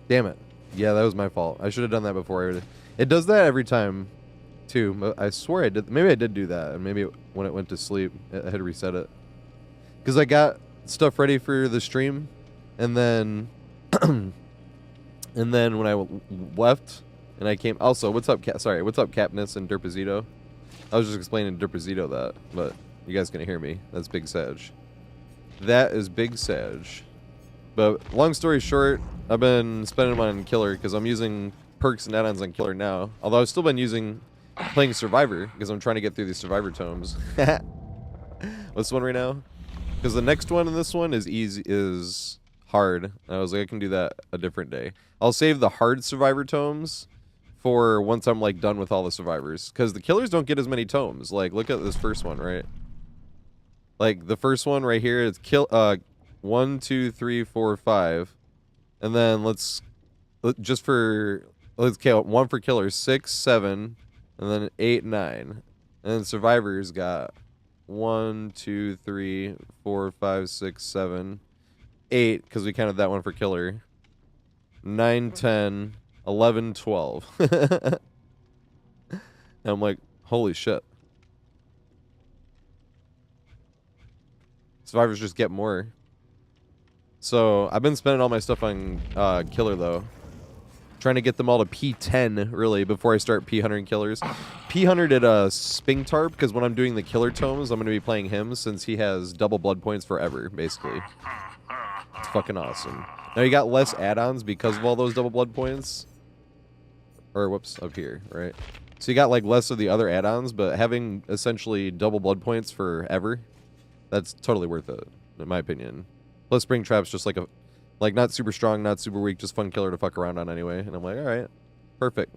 Damn it. Yeah, that was my fault. I should have done that before. It does that every time, too. I swear I did. Maybe I did do that, and maybe when it went to sleep, I had to reset it. Because I got stuff ready for the stream, and then, and then when I left, and I came. Also, what's up, sorry, what's up, Capness and Derpazito? I was just explaining to Derpazito that, but you guys gonna hear me. That's Big Sag. That is Big Sag. But long story short, I've been spending them on Killer because I'm using perks and add-ons on Killer now. Although I've still been playing Survivor because I'm trying to get through these Survivor tomes. What's the one right now? Because the next one in this one is hard. And I was like, I can do that a different day. I'll save the hard Survivor tomes for once I'm like done with all the survivors. Because the Killers don't get as many tomes. Like, look at this first one, right? Like the first one right here, it's 1, 2, 3, 4, 5, and then let's count one for Killers, 6, 7, and then 8, 9, and then Survivors got 1, 2, 3, 4, 5, 6, 7, 8 because we counted that one for Killer. 9, 10, 11, 12. And I'm like, holy shit. Survivors just get more. So I've been spending all my stuff on Killer though, trying to get them all to P10 really before I start P100 Killers. P100 at Spingtarp because when I'm doing the Killer tomes, I'm going to be playing him since he has double blood points forever basically. It's fucking awesome. Now you got less add-ons because of all those double blood points. Or whoops, up here, right? So you got like less of the other add-ons, but having essentially double blood points forever, that's totally worth it in my opinion. Plus, Springtrap's just like not super strong, not super weak, just fun killer to fuck around on anyway. And I'm like, all right, perfect.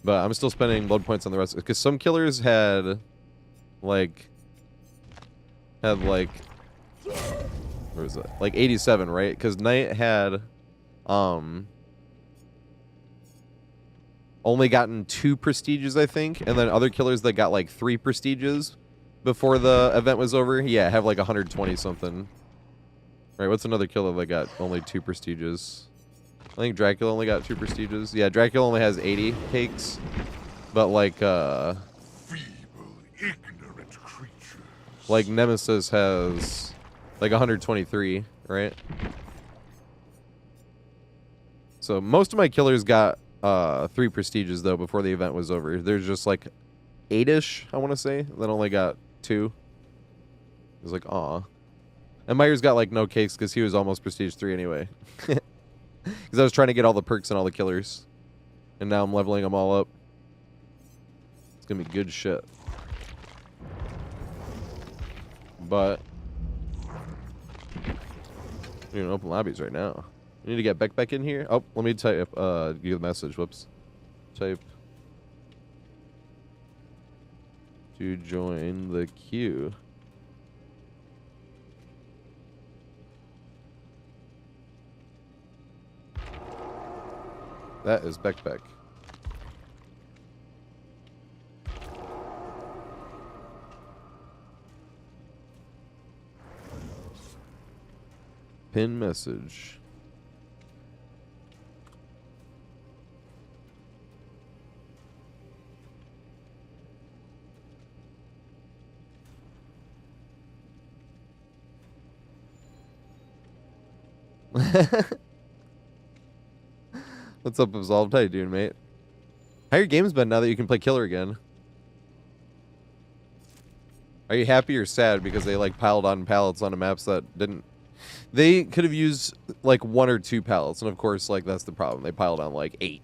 But I'm still spending blood points on the rest because some killers had like where was it? Like 87, right? Because Knight had only gotten 2 prestiges, I think, and then other killers that got like 3 prestiges before the event was over, yeah, have like 120 something. Right, what's another killer that got only 2 prestiges? I think Dracula only got 2 prestiges. Yeah, Dracula only has 80 cakes, but like feeble, ignorant creatures. Like Nemesis has like 123, right? So most of my killers got 3 prestiges though before the event was over. There's just like 8-ish, I want to say, that only got 2. It was like, aw. And Myers got like no cakes because he was almost prestige 3 anyway. Because I was trying to get all the perks and all the killers. And now I'm leveling them all up. It's going to be good shit. But we can open lobbies right now. We need to get Beck back in here. Oh, let me type, give you the message. Whoops. Type to join the queue. That is Beck. Pin message. What's up, Absolved? How you doing, mate? How your games been now that you can play Killer again? Are you happy or sad because they like piled on pallets on the maps that didn't? They could have used like 1 or 2 pallets, and of course, like that's the problem. They piled on like 8.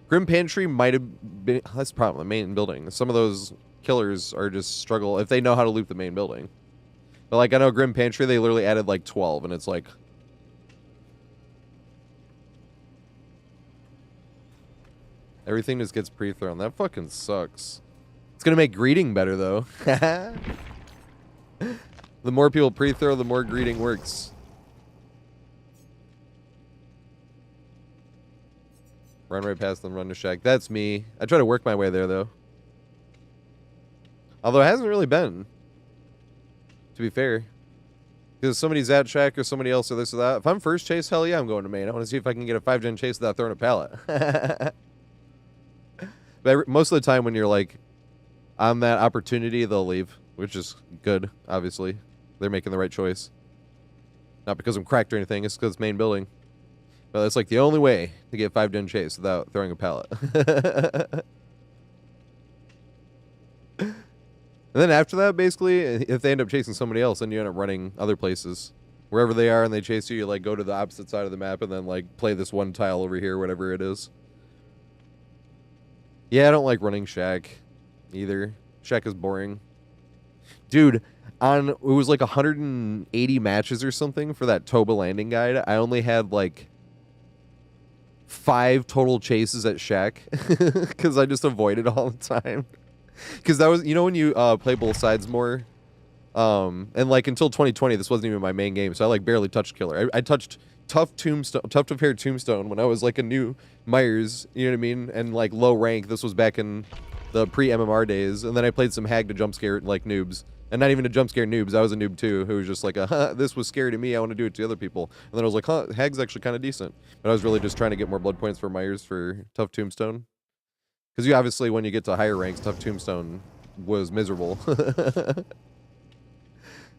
Grim Pantry might have been. That's the problem. The main building. Some of those killers are just struggle if they know how to loop the main building. But like I know Grim Pantry, they literally added like 12, and it's like. Everything just gets pre-thrown. That fucking sucks. It's gonna make greeting better though. The more people pre-throw, the more greeting works. Run right past them, run to Shack. That's me. I try to work my way there though. Although it hasn't really been. To be fair. Because somebody's at shack or somebody else or this or that. If I'm first chase, hell yeah, I'm going to main. I want to see if I can get a 5-gen chase without throwing a pallet. But most of the time when you're like on that opportunity, they'll leave, which is good, obviously. They're making the right choice. Not because I'm cracked or anything, it's because it's main building. But that's like the only way to get 5-gen chase without throwing a pallet. And then after that, basically, if they end up chasing somebody else, then you end up running other places. Wherever they are and they chase you, you like go to the opposite side of the map and then like play this one tile over here, whatever it is. Yeah, I don't like running shack either. Shack is boring. Dude, it was like 180 matches or something for that Toba landing guide. I only had like 5 total chases at shack because I just avoided all the time. Because that was, you know, when you play both sides more, and like until 2020, this wasn't even my main game, so I like barely touched killer. I touched tough of hair tombstone when I was like a new Myers, you know what I mean, and like low rank. This was back in the pre-MMR days, and then I played some hag to jump scare like noobs, and not even to jump scare noobs. I was a noob too, who was just like, this was scary to me. I want to do it to other people, and then I was like, hag's actually kind of decent. But I was really just trying to get more blood points for Myers for tough tombstone. Because you obviously, when you get to higher ranks, tough tombstone was miserable.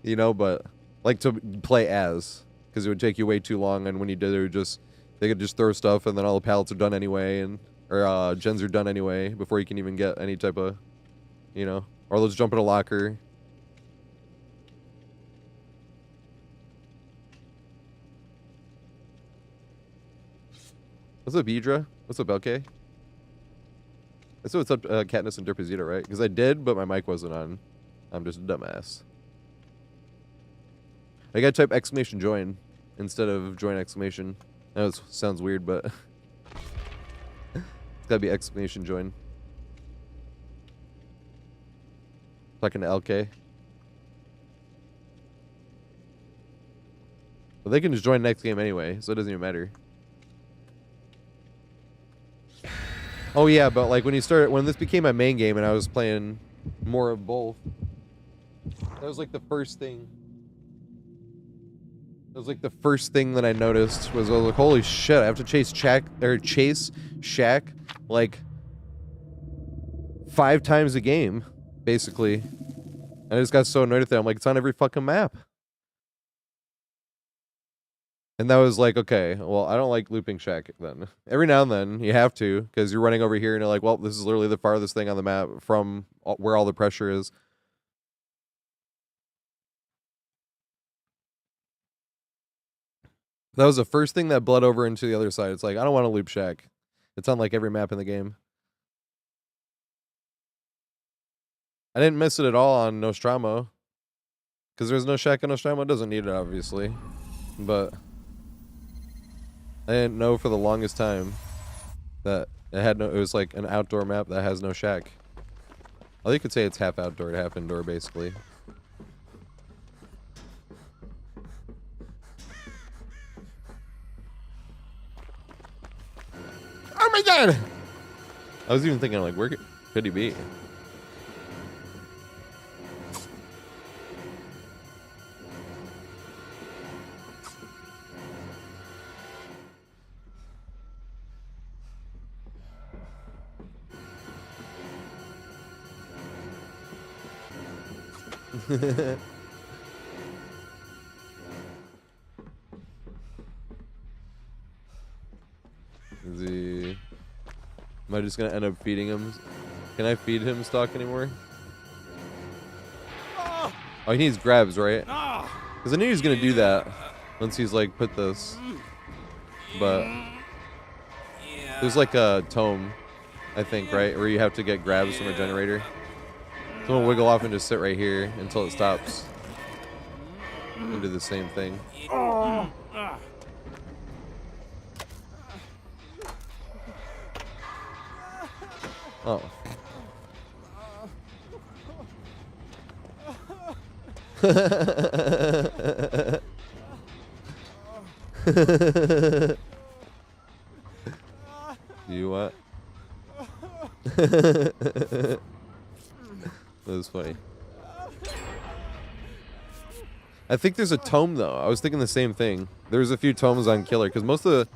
You know, but like to play as, because it would take you way too long, and when you did it, they could just throw stuff, and then all the pallets are done anyway, and or gens are done anyway before you can even get any type of, you know, or let's jump in a locker. What's up, Idra? What's up, LK? I said what's up, Katniss and Derpazita, right? Because I did, but my mic wasn't on. I'm just a dumbass. I gotta type exclamation join instead of join exclamation. I know it sounds weird, but it's gotta be exclamation join. Talking to LK. Well, they can just join next game anyway, so it doesn't even matter. Oh yeah, but like when this became my main game and I was playing more of both, that was like the first thing. That was like the first thing that I noticed was I was like, holy shit, I have to chase Shack like 5 times a game, basically. I just got so annoyed at that. I'm like, it's on every fucking map. And that was like, okay, well, I don't like looping shack then. Every now and then, you have to, because you're running over here and you're like, well, this is literally the farthest thing on the map from where all the pressure is. That was the first thing that bled over into the other side. It's like, I don't want to loop shack. It's on like every map in the game. I didn't miss it at all on Nostromo. Because there's no shack in Nostromo. It doesn't need it, obviously. But I didn't know for the longest time that it was like an outdoor map that has no shack. Well, you could say it's half outdoor and half indoor, basically. Oh my god! I was even thinking, like, where could he be? Am I just gonna end up feeding him? Can I feed him stock anymore? Oh, he needs grabs, right? Because I knew he was gonna do that once he's like put this. But there's like a tome, I think, right? Where you have to get grabs from a generator. So I'm gonna wiggle off and just sit right here until it stops. And do the same thing. Oh. You what? That was funny. I think there's a tome though. I was thinking the same thing. There's a few tomes on killer because most of the,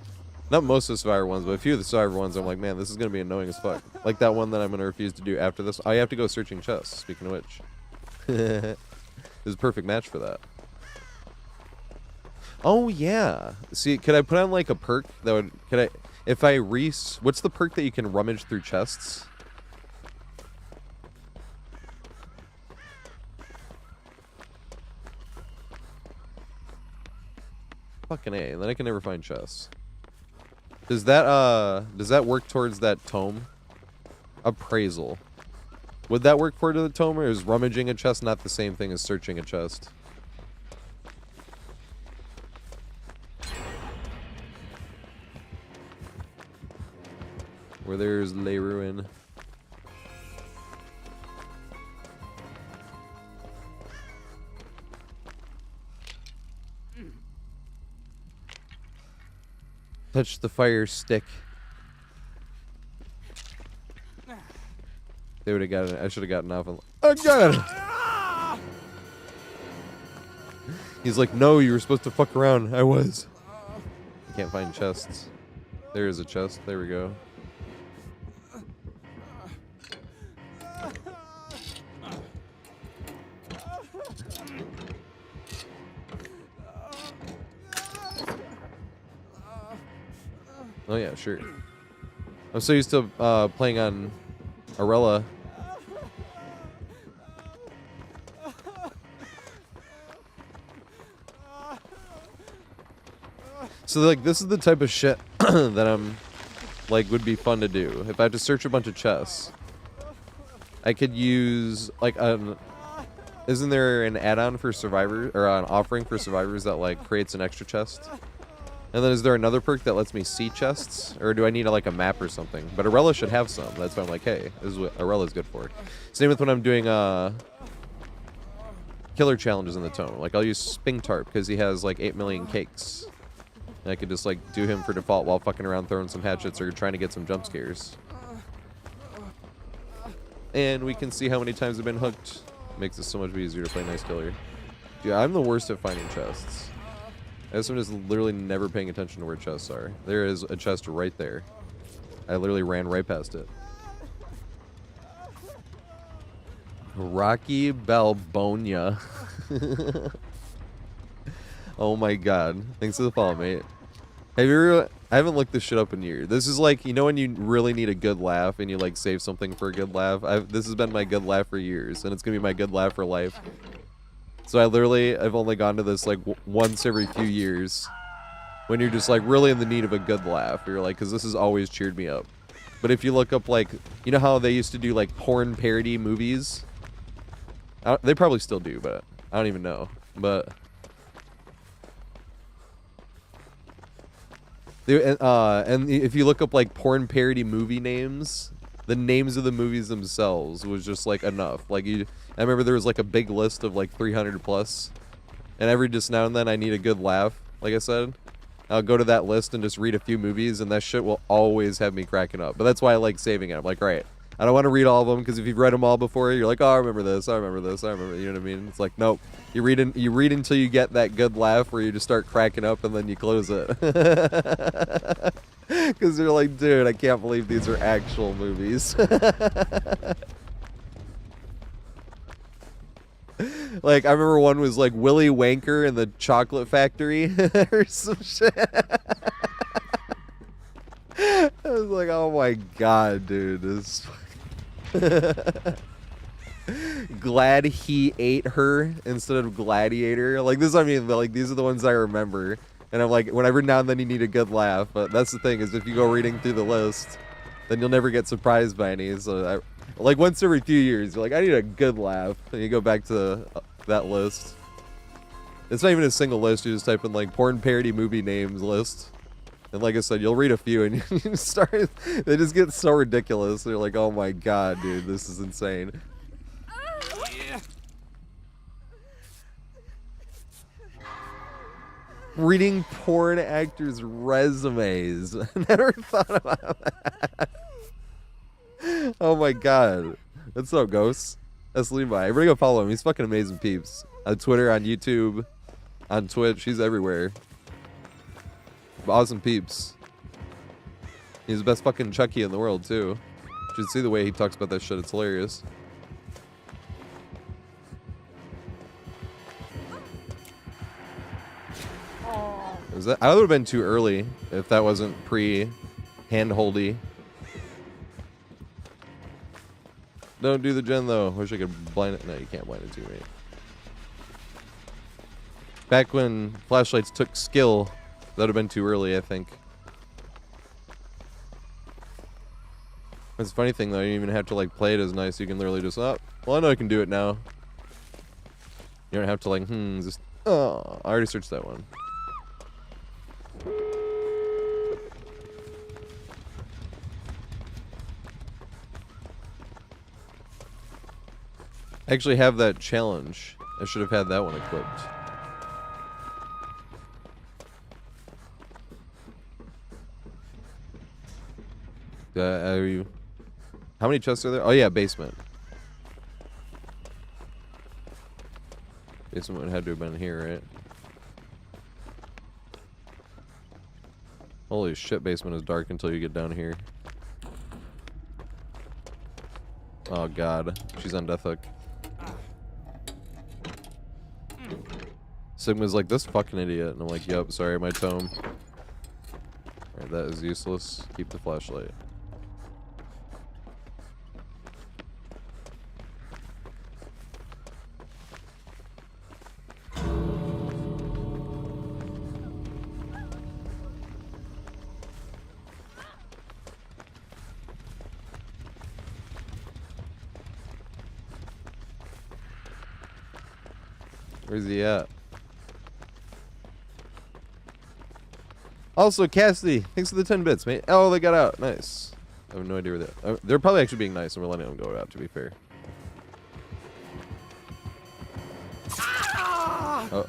not most of the survivor ones, but a few of the survivor ones, I'm like, man, this is gonna be annoying as fuck. Like that one that I'm gonna refuse to do after this. I have to go searching chests. Speaking of which, this is a perfect match for that. Oh yeah. See, could I put on like a perk that would? Could I? If I what's the perk that you can rummage through chests? Fucking A, and then I can never find chests. Does that work towards that tome? Appraisal. Would that work for the tome, or is rummaging a chest not the same thing as searching a chest? Where there's Le Ruin. Touch the fire stick. They would have gotten it. I should have gotten off. I got it! He's like, no, you were supposed to fuck around. I was. I can't find chests. There is a chest. There we go. Oh yeah, sure. I'm so used to playing on Arella. So like this is the type of shit that I'm like would be fun to do. If I had to search a bunch of chests, I could use like isn't there an add-on for survivors or an offering for survivors that like creates an extra chest? And then is there another perk that lets me see chests? Or do I need like a map or something? But Arella should have some. That's why I'm like, hey, this is what Arella's good for. Same with when I'm doing killer challenges in the tome. Like I'll use Sping Tarp because he has like 8 million cakes. And I could just like do him for default while fucking around throwing some hatchets or trying to get some jump scares. And we can see how many times I've been hooked. Makes it so much easier to play Nice Killer. Dude, I'm the worst at finding chests. I guess I'm just literally never paying attention to where chests are. There is a chest right there. I literally ran right past it. Rocky Balbonia. Oh my god. Thanks for the follow, mate. Have you ever... I haven't looked this shit up in years. This is like, you know when you really need a good laugh and you like save something for a good laugh? This has been my good laugh for years, and it's gonna be my good laugh for life. So I've only gone to this like once every few years when you're just like really in the need of a good laugh. You're like, because this has always cheered me up. But if you look up like, you know how they used to do like porn parody movies? They probably still do, but I don't even know. But and if you look up like porn parody movie names, the names of the movies themselves was just like enough. Like I remember there was like a big list of like 300 plus, and every just now and then I need a good laugh. Like I said, I'll go to that list and just read a few movies, and that shit will always have me cracking up. But that's why I like saving it. I'm like, right, I don't want to read all of them because if you've read them all before, you're like, oh, I remember this, I remember this, I remember. You know what I mean? It's like, nope. You read until you get that good laugh where you just start cracking up, and then you close it. Because you're like, dude, I can't believe these are actual movies. Like, I remember one was like Willy Wanker and the Chocolate Factory or some shit. I was like, oh my god, dude. This Glad he ate her instead of gladiator. Like this, I mean, like these are the ones I remember. And I'm like, whenever now and then you need a good laugh. But that's the thing, is if you go reading through the list, then you'll never get surprised by any. So like once every few years, you're like, I need a good laugh. And you go back to that list. It's not even a single list. You just type in like porn parody movie names list. And like I said, you'll read a few and you start, they just get so ridiculous. They're like, oh my god, dude, this is insane. Reading porn actors' resumes. I never thought about that. Oh my god. That's so Ghosts. That's Levi. Everybody go follow him. He's fucking amazing peeps. On Twitter, on YouTube. on Twitch. He's everywhere. Awesome peeps. He's the best fucking Chucky in the world, too. You should see the way he talks about that shit. It's hilarious. Was that? I would have been too early if that wasn't pre-hand-holdy. Don't do the gen, though. Wish I could blind it. No, you can't blind it too, mate. Back when flashlights took skill, that would have been too early, I think. That's a funny thing, though. You don't even have to, like, play it as nice. You can literally just, oh, well, I know I can do it now. You don't have to, like, just, oh, I already searched that one. I actually have that challenge. I should have had that one equipped. Are you... How many chests are there? Oh yeah, basement. Basement had to have been here, right? Holy shit, basement is dark until you get down here. Oh god, she's on death hook. Sigma's like, this fucking idiot. And I'm like, yep, sorry, my tome. Alright, that is useless. Keep the flashlight. Where's he at? Also, Cassidy, thanks for the 10 bits, mate. Oh, they got out. Nice. I have no idea where they... they're probably actually being nice and we're letting them go out, to be fair. Oh.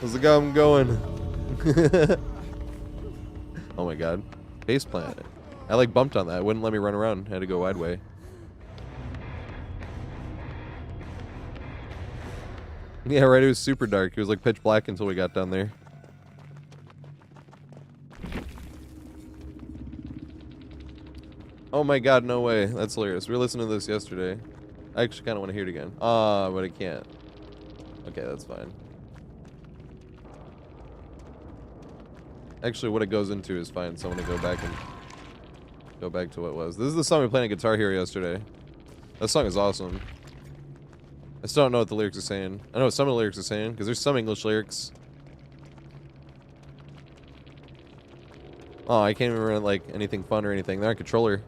How's the gum going? Oh my god. Base plant. I like bumped on that. It wouldn't let me run around. I had to go wide way. Yeah, right. It was super dark. It was like pitch black until we got down there. Oh my god, no way. That's hilarious. We were listening to this yesterday. I actually kind of want to hear it again. But I can't. Okay, that's fine. Actually, what it goes into is fine, so I'm going to go back to what it was. This is the song we played on Guitar Hero yesterday. That song is awesome. I still don't know what the lyrics are saying. I know what some of the lyrics are saying, because there's some English lyrics. Oh, I can't even remember, like, anything fun or anything. They're on controller.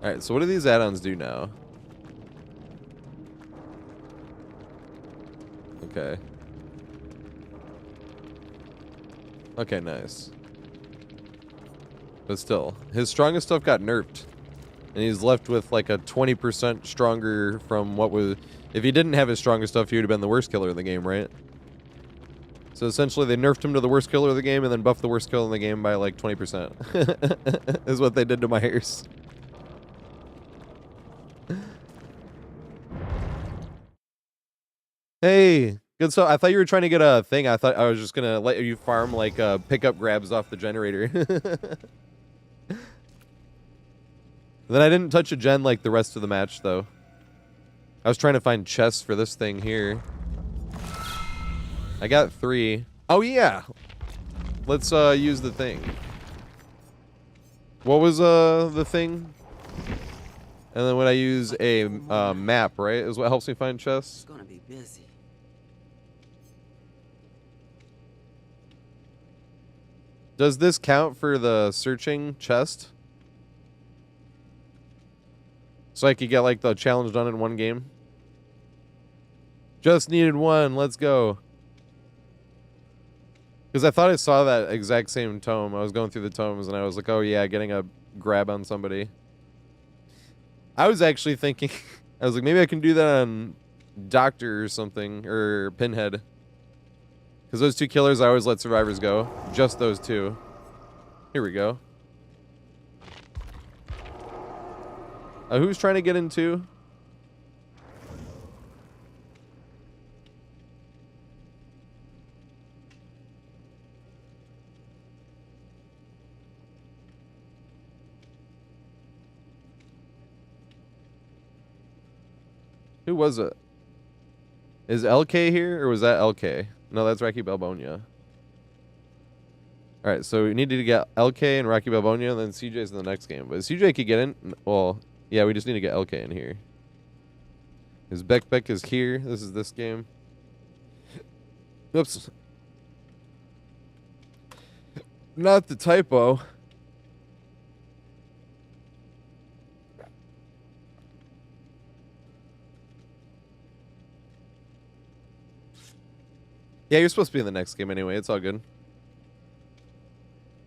Alright, so what do these add-ons do now? Okay. Okay, nice. But still, his strongest stuff got nerfed. And he's left with like a 20% stronger from what was... If he didn't have his strongest stuff, he would have been the worst killer in the game, right? So essentially, they nerfed him to the worst killer of the game and then buffed the worst killer in the game by like 20%. Is what they did to Myers. Hey, good stuff. I thought you were trying to get a thing. I thought I was just going to let you farm like pickup grabs off the generator. Then I didn't touch a gen like the rest of the match, though. I was trying to find chests for this thing here. I got 3. Oh, yeah. Let's use the thing. What was the thing? And then when I use a map, right, is what helps me find chests. It's gonna be busy. Does this count for the searching chest? So I could get like the challenge done in one game? Just needed one. Let's go. Because I thought I saw that exact same tome. I was going through the tomes and I was like, oh yeah, getting a grab on somebody. I was actually thinking, I was like, maybe I can do that on Doctor or something, or Pinhead. Because those 2 killers, I always let survivors go. Just those 2. Here we go. Who's trying to get in too? Who was it? Is LK here, or was that LK? No, that's Rocky Balbonia. Alright, so we needed to get LK and Rocky Balbonia, and then CJ's in the next game. But CJ could get in. Well, yeah, we just need to get LK in here. His Beck is here. This is this game. Oops. Not the typo. Yeah, you're supposed to be in the next game anyway. It's all good.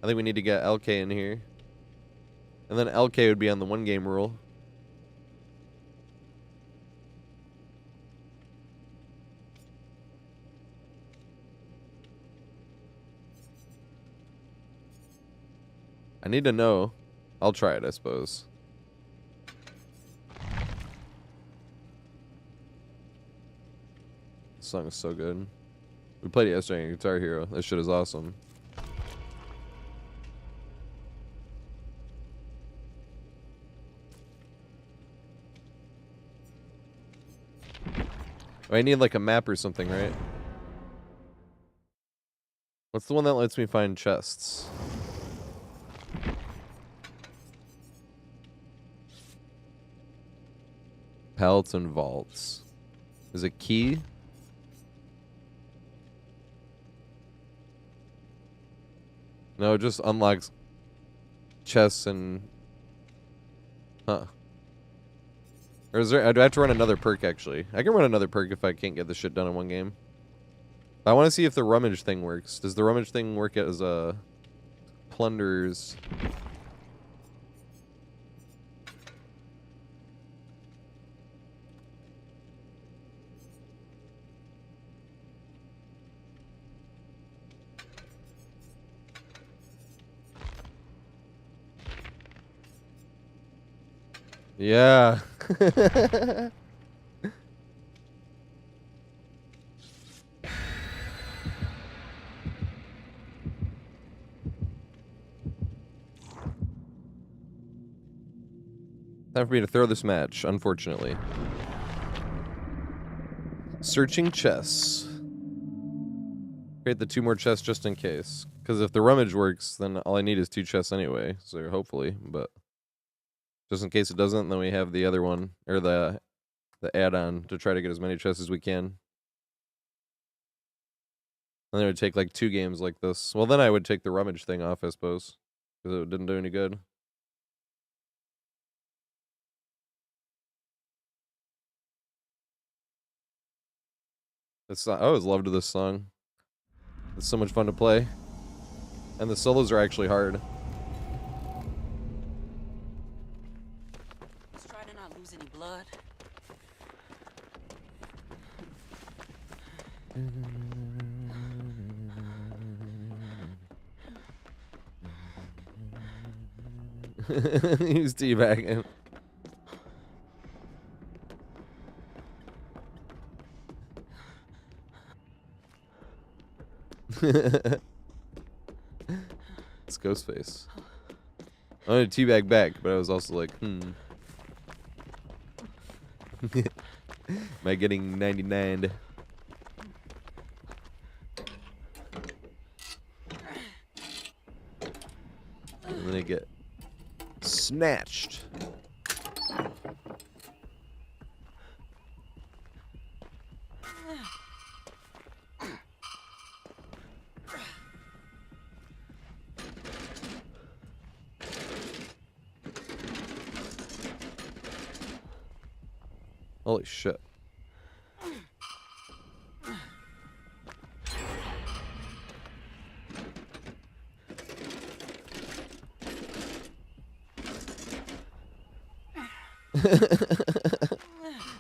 I think we need to get LK in here. And then LK would be on the 1 game rule. I need to know. I'll try it, I suppose. This song is so good. We played it yesterday on Guitar Hero. This shit is awesome. I need like a map or something, right? What's the one that lets me find chests? Pallets and vaults. Is it key? No, it just unlocks chests and... Huh. Or is there... I do have to run another perk, actually. I can run another perk if I can't get this shit done in 1 game. I want to see if the rummage thing works. Does the rummage thing work as plunders? Yeah. Time for me to throw this match, unfortunately. Searching chests. Create the 2 more chests just in case. Because if the rummage works, then all I need is 2 chests anyway. So hopefully, but... Just in case it doesn't, then we have the other one, or the add-on, to try to get as many chests as we can. And then it would take like 2 games like this. Well, then I would take the rummage thing off, I suppose. Because it didn't do any good. I always loved this song. It's so much fun to play. And the solos are actually hard. Let's try to not lose any blood. He's teabagging. It's Ghostface. I wanted to teabag back, but I was also like, Am I getting 99'd? And then I get snatched. Holy shit. Dude,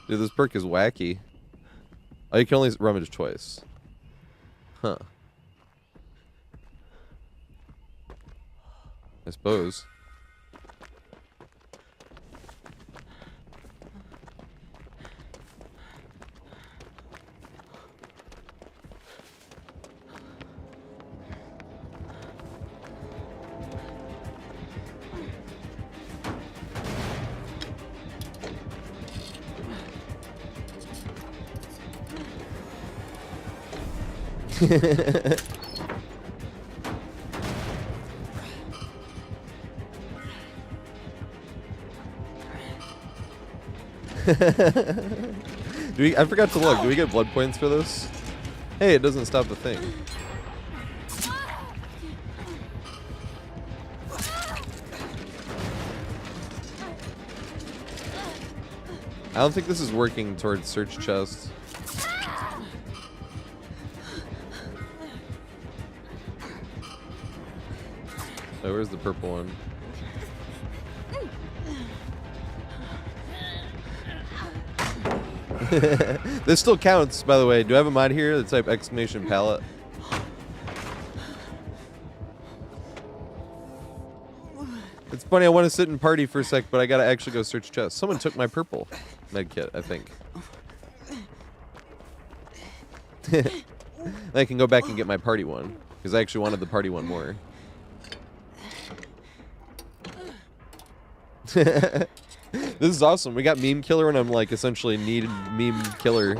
this perk is wacky. Oh, you can only rummage twice. Huh. I suppose. I forgot to look. Do we get blood points for this? Hey, it doesn't stop the thing. I don't think this is working towards search chest. Oh, where's the purple one? This still counts, by the way. Do I have a mod here that type exclamation palette? It's funny, I want to sit and party for a sec, but I gotta actually go search chest. Someone took my purple medkit, I think. I can go back and get my party one, because I actually wanted the party one more. This is awesome. We got meme killer, and I'm like essentially needed meme killer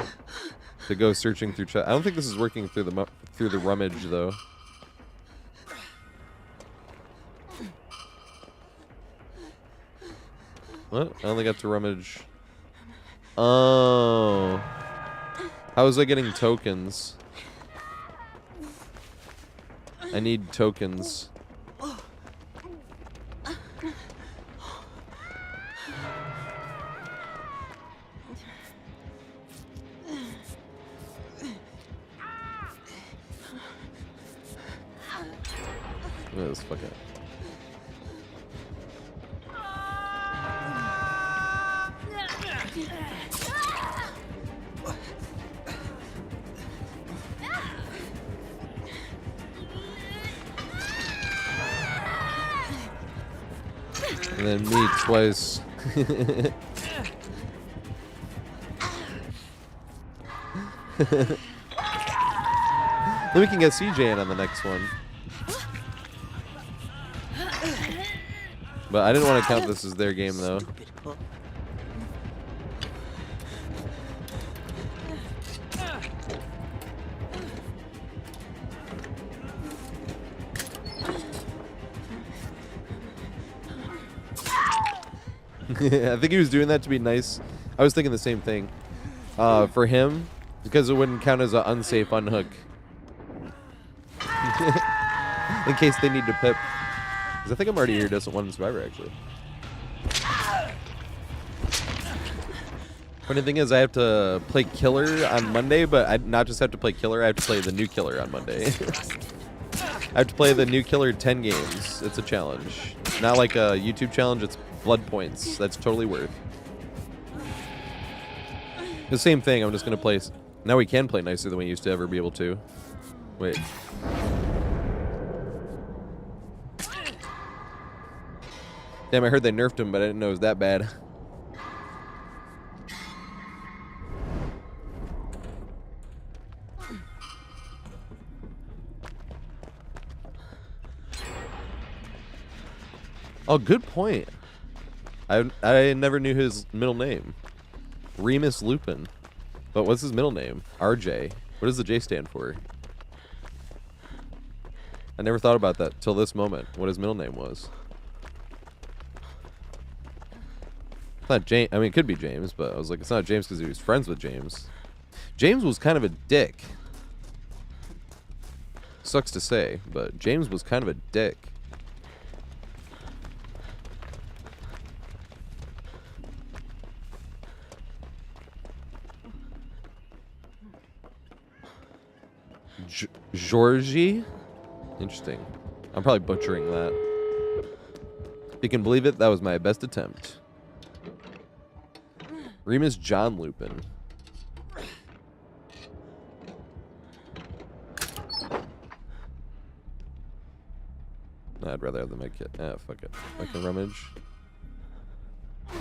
to go searching through chat. I don't think this is working through the rummage though. What? I only got to rummage. Oh, how was I getting tokens? I need tokens. Look at this fucking. And then me twice. Then we can get CJ in on the next one. But I didn't want to count this as their game though. I think he was doing that to be nice. I was thinking the same thing. For him, because it wouldn't count as an unsafe unhook. In case they need to pip. Because I think I'm already here, doesn't want survivor actually. Funny thing is, I have to play killer on Monday, but I not just have to play killer, I have to play the new killer on Monday. I have to play the new killer 10 games. It's a challenge. Not like a YouTube challenge, it's blood points. That's totally worth. The same thing, I'm just going to play. Now we can play nicer than we used to ever be able to. Wait. Damn, I heard they nerfed him, but I didn't know it was that bad. Oh, good point. I never knew his middle name. Remus Loopin. But what's his middle name? RJ. What does the J stand for? I never thought about that till this moment, what his middle name was. It's not James. I mean, it could be James, but I was like, it's not James because he was friends with James. James was kind of a dick. Sucks to say, but James was kind of a dick. Georgie? Interesting. I'm probably butchering that. If you can believe it, that was my best attempt. Remus John Loopin. I'd rather have the med kit. Ah, fuck it. I can rummage.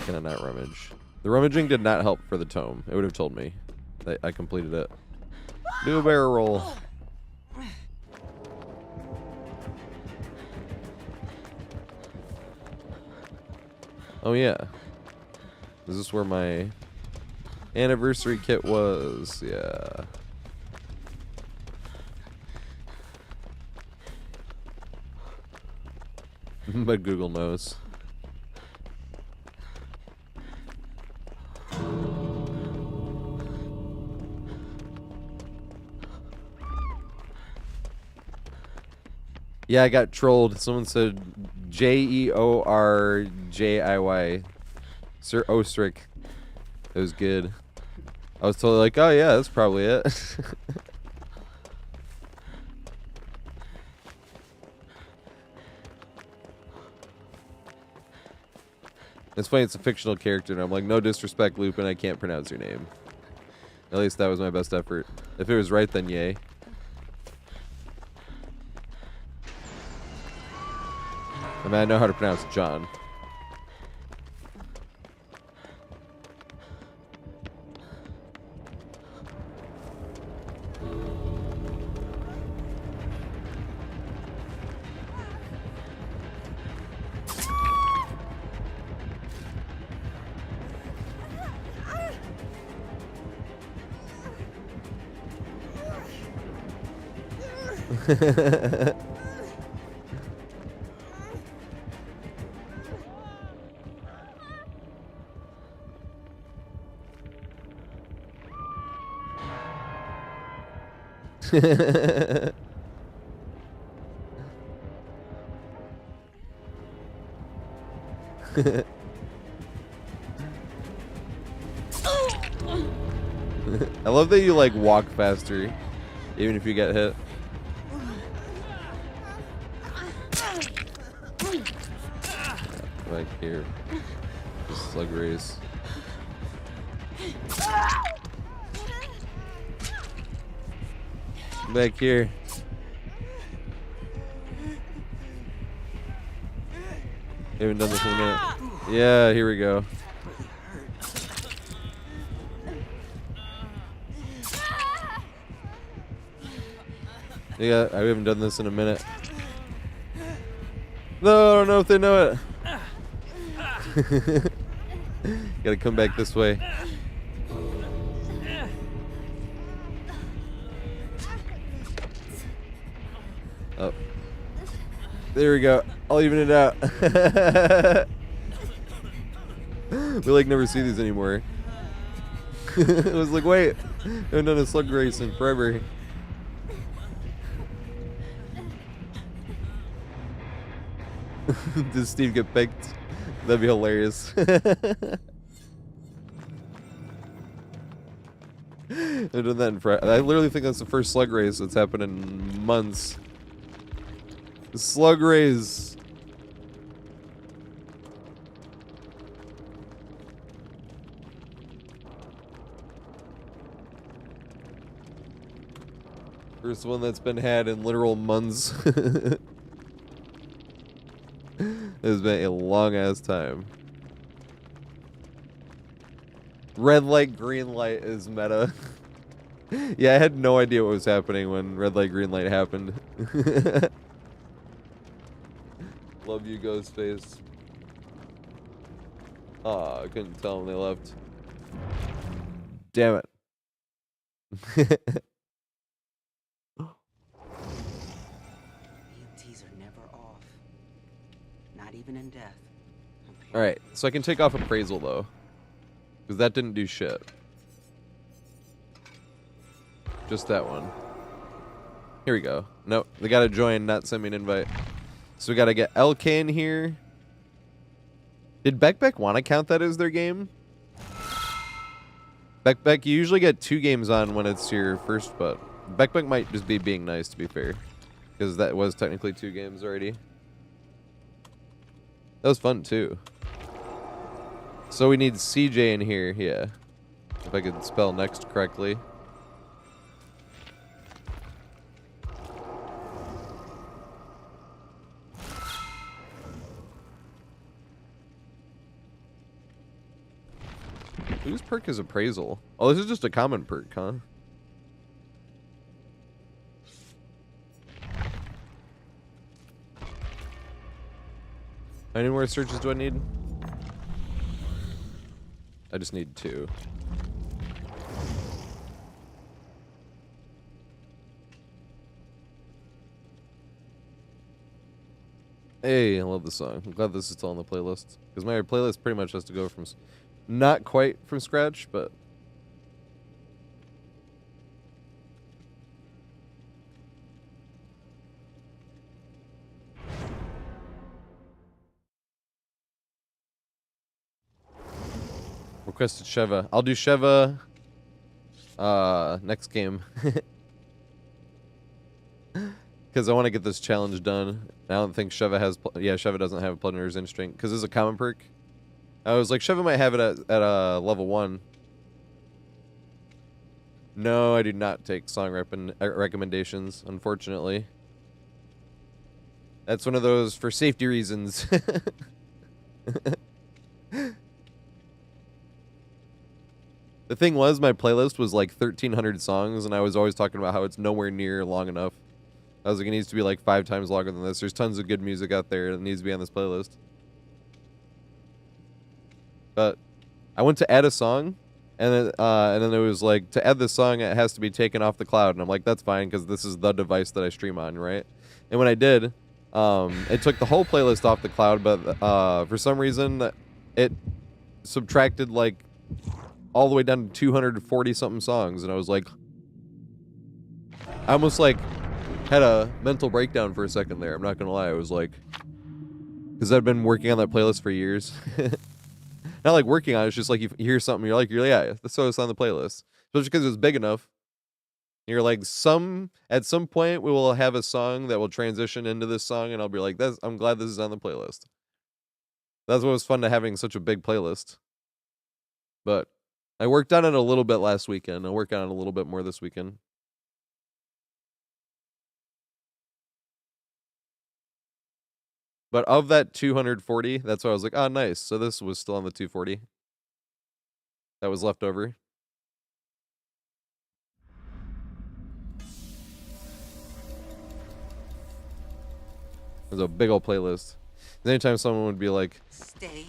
Can I not rummage? The rummaging did not help for the tome. It would have told me that I completed it. Do a barrel roll. Oh yeah. Is this where my anniversary kit was? Yeah. But Google knows. Yeah, I got trolled. Someone said Jeorjiy. Sir Ostrick. It was good. I was totally like, oh yeah, that's probably it. It's funny, it's a fictional character, and I'm like, no disrespect, Loopin, I can't pronounce your name. At least that was my best effort. If it was right, then yay. I mean, I know how to pronounce John. I love that you like walk faster, even if you get hit. Back here, just slug race. Back here. Haven't done this in a minute. Yeah, here we go. Yeah, I haven't done this in a minute. No, I don't know if they know it. Gotta come back this way. Oh. There we go. I'll even it out. We like never see these anymore. I was like, wait, I haven't done a slug race in forever. Does Steve get picked? That'd be hilarious. I've done that in forever. I literally think that's the first slug race that's happened in months. Slug race. First one that's been had in literal months. It's been a long ass time. Red light, green light is meta. Yeah, I had no idea what was happening when red light, green light happened. Love you, Ghostface. Aw, I couldn't tell when they left. Damn it. EMTs are never off. Not even in death. Alright, so I can take off appraisal though. Because that didn't do shit. Just that one. Here we go. Nope, they gotta join, not send me an invite. So we gotta get LK in here. Did Beck want to count that as their game? Beck, you usually get 2 games on when it's your first, but Beck might just be being nice, to be fair. Because that was technically 2 games already. That was fun, too. So we need CJ in here, yeah. If I could spell next correctly. Which perk is appraisal? Oh, this is just a common perk, huh? How many more searches do I need? I just need 2. Hey, I love this song. I'm glad this is still on the playlist. Because my playlist pretty much has to go from... Not quite from scratch, but... Requested Sheva. I'll do Sheva... next game. Because I want to get this challenge done. I don't think Sheva has... Yeah, Sheva doesn't have a Plunderer's Instinct. Because it's a common perk. I was like, Sheva might have it at level 1. No, I do not take song recommendations, unfortunately. That's one of those for safety reasons. The thing was, my playlist was like 1,300 songs, and I was always talking about how it's nowhere near long enough. I was like, it needs to be like 5 times longer than this. There's tons of good music out there that needs to be on this playlist. But I went to add a song, and then it was like, to add this song, it has to be taken off the cloud. And I'm like, that's fine, because this is the device that I stream on, right? And when I did, it took the whole playlist off the cloud, but for some reason, it subtracted like all the way down to 240-something songs. And I was like, I almost like had a mental breakdown for a second there. I'm not going to lie. I was like, because I've been working on that playlist for years. Not like working on it, it's just like you hear something, you're like, yeah, that's what's on the playlist. Especially because it was big enough. You're like, at some point we will have a song that will transition into this song, and I'll be like, I'm glad this is on the playlist. That's what was fun to having such a big playlist. But I worked on it a little bit last weekend. I'll work on it a little bit more this weekend. But of that 240, that's why I was like, oh, nice. So this was still on the 240. That was left over. There's a big old playlist. Anytime someone would be like,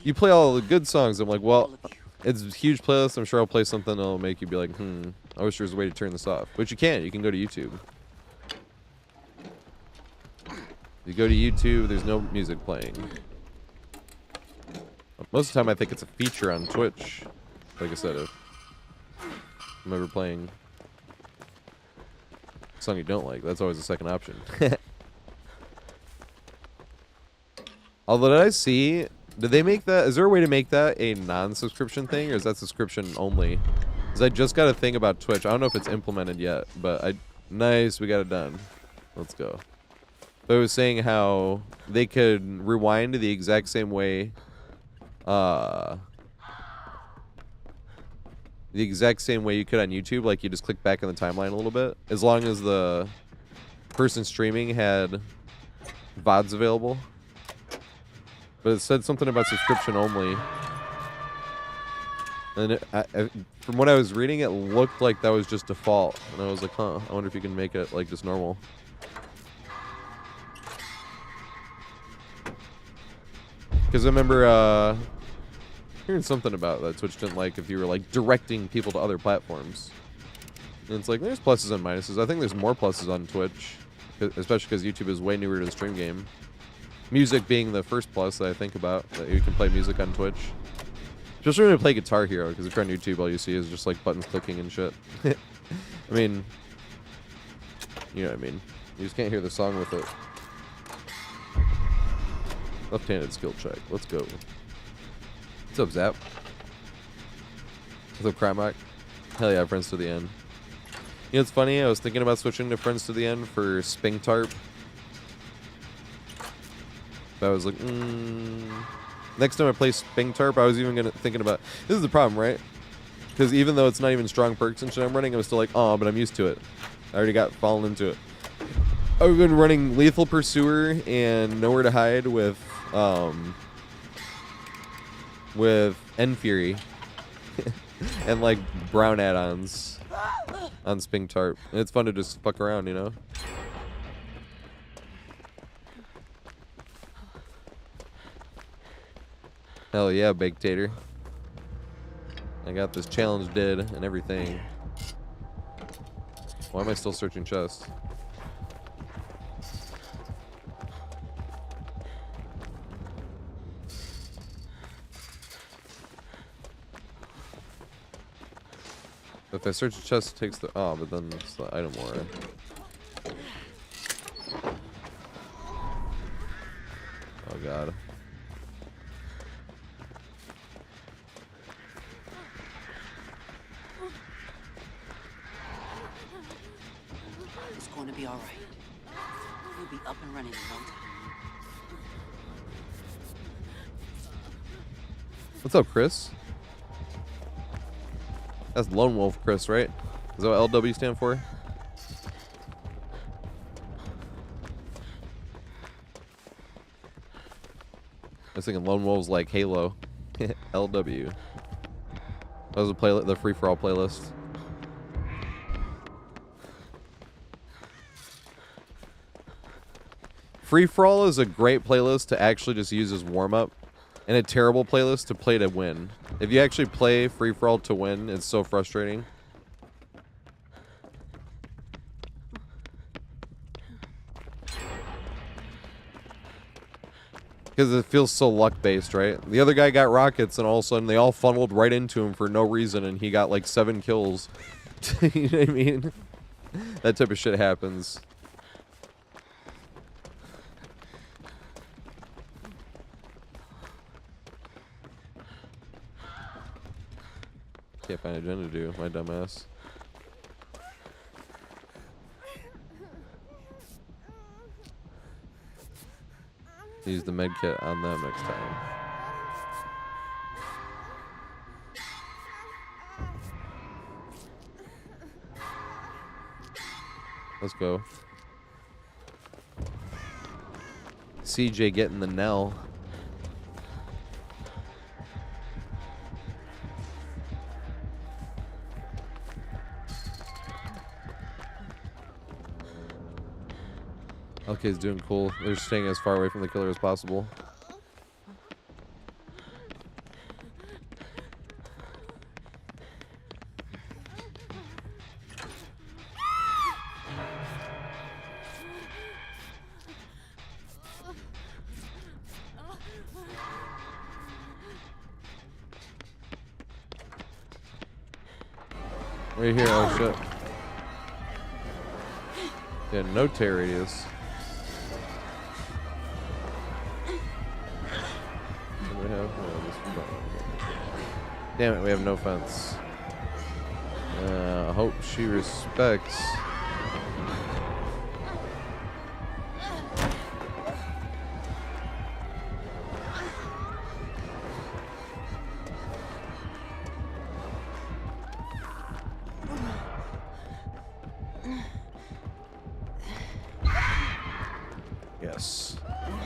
you play all the good songs, I'm like, well, it's a huge playlist. I'm sure I'll play something that'll make you be like, I wish there was a way to turn this off. But you can. You can go to YouTube. If you go to YouTube, there's no music playing. Most of the time, I think it's a feature on Twitch. Like I said, if I'm ever playing a song you don't like, that's always the second option. Although, did I see... Did they make that... Is there a way to make that a non-subscription thing, or is that subscription only? Because I just got a thing about Twitch. I don't know if it's implemented yet, but Nice, we got it done. Let's go. But it was saying how they could rewind the exact same way... the exact same way you could on YouTube. Like, you just click back in the timeline a little bit. As long as the person streaming had VODs available. But it said something about subscription only. And from what I was reading, it looked like that was just default. And I was like, I wonder if you can make it like just normal. Because I remember hearing something about that Twitch didn't like if you were like directing people to other platforms. And it's like, there's pluses and minuses. I think there's more pluses on Twitch. Especially because YouTube is way newer to the stream game. Music being the first plus that I think about, that you can play music on Twitch. Especially when you play Guitar Hero, because if you're on YouTube, all you see is just like buttons clicking and shit. I mean, you know what I mean. You just can't hear the song with it. Left-handed skill check. Let's go. What's up, Zap? What's up, Crymock? Hell yeah, Friends to the End. You know, it's funny, I was thinking about switching to Friends to the End for Sping Tarp. I was like, next time I play Sping Tarp, I was even thinking about... This is the problem, right? Because even though it's not even strong perks and shit I'm running, I'm still like, oh, but I'm used to it. I already got fallen into it. I've been running Lethal Pursuer and Nowhere to Hide with End Fury. and like brown add-ons on Sping Tarp. And it's fun to just fuck around, you know? Hell yeah, Baked Tater. I got this challenge did and everything. Why am I still searching chests? If I search a chest, it takes the... Oh, but then it's the item war. Oh, God. It's going to be all right. We'll be up and running in no time. What's up, Chris? That's Lone Wolf Chris, right? Is that what LW stand for? I was thinking Lone Wolf's like Halo. LW. That was the free-for-all playlist. Free-for-all is a great playlist to actually just use as warm-up, and a terrible playlist to play to win. If you actually play free-for-all to win, it's so frustrating. Because it feels so luck-based, right? The other guy got rockets, and all of a sudden they all funneled right into him for no reason, and he got like 7 kills. You know what I mean? That type of shit happens. Can't find agenda to do, my dumbass. Use the med kit on them next time. Let's go. CJ getting the Nell. LK's doing cool. They're staying as far away from the killer as possible. Right here, oh shit. Yeah, no tear radius. What do we have? Oh, this damn it, we have no fence. I hope she respects. Yes.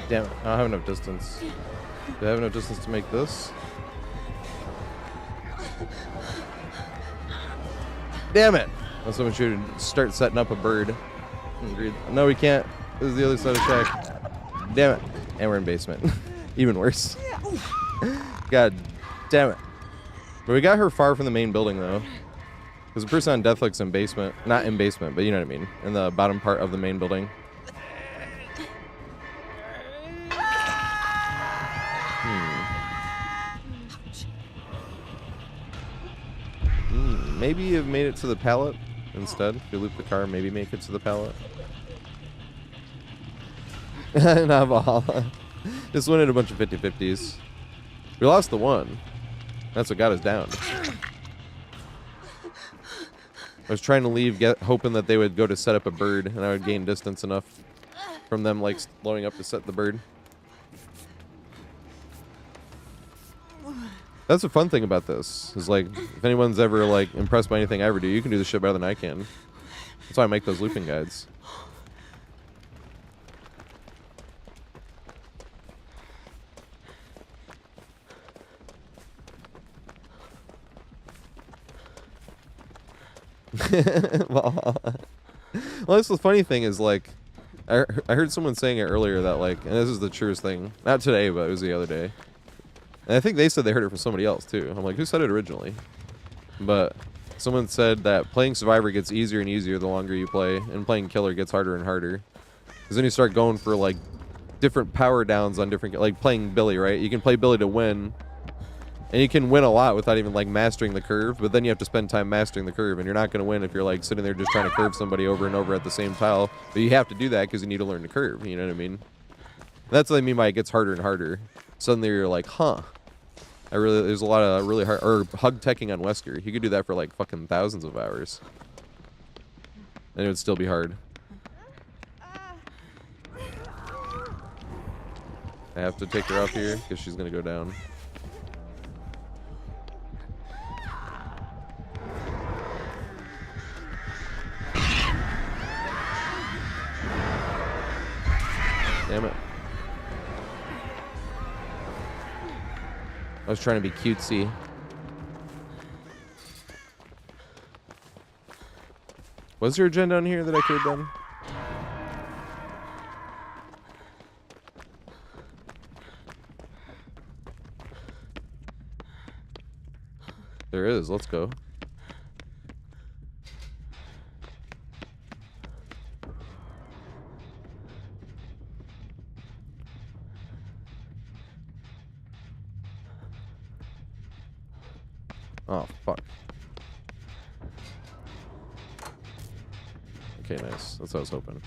Damn it, I don't have enough distance. Do I have enough distance to make this? Damn it! Well, someone should start setting up a bird. Agreed. No, we can't. This is the other side of the shack. Damn it. And we're in basement. Even worse. God damn it. But we got her far from the main building, though. Because the person on Deathlick's in basement. Not in basement, but you know what I mean. In the bottom part of the main building. Maybe you've made it to the pallet instead. If you loop the car, maybe make it to the pallet. Not just winning a bunch of 50-50s. We lost the one. That's what got us down. I was trying to leave, hoping that they would go to set up a bird, and I would gain distance enough from them, like, loading up to set the bird. That's the fun thing about this, is like, if anyone's ever like impressed by anything I ever do, you can do this shit better than I can. That's why I make those looping guides. Well, that's the funny thing is, like, I heard someone saying it earlier that, like, and this is the truest thing. Not today, but it was the other day. And I think they said they heard it from somebody else, too. I'm like, who said it originally? But someone said that playing Survivor gets easier and easier the longer you play, and playing Killer gets harder and harder. Because then you start going for, like, different power downs on different... Like, playing Billy, right? You can play Billy to win, and you can win a lot without even, like, mastering the curve, but then you have to spend time mastering the curve, and you're not going to win if you're, like, sitting there just trying to curve somebody over and over at the same tile. But you have to do that because you need to learn to curve, you know what I mean? That's what I mean by it gets harder and harder. Suddenly you're like, huh. There's a lot of really hard... Or hug teching on Wesker. You could do that for, like, fucking thousands of hours. And it would still be hard. I have to take her off here because she's going to go down. Damn it. I was trying to be cutesy. Was there a gen down here that I could have done? There is. Let's go. Oh, fuck. Okay, nice. That's what I was hoping.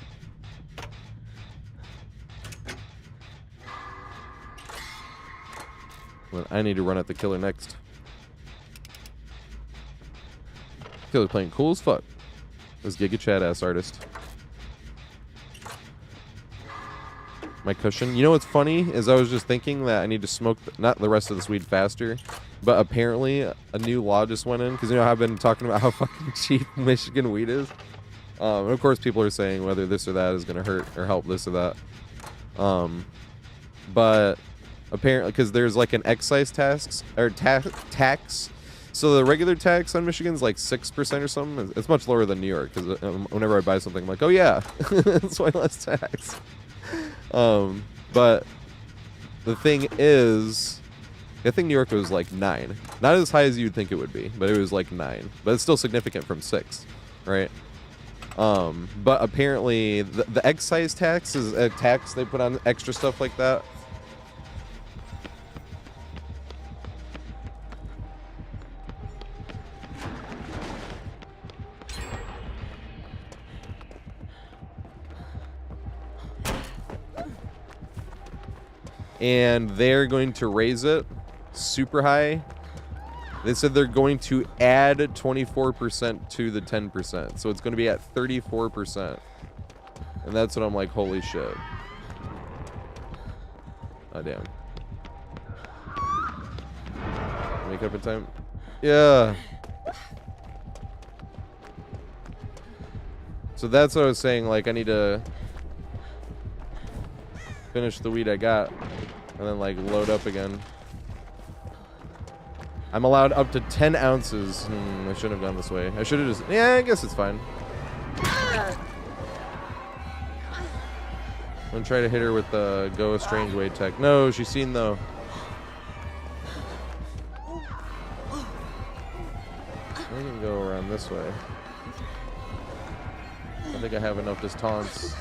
Well, I need to run at the killer next. Killer's playing cool as fuck. This Giga Chad ass artist. My cushion. You know what's funny is I was just thinking that I need to smoke not the rest of this weed faster, but apparently a new law just went in because you know I've been talking about how fucking cheap Michigan weed is. And of course people are saying whether this or that is going to hurt or help this or that. But apparently because there's like an excise tax or tax. So the regular tax on Michigan is like 6% or something. It's much lower than New York because whenever I buy something I'm like, oh yeah, that's way less tax. But the thing is, I think New York was like 9. Not as high as you'd think it would be, but it was like 9. But it's still significant from 6, right? But apparently the excise tax is a tax they put on extra stuff like that. And they're going to raise it super high. They said they're going to add 24% to the 10%. So it's going to be at 34%. And that's what I'm like, holy shit. Oh, damn. Make up in time? Yeah. So that's what I was saying, like, I need to finish the weed I got. And then, like, load up again. I'm allowed up to 10 ounces. I shouldn't have gone this way. I should have just... Yeah, I guess it's fine. I'm gonna try to hit her with the Go a Strange Way tech. No, she's seen, though. I can go around this way. I think I have enough just taunts.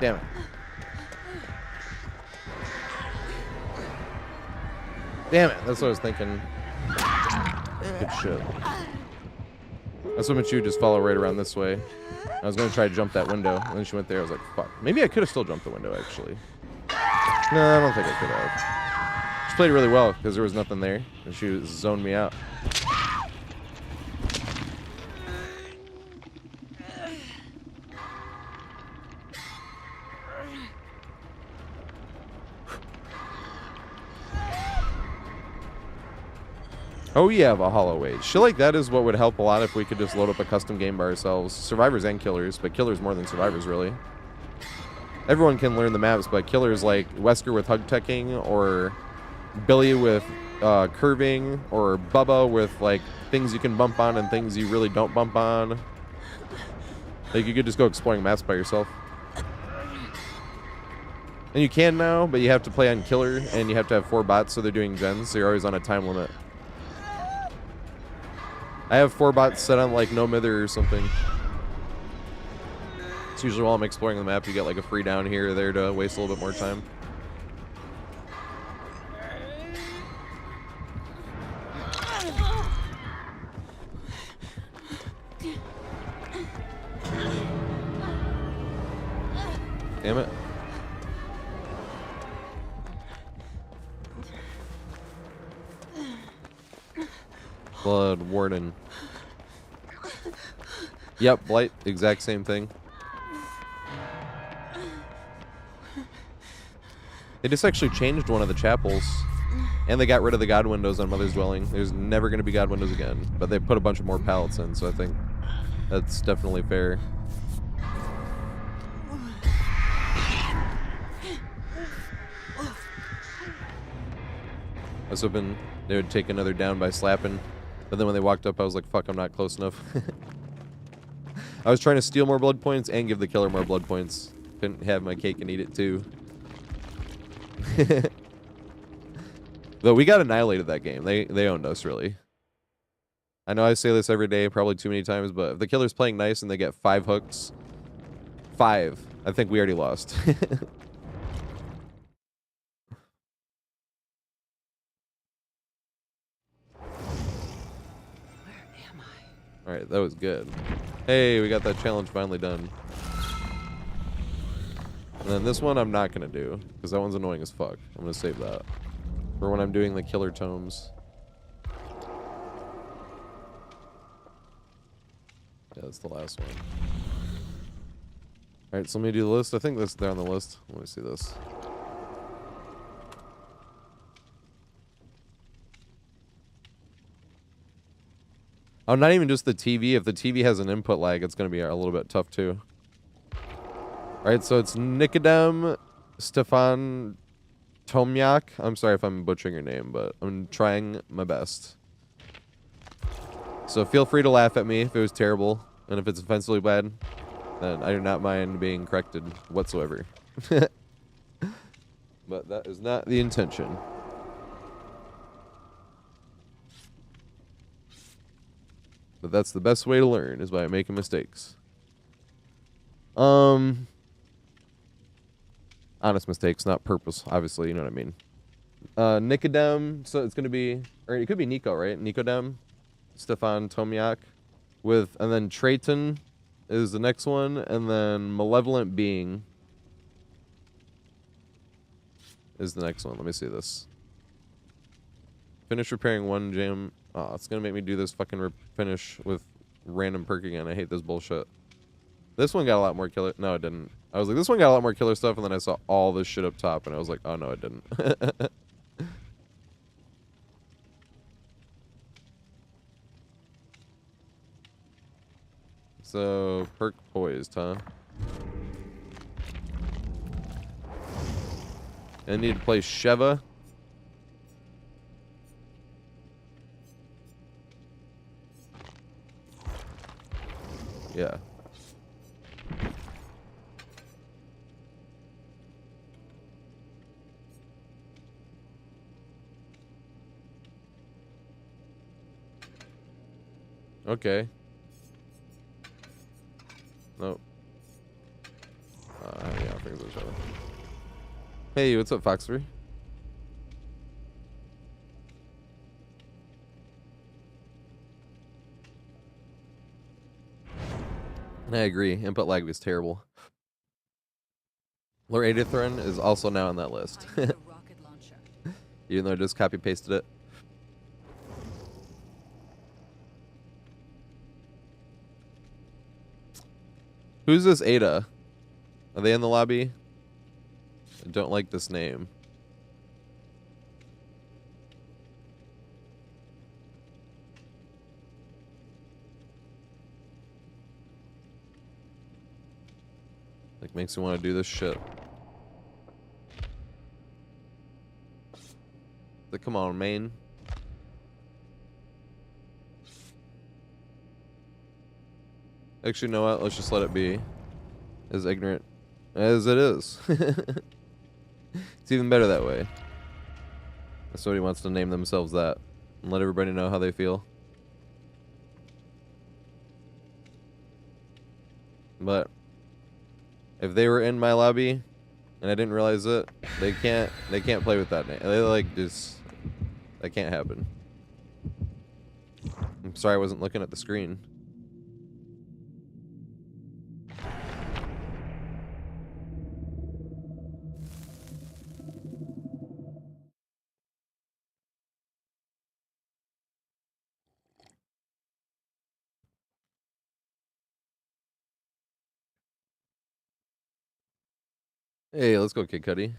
Damn it. Damn it, that's what I was thinking. Good shit. That's what meant you just follow right around this way. I was going to try to jump that window, and then she went there. I was like, fuck. Maybe I could have still jumped the window, actually. No, I don't think I could have. She played really well, because there was nothing there, and she zoned me out. Oh yeah, Valhalla Wage. Shit like that is what would help a lot if we could just load up a custom game by ourselves. Survivors and Killers, but Killers more than Survivors, really. everyone can learn the maps, but killers like Wesker with hug teching, or Billy with curving, or Bubba with like things you can bump on and things you really don't bump on. Like you could just go exploring maps by yourself. And you can now, but you have to play on killer, and you have to have 4 bots, so they're doing gens, so you're always on a time limit. I have 4 bots set on like no mither or something. It's usually while I'm exploring the map, you get like a free down here or there to waste a little bit more time. Damn it. Blood Warden. Yep, Blight, exact same thing. They just actually changed one of the chapels, and they got rid of the god windows on Mother's Dwelling. There's never going to be god windows again, but they put a bunch of more pallets in, so I think that's definitely fair. I was hoping they would take another down by slapping, but then when they walked up, I was like, fuck, I'm not close enough. I was trying to steal more blood points and give the killer more blood points. Couldn't have my cake and eat it too. Though we got annihilated that game. They owned us, really. I know I say this every day, probably too many times, but if the killer's playing nice and they get 5 hooks, 5, I think we already lost. Alright, that was good. Hey, we got that challenge finally done. And then this one I'm not going to do, because that one's annoying as fuck. I'm going to save that for when I'm doing the killer tomes. Yeah, that's the last one. Alright, so let me do the list. I think they're on the list. Let me see this. Oh, not even just the TV. If the TV has an input lag, it's going to be a little bit tough too. Alright, so it's Nikodem Stefan Tomyak. I'm sorry if I'm butchering your name, but I'm trying my best. So feel free to laugh at me if it was terrible, and if it's offensively bad, then I do not mind being corrected whatsoever. But that is not the intention. But that's the best way to learn, is by making mistakes. Honest mistakes, not purpose, obviously, you know what I mean. Nikodem, so it's going to be, or it could be Nico, right? Nikodem, Stefan Tomyak, and then Trayton is the next one, and then Malevolent Being is the next one. Let me see this. Finish repairing 1 gem. Oh, it's going to make me do this fucking finish with random perk again. I hate this bullshit. This one got a lot more killer. No, it didn't. I was like, this one got a lot more killer stuff, and then I saw all this shit up top, and I was like, oh, no, it didn't. So, perk poised, huh? I need to play Sheva. Yeah. Okay. Nope. Yeah, I think so. Hey, what's up, Foxfree? I agree. Input lag was terrible. Lord Adithron is also now on that list. Even though I just copy pasted it. Who's this Ada? Are they in the lobby? I don't like this name. Like, makes me want to do this shit. Come on, main. Actually, you know what? Let's just let it be. As ignorant as it is. It's even better that way. If somebody wants to name themselves that and let everybody know how they feel. But if they were in my lobby and I didn't realize it, they can't play with that name. They like just, that can't happen. I'm sorry I wasn't looking at the screen. Hey, let's go, Kid Cudi.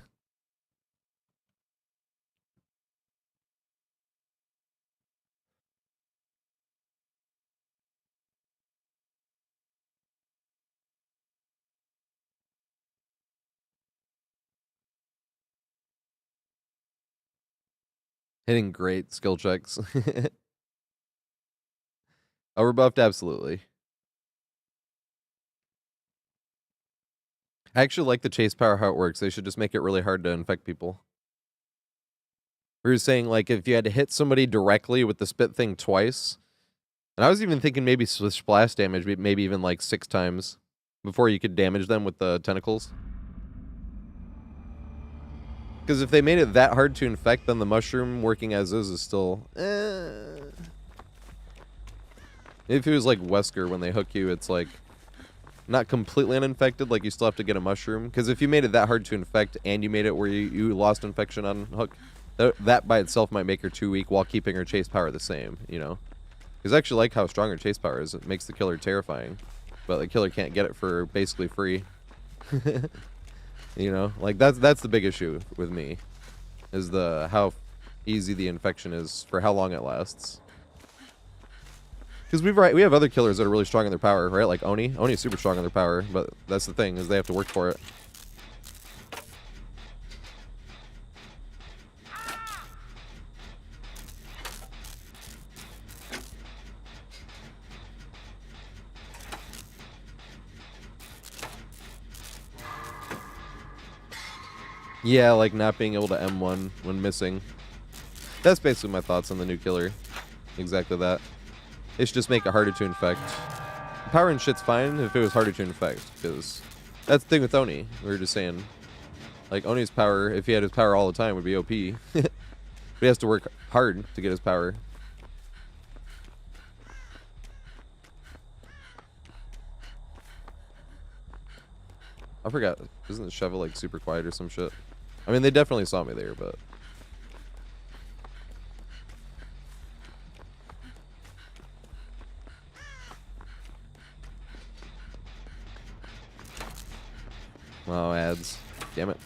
Hitting great skill checks. Overbuffed, absolutely. I actually like the chase power, how it works. They should just make it really hard to infect people. We were saying, like, if you had to hit somebody directly with the spit thing twice, and I was even thinking maybe splash damage, maybe even like 6 times before you could damage them with the tentacles. Because if they made it that hard to infect, then the mushroom working as is still... If it was like Wesker, when they hook you, it's like not completely uninfected, like you still have to get a mushroom. Because if you made it that hard to infect and you made it where you lost infection on hook, that by itself might make her too weak while keeping her chase power the same, you know? Because I actually like how strong her chase power is. It makes the killer terrifying. But the killer can't get it for basically free. You know? Like, that's the big issue with me. Is how easy the infection is for how long it lasts. Because we have other killers that are really strong in their power, right? Like Oni. Oni is super strong in their power, but that's the thing, is they have to work for it. Yeah, like not being able to M1 when missing. That's basically my thoughts on the new killer. Exactly that. They should just make it harder to infect. Power and shit's fine if it was harder to infect, because that's the thing with Oni. We were just saying, like, Oni's power, if he had his power all the time, would be OP. But he has to work hard to get his power. I forgot. Isn't the shovel like super quiet or some shit? I mean, they definitely saw me there, but... Oh, ads. Damn it.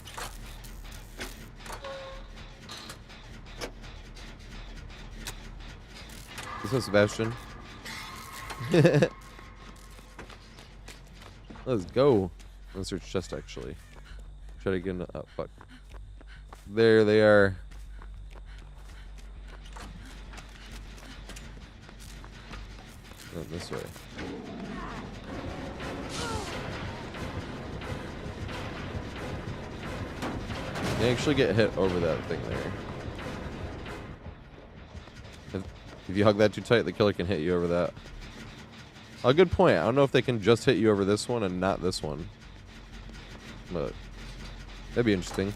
This is Sebastian. Let's go. Let's search chest, actually. Try to get in. Oh, fuck. There they are. Oh, this way. They actually get hit over that thing there. If you hug that too tight, the killer can hit you over that. Oh, good point. I don't know if they can just hit you over this one and not this one. But that'd be interesting.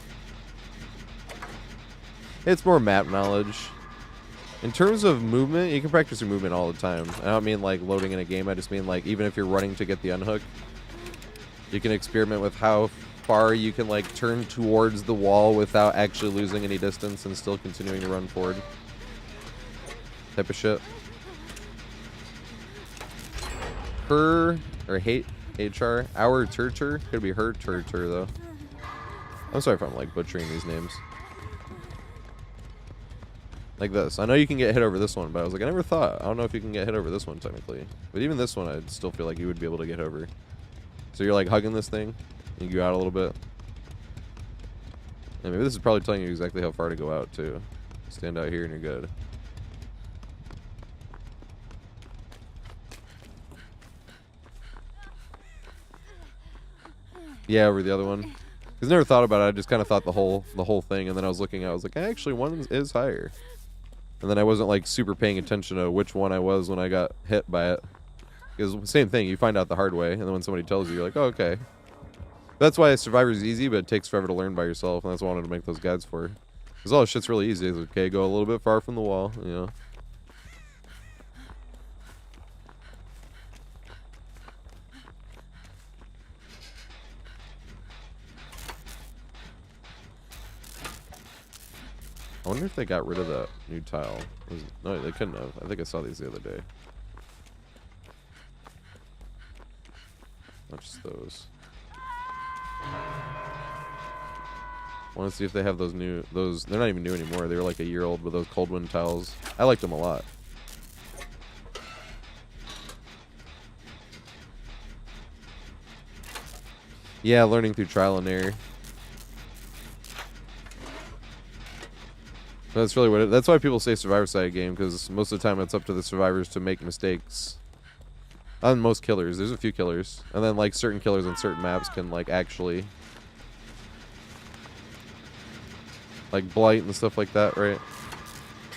It's more map knowledge. In terms of movement, you can practice your movement all the time. I don't mean like loading in a game. I just mean like even if you're running to get the unhook, you can experiment with how far you can like turn towards the wall without actually losing any distance and still continuing to run forward. Type of shit. Her or hate HR our Turtur could be her Turtur though. I'm sorry if I'm like butchering these names. Like this. I know you can get hit over this one, but I was like, I never thought. I don't know if you can get hit over this one technically. But even this one, I'd still feel like you would be able to get over. So you're like hugging this thing, you go out a little bit. And maybe this is probably telling you exactly how far to go out too. Stand out here and you're good. Yeah, over the other one. Because I never thought about it. I just kind of thought the whole thing, and then I was looking. I was like, actually, one is higher. And then I wasn't like super paying attention to which one I was when I got hit by it. Because same thing, you find out the hard way, and then when somebody tells you, you're like, oh, okay. That's why Survivor's easy, but it takes forever to learn by yourself, and that's what I wanted to make those guides for. Because all this shit's really easy. It's okay, go a little bit far from the wall, you know. I wonder if they got rid of that new tile. No, they couldn't have. I think I saw these the other day. Not just those. I want to see if they have those new, they're not even new anymore. They were like a year old, but those cold wind tiles. I liked them a lot. Yeah, learning through trial and error. That's really what that's why people say Survivor side game, because most of the time it's up to the survivors to make mistakes. On most killers, there's a few killers, and then like certain killers on certain maps can like actually like blight and stuff like that, right?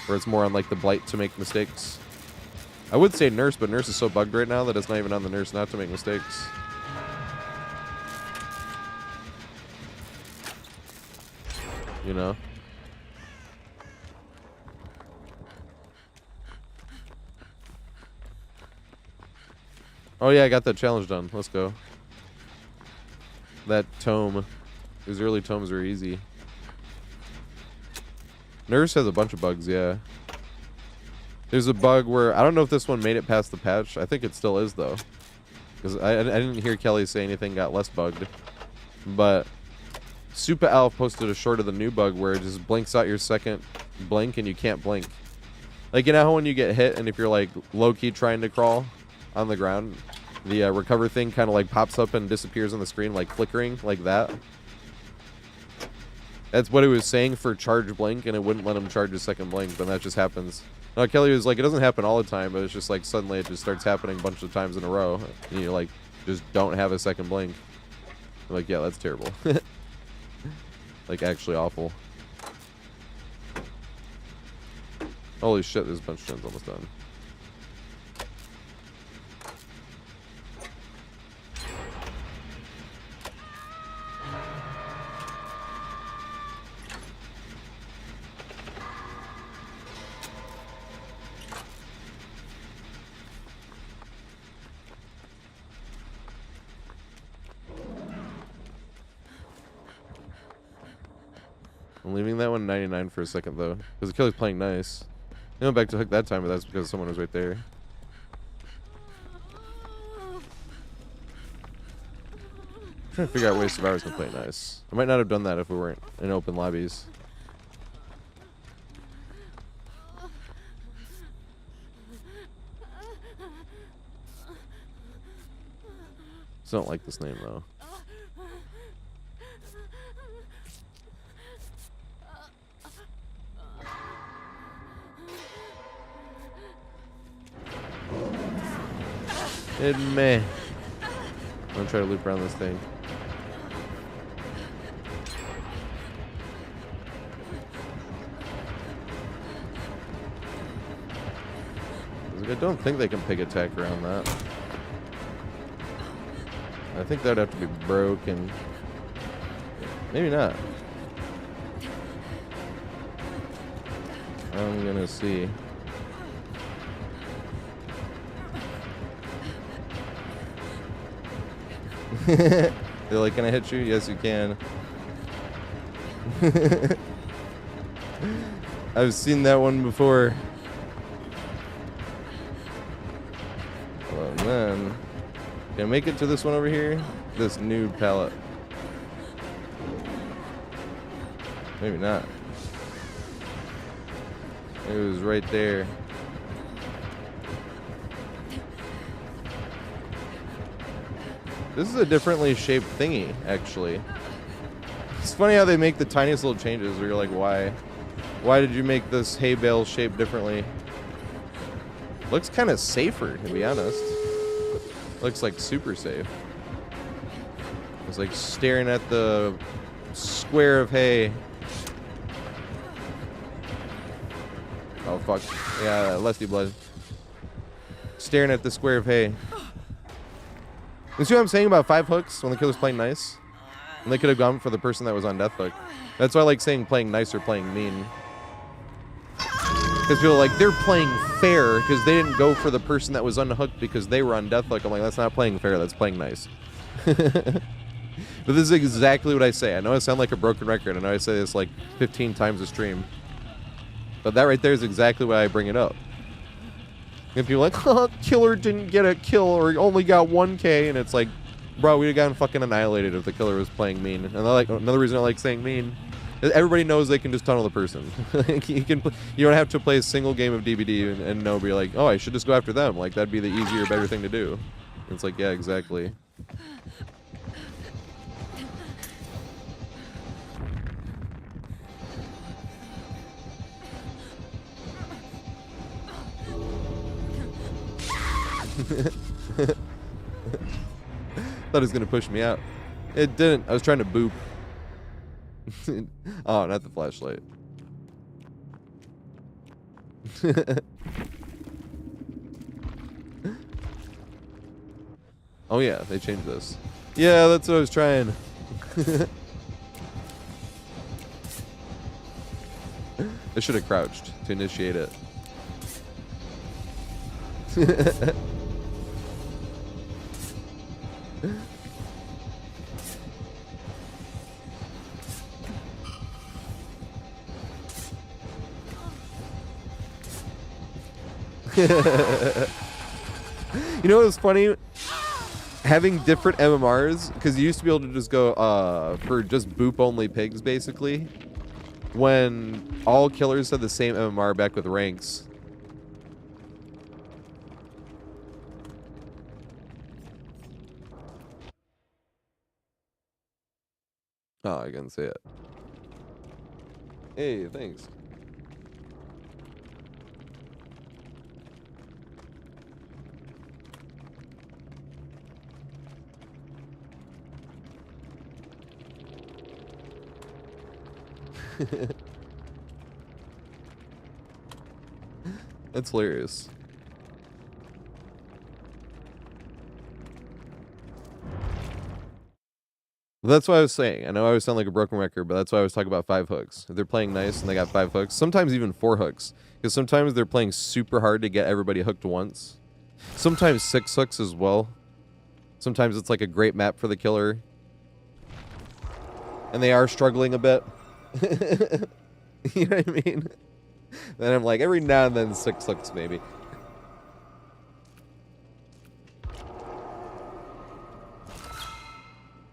Where it's more on like the blight to make mistakes. I would say nurse, but nurse is so bugged right now that it's not even on the nurse not to make mistakes. You know? Oh yeah, I got that challenge done. Let's go. That tome. These early tomes were easy. Nurse has a bunch of bugs, yeah. There's a bug where, I don't know if this one made it past the patch. I think it still is, though. Because I didn't hear Kelly say anything got less bugged. But Super Alf posted a short of the new bug where it just blinks out your second blink and you can't blink. Like, you know how when you get hit and if you're, like, low-key trying to crawl on the ground, the recover thing kind of, like, pops up and disappears on the screen, like, flickering, like that? That's what it was saying for charge blink, and it wouldn't let him charge his second blink, but that just happens. Now, Kelly was like, it doesn't happen all the time, but it's just like suddenly it just starts happening a bunch of times in a row, and you like just don't have a second blink. I'm like, yeah, that's terrible. Like, actually awful. Holy shit, this bunch of gens almost done. I'm leaving that one 99 for a second, though. Because the killer's playing nice. I went back to hook that time, but that's because someone was right there. I'm trying to figure out ways survivors can play nice. I might not have done that if we weren't in open lobbies. Still don't like this name, though. Hit me. I'm gonna try to loop around this thing. I don't think they can pig attack around that. I think that'd have to be broken. Maybe not. I'm gonna see. They're like, can I hit you? Yes, you can. I've seen that one before. Oh, man. Can I make it to this one over here? This new pallet. Maybe not. It was right there. This is a differently shaped thingy, actually. It's funny how they make the tiniest little changes where you're like, why? Why did you make this hay bale shaped differently? Looks kind of safer, to be honest. Looks like super safe. It's like staring at the square of hay. Oh, fuck. Yeah, lusty blood. Staring at the square of hay. You see what I'm saying about 5 hooks when the killer's playing nice? And they could have gone for the person that was on death hook. That's why I like saying playing nice or playing mean. Because people are like, they're playing fair because they didn't go for the person that was unhooked because they were on death hook. I'm like, that's not playing fair, that's playing nice. But this is exactly what I say. I know I sound like a broken record. I know I say this like 15 times a stream. But that right there is exactly why I bring it up. And people are like, oh, killer didn't get a kill or only got 1K. And it's like, bro, we'd have gotten fucking annihilated if the killer was playing mean. And I like another reason I like saying mean is everybody knows they can just tunnel the person. you don't have to play a single game of DBD and know, be like, oh, I should just go after them. Like, that'd be the easier, better thing to do. And it's like, yeah, exactly. Thought it was gonna push me out. It didn't. I was trying to boop. Oh, not the flashlight. Oh yeah, they changed this. Yeah, that's what I was trying. I should have crouched to initiate it. You know what's funny? Having different MMRs, because you used to be able to just go for just boop only pigs, basically. When all killers had the same MMR back with ranks. Oh, I can see it. Hey, thanks. That's hilarious. That's what I was saying. I know I always sound like a broken record, but that's why I was talking about 5 hooks. If they're playing nice and they got 5 hooks, sometimes even 4 hooks. Because sometimes they're playing super hard to get everybody hooked once. Sometimes 6 hooks as well. Sometimes it's like a great map for the killer. And they are struggling a bit. You know what I mean? Then I'm like, every now and then 6 hooks maybe.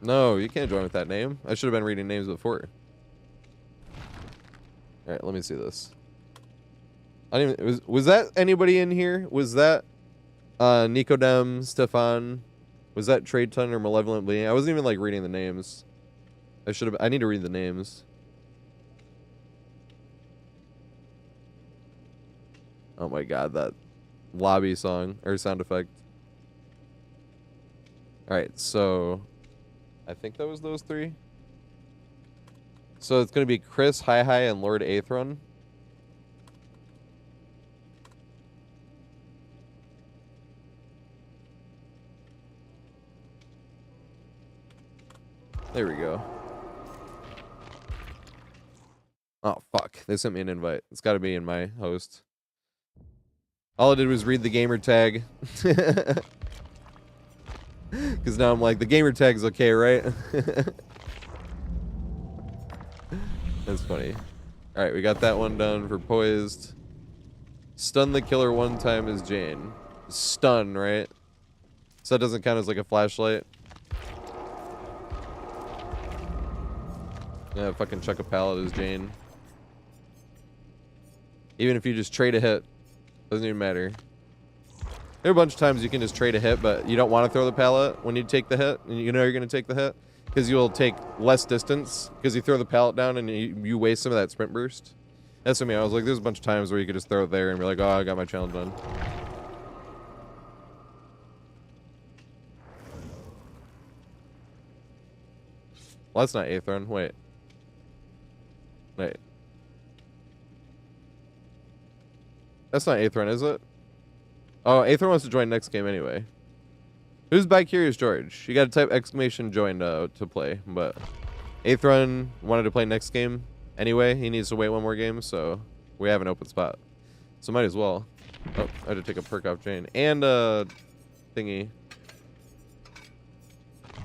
No, you can't join with that name. I should have been reading names before. Alright, let me see this. I didn't even, was that anybody in here? Was that Nicodem, Stefan? Was that Trade Ton or Malevolent Bleeding? I wasn't even like reading the names. I need to read the names. Oh my god, that lobby song or sound effect. Alright, so I think that was those 3. So it's gonna be Chris, Hi Hi, and Lord Aethron. There we go. Oh fuck, they sent me an invite. It's gotta be in my host. All I did was read the gamer tag. Because now I'm like, the gamer tag's okay, right? That's funny. Alright, we got that one done for poised. Stun the killer 1 time is Jane. Stun, right? So that doesn't count as like a flashlight. Yeah, fucking chuck a pallet as Jane. Even if you just trade a hit. Doesn't even matter. There are a bunch of times you can just trade a hit, but you don't want to throw the pallet when you take the hit, and you know you're going to take the hit, because you'll take less distance, because you throw the pallet down and you waste some of that sprint burst. That's what I mean. I was like, there's a bunch of times where you could just throw it there and be like, oh, I got my challenge done. Well, that's not 8th run. Wait. That's not 8th run, is it? Oh, 8th run wants to join next game anyway. Who's by Curious George? You gotta type exclamation join to play, but 8th run wanted to play next game anyway. He needs to wait one more game, so we have an open spot. So might as well. Oh, I had to take a perk off Jane. And thingy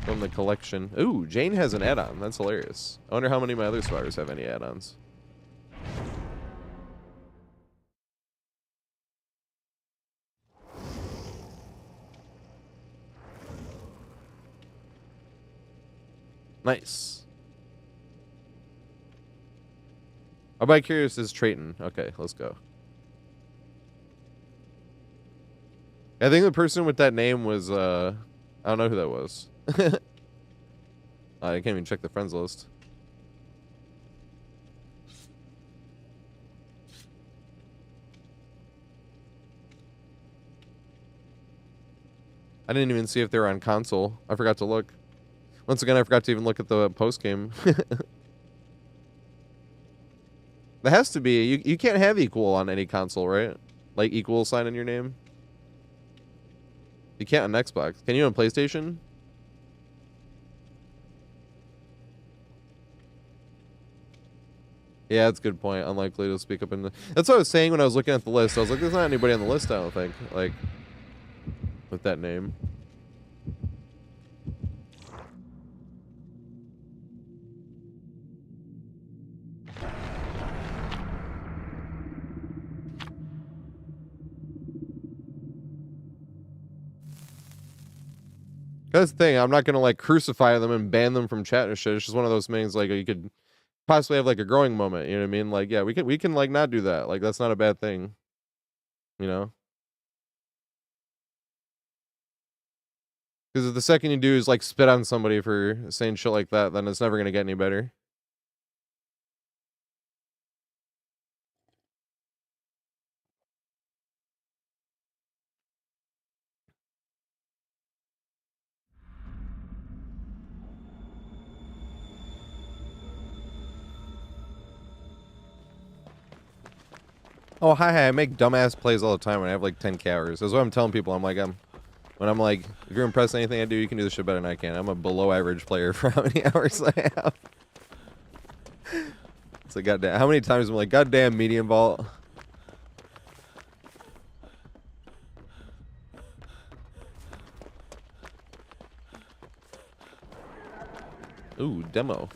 from the collection. Ooh, Jane has an add-on. That's hilarious. I wonder how many of my other survivors have any add-ons. Nice. I'll buy Curious is Trayton. Okay, let's go. I think the person with that name was, I don't know who that was. I can't even check the friends list. I didn't even see if they were on console. I forgot to look. Once again, I forgot to even look at the post game. There has to be. You can't have equal on any console, right? Like equal sign in your name. You can't on Xbox. Can you on PlayStation? Yeah, that's a good point. Unlikely to speak up in the... That's what I was saying when I was looking at the list. I was like, there's not anybody on the list, I don't think. Like, with that name. That's the thing. I'm not gonna like crucify them and ban them from chat and shit. It's just one of those things. Like you could possibly have like a growing moment. You know what I mean? Like yeah, we can like not do that. Like that's not a bad thing. You know? Because if the second you do is like spit on somebody for saying shit like that, then it's never gonna get any better. Oh, hi. I make dumbass plays all the time when I have like 10 hours. That's what I'm telling people. I'm like, when I'm like, if you're impressed with anything I do, you can do this shit better than I can. I'm a below average player for how many hours I have. It's like, goddamn. How many times I'm like, goddamn medium vault. Ooh, demo.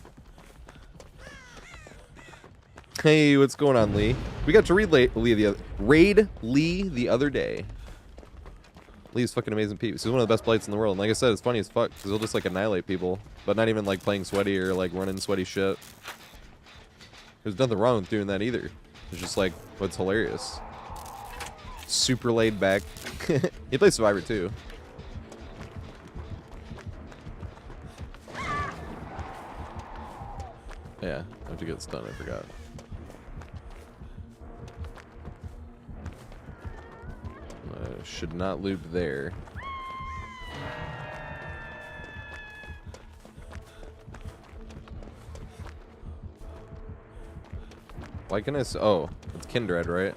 Hey, what's going on, Lee? We got to raid Lee the other day. Lee's fucking amazing peeps. He's one of the best blights in the world. And like I said, it's funny as fuck because he'll just like annihilate people, but not even like playing sweaty or like running sweaty shit. There's nothing wrong with doing that either. It's just like what's hilarious. Super laid back. He plays Survivor too. Yeah, I have to get stunned. I forgot. Should not loop there. Why can I oh, it's Kindred, right?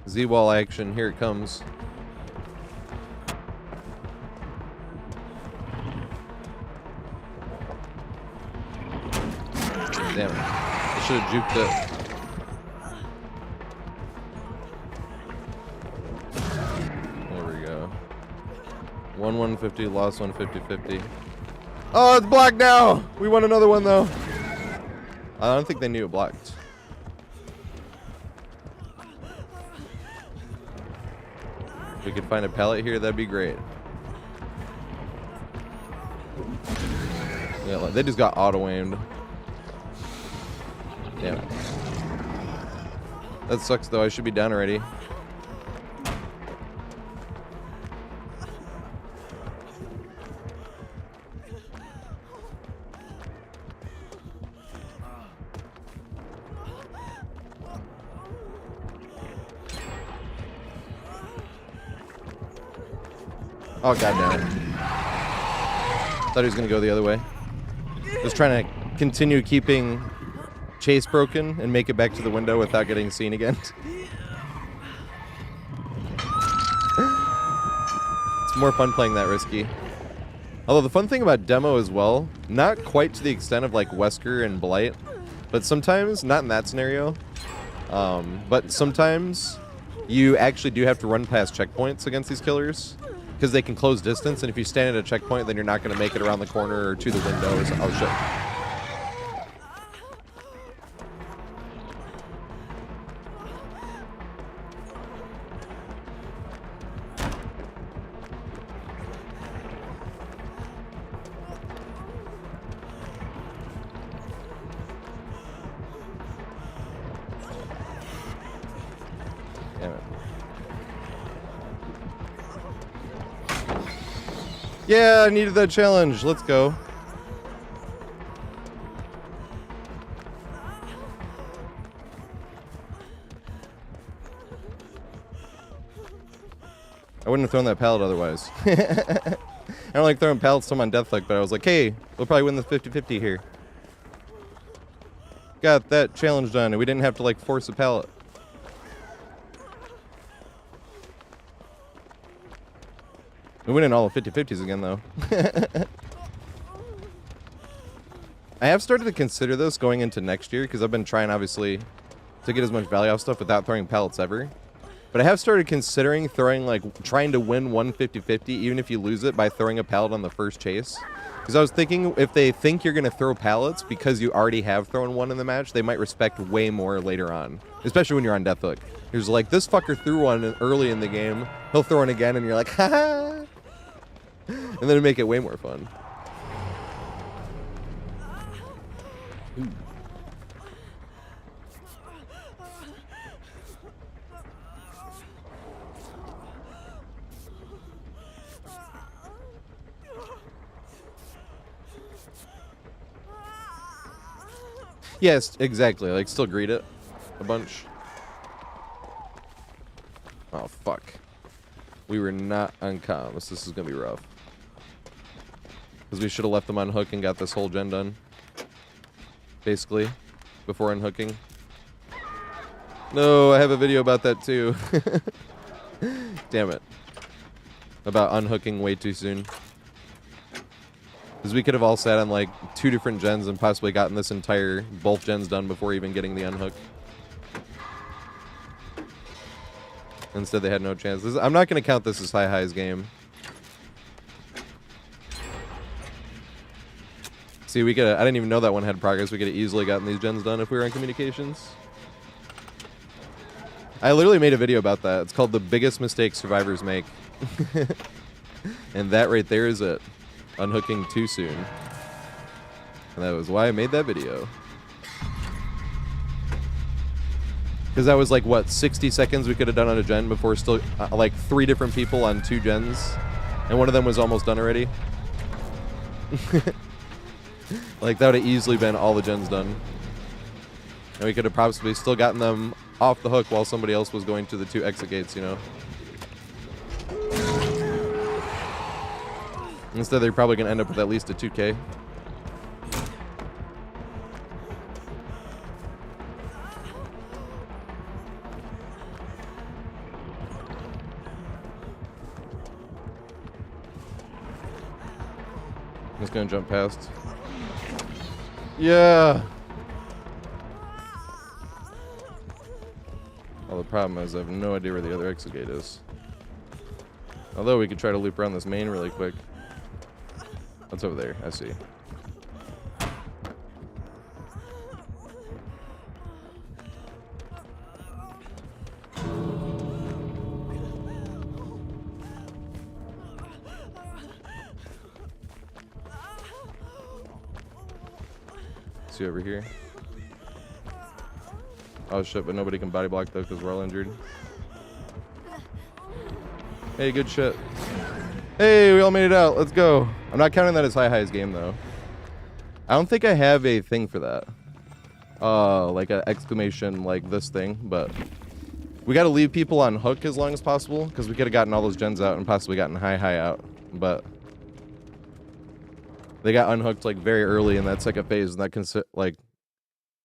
Z-wall action, here it comes. Damn it. I should have juked it. There we go. Won 150, lost 150-50. Oh, it's blocked now! We won another one, though. I don't think they knew it blocked. If we could find a pallet here, that'd be great. Yeah, they just got auto-aimed. Damn it. That sucks though, I should be down already. Oh, goddamn. Thought he was going to go the other way. Just trying to continue keeping Chase broken and make it back to the window without getting seen again. It's more fun playing that risky. Although the fun thing about demo as well, not quite to the extent of like Wesker and Blight, but sometimes, not in that scenario, but sometimes you actually do have to run past checkpoints against these killers because they can close distance, and if you stand at a checkpoint, then you're not going to make it around the corner or to the window or something. Oh, shit. Damn it. Yeah, I needed that challenge. Let's go. I wouldn't have thrown that pallet otherwise. I don't like throwing pallets to him on Deathlick, but I was like, hey, we'll probably win the 50-50 here. Got that challenge done, and we didn't have to like force a pallet. We win in all the 50-50s again, though. I have started to consider this going into next year, because I've been trying, obviously, to get as much value off stuff without throwing pallets ever. But I have started considering throwing, like, trying to win one 50-50, even if you lose it, by throwing a pallet on the first chase. Because I was thinking, if they think you're going to throw pallets because you already have thrown one in the match, they might respect way more later on. Especially when you're on Deathhook. There's like, this fucker threw one early in the game, he'll throw one again, and you're like, ha-ha! And then it'd make it way more fun. Ooh. Yes, exactly. Like, still greet it a bunch. Oh, fuck. We were not on comms. This is gonna be rough. Because we should have left them on hook and got this whole gen done. Basically. Before unhooking. No, I have a video about that too. Damn it. About unhooking way too soon. Because we could have all sat on like 2 different gens and possibly gotten this entire, both gens done before even getting the unhook. Instead they had no chance. I'm not going to count this as High's game. See, we could. I didn't even know that one had progress. We could have easily gotten these gens done if we were on communications. I literally made a video about that. It's called The Biggest Mistake Survivors Make. And that right there is it. Unhooking too soon. And that was why I made that video. Because that was like, what, 60 seconds we could have done on a gen before still, like 3 different people on 2 gens. And one of them was almost done already. Like, that would have easily been all the gens done. And we could have probably still gotten them off the hook while somebody else was going to the 2 exit gates, you know? Instead, they're probably going to end up with at least a 2K. I'm just going to jump past. Yeah! Well, the problem is I have no idea where the other exit gate is. Although we could try to loop around this main really quick. What's over there? I see. See over here? Oh shit, but nobody can body block though because we're all injured. Hey, good shit. Hey, we all made it out. Let's go. I'm not counting that as High's game though. I don't think I have a thing for that. Like an exclamation like this thing, but we got to leave people on hook as long as possible because we could have gotten all those gens out and possibly gotten High out. but they got unhooked like very early in that second phase, and that can like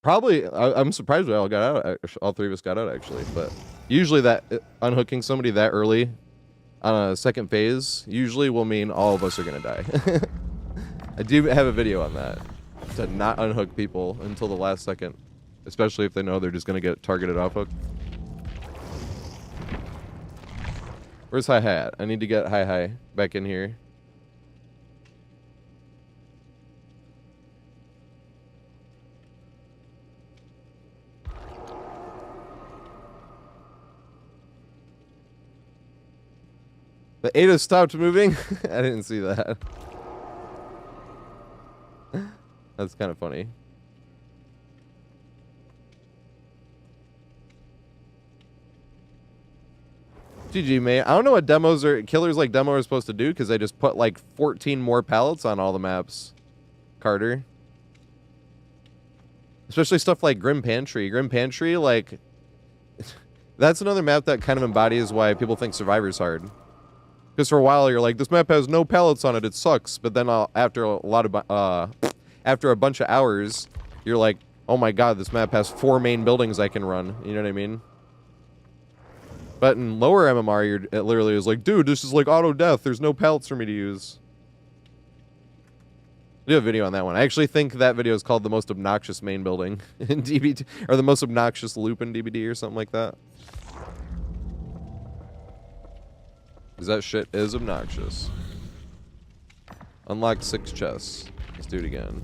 probably. I'm surprised we all got out. All three of us got out actually, but usually that unhooking somebody that early on a second phase usually will mean all of us are gonna die. I do have a video on that, to not unhook people until the last second, especially if they know they're just gonna get targeted off hook. Where's Hi Hat? I need to get Hi back in here. The Ada stopped moving? I didn't see that. That's kind of funny. GG, mate. I don't know what demos or killers like demo are supposed to do, because they just put like 14 more pallets on all the maps. Carter. Especially stuff like Grim Pantry. Grim Pantry, like... that's another map that kind of embodies why people think Survivor's hard. Because for a while you're like, this map has no pallets on it, it sucks. But then after a bunch of hours, you're like, oh my god, this map has 4 main buildings I can run. You know what I mean? But in lower MMR, it literally is like, dude, this is like auto death. There's no pallets for me to use. I do have a video on that one. I actually think that video is called the most obnoxious main building in DBD, or the most obnoxious loop in DBD or something like that. Because that shit is obnoxious. Unlock 6 chests. Let's do it again.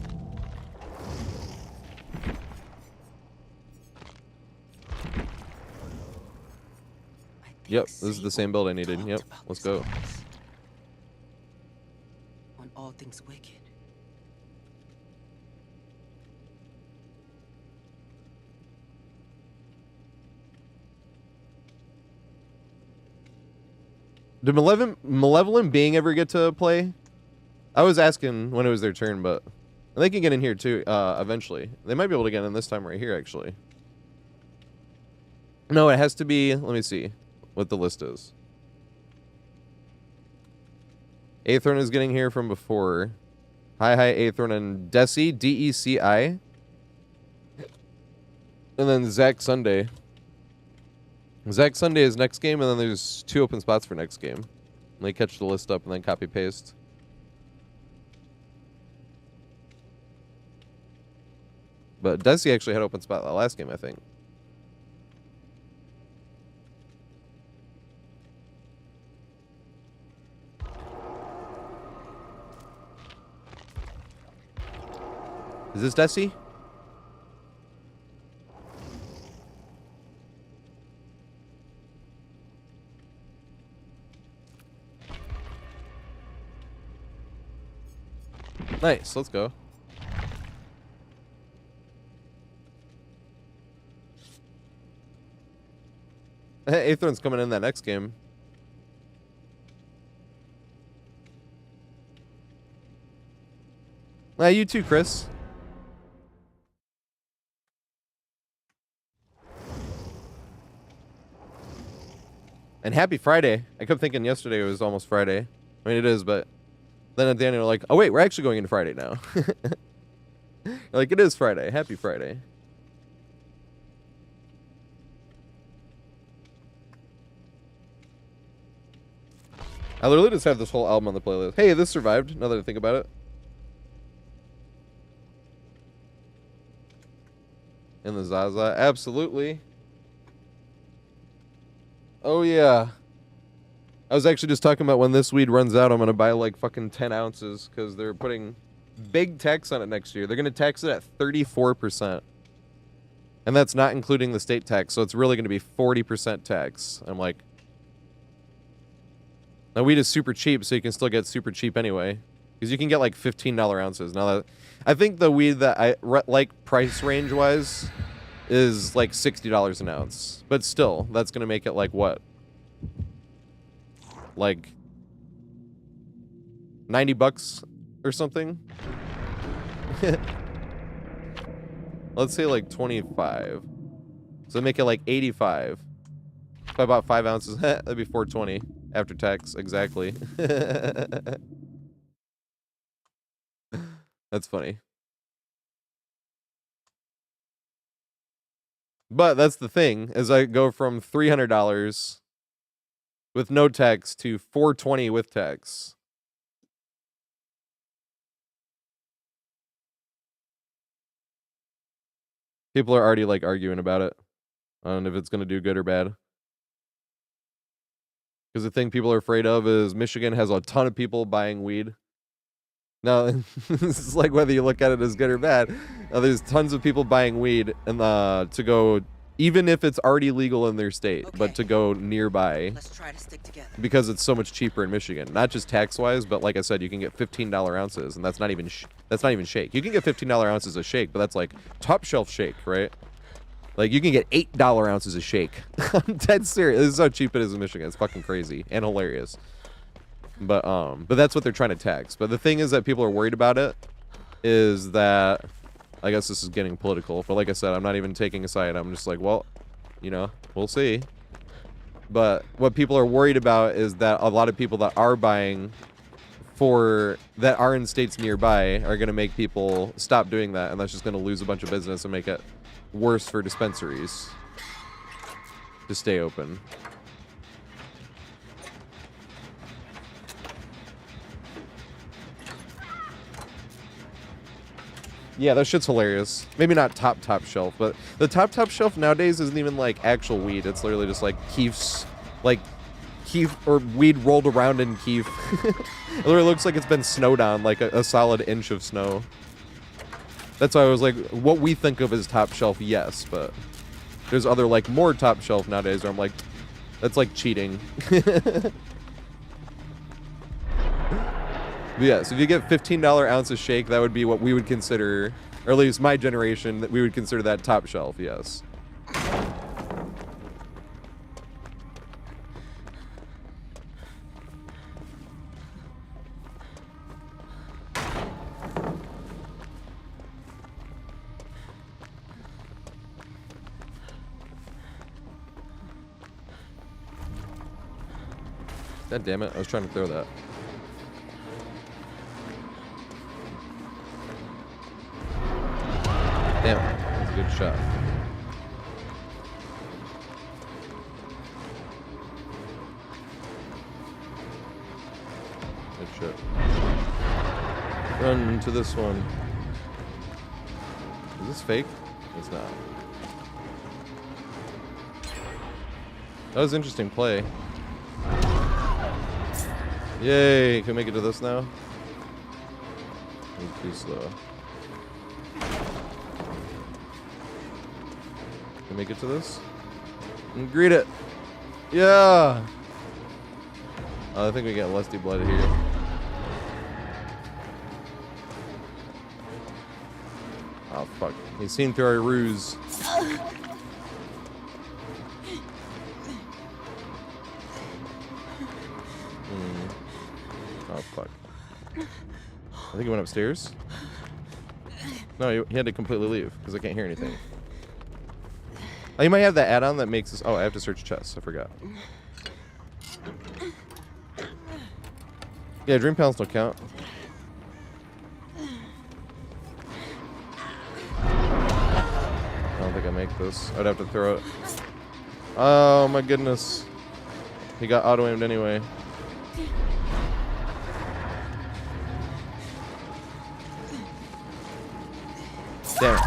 Yep, this is the same build I needed. Yep, let's go. On all things wicked. Did Malevolent Being ever get to play? I was asking when it was their turn, but they can get in here too, eventually. They might be able to get in this time right here, actually. No, it has to be, let me see what the list is. Aethorn is getting here from before. Hi, Aethorn and Deci, D-E-C-I. And then Zach Sunday. Zach Sunday is next game, and then there's 2 open spots for next game. And they catch the list up and then copy paste. But Deci actually had open spot that last game, I think. Is this Deci? Nice, let's go. Aethorn's coming in that next game. You too, Chris. And happy Friday. I kept thinking yesterday was almost Friday. I mean, it is, but then at the end, you're like, oh, wait, we're actually going into Friday now. You're like, it is Friday. Happy Friday. I literally just have this whole album on the playlist. Hey, this survived, now that I think about it. In the Zaza. Absolutely. Oh, yeah. I was actually just talking about when this weed runs out, I'm going to buy like fucking 10 ounces because they're putting big tax on it next year. They're going to tax it at 34%. And that's not including the state tax, so it's really going to be 40% tax. I'm like... Now, weed is super cheap, so you can still get super cheap anyway. Because you can get like $15 ounces. Now, that I think the weed that I like price range-wise is like $60 an ounce. But still, that's going to make it like what? Like 90 bucks or something? Let's say like 25. So make it like 85. If I bought 5 ounces, that'd be 420. After tax, exactly. That's funny. But that's the thing, is I go from $300 with no tax to $420 with tax. People are already like arguing about it on if it's going to do good or bad. Because the thing people are afraid of is Michigan has a ton of people buying weed. Now, this is like whether you look at it as good or bad. Now, there's tons of people buying weed and to go, even if it's already legal in their state, Okay. but to go nearby. Let's try to stick together. Because it's so much cheaper in Michigan, not just tax-wise, but like I said, you can get $15 ounces, and that's not even shake. You can get $15 ounces of shake, but that's like top shelf shake, right? Like you can get $8 ounces of shake. I'm dead serious. This is how cheap it is in Michigan. It's fucking crazy and hilarious. But that's what they're trying to tax. But the thing is that people are worried about it is that, I guess this is getting political, but like I said, I'm not even taking a side. I'm just like, well, you know, we'll see. But what people are worried about is that a lot of people that are buying that are in states nearby are going to make people stop doing that, and that's just going to lose a bunch of business and make it worse for dispensaries to stay open. Yeah, that shit's hilarious. Maybe not top shelf, but the top shelf nowadays isn't even like actual weed. It's literally just like keefs, like keef or weed rolled around in keef. It literally looks like it's been snowed on, like a solid inch of snow. That's why I was like, what we think of as top shelf, yes, but there's other like more top shelf nowadays where I'm like, that's like cheating. But yeah, so if you get $15 ounce of shake, that would be what we would consider, or at least my generation, that we would consider that top shelf, yes. God damn it, I was trying to throw that. Damn, that's a good shot. Good shit. Run to this one. Is this fake? It's not. That was an interesting play. Yay! Can we make it to this now? Too slow. Can we make it to this? And greet it! Yeah! I think we get lusty blood here. Oh fuck. He's seen through our ruse. Oh fuck. I think he went upstairs. No, he had to completely leave because I can't hear anything. Oh, you might have that add-on that makes us. Oh, I have to search chests. I forgot. Yeah, dream panels don't count. I don't think I make this. I'd have to throw it. Oh my goodness. He got auto-aimed anyway. Damn it.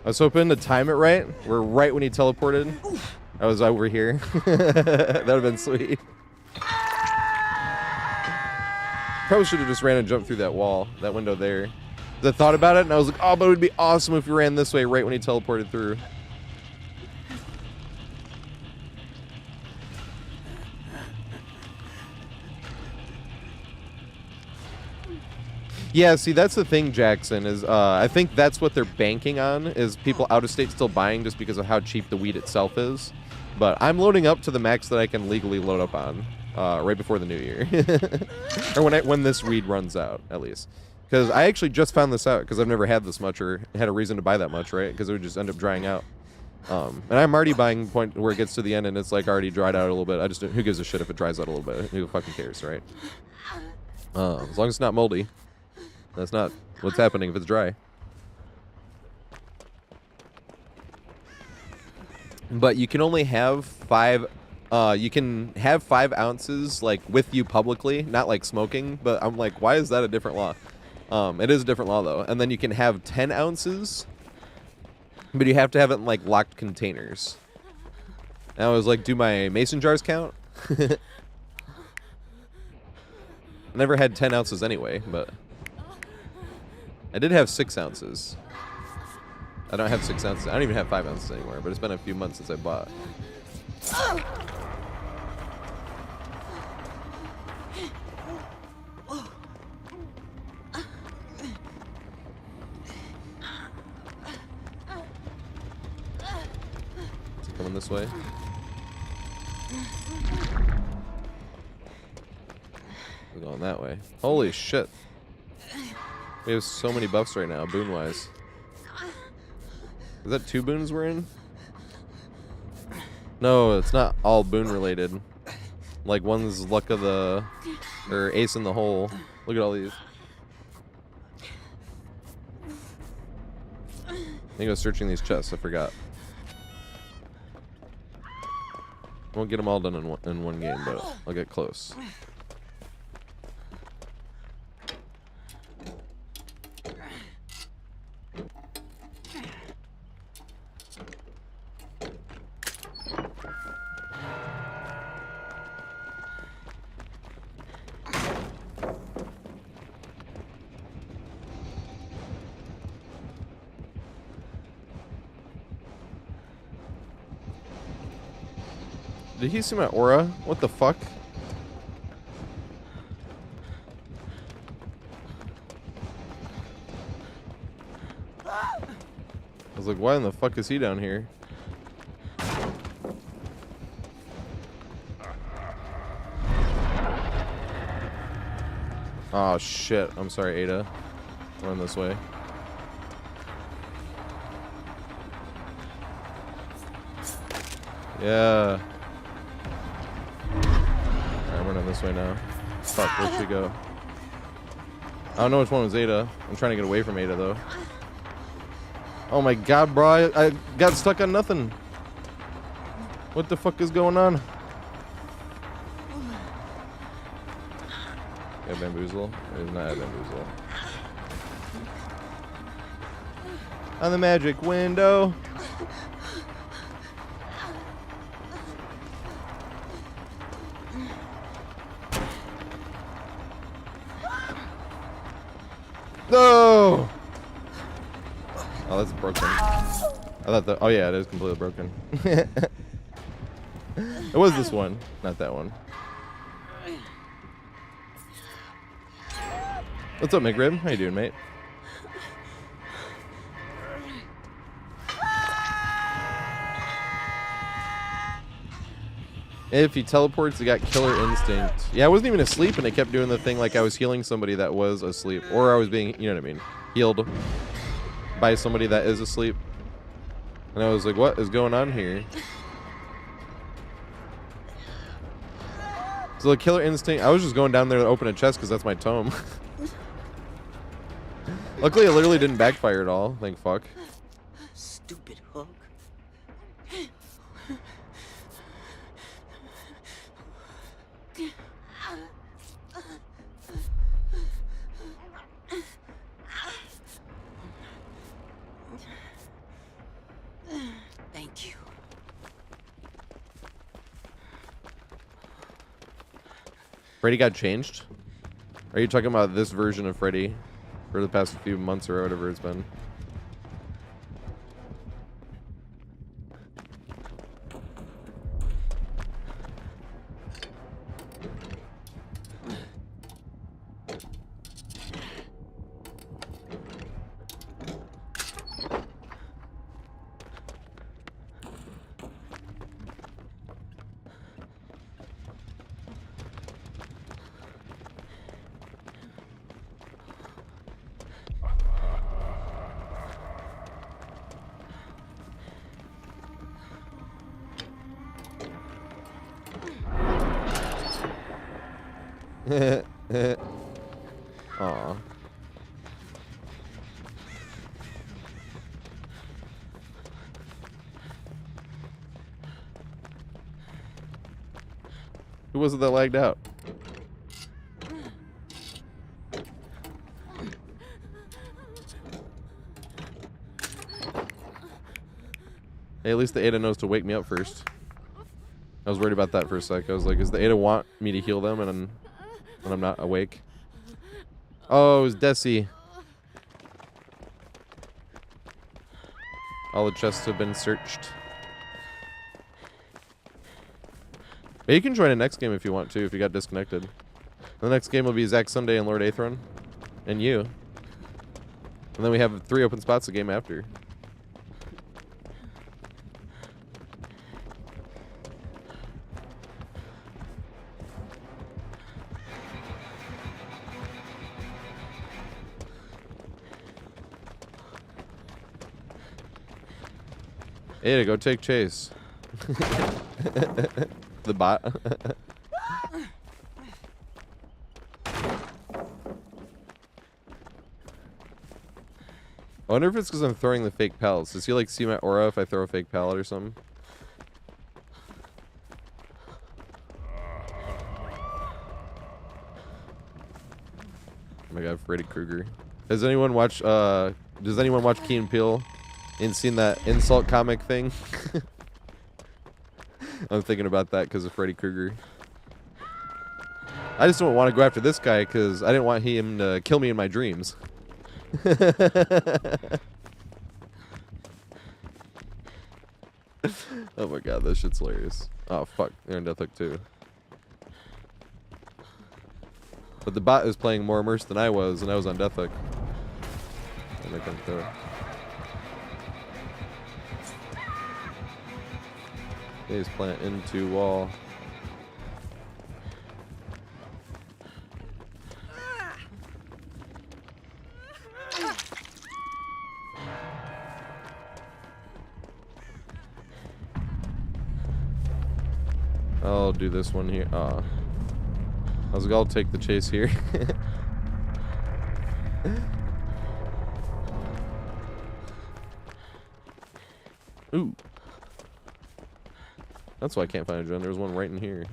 I was hoping to time it right. We're right when he teleported. I was over here. That would have been sweet. Probably should have just ran and jumped through that wall, that window there. I thought about it and I was like, oh, but it would be awesome if we ran this way right when he teleported through. Yeah, see, that's the thing, Jackson, is I think that's what they're banking on, is people out of state still buying just because of how cheap the weed itself is. But I'm loading up to the max that I can legally load up on right before the new year. Or when this weed runs out, at least. Because I actually just found this out, because I've never had this much or had a reason to buy that much, right? Because it would just end up drying out. And I'm already buying point where it gets to the end and it's like already dried out a little bit. I just who gives a shit if it dries out a little bit? Who fucking cares, right? As long as it's not moldy. That's not what's happening if it's dry. But you can only have 5. You can have 5 ounces like with you publicly, not like smoking. But I'm like, why is that a different law? It is a different law though. And then you can have 10 ounces, but you have to have it in like locked containers. And I was like, do my mason jars count? I never had 10 ounces anyway, but I did have 6 ounces. I don't have 6 ounces. I don't even have 5 ounces anymore, but it's been a few months since I bought. Is it coming this way? We're going that way. Holy shit. We have so many buffs right now, boon-wise. Is that 2 boons we're in? No, it's not all boon related. Like one's luck of the, or ace in the hole. Look at all these. I think I was searching these chests. I forgot. Won't get them all done in one game, but I'll get close. Did he see my aura? What the fuck? I was like, why in the fuck is he down here? Oh shit. I'm sorry, Ada. Run this way. Yeah. Alright, I'm running this way now. Fuck, where'd she go? I don't know which one was Ada. I'm trying to get away from Ada though. Oh my god, bro. I got stuck on nothing. What the fuck is going on? Yeah, bamboozle. It's not a bamboozle. On the magic window. No! Oh, that's broken. I thought that. Oh yeah, it is completely broken. It was this one, not that one. What's up, McRib? How you doing, mate? If he teleports, he got killer instinct. Yeah, I wasn't even asleep, and it kept doing the thing like I was healing somebody that was asleep, or I was being, you know what I mean, healed by somebody that is asleep. And I was like, what is going on here? So the killer instinct, I was just going down there to open a chest because that's my tome. Luckily, it literally didn't backfire at all. Thank fuck. Stupid hook. Thank you. Freddy got changed? Are you talking about this version of Freddy for the past few months or whatever it's been? Aw. Who was it that lagged out? Hey, at least the Ada knows to wake me up first. I was worried about that for a sec. I was like, does the Ada want me to heal them and when I'm not awake? Oh, it was Desi. All the chests have been searched. But you can join the next game if you want to, if you got disconnected. The next game will be Zack Sunday and Lord Aethron. And you. And then we have 3 open spots a game after. Ada, go take chase. The bot. I wonder if it's because I'm throwing the fake pellets. Does he like see my aura if I throw a fake pellet or something? Oh my god, Freddy Krueger. Does anyone watch Key and Peele and seen that insult comic thing? I'm thinking about that because of Freddy Krueger. I just don't want to go after this guy because I didn't want him to kill me in my dreams. Oh my god, that shit's hilarious. Oh fuck, they're in Death Hook too. But the bot is playing more immersed than I was, and I was on Death Hook. I'll make them throw. Phase plant into wall. I'll do this one here. I was like, I'll take the chase here. Ooh. That's why I can't find a drone. There's one right in here.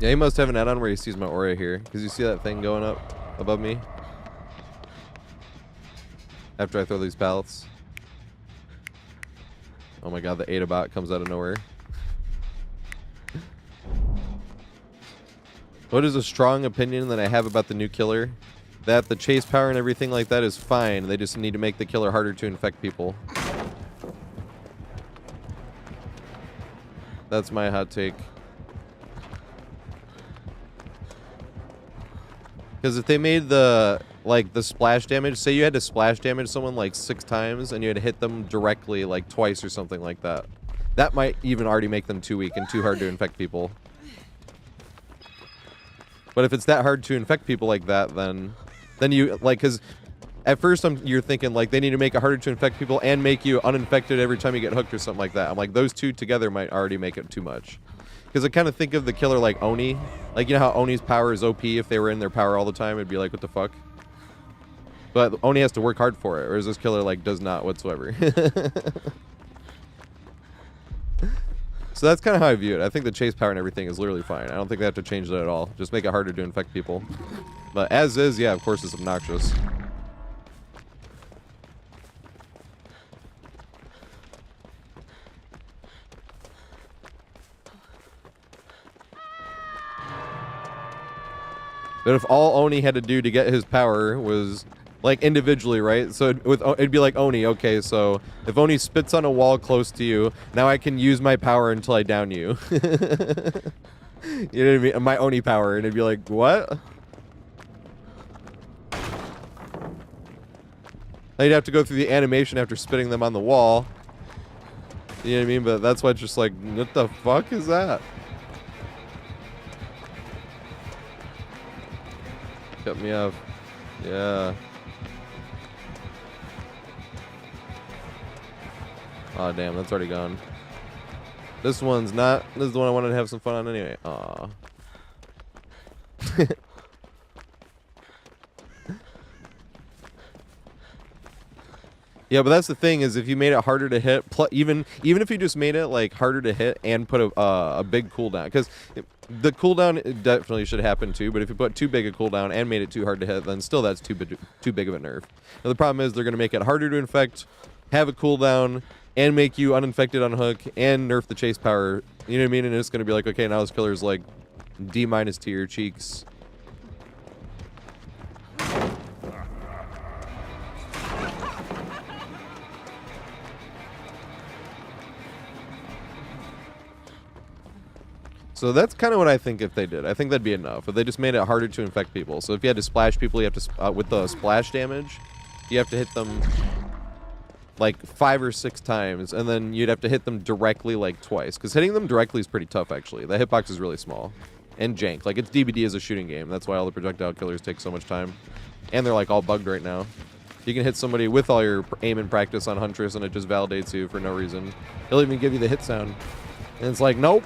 Yeah, he must have an add-on where he sees my aura here. Because you see that thing going up above me? After I throw these pallets. Oh my god, the Ada bot comes out of nowhere. What is a strong opinion that I have about the new killer? That the chase power and everything like that is fine. They just need to make the killer harder to infect people. That's my hot take. Because if they made the splash damage, say you had to splash damage someone like 6 times and you had to hit them directly like twice or something like that. That might even already make them too weak and too hard to infect people. But if it's that hard to infect people like that, then you, like, because at first you're thinking like they need to make it harder to infect people and make you uninfected every time you get hooked or something like that. I'm like, those two together might already make it too much. Because I kind of think of the killer like Oni. Like, you know how Oni's power is OP? If they were in their power all the time, it'd be like, what the fuck? But Oni has to work hard for it, whereas this killer, like, does not whatsoever. So that's kind of how I view it. I think the chase power and everything is literally fine. I don't think they have to change that at all. Just make it harder to infect people. But as is, yeah, of course it's obnoxious. But if all Oni had to do to get his power was, like, individually, right? So it'd be like Oni, okay, so if Oni spits on a wall close to you, now I can use my power until I down you. You know what I mean? My Oni power, and it'd be like, what? Now you'd have to go through the animation after spitting them on the wall. You know what I mean? But that's why it's just like, what the fuck is that? Cut me off. Yeah. Oh damn, that's already gone. This one's not. This is the one I wanted to have some fun on anyway. Aw. Yeah, but that's the thing is if you made it harder to hit, even if you just made it like harder to hit and put a big cooldown, because the cooldown definitely should happen too. But if you put too big a cooldown and made it too hard to hit, then still that's too big of a nerf. Now the problem is they're gonna make it harder to infect, have a cooldown, and make you uninfected on hook, and nerf the chase power. You know what I mean? And it's gonna be like, okay, now this killer's like D- to your cheeks. So that's kind of what I think if they did. I think that'd be enough. If they just made it harder to infect people. So if you had to splash people, you have to, with the splash damage, you have to hit them like 5 or 6 times, and then you'd have to hit them directly like twice. Because hitting them directly is pretty tough, actually. The hitbox is really small. And jank. Like, it's DBD as a shooting game. That's why all the projectile killers take so much time. And they're like all bugged right now. You can hit somebody with all your aim and practice on Huntress, and it just validates you for no reason. He'll even give you the hit sound. And it's like, nope.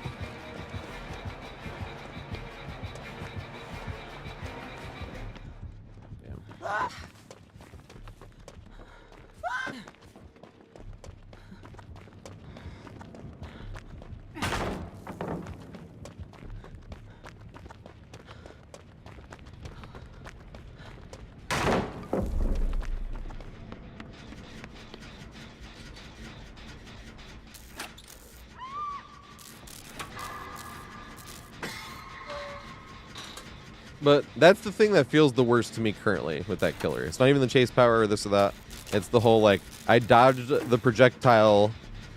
But that's the thing that feels the worst to me currently with that killer. It's not even the chase power or this or that. It's the whole, like, I dodged the projectile,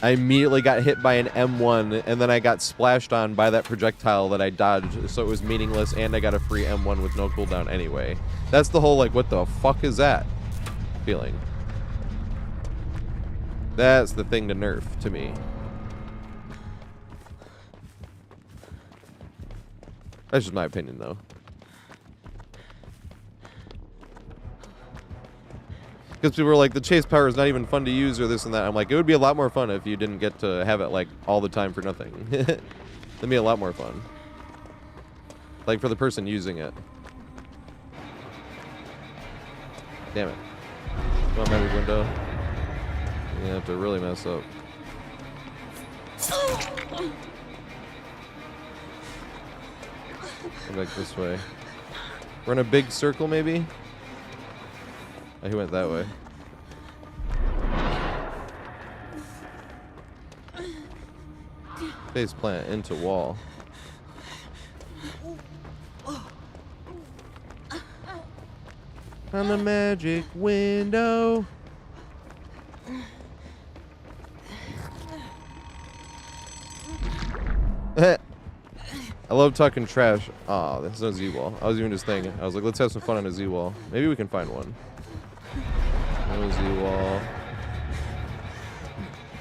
I immediately got hit by an M1, and then I got splashed on by that projectile that I dodged, so it was meaningless, and I got a free M1 with no cooldown anyway. That's the whole, like, what the fuck is that feeling? That's the thing to nerf to me. That's just my opinion, though. Because people were like, the chase power is not even fun to use or this and that. I'm like, it would be a lot more fun if you didn't get to have it, like, all the time for nothing. That'd be a lot more fun. Like, for the person using it. Damn it. Come on, magic window. You have to really mess up. Go back this way. We're in a big circle, maybe? Oh, he went that way. Face plant into wall. On the magic window. I love talking trash. Aw, there's no Z-wall. I was even just thinking. I was like, let's have some fun on a Z-wall. Maybe we can find one. No Z-wall.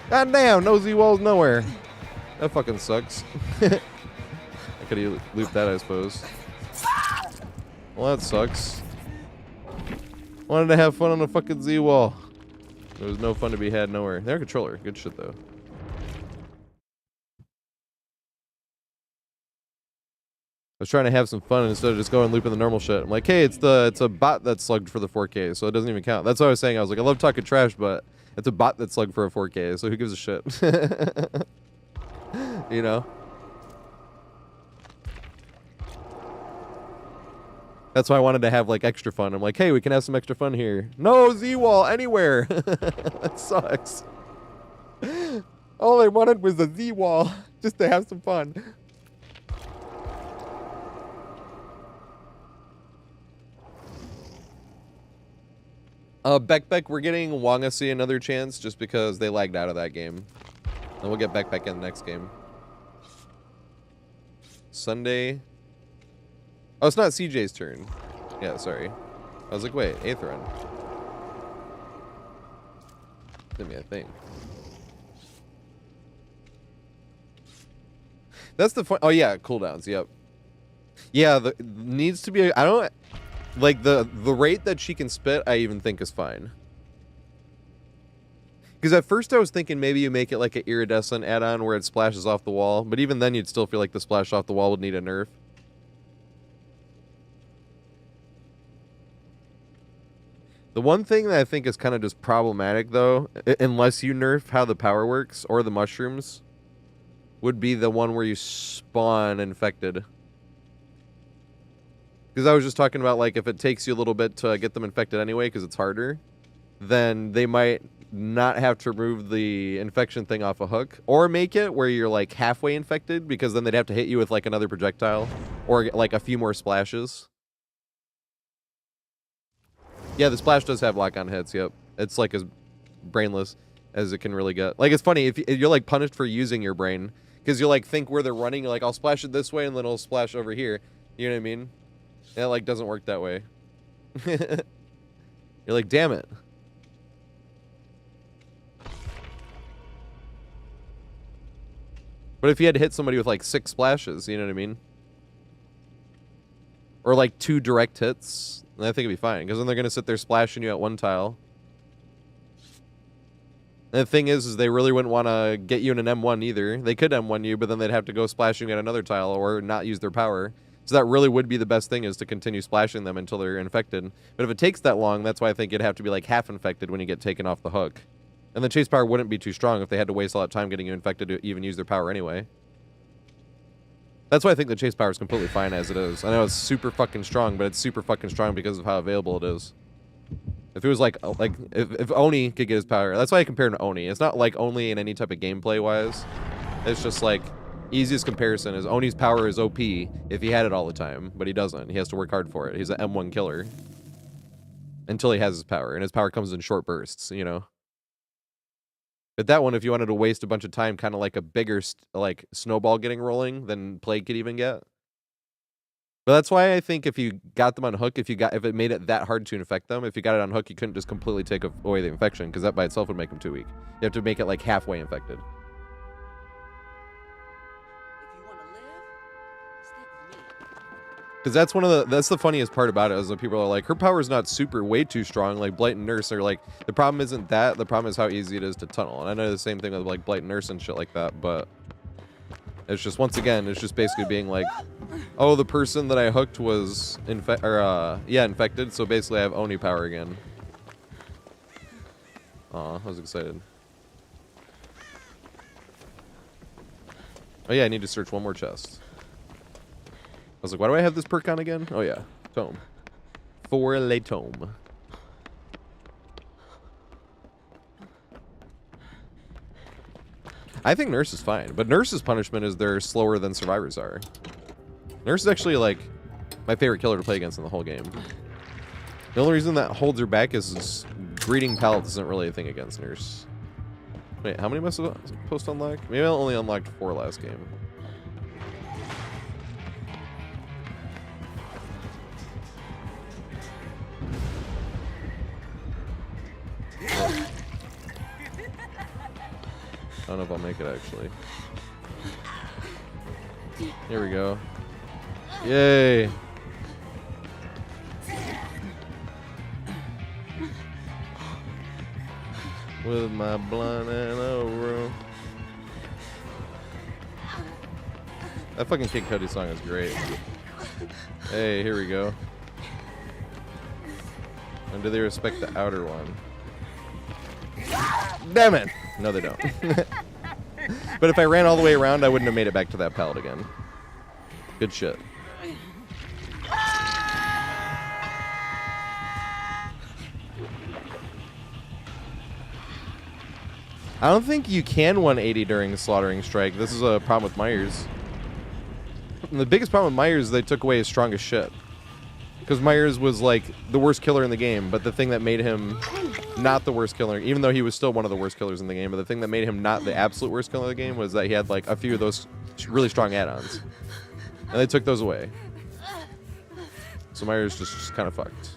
God damn, no Z-walls nowhere. That fucking sucks. I could have looped that, I suppose. Well, that sucks. Wanted to have fun on a fucking Z-wall. There was no fun to be had nowhere. Their controller. Good shit, though. I was trying to have some fun instead of just going looping the normal shit. I'm like, hey, it's a bot that's slugged for the 4K, so it doesn't even count. That's what I was saying. I was like, I love talking trash, but it's a bot that's slugged for a 4K, so who gives a shit? You know? That's why I wanted to have, like, extra fun. I'm like, hey, we can have some extra fun here. No Z-wall anywhere. That sucks. All I wanted was a Z-wall just to have some fun. Beck, we're getting Wangasi another chance just because they lagged out of that game. And we'll get Beck in the next game. Sunday. Oh, it's not CJ's turn. Yeah, sorry. I was like, wait, 8th run. Give me a thing. That's the fun. Oh yeah, cooldowns. Yep. Yeah, the needs to be. I don't like the rate that she can spit. I even think is fine. Because at first I was thinking maybe you make it like an iridescent add-on where it splashes off the wall, but even then you'd still feel like the splash off the wall would need a nerf. The one thing that I think is kind of just problematic, though, unless you nerf how the power works or the mushrooms, would be the one where you spawn infected. Because I was just talking about, like, if it takes you a little bit to get them infected anyway because it's harder, then they might not have to remove the infection thing off a hook, or make it where you're, like, halfway infected, because then they'd have to hit you with, like, another projectile, or, like, a few more splashes. Yeah, the splash does have lock-on hits, yep. It's, like, as brainless as it can really get. Like, it's funny, if you're, like, punished for using your brain, because you'll, like, think where they're running, you're like, I'll splash it this way, and then it'll splash over here. You know what I mean? And it, like, doesn't work that way. You're like, damn it. But if you had to hit somebody with, like, 6 splashes, you know what I mean? Or, like, 2 direct hits, then I think it'd be fine. Because then they're going to sit there splashing you at one tile. And the thing is they really wouldn't want to get you in an M1 either. They could M1 you, but then they'd have to go splashing at another tile or not use their power. So that really would be the best thing, is to continue splashing them until they're infected. But if it takes that long, that's why I think it'd have to be, like, half infected when you get taken off the hook. And the chase power wouldn't be too strong if they had to waste a lot of time getting you infected to even use their power anyway. That's why I think the chase power is completely fine as it is. I know it's super fucking strong, but it's super fucking strong because of how available it is. If it was like if Oni could get his power, that's why I compare him to Oni. It's not like only in any type of gameplay wise. It's just like, easiest comparison is Oni's power is OP if he had it all the time, but he doesn't. He has to work hard for it. He's an M1 killer until he has his power, and his power comes in short bursts, you know. But that one, if you wanted to waste a bunch of time, kind of like a bigger like snowball getting rolling than Plague could even get. But that's why I think if you got them on hook, if it made it that hard to infect them, if you got it on hook, you couldn't just completely take away the infection, because that by itself would make them too weak. You have to make it like halfway infected. If you want to live, stick with me. Because that's the funniest part about it, is that people are like, her power is not super way too strong. Like Blight and Nurse are like, the problem isn't that, the problem is how easy it is to tunnel. And I know the same thing with like Blight and Nurse and shit like that, but it's just, once again, it's just basically being like, oh, the person that I hooked was infected, so basically I have Oni power again. Aw, I was excited. Oh yeah, I need to search one more chest. I was like, why do I have this perk on again? Oh yeah, Tome. For le Tome. I think Nurse is fine, but Nurse's punishment is they're slower than survivors are. Nurse is actually, like, my favorite killer to play against in the whole game. The only reason that holds her back is greeting pallets isn't really a thing against Nurse. Wait, how many must have post unlocked? Maybe I only unlocked 4 last game. I don't know if I'll make it, actually. Here we go. Yay! With my blunt and over. That fucking Kid Cudi song is great. Hey, here we go. And do they respect the outer one? Damn it! No, they don't. But if I ran all the way around, I wouldn't have made it back to that pallet again. Good shit. I don't think you can 180 during Slaughtering Strike. This is a problem with Myers. And the biggest problem with Myers is they took away his strongest shit. Because Myers was, like, the worst killer in the game, but the thing that made him not the worst killer, even though he was still one of the worst killers in the game, but the thing that made him not the absolute worst killer in the game was that he had, like, a few of those really strong add-ons. And they took those away. So Myers just kind of fucked.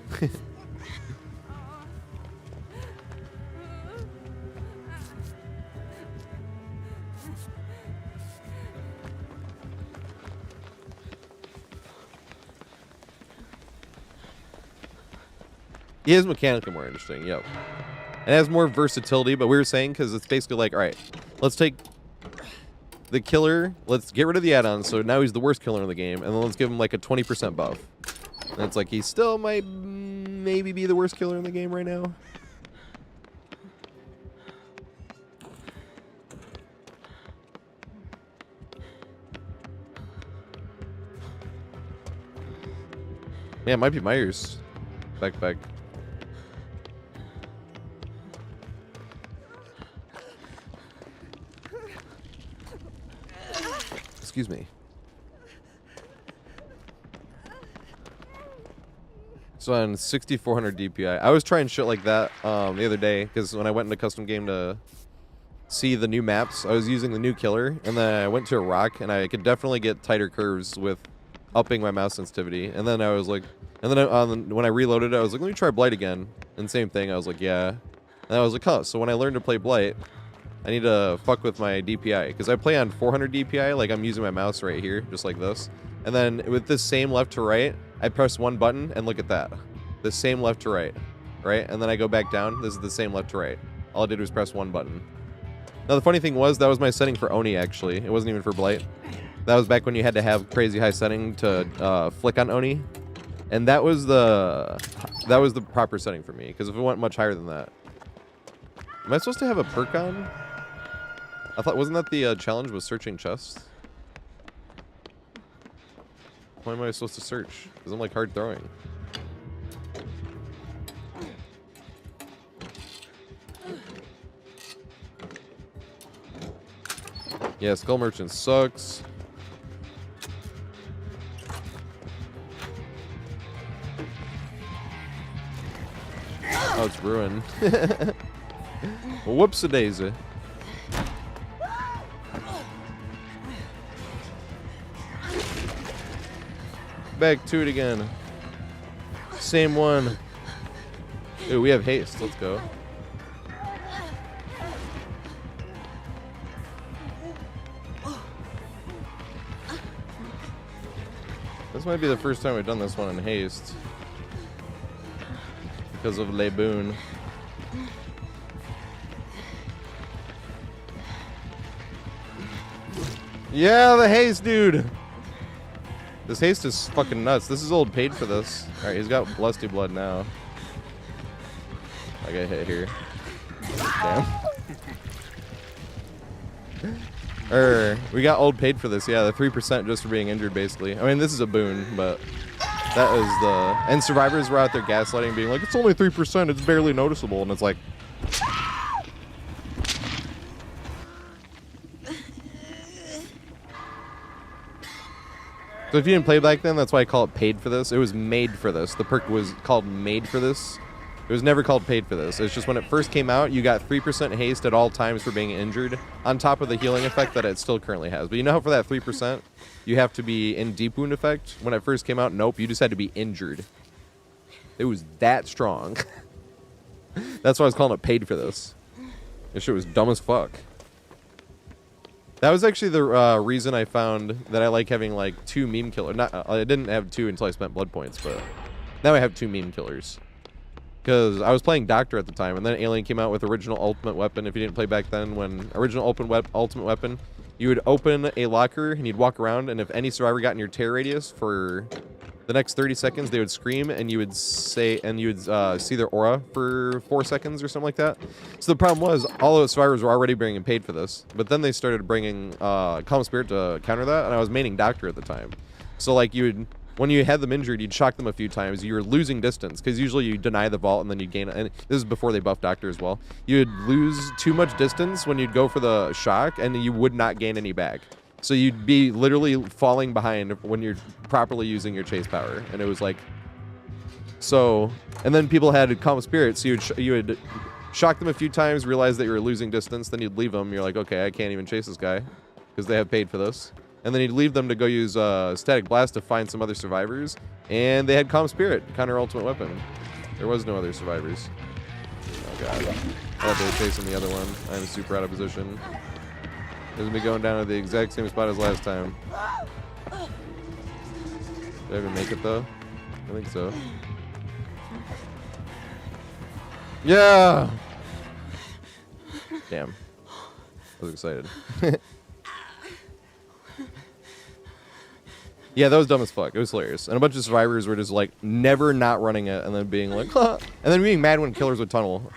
He is mechanically more interesting, yep. It has more versatility, but we were saying, because it's basically like, all right, let's take the killer, let's get rid of the add-ons, so now he's the worst killer in the game, and then let's give him like a 20% buff. And it's like, he still might maybe be the worst killer in the game right now. Yeah, it might be Myers. Back. Excuse me. So on 6400 DPI, I was trying shit like that the other day, because when I went into custom game to see the new maps, I was using the new killer, and then I went to a rock, and I could definitely get tighter curves with upping my mouse sensitivity. And then I was like, and then when I reloaded it, I was like, let me try Blight again. And same thing, I was like, yeah. And I was like, huh, so when I learned to play Blight, I need to fuck with my DPI, because I play on 400 DPI, like I'm using my mouse right here, just like this. And then with this same left to right, I press one button, and look at that. The same left to right, right? And then I go back down, this is the same left to right. All I did was press one button. Now the funny thing was, that was my setting for Oni, actually. It wasn't even for Blight. That was back when you had to have crazy high setting to flick on Oni. And that was the proper setting for me, because if it went much higher than that. Am I supposed to have a perk on? I thought, wasn't that the challenge was searching chests? Why am I supposed to search? Because I'm like hard throwing. Yeah, Skull Merchant sucks. Oh, it's ruined. Whoops-a-daisy. Back to it again. Same one. Ooh, we have haste. Let's go. This might be the first time we've done this one in haste. Because of Le Boon. Yeah, the haste, dude. This haste is fucking nuts. This is old paid for this. Alright, he's got lusty blood now. I got hit here. Damn. We got old paid for this. Yeah, the 3% just for being injured, basically. I mean, this is a boon, but that was the... And survivors were out there gaslighting, being like, it's only 3%, it's barely noticeable. And it's like... So if you didn't play back then, that's why I call it paid for this. It was made for this. The perk was called made for this. It was never called paid for this. It's just when it first came out, you got 3% haste at all times for being injured, on top of the healing effect that it still currently has. But you know how for that 3%, you have to be in deep wound effect? When it first came out, nope, you just had to be injured. It was that strong. That's why I was calling it paid for this. This shit was dumb as fuck. That was actually the reason I found that I like having like 2 meme killers. I didn't have 2 until I spent blood points, but now I have 2 meme killers. Because I was playing Doctor at the time, and then Alien came out with original ultimate weapon. If you didn't play back then, when original ultimate weapon, you would open a locker and you'd walk around, and if any survivor got in your tear radius for the next 30 seconds, they would scream, and you would say, and you would see their aura for 4 seconds or something like that. So the problem was, all those survivors were already bringing paid for this, but then they started bringing Calm Spirit to counter that, and I was maining Doctor at the time. So like you would, when you had them injured, you'd shock them a few times. You were losing distance, because usually you deny the vault and then you gain it. And this is before they buffed Doctor as well. You'd lose too much distance when you'd go for the shock, and you would not gain any back. So you'd be literally falling behind when you're properly using your chase power. And it was like... So... And then people had Calm Spirit, so you would shock them a few times, realize that you were losing distance, then you'd leave them. You're like, okay, I can't even chase this guy, because they have paid for this. And then you'd leave them to go use Static Blast to find some other survivors. And they had Calm Spirit, counter ultimate weapon. There was no other survivors. Oh god. I thought they were chasing the other one. I'm super out of position. It's gonna be going down to the exact same spot as last time. Did I even make it though? I think so. Yeah. Damn. I was excited. Yeah, that was dumb as fuck. It was hilarious. And a bunch of survivors were just like never not running it and then being like, huh. And then being mad when killers would tunnel.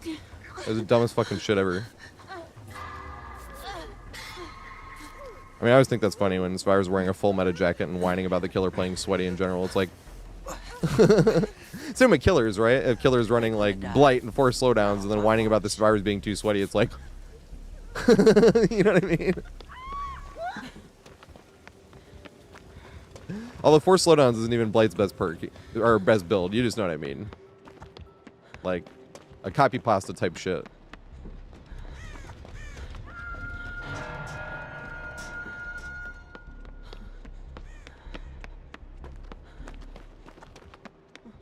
It was the dumbest fucking shit ever. I mean, I always think that's funny when survivors wearing a full meta jacket and whining about the killer playing sweaty in general. It's like, same with killers, right? If killers running like blight and 4 slowdowns and then whining about the survivors being too sweaty, it's like, you know what I mean? Although 4 slowdowns isn't even Blight's best perk or best build, you just know what I mean. Like a copy pasta type shit.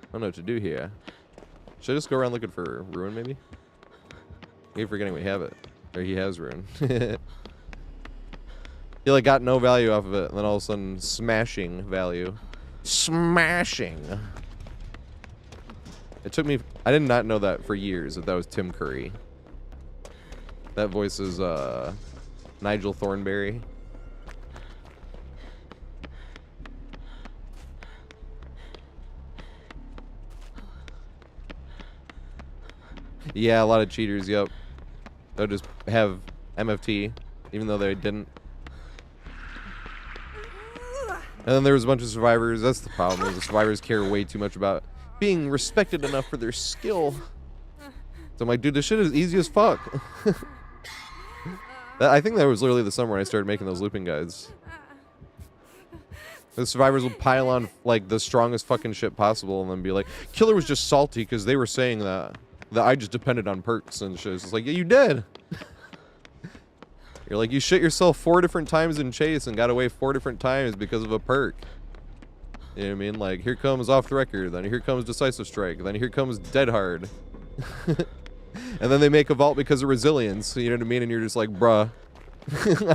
I don't know what to do here. Should I just go around looking for ruin, maybe? Maybe forgetting we have it. Or he has ruin. He like got no value off of it, and then all of a sudden, smashing value. Smashing! It took me... I did not know that for years, that was Tim Curry. That voice is, Nigel Thornberry. Yeah, a lot of cheaters, yep. They'll just have MFT, even though they didn't. And then there was a bunch of survivors. That's the problem, is the survivors care way too much about being respected enough for their skill. So I'm like, dude, this shit is easy as fuck. I think that was literally the summer when I started making those looping guides. The survivors will pile on, like, the strongest fucking shit possible and then be like, killer was just salty because they were saying that I just depended on perks and shit. It's like, yeah, you did. You're like, you shit yourself 4 different times in chase and got away 4 different times because of a perk. You know what I mean? Like, here comes off the record, then here comes decisive strike, then here comes dead hard. And then they make a vault because of resilience. You know what I mean? And you're just like, bruh,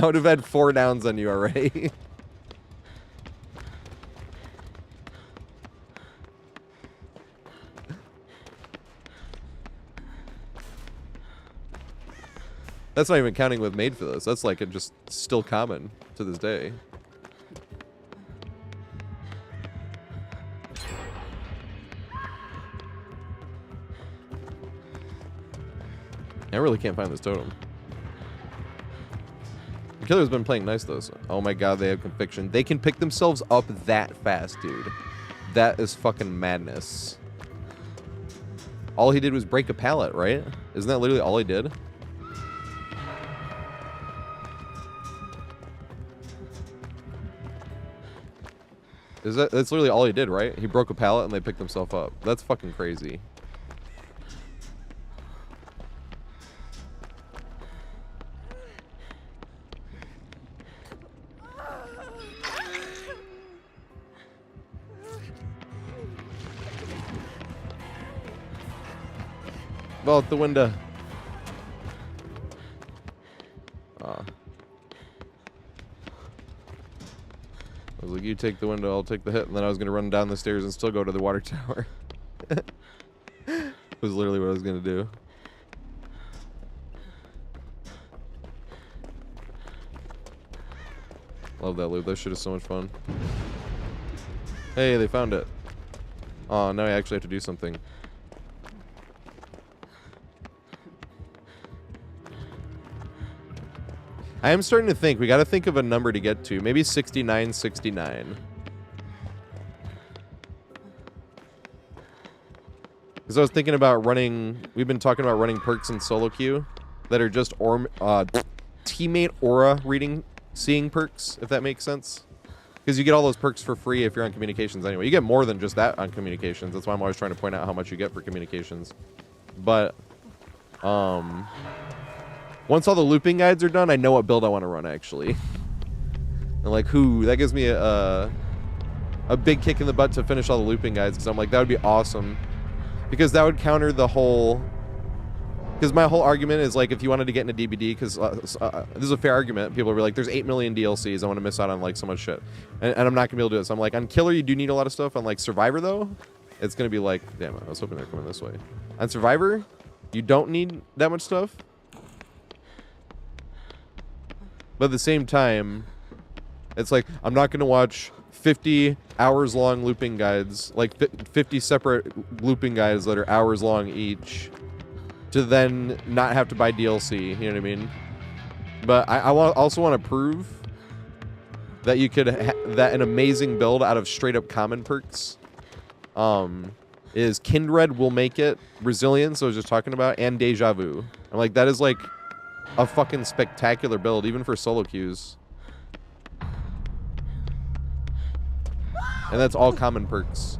I would have had 4 downs on you already. That's not even counting with made for this. That's like just still common to this day. I really can't find this totem. The killer's been playing nice though. So. Oh my god, they have conviction. They can pick themselves up that fast, dude. That is fucking madness. All he did was break a pallet, right? Isn't that literally all he did? That's literally all he did, right? He broke a pallet and they picked himself up. That's fucking crazy. Vault the window. I was like, you take the window, I'll take the hit, and then I was going to run down the stairs and still go to the water tower. Was literally what I was going to do. Love that loop. That shit is so much fun. Hey, they found it. Oh, now I actually have to do something. I am starting to think, we got to think of a number to get to. Maybe 6969. Because I was thinking about running, we've been talking about running perks in solo queue that are just teammate aura reading, seeing perks, if that makes sense. Because you get all those perks for free if you're on communications anyway. You get more than just that on communications. That's why I'm always trying to point out how much you get for communications. But, once all the looping guides are done, I know what build I want to run, actually. And like, that gives me a big kick in the butt to finish all the looping guides, because I'm like, that would be awesome. Because that would counter the whole... Because my whole argument is, like, if you wanted to get into DBD, because this is a fair argument, people are like, there's 8 million DLCs, I want to miss out on, like, so much shit. And I'm not going to be able to do it. So I'm like, on Killer, you do need a lot of stuff. On, like, Survivor, though, it's gonna be like, damn, I was hoping they're coming this way. On Survivor, you don't need that much stuff. But at the same time, it's like, I'm not gonna watch 50 hours long looping guides, like 50 separate looping guides that are hours long each, to then not have to buy DLC, you know what I mean? But I also want to prove that you could that an amazing build out of straight up common perks is Kindred will make it, Resilience I was just talking about, and Deja Vu. I'm like, that is like a fucking spectacular build, even for solo queues. And that's all common perks.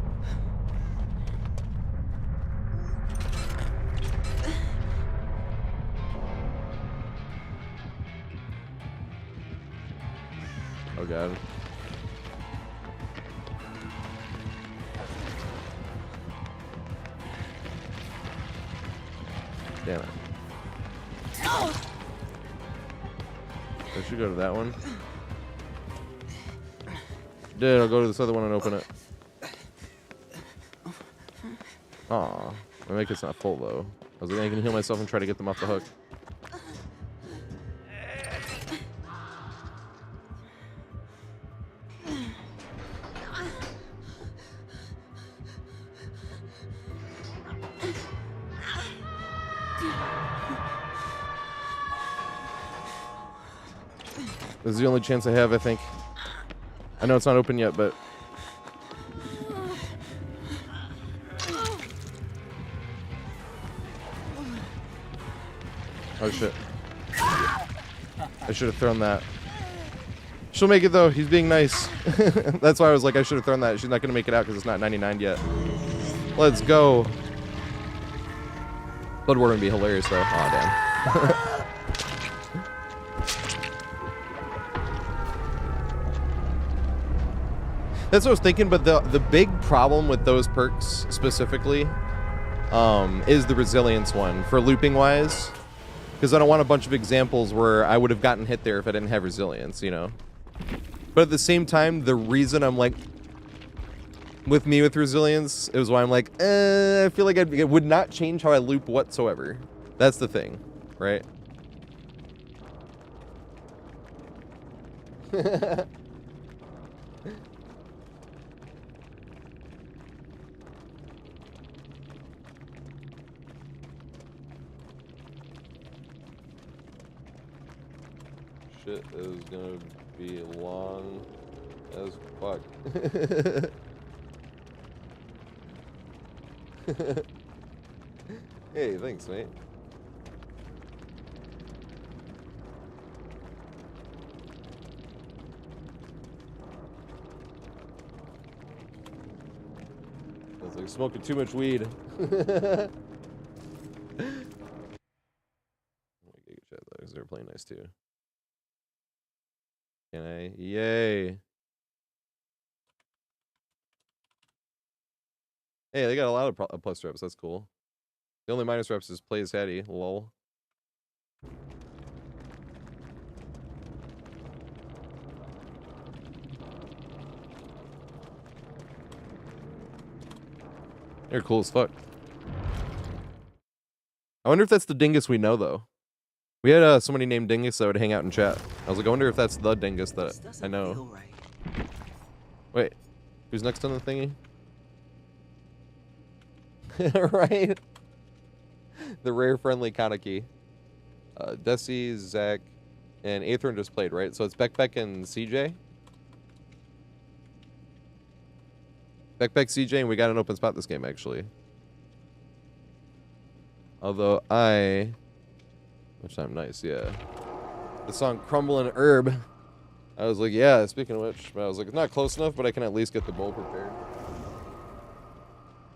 Oh god. Damn it. I should go to that one. Dude, I'll go to this other one and open it. Aw. I make it's not full though. I was like, I can heal myself and try to get them off the hook. This is the only chance I have, I think. I know it's not open yet, but... Oh shit. I should have thrown that. She'll make it though, he's being nice. That's why I was like, I should have thrown that. She's not gonna make it out because it's not 99 yet. Let's go. Bloodborne would be hilarious though. Aw, damn. That's what I was thinking, but the big problem with those perks specifically is the resilience one for looping wise, because I don't want a bunch of examples where I would have gotten hit there if I didn't have resilience, you know. But at the same time, the reason I'm like, with me with resilience, it was why I'm like, I feel like it would not change how I loop whatsoever. That's the thing, right? Shit is gonna be long as fuck. Hey, thanks, mate. I was like smoking too much weed. They're playing nice too. Can I? Yay. Hey, they got a lot of plus reps. That's cool. The only minus reps is plays Hattie. Lol. They're cool as fuck. I wonder if that's the dingus we know, though. We had somebody named Dingus that would hang out in chat. I was like, I wonder if that's the dingus that I know. Right. Wait, who's next on the thingy? Right? The rare friendly Kaneki. Desi, Zach, and Aethrin just played, right? So it's Beck and CJ? Beck, CJ, and we got an open spot this game, actually. Although which I'm nice, yeah. The song Crumbling Herb. I was like, yeah, speaking of which, I was like, it's not close enough, but I can at least get the bowl prepared.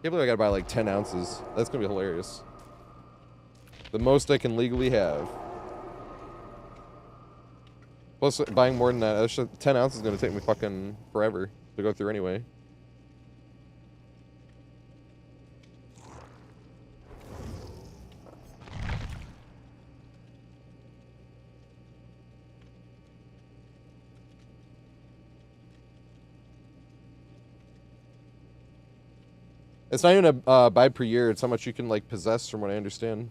Can't believe I gotta buy like 10 ounces. That's gonna be hilarious. The most I can legally have. Plus, buying more than that, 10 ounces is gonna take me fucking forever to go through anyway. It's not even a buy per year. It's how much you can like possess, from what I understand.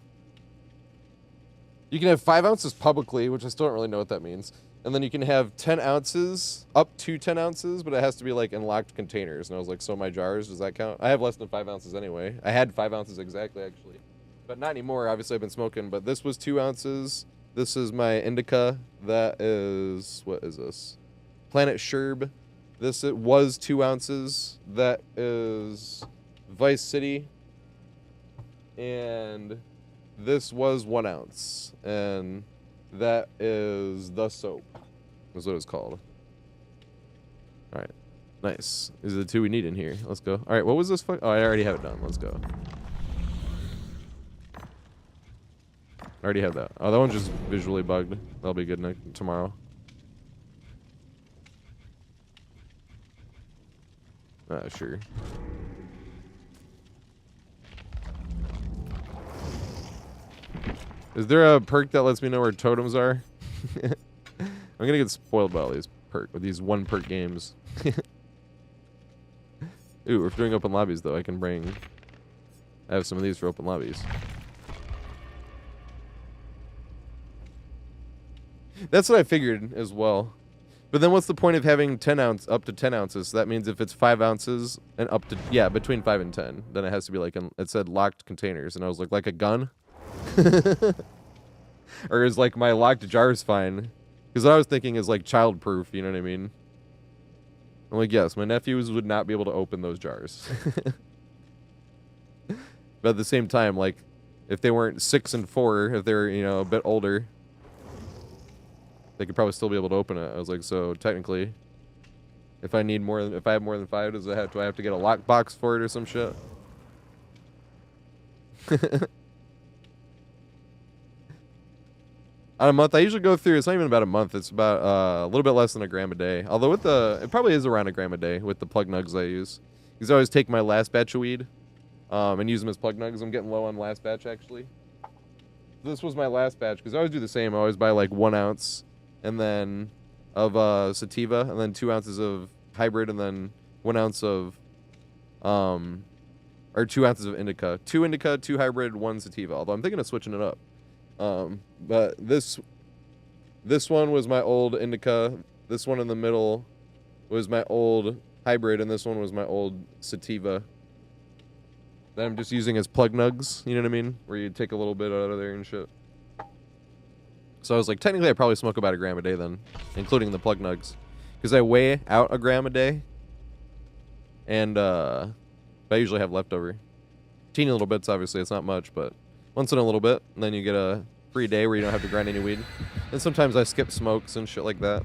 You can have 5 ounces publicly, which I still don't really know what that means. And then you can have 10 ounces, up to 10 ounces, but it has to be like in locked containers. And I was like, so my jars, does that count? I have less than 5 ounces anyway. I had 5 ounces exactly, actually. But not anymore. Obviously, I've been smoking. But this was 2 ounces. This is my indica. That is, what is this? Planet Sherb. This, it was 2 ounces. That is Vice City. And this was 1 ounce. And that is the soap. That's what it's called. Alright. Nice. These are the 2 we need in here. Let's go. Alright, what was this? Oh, I already have it done. Let's go. I already have that. Oh, that one's just visually bugged. That'll be good tomorrow. Sure. Is there a perk that lets me know where totems are? I'm gonna get spoiled by all these these 1 perk games. Ooh, we're doing open lobbies though. I have some of these for open lobbies. That's what I figured as well. But then what's the point of having up to 10 ounces? So that means if it's 5 ounces and up to, yeah, between 5 and 10, then it has to be like, it said locked containers. And I was like a gun? Or is like my locked jars fine? Because what I was thinking is like child-proof, you know what I mean? I'm like, yes, my nephews would not be able to open those jars. But at the same time, like, if they weren't 6 and 4, if they were, you know, a bit older, they could probably still be able to open it. I was like, so technically, if I have more than 5, do I have to get a lockbox for it or some shit? On a month, I usually go through, it's not even about a month, it's about a little bit less than a gram a day. Although it probably is around a gram a day with the plug nugs I use. Because I always take my last batch of weed and use them as plug nugs. I'm getting low on the last batch, actually. This was my last batch, because I always do the same. I always buy like 1 ounce and then of sativa, and then 2 ounces of hybrid, and then 1 ounce of, or 2 ounces of indica. 2 indica, 2 hybrid, 1 sativa. Although I'm thinking of switching it up. But this one was my old indica. This one in the middle was my old hybrid, and this one was my old sativa. That I'm just using as plug nugs, you know what I mean? Where you take a little bit out of there and shit. So I was like, technically I probably smoke about a gram a day then, including the plug nugs. Because I weigh out a gram a day. And, but I usually have leftover. Teeny little bits, obviously, it's not much, but once in a little bit, and then you get a free day where you don't have to grind any weed. And sometimes I skip smokes and shit like that.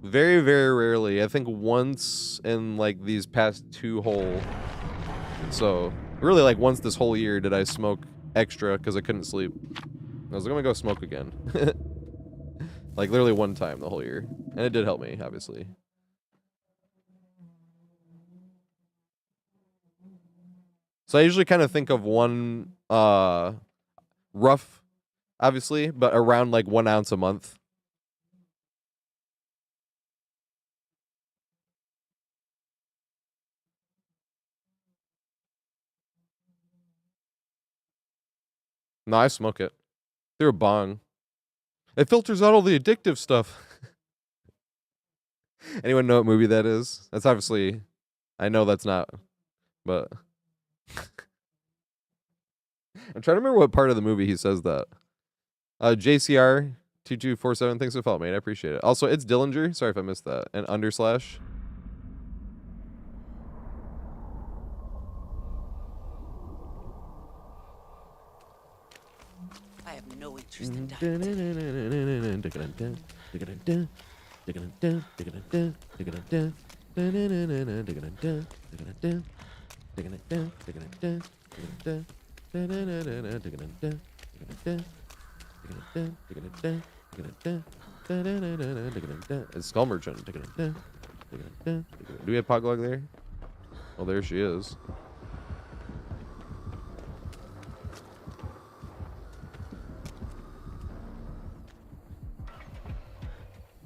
Very, very rarely. I think once in like these past 2 whole. So really like once this whole year did I smoke extra because I couldn't sleep. I was like, I'm gonna go smoke again. Like literally 1 time the whole year. And it did help me, obviously. So I usually kind of think of one rough, obviously, but around like 1 ounce a month. No, I smoke it. Through a bong. It filters out all the addictive stuff. Anyone know what movie that is? That's obviously, I know that's not, but I'm trying to remember what part of the movie he says that. JCR 2247, thanks for the follow, mate. I appreciate it. Also, it's Dillinger. Sorry if I missed that. And _. I have no interest in dying. It's Skull Merchant. Do we have Poglog there? Oh, there she is.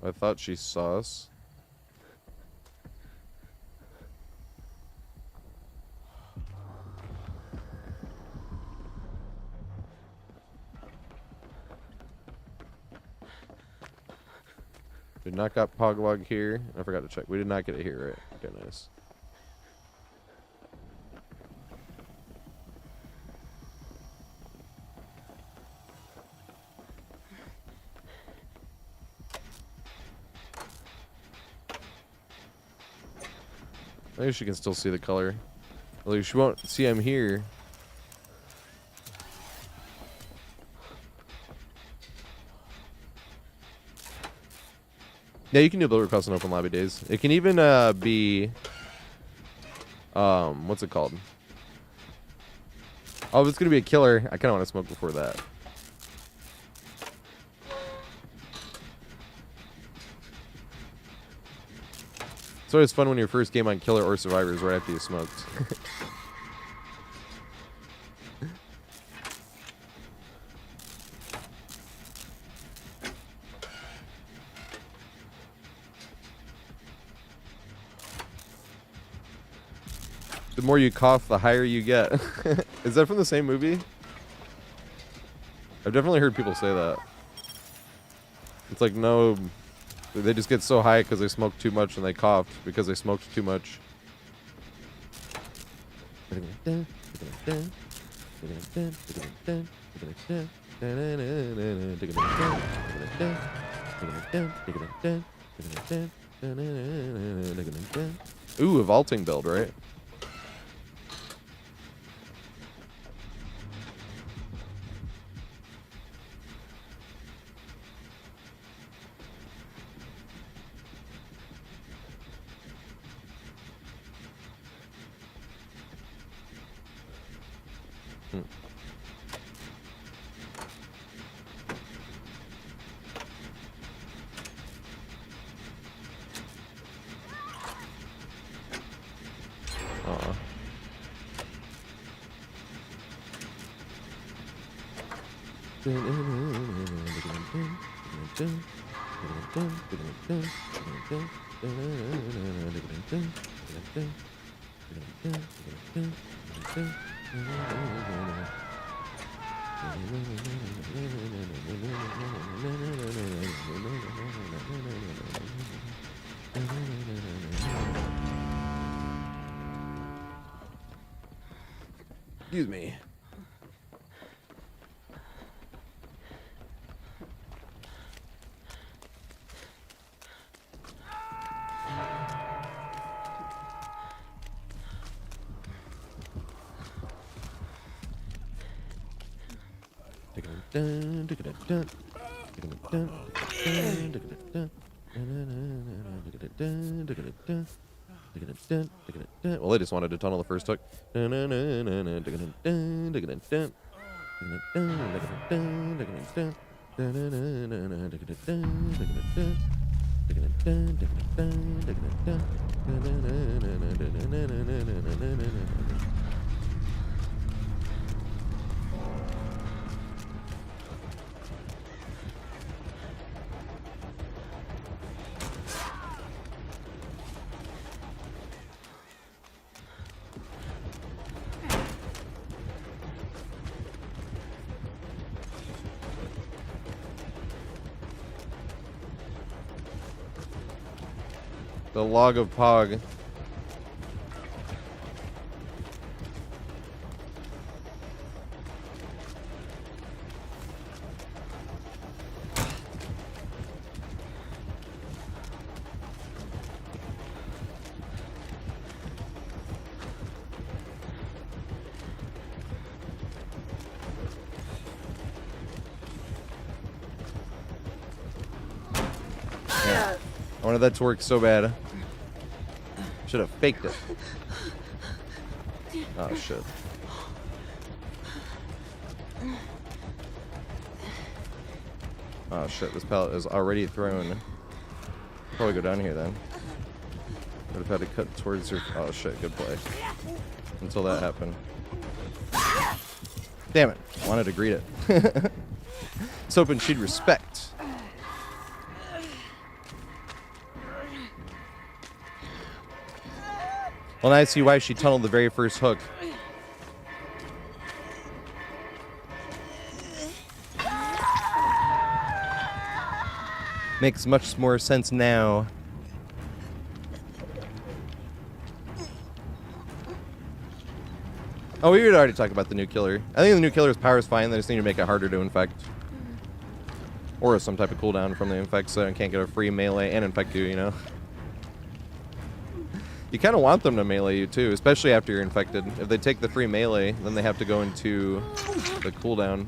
I thought she saw us. Did not got Pogwog here. I forgot to check. We did not get it here, right? Okay, nice. I guess you can still see the color. At least you won't see him here. Yeah, you can do the request on open lobby days. It can even be what's it called? Oh, if it's gonna be a killer, I kinda wanna smoke before that. It's always fun when your first game on Killer or Survivor is right after you smoked. The more you cough, the higher you get. Is that from the same movie? I've definitely heard people say that. It's like, no, they just get so high because they smoked too much and they coughed because they smoked too much. Ooh, a vaulting build, right? Excuse me. Well, they just wanted to tunnel the first hook. The log of Pog. Yeah. I wanted that to work so bad. Should have faked it. Oh shit. Oh shit, this pallet is already thrown. Probably go down here then. Would have had to cut towards her. Oh shit, good play. Until that happened. Damn it. Wanted to greet it. I was hoping she'd respect. Well, now I see why she tunneled the very first hook. Makes much more sense now. Oh, we had already talked about the new killer. I think the new killer's power is fine. They just need to make it harder to infect. Or some type of cooldown from the infect so I can't get a free melee and infect you, you know? You kind of want them to melee you too, especially after you're infected. If they take the free melee, then they have to go into the cooldown.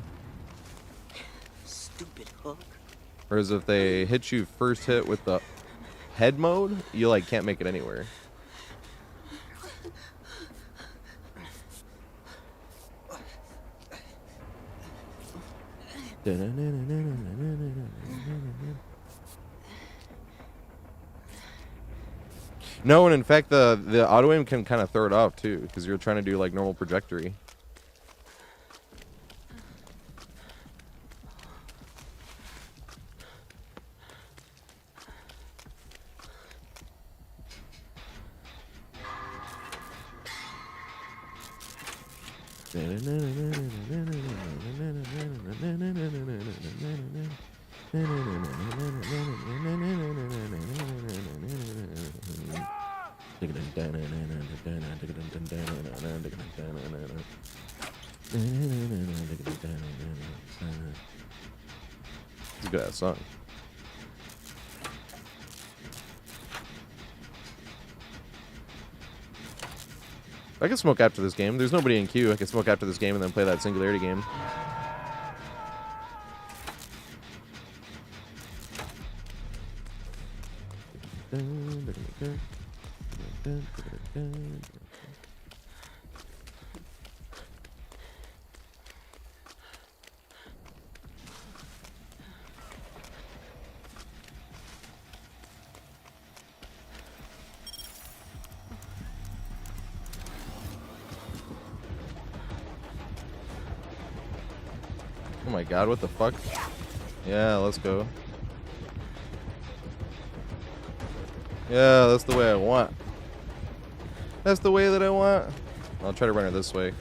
Stupid hook. Whereas if they hit you first hit with the head mode, you like can't make it anywhere. No, and in fact, the auto aim can kind of throw it off too, because you're trying to do like normal trajectory. It's a good ass song. I can smoke after this game. There's nobody in queue. I can smoke after this game and then play that Singularity game. Oh my god, what the fuck? Yeah, let's go. Yeah, that's the way I want. That's the way that I want. I'll try to run her this way.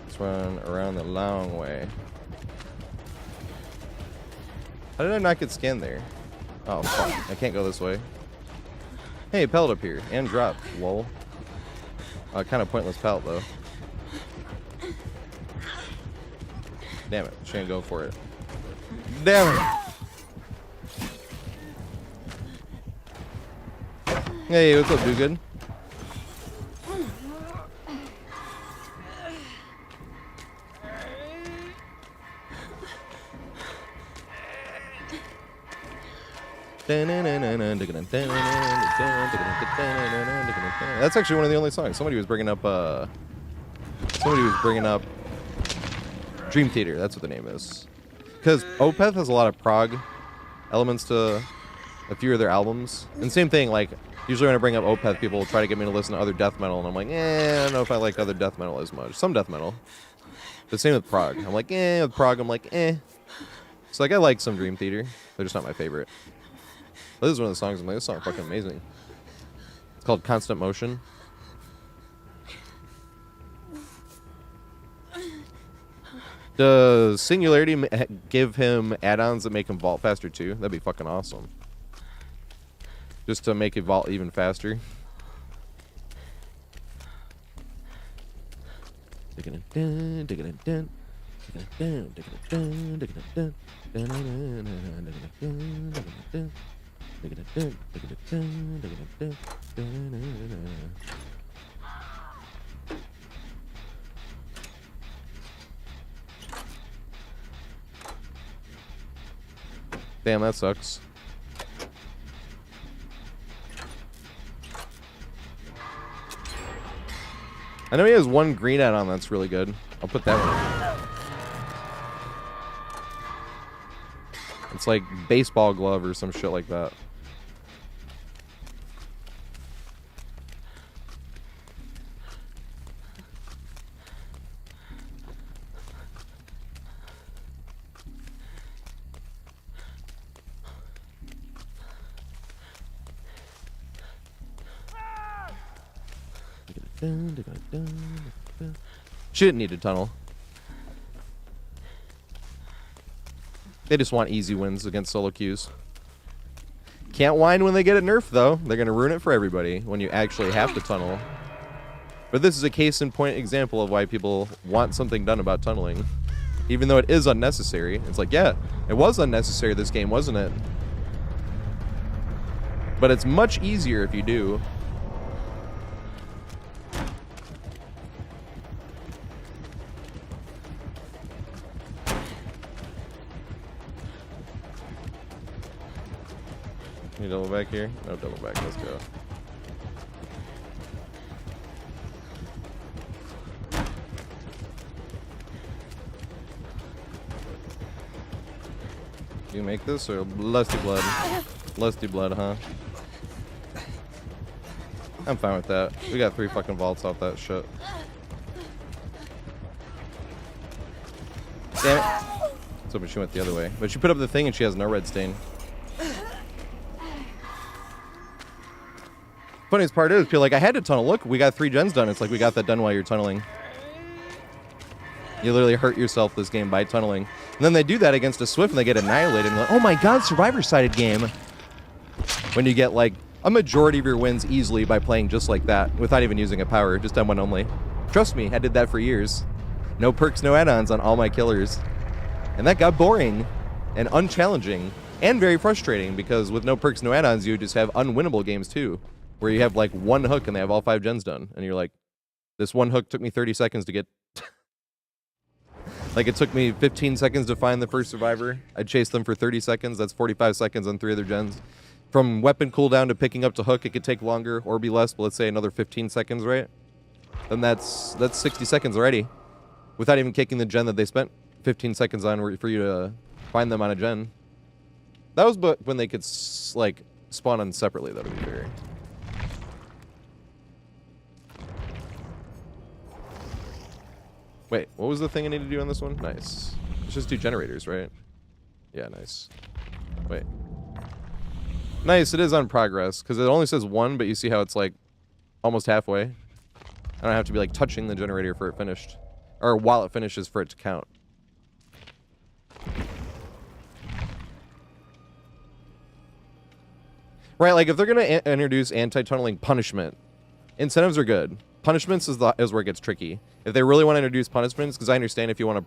Let's run around the long way. How did I not get scanned there? Oh, fuck. I can't go this way. Hey, pellet up here. And drop. Lol. Kind of pointless pellet, though. Damn it. Shouldn't go for it. Damn it. Hey, what's up, do good? That's actually one of the only songs. Somebody was bringing up Dream Theater. That's what the name is. Because Opeth has a lot of prog elements to a few of their albums. And same thing, like, usually when I bring up Opeth, people will try to get me to listen to other death metal, and I'm like, I don't know if I like other death metal as much. Some death metal. The same with prog. I'm like, with prog, I'm like, So, like, I like some Dream Theater. They're just not my favorite. But this is one of the songs I'm like, this song is fucking amazing. It's called Constant Motion. Does Singularity give him add-ons that make him vault faster too? That'd be fucking awesome. Just to make it vault even faster. Damn, that sucks. I know he has one green add-on that's really good. I'll put that one. It's like baseball glove or some shit like that. She didn't need a tunnel. They just want easy wins against solo queues. Can't whine when they get it nerfed, though. They're going to ruin it for everybody when you actually have to tunnel. But this is a case in point example of why people want something done about tunneling. Even though it is unnecessary. It's like, yeah, it was unnecessary this game, wasn't it? But it's much easier if you do. Can you double back here? No, double back. Let's go. You make this or lusty blood? Lusty blood, huh? I'm fine with that. We got 3 fucking vaults off that shit. Damn it. So she went the other way. But she put up the thing and she has no red stain. Funniest part is, people are like, I had to tunnel. Look, we got 3 gens done. It's like, we got that done while you're tunneling. You literally hurt yourself this game by tunneling. And then they do that against a Swift and they get annihilated. And like, oh my god, survivor-sided game. When you get like a majority of your wins easily by playing just like that, without even using a power, just M1 only. Trust me, I did that for years. No perks, no add-ons on all my killers. And that got boring and unchallenging and very frustrating because with no perks, no add-ons, you just have unwinnable games too. Where you have like 1 hook and they have all 5 gens done. And you're like, this 1 hook took me 30 seconds to get... Like, it took me 15 seconds to find the first survivor. I chased them for 30 seconds. That's 45 seconds on 3 other gens. From weapon cooldown to picking up to hook, it could take longer or be less, but let's say another 15 seconds, right? Then that's 60 seconds already. Without even kicking the gen that they spent 15 seconds on for you to find them on a gen. That was but when they could, like, spawn on separately, though, to be fair. Wait, what was the thing I need to do on this one? Nice. It's just 2 generators, right? Yeah, nice. Wait. Nice, it is on progress, because it only says 1, but you see how it's, like, almost halfway. I don't have to be, like, touching the generator for it finished. Or while it finishes for it to count. Right, like, if they're going to introduce anti-tunneling punishment, incentives are good. Punishments is where it gets tricky. If they really want to introduce punishments, because I understand if you want to...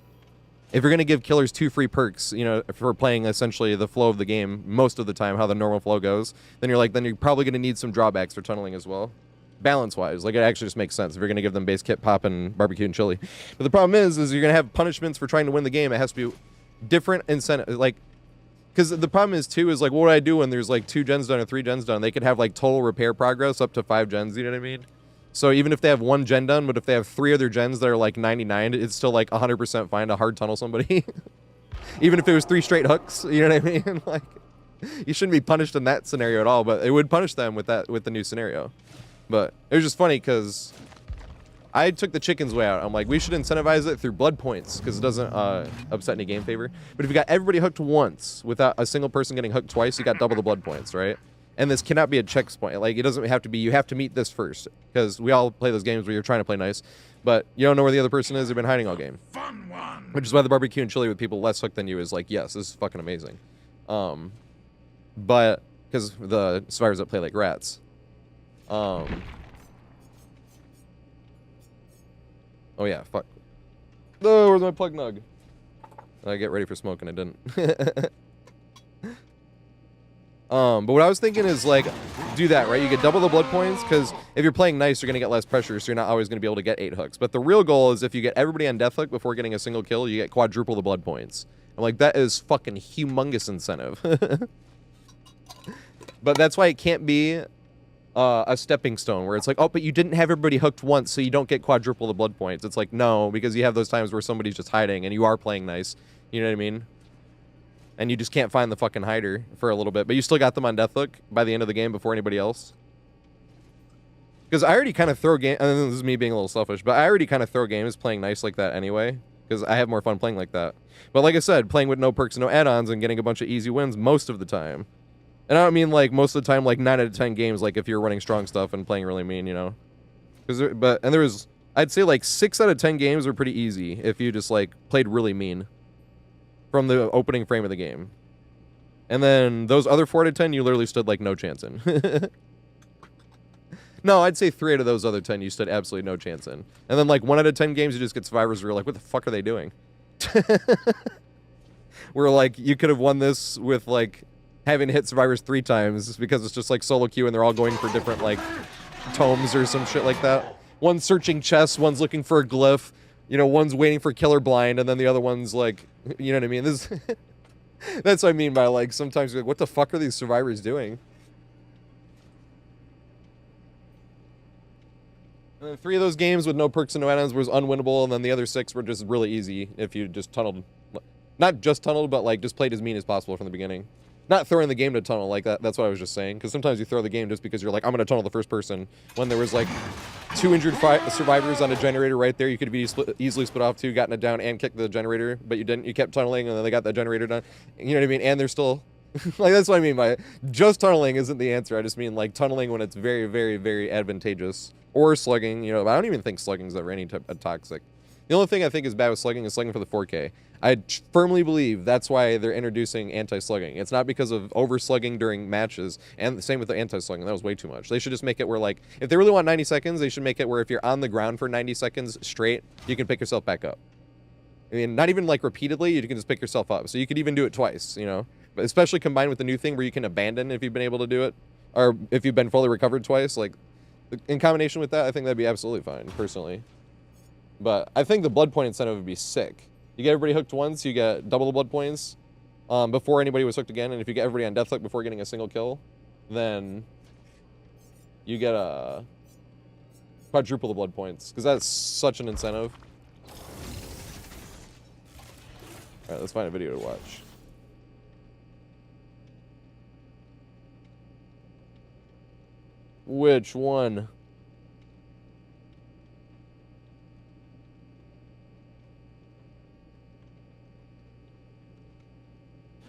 If you're going to give killers 2 free perks, you know, for playing essentially the flow of the game, most of the time, how the normal flow goes, then you're like, then you're probably going to need some drawbacks for tunneling as well. Balance-wise, like, it actually just makes sense if you're going to give them base kit, pop, and barbecue and chili. But the problem is you're going to have punishments for trying to win the game. It has to be different incentive, like... Because the problem is, too, is, like, what would I do when there's, like, 2 gens done or 3 gens done? They could have, like, total repair progress up to 5 gens, you know what I mean? So even if they have 1 gen done, but if they have 3 other gens that are like 99, it's still like 100% fine to hard tunnel somebody. Even if it was 3 straight hooks, you know what I mean? Like, you shouldn't be punished in that scenario at all, but it would punish them with the new scenario. But it was just funny because I took the chicken's way out. I'm like, we should incentivize it through blood points because it doesn't upset any game favor. But if you got everybody hooked once without a single person getting hooked twice, you got double the blood points, right? And this cannot be a checkpoint. Like, it doesn't have to be, you have to meet this first. Because we all play those games where you're trying to play nice, but you don't know where the other person is. They've been hiding all game. Fun one. Which is why the barbecue and chili with people less hooked than you is like, yes, this is fucking amazing. But, because the survivors that play like rats. Oh yeah, fuck. Oh, where's my plug nug? I get ready for smoke and I didn't. But what I was thinking is, like, do that, right? You get double the blood points, because if you're playing nice, you're going to get less pressure, so you're not always going to be able to get 8 hooks. But the real goal is if you get everybody on death hook before getting a single kill, you get quadruple the blood points. I'm like, that is fucking humongous incentive. But that's why it can't be a stepping stone, where it's like, oh, but you didn't have everybody hooked once, so you don't get quadruple the blood points. It's like, no, because you have those times where somebody's just hiding, and you are playing nice. You know what I mean? And you just can't find the fucking hider for a little bit. But you still got them on death hook by the end of the game before anybody else. Because I already kind of throw game... And this is me being a little selfish, but I already kind of throw games playing nice like that anyway. Because I have more fun playing like that. But like I said, playing with no perks and no add-ons and getting a bunch of easy wins most of the time. And I don't mean like most of the time, like 9 out of 10 games, like if you're running strong stuff and playing really mean, you know. And there was... I'd say like 6 out of 10 games were pretty easy if you just like played really mean. from the opening frame of the game. And then those other 4 out of 10, you literally stood like no chance in. No, I'd say 3 out of those other 10 you stood absolutely no chance in. And then like 1 out of 10 games you just get survivors where you're like, what the fuck are they doing? Where like you could have won this with like having hit survivors 3 times because it's just like solo queue and they're all going for different like tomes or some shit like that. One's searching chests, one's looking for a glyph, you know, one's waiting for killer blind, and then the other one's like, you know what I mean? This that's what I mean by like sometimes you're like, what the fuck are these survivors doing? And then 3 of those games with no perks and no add-ons was unwinnable, and then the other 6 were just really easy if you just tunneled. Not just tunneled, but like just played as mean as possible from the beginning. Not throwing the game to tunnel like that. That's what I was just saying. Because sometimes you throw the game just because you're like, I'm going to tunnel the first person. When there was like 2 injured survivors on a generator right there, you could have easily split off 2, gotten it down, and kicked the generator. But you didn't. You kept tunneling, and then they got that generator done. You know what I mean? And they're still... like, that's what I mean by it. Just tunneling isn't the answer. I just mean like tunneling when it's very, very, very advantageous. Or slugging. You know, I don't even think slugging is ever any type of toxic. The only thing I think is bad with slugging is slugging for the 4K. I firmly believe that's why they're introducing anti-slugging. It's not because of over-slugging during matches, and the same with the anti-slugging. That was way too much. They should just make it where, like, if they really want 90 seconds, they should make it where if you're on the ground for 90 seconds straight, you can pick yourself back up. I mean, not even, like, repeatedly, you can just pick yourself up. So you could even do it twice, you know? But especially combined with the new thing where you can abandon if you've been able to do it, or if you've been fully recovered twice, like, in combination with that, I think that'd be absolutely fine, personally. But I think the blood point incentive would be sick. You get everybody hooked once, you get double the blood points before anybody was hooked again. And if you get everybody on deathhook before getting a single kill, then you get a quadruple the blood points. Because that's such an incentive. Alright, let's find a video to watch. Which one?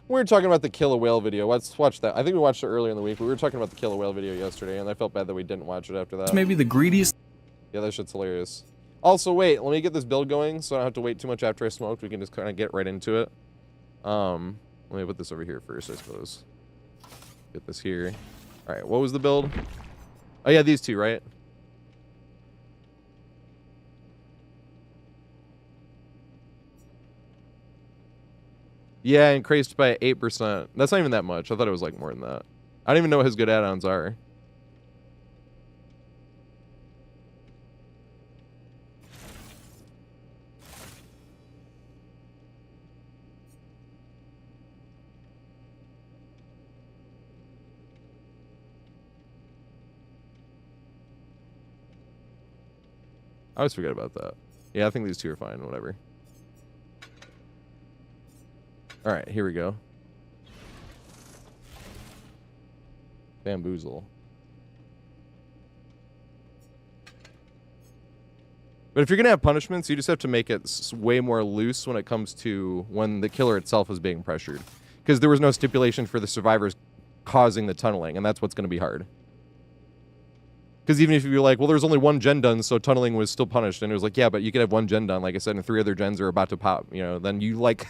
We were talking about the Kill a Whale video. Let's watch that. I think we watched it earlier in the week, but we were talking about the Kill a Whale video yesterday, and I felt bad that we didn't watch it after that. It's maybe the greediest. Yeah, that shit's hilarious. Also, wait, let me get this build going so I don't have to wait too much after I smoked. We can just kind of get right into it. Let me put this over here first, I suppose. Get this here. All right, what was the build? Oh, yeah, these two, right? Yeah, increased by 8%. That's not even that much. I thought it was like more than that. I don't even know what his good add-ons are. I always forget about that. Yeah, I think these two are fine, whatever. All right, here we go. Bamboozle. But if you're going to have punishments, you just have to make it way more loose when it comes to when the killer itself is being pressured. Because there was no stipulation for the survivors causing the tunneling, and that's what's going to be hard. Because even if you're like, well, there's only 1 gen done, so tunneling was still punished. And it was like, yeah, but you could have 1 gen done, like I said, and 3 other gens are about to pop. You know, then you like...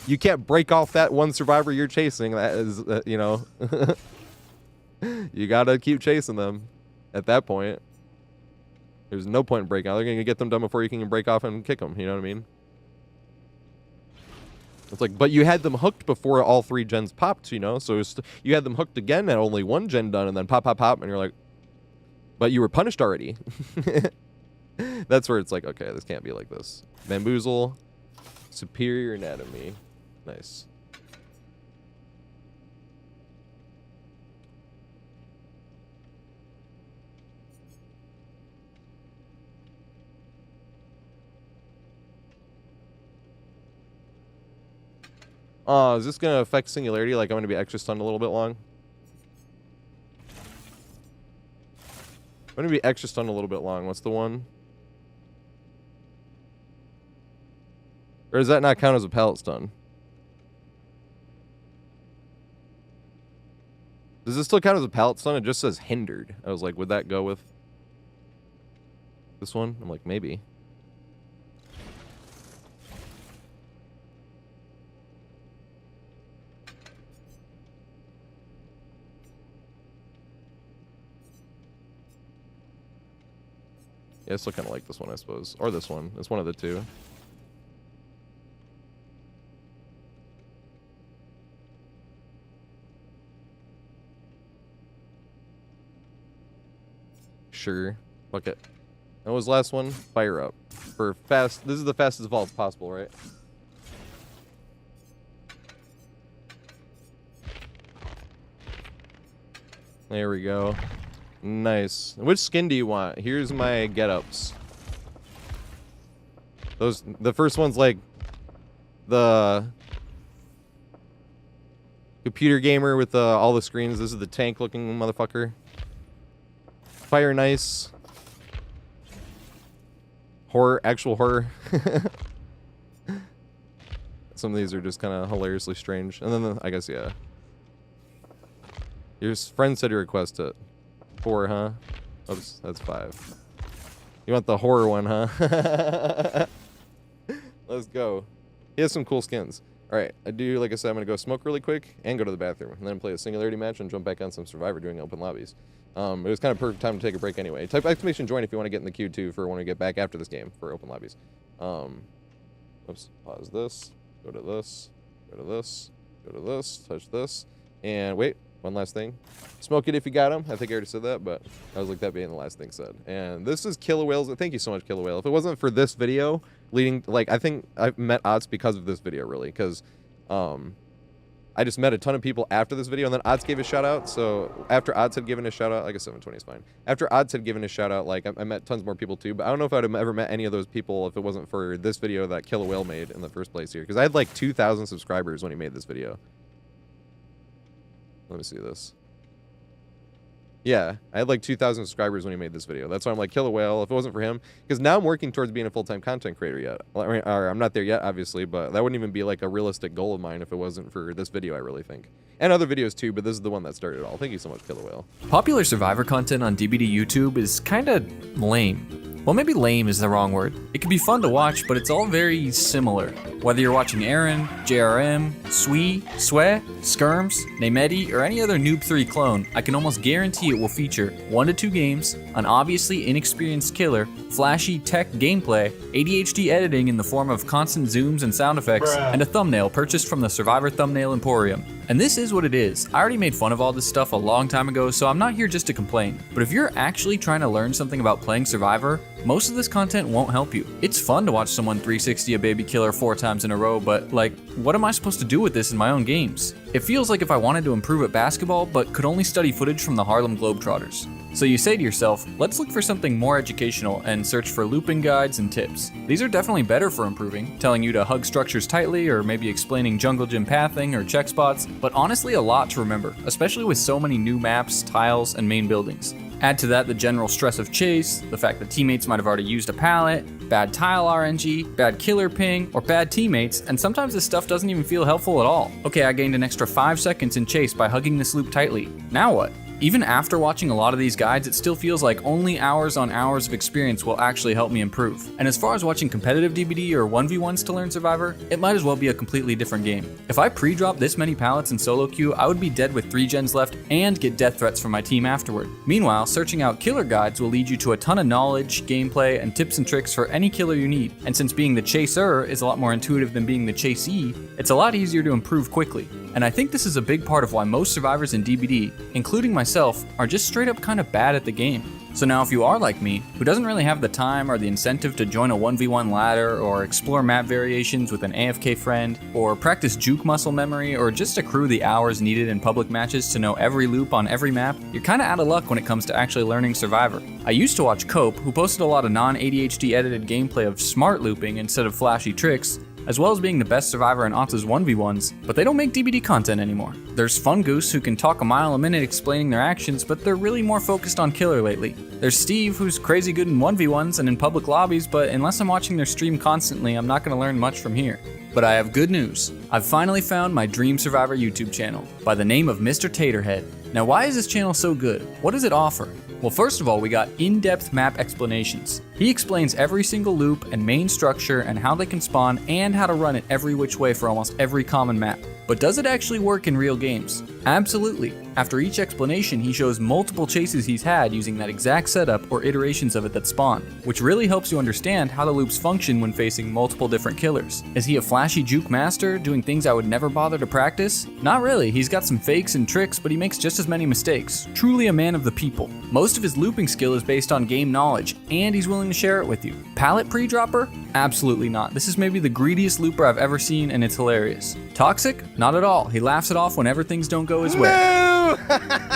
You can't break off that one survivor you're chasing. That is, you know, you gotta keep chasing them. At that point, there's no point in breaking out. They're gonna get them done before you can break off and kick them. You know what I mean? It's like, but you had them hooked before all 3 gens popped. You know, so you had them hooked again at only 1 gen done, and then pop, pop, pop, and you're like, but you were punished already. That's where it's like, okay, this can't be like this. Bamboozle, superior anatomy. Nice. Is this going to affect singularity? Like I'm going to be extra stunned a little bit long? I'm going to be extra stunned a little bit long. What's the one? Or does that not count as a pallet stun? Does this still count as a pallet stun? It just says hindered. I was like, would that go with this one? I'm like, maybe. Yeah, I still kind of like this one, I suppose. Or this one. It's one of the two. Sure. Fuck it. That was the last one. Fire up. For fast. This is the fastest vault possible, right? There we go. Nice. Which skin do you want? Here's my get-ups. The first one's like the computer gamer with all the screens. This is the tank-looking motherfucker. Fire nice. Horror, actual horror. Some of these are just kind of hilariously strange. And then I guess, yeah. Your friend said to request it. 4, huh? Oops, that's 5. You want the horror one, huh? Let's go. He has some cool skins. Alright, like I said, I'm going to go smoke really quick and go to the bathroom. And then play a singularity match and jump back on some Survivor doing open lobbies. It was kind of perfect time to take a break anyway. Type exclamation join if you want to get in the queue too for when we get back after this game for open lobbies. Oops, pause this, go to this, go to this, go to this, touch this, and wait, one last thing. Smoke it if you got him. I think I already said that, but I was like that being the last thing said. And this is Killer Whales. Thank you so much, Killer Whale. If it wasn't for this video leading, like, I think I've met Ots because of this video, really, because I just met a ton of people after this video, and then Ots gave a shout out. So after Ots had given a shout out, I guess 720 is fine. After Ots had given a shout out, like I met tons more people too, but I don't know if I'd have ever met any of those people if it wasn't for this video that Killer Whale made in the first place here, because I had like 2,000 subscribers when he made this video. Let me see this. Yeah, I had like 2,000 subscribers when he made this video. That's why I'm like, Killer Whale, if it wasn't for him. Because now I'm working towards being a full-time content creator yet. Or I'm not there yet, obviously, but that wouldn't even be like a realistic goal of mine if it wasn't for this video, I really think. And other videos too, but this is the one that started it all. Thank you so much, Killer Whale. Popular Survivor content on DBD YouTube is kinda lame. Well, maybe lame is the wrong word. It can be fun to watch, but it's all very similar. Whether you're watching Aaron, JRM, Swee, Swe, Skirms, Namedi, or any other Noob 3 clone, I can almost guarantee it will feature 1 to 2 games, an obviously inexperienced killer, flashy tech gameplay, ADHD editing in the form of constant zooms and sound effects, and a thumbnail purchased from the Survivor Thumbnail Emporium. And this is what it is. I already made fun of all this stuff a long time ago, so I'm not here just to complain. But if you're actually trying to learn something about playing Survivor, most of this content won't help you. It's fun to watch someone 360 a baby killer 4 times in a row, but like, what am I supposed to do with this in my own games? It feels like if I wanted to improve at basketball, but could only study footage from the Harlem Globetrotters. So you say to yourself, let's look for something more educational and search for looping guides and tips. These are definitely better for improving, telling you to hug structures tightly or maybe explaining jungle gym pathing or check spots, but honestly a lot to remember, especially with so many new maps, tiles, and main buildings. Add to that the general stress of chase, the fact that teammates might have already used a pallet, bad tile RNG, bad killer ping, or bad teammates, and sometimes this stuff doesn't even feel helpful at all. Okay, I gained an extra 5 seconds in chase by hugging this loop tightly. Now what? Even after watching a lot of these guides, it still feels like only hours on hours of experience will actually help me improve. And as far as watching competitive DBD or 1v1s to learn Survivor, it might as well be a completely different game. If I pre-dropped this many pallets in solo queue, I would be dead with 3 gens left and get death threats from my team afterward. Meanwhile, searching out killer guides will lead you to a ton of knowledge, gameplay, and tips and tricks for any killer you need. And since being the chaser is a lot more intuitive than being the chasee, it's a lot easier to improve quickly. And I think this is a big part of why most survivors in DBD, including myself, are just straight up kind of bad at the game. So now if you are like me, who doesn't really have the time or the incentive to join a 1v1 ladder or explore map variations with an AFK friend, or practice juke muscle memory, or just accrue the hours needed in public matches to know every loop on every map, you're kinda out of luck when it comes to actually learning Survivor. I used to watch Cope, who posted a lot of non-ADHD edited gameplay of smart looping instead of flashy tricks, as well as being the best survivor in Otta's 1v1s, but they don't make DBD content anymore. There's Fun Goose, who can talk a mile a minute explaining their actions, but they're really more focused on killer lately. There's Steve, who's crazy good in 1v1s and in public lobbies, but unless I'm watching their stream constantly, I'm not going to learn much from here. But I have good news. I've finally found my Dream Survivor YouTube channel, by the name of Mr. TatorHead. Now why is this channel so good? What does it offer? Well, first of all, we got in-depth map explanations. He explains every single loop and main structure and how they can spawn and how to run it every which way for almost every common map. But does it actually work in real games? Absolutely. After each explanation, he shows multiple chases he's had using that exact setup or iterations of it that spawn, which really helps you understand how the loops function when facing multiple different killers. Is he a flashy juke master, doing things I would never bother to practice? Not really, he's got some fakes and tricks, but he makes just as many mistakes. Truly a man of the people. Most of his looping skill is based on game knowledge, and he's willing to share it with you. Pallet pre-dropper? Absolutely not. This is maybe the greediest looper I've ever seen, and it's hilarious. Toxic? Not at all. He laughs it off whenever things don't go his way. No!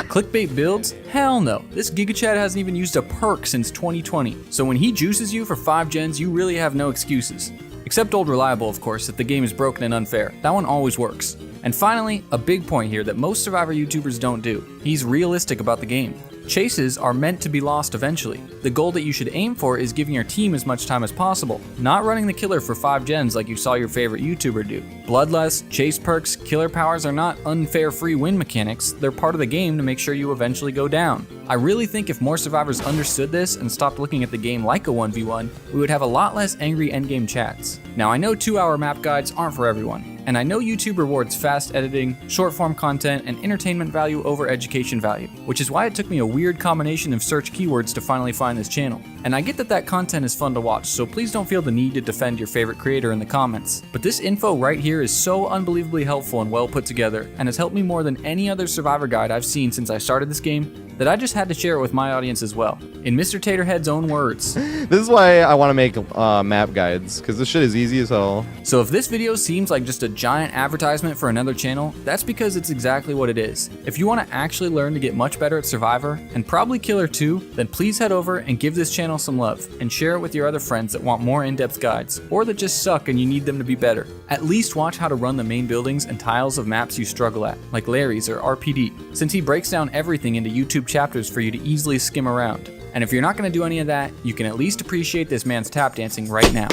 Clickbait builds? Hell no. This Giga Chad hasn't even used a perk since 2020. So when he juices you for 5 gens, you really have no excuses. Except Old Reliable, of course, if the game is broken and unfair. That one always works. And finally, a big point here that most Survivor YouTubers don't do. He's realistic about the game. Chases are meant to be lost eventually. The goal that you should aim for is giving your team as much time as possible, not running the killer for 5 gens like you saw your favorite YouTuber do. Bloodlust, chase perks, killer powers are not unfair free win mechanics, they're part of the game to make sure you eventually go down. I really think if more survivors understood this and stopped looking at the game like a 1v1, we would have a lot less angry endgame chats. Now I know 2-hour map guides aren't for everyone. And I know YouTube rewards fast editing, short form content, and entertainment value over education value, which is why it took me a weird combination of search keywords to finally find this channel. And I get that that content is fun to watch, so please don't feel the need to defend your favorite creator in the comments. But this info right here is so unbelievably helpful and well put together, and has helped me more than any other Survivor guide I've seen since I started this game, that I just had to share it with my audience as well. In Mr. TatorHead's own words. This is why I want to make map guides, because this shit is easy as hell. So if this video seems like just a giant advertisement for another channel, that's because it's exactly what it is. If you want to actually learn to get much better at Survivor, and probably Killer too, then please head over and give this channel some love, and share it with your other friends that want more in-depth guides, or that just suck and you need them to be better. At least watch how to run the main buildings and tiles of maps you struggle at, like Larry's or RPD, since he breaks down everything into YouTube chapters for you to easily skim around. And if you're not going to do any of that, you can at least appreciate this man's tap dancing right now.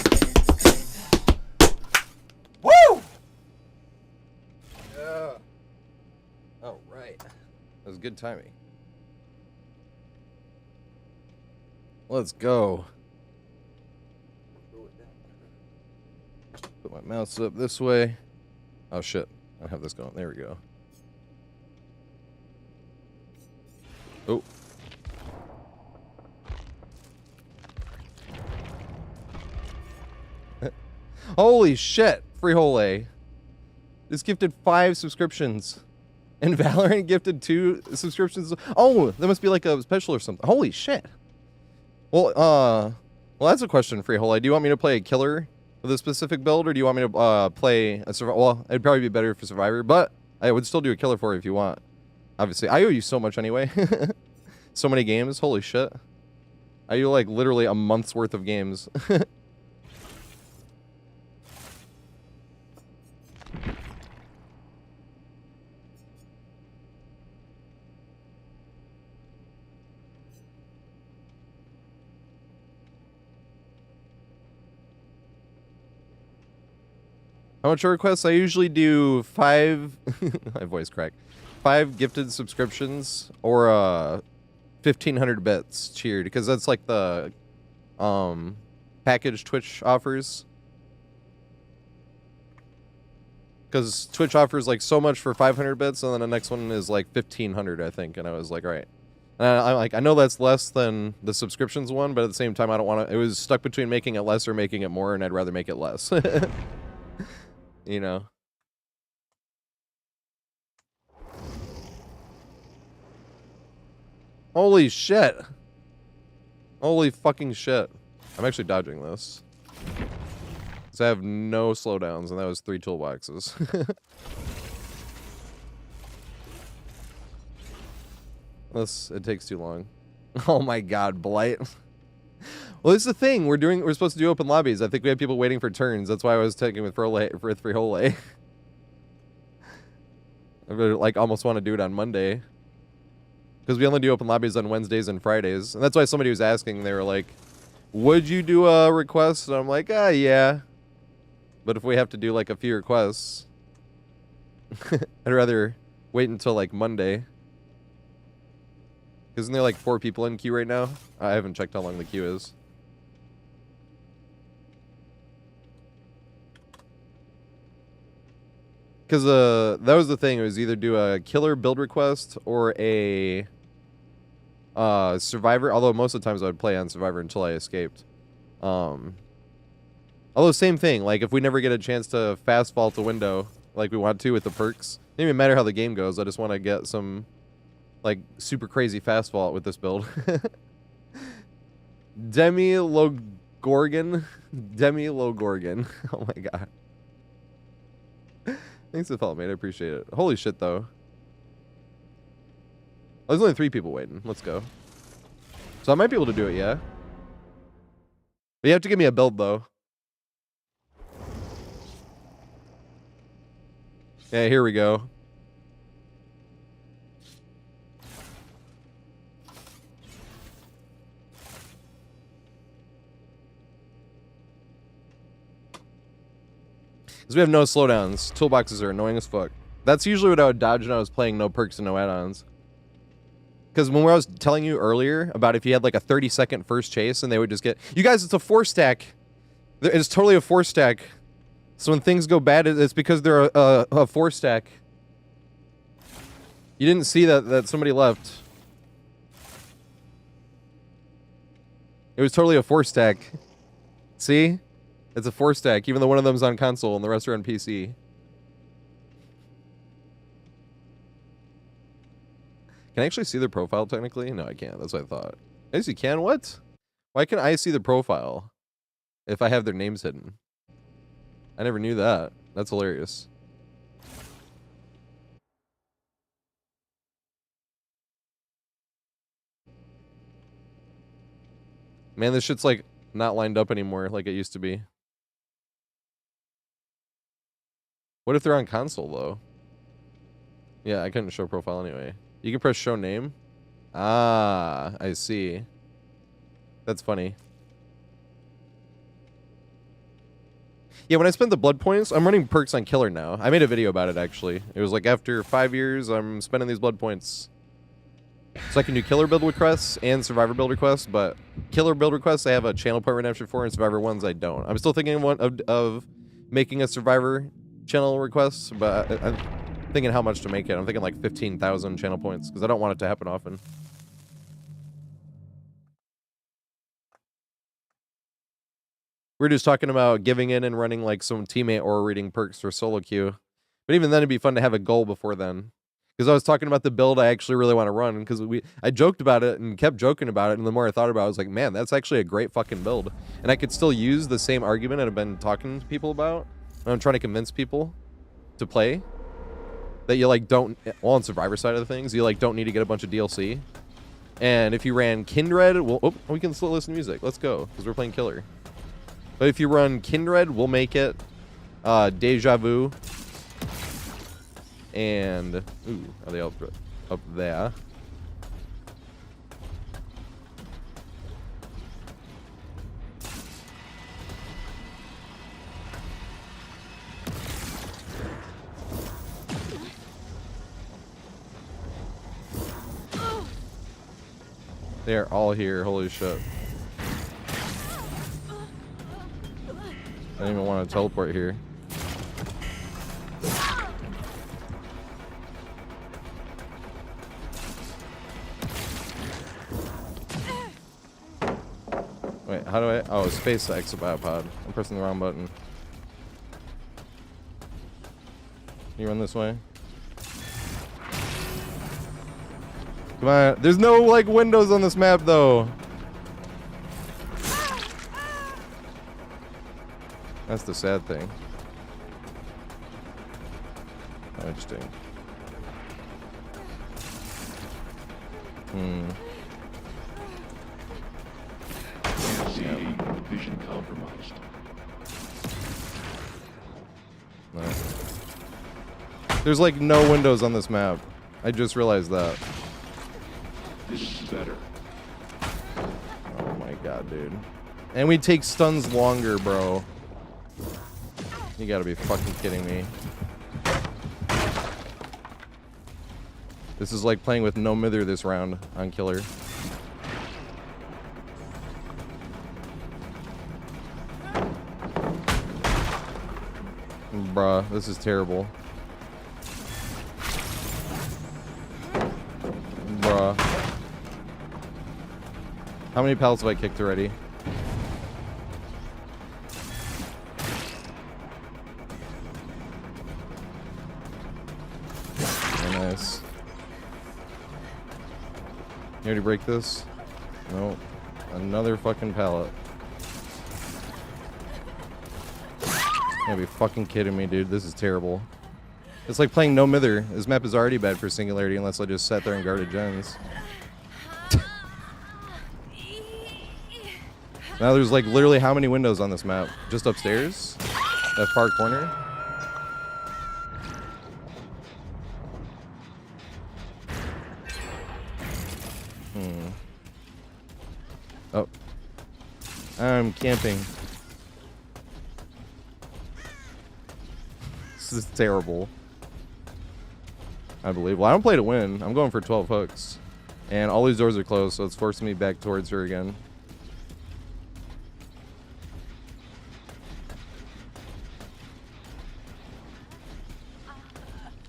Woo! Yeah. All right. That was good timing. Let's go. Put my mouse up this way. Oh shit. I have this going. There we go. Oh. Holy shit. Freehole A. This gifted 5 subscriptions. And Valorant gifted 2 subscriptions. Oh, that must be like a special or something. Holy shit. Well, that's a question, Freehole A. Do you want me to play a killer with a specific build, or do you want me to play a survivor? Well, it'd probably be better for Survivor, but I would still do a killer for you if you want. Obviously, I owe you so much anyway. So many games. Holy shit. I owe you like literally a month's worth of games. How much are requests? I usually do 5 my voice cracked. 5 gifted subscriptions or 1,500 bits cheered, because that's like the package Twitch offers. Because Twitch offers like so much for 500 bits, and then the next one is like 1,500, I think. And I was like, all right. And I'm like, I know that's less than the subscriptions one, but at the same time, I don't want to. It was stuck between making it less or making it more, and I'd rather make it less. You know. Holy shit. Holy fucking shit. I'm actually dodging this. Because I have no slowdowns, and that was 3 toolboxes. Unless it takes too long. Oh my god, Blight. Well, this is the thing. We're supposed to do open lobbies. I think we have people waiting for turns. That's why I was taking with Freehole. I really, like, almost want to do it on Monday. Because we only do open lobbies on Wednesdays and Fridays. And that's why somebody was asking. They were like, would you do a request? And I'm like, yeah. But if we have to do, like, a few requests, I'd rather wait until, like, Monday. Isn't there, like, 4 people in queue right now? I haven't checked how long the queue is. Because that was the thing. It was either do a killer build request or a survivor. Although most of the times I would play on survivor until I escaped. Although same thing. Like if we never get a chance to fast vault a window like we want to with the perks, it doesn't even matter how the game goes. I just want to get some like super crazy fast vault with this build. Demi-Logorgon. Demi-Logorgon. Oh my god. Thanks to fellow mate, I appreciate it. Holy shit though. Oh, there's only 3 people waiting. Let's go. So I might be able to do it, yeah. But you have to give me a build though. Yeah, here we go. Because we have no slowdowns. Toolboxes are annoying as fuck. That's usually what I would dodge when I was playing no perks and no add-ons. Because when I was telling you earlier about if you had like a 30-second first chase and they would just get... You guys, it's a 4-stack. It's totally a 4-stack. So when things go bad, it's because they're a 4-stack. You didn't see that somebody left. It was totally a 4-stack. See? It's a 4-stack, even though one of them's on console and the rest are on PC. Can I actually see their profile technically? No, I can't. That's what I thought. Yes, you can? What? Why can I see the profile if I have their names hidden? I never knew that. That's hilarious. Man, this shit's like not lined up anymore like it used to be. What if they're on console though? Yeah, I couldn't show profile anyway. You can press show name. Ah, I see. That's funny. Yeah, when I spent the blood points, I'm running perks on killer now. I made a video about it actually. It was like after 5 years, I'm spending these blood points. So I can do killer build requests and survivor build requests, but killer build requests I have a channel point redemption for, and survivor ones I don't. I'm still thinking of making a survivor channel request, but I'm thinking how much to make it. I'm thinking like 15,000 channel points because I don't want it to happen often. We're just talking about giving in and running like some teammate or reading perks for solo queue. But even then it'd be fun to have a goal before then. Because I was talking about the build I actually really want to run, because I joked about it and kept joking about it, and the more I thought about it, I was like, man, that's actually a great fucking build. And I could still use the same argument that I've been talking to people about when I'm trying to convince people to play. That you like don't, well, on Survivor side of the things, you like don't need to get a bunch of DLC. And if you ran Kindred, well, we can still listen to music. Let's go, because we're playing Killer. But if you run Kindred, we'll make it. Deja Vu. And, ooh, are they all up there? They're all here, holy shit. I don't even want to teleport here. Wait, how do I? Oh, space to exit biopod. I'm pressing the wrong button. Can you run this way? Come on. There's no, like, windows on this map, though. That's the sad thing. Oh, interesting. Vision compromised. Nice. There's like no windows on this map. I just realized that. This is better. Oh my god, dude. And we take stuns longer, bro. You gotta be fucking kidding me. This is like playing with no mither this round on Killer. Bruh, this is terrible. How many pallets have I kicked already? Very nice. You already break this? Nope. Another fucking pallet. You gotta be fucking kidding me, dude. This is terrible. It's like playing No Mither. This map is already bad for singularity unless I just sat there and guarded gens. Now there's like literally how many windows on this map? Just upstairs? That far corner? Oh. I'm camping. This is terrible. I believe. Well, I don't play to win. I'm going for 12 hooks. And all these doors are closed, so it's forcing me back towards her again.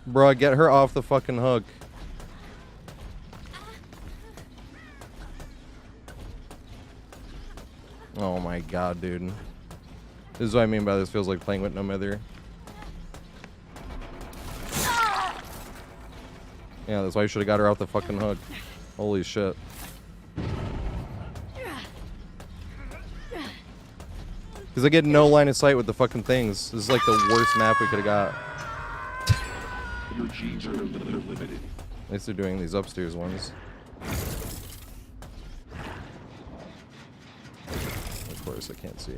Bruh, get her off the fucking hook. Oh my god, dude. This is what I mean by this feels like playing with No Mither. Yeah, that's why you should have got her off the fucking hook. Holy shit. Because I get no line of sight with the fucking things. This is like the worst map we could have got. Your genes are limited. At least they're doing these upstairs ones. Of course, I can't see.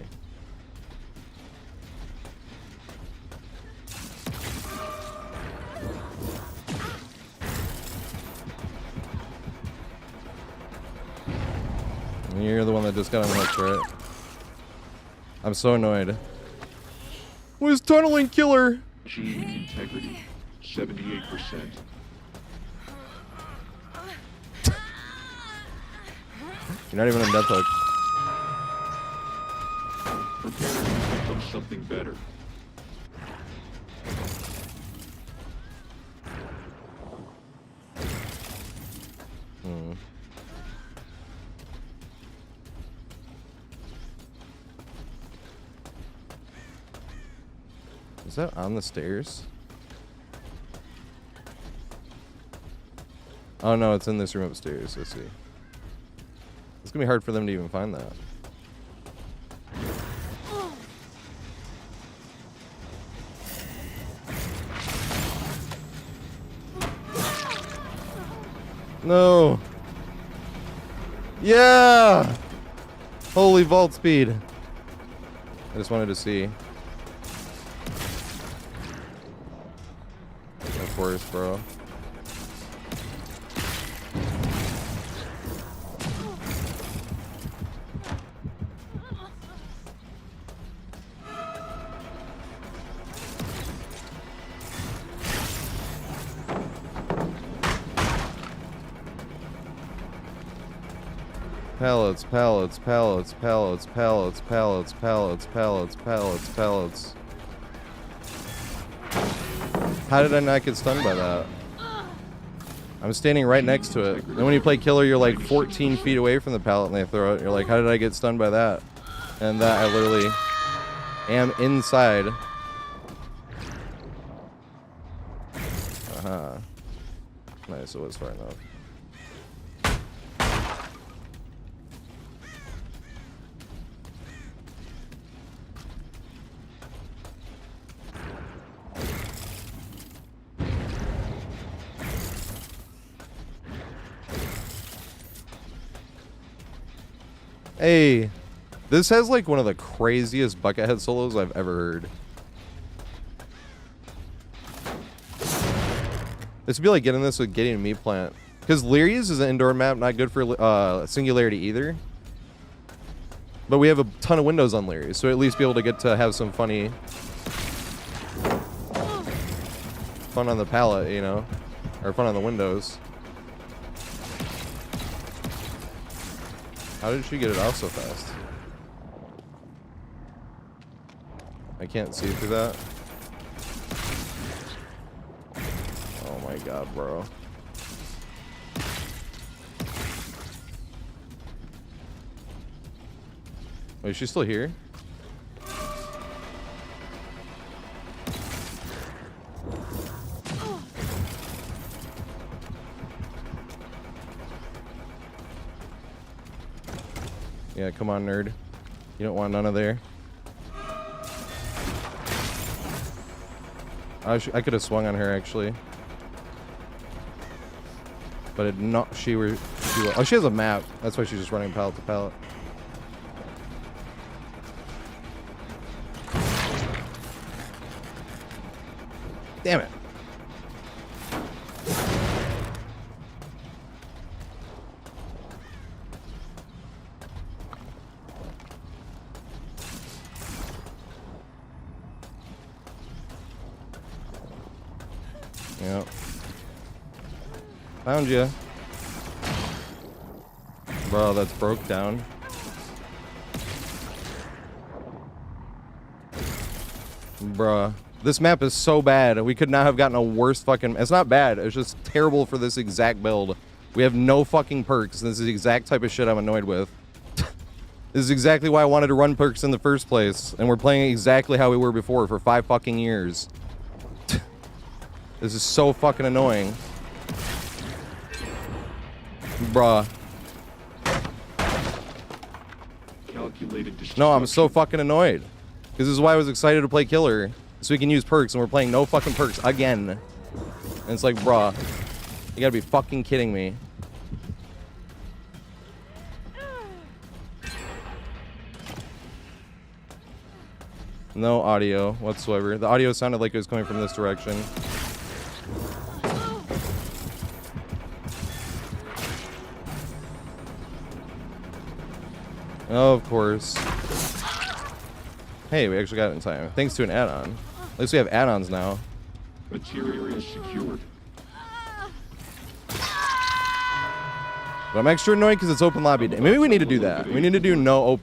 You're the one that just got unhooked, right? I'm so annoyed. Was tunneling killer? Gene integrity, 78%. You're not even on death hook. Prepare to become something better. Is that on the stairs? Oh no, it's in this room upstairs. Let's see. It's gonna be hard for them to even find that. No. Yeah. Holy vault speed. I just wanted to see. Of course, bro. Pallets, pallets, pallets, pallets, pallets, pallets, pallets, pallets, pallets, pallets. How did I not get stunned by that? I'm standing right next to it. And when you play killer, you're like 14 feet away from the pallet and they throw it. You're like, how did I get stunned by that? And that I literally am inside. Uh-huh. Nice, it was far enough. Hey, this has like one of the craziest buckethead solos I've ever heard. This would be like getting this with getting a meat plant. Because Lyria's is an indoor map, not good for singularity either. But we have a ton of windows on Lyria's, so at least be able to get to have some funny fun on the palette, you know? Or fun on the windows. How did she get it off so fast? I can't see through that. Oh my god, bro. Wait, is she still here? Yeah, come on, nerd. You don't want none of there. I could have swung on her actually, but it not. Oh, she has a map. That's why she's just running pallet to pallet. Damn it. Yep. Found you. Bro, that's broke down. Bruh. This map is so bad. We could not have gotten a worse fucking... It's not bad. It's just terrible for this exact build. We have no fucking perks. This is the exact type of shit I'm annoyed with. This is exactly why I wanted to run perks in the first place. And we're playing exactly how we were before for 5 fucking years. This is so fucking annoying. Bruh. No, I'm so fucking annoyed. Because this is why I was excited to play Killer. So we can use perks, and we're playing no fucking perks again. And it's like, bruh. You gotta be fucking kidding me. No audio whatsoever. The audio sounded like it was coming from this direction. Oh, of course. Hey, we actually got it in time. Thanks to an add-on. At least we have add-ons now. Material is secured. But I'm extra annoyed because it's open lobby day. Maybe we need to do that. We need to do no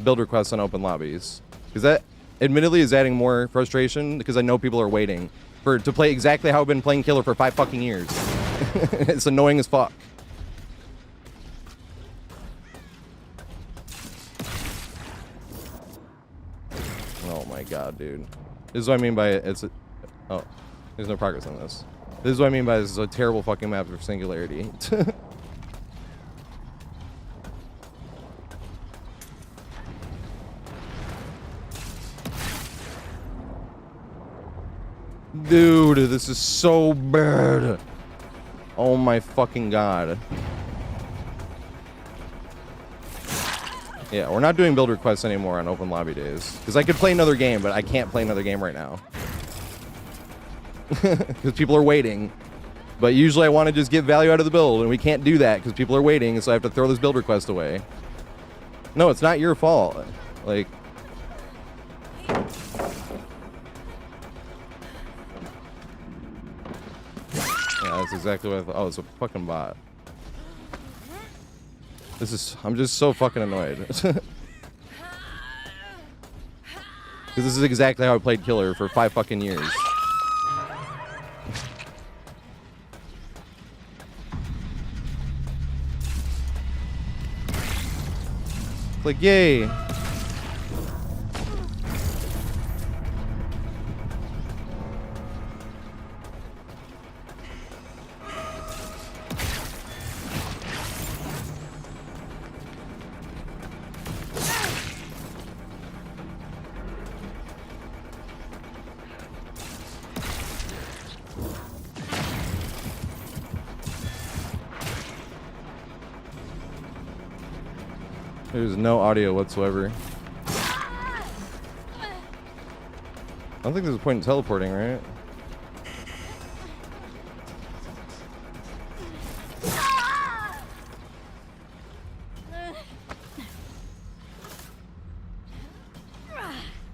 build requests on open lobbies. Because that admittedly is adding more frustration because I know people are waiting to play exactly how I've been playing Killer for 5 fucking years. It's annoying as fuck. Oh my god, dude. This is what I mean by it's oh, there's no progress on this. This is what I mean by this is a terrible fucking map for Singularity. Dude, this is so bad. Oh my fucking god. Yeah, we're not doing build requests anymore on open lobby days. Because I could play another game, but I can't play another game right now. Because people are waiting. But usually I want to just get value out of the build, and we can't do that because people are waiting, so I have to throw this build request away. No, it's not your fault. Like... Yeah, that's exactly what I thought. Oh, it's a fucking bot. I'm just so fucking annoyed. Because this is exactly how I played Killer for 5 fucking years. Like, yay! There's no audio whatsoever. I don't think there's a point in teleporting, right?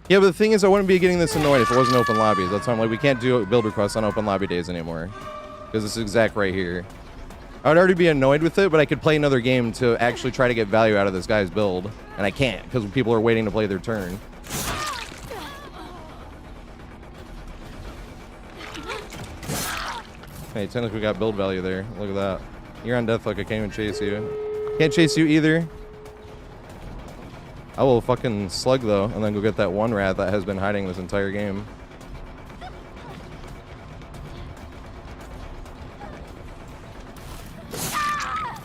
Yeah, but the thing is, I wouldn't be getting this annoyed if it wasn't open lobbies. That's why I'm like, we can't do build requests on open lobby days anymore. Because it's exact right here. I would already be annoyed with it, but I could play another game to actually try to get value out of this guy's build. And I can't, because people are waiting to play their turn. Hey, technically we got build value there. Look at that. You're on death, like I can't even chase you. Can't chase you either. I will fucking slug though, and then go get that one rat that has been hiding this entire game.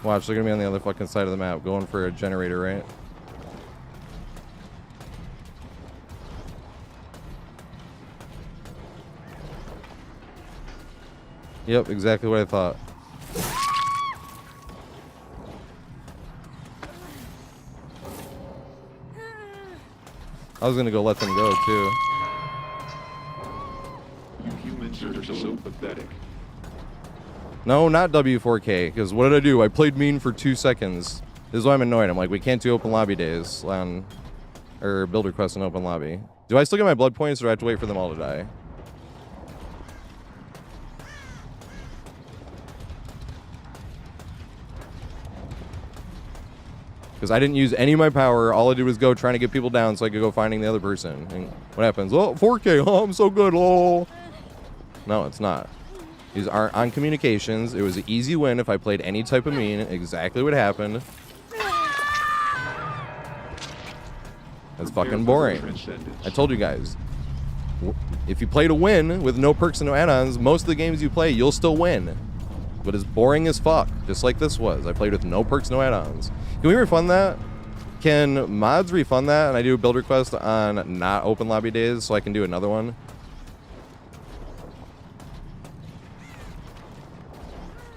Watch, they're gonna be on the other fucking side of the map, going for a generator, right? Yep, exactly what I thought. I was gonna go let them go too. You humans are so pathetic. No, not W4K, because what did I do? I played mean for 2 seconds. This is why I'm annoyed. I'm like, we can't do open lobby days on, or build requests in open lobby. Do I still get my blood points, or do I have to wait for them all to die? Because I didn't use any of my power. All I did was go trying to get people down so I could go finding the other person. And what happens? Oh, 4K. Oh, I'm so good. Oh. No, it's not. These aren't on communications. It was an easy win if I played any type of mean. Exactly what happened. That's fucking boring. I told you guys. If you play to win with no perks and no add-ons, most of the games you play, you'll still win. But it's boring as fuck, just like this was. I played with no perks, no add-ons. Can we refund that? Can mods refund that and I do a build request on not open lobby days so I can do another one?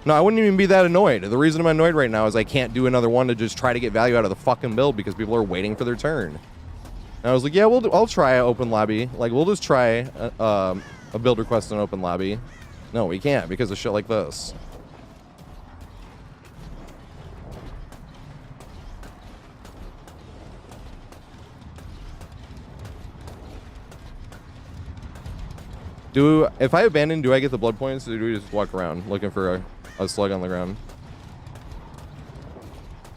No, I wouldn't even be that annoyed. The reason I'm annoyed right now is I can't do another one to just try to get value out of the fucking build because people are waiting for their turn. And I was like, yeah, I'll try an open lobby. Like, we'll just try a build request in open lobby. No, we can't because of shit like this. If I abandon, do I get the blood points, or do we just walk around looking for a slug on the ground?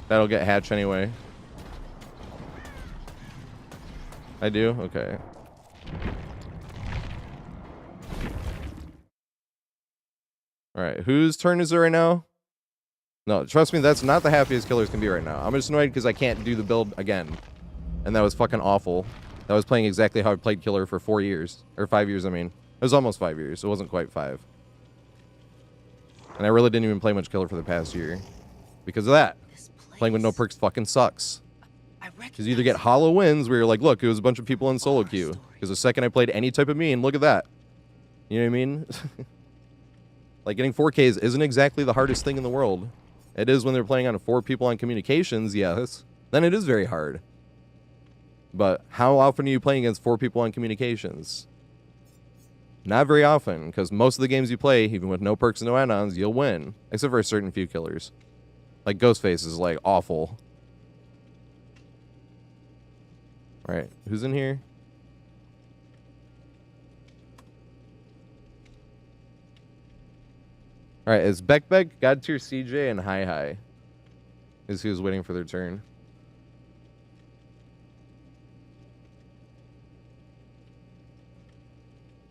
That'll get hatch anyway. I do? Okay. Alright, whose turn is it right now? No, trust me, that's not the happiest killers can be right now. I'm just annoyed because I can't do the build again. And that was fucking awful. That was playing exactly how I played killer for 4 years. Or 5 years, I mean. It was almost 5 years. It wasn't quite 5. And I really didn't even play much killer for the past year. Because of that. Playing with no perks fucking sucks. Because you either get hollow wins where you're like, look, it was a bunch of people in solo queue. Because the second I played any type of mean, look at that. You know what I mean? Like, getting 4Ks isn't exactly the hardest thing in the world. It is when they're playing on 4 people on communications, yes. Then it is very hard. But how often are you playing against 4 people on communications? Not very often, because most of the games you play, even with no perks and no add-ons, you'll win. Except for a certain few killers. Like, Ghostface is, like, awful. Alright, who's in here? Alright, is Beck, God Tier CJ, and Hi is who's waiting for their turn.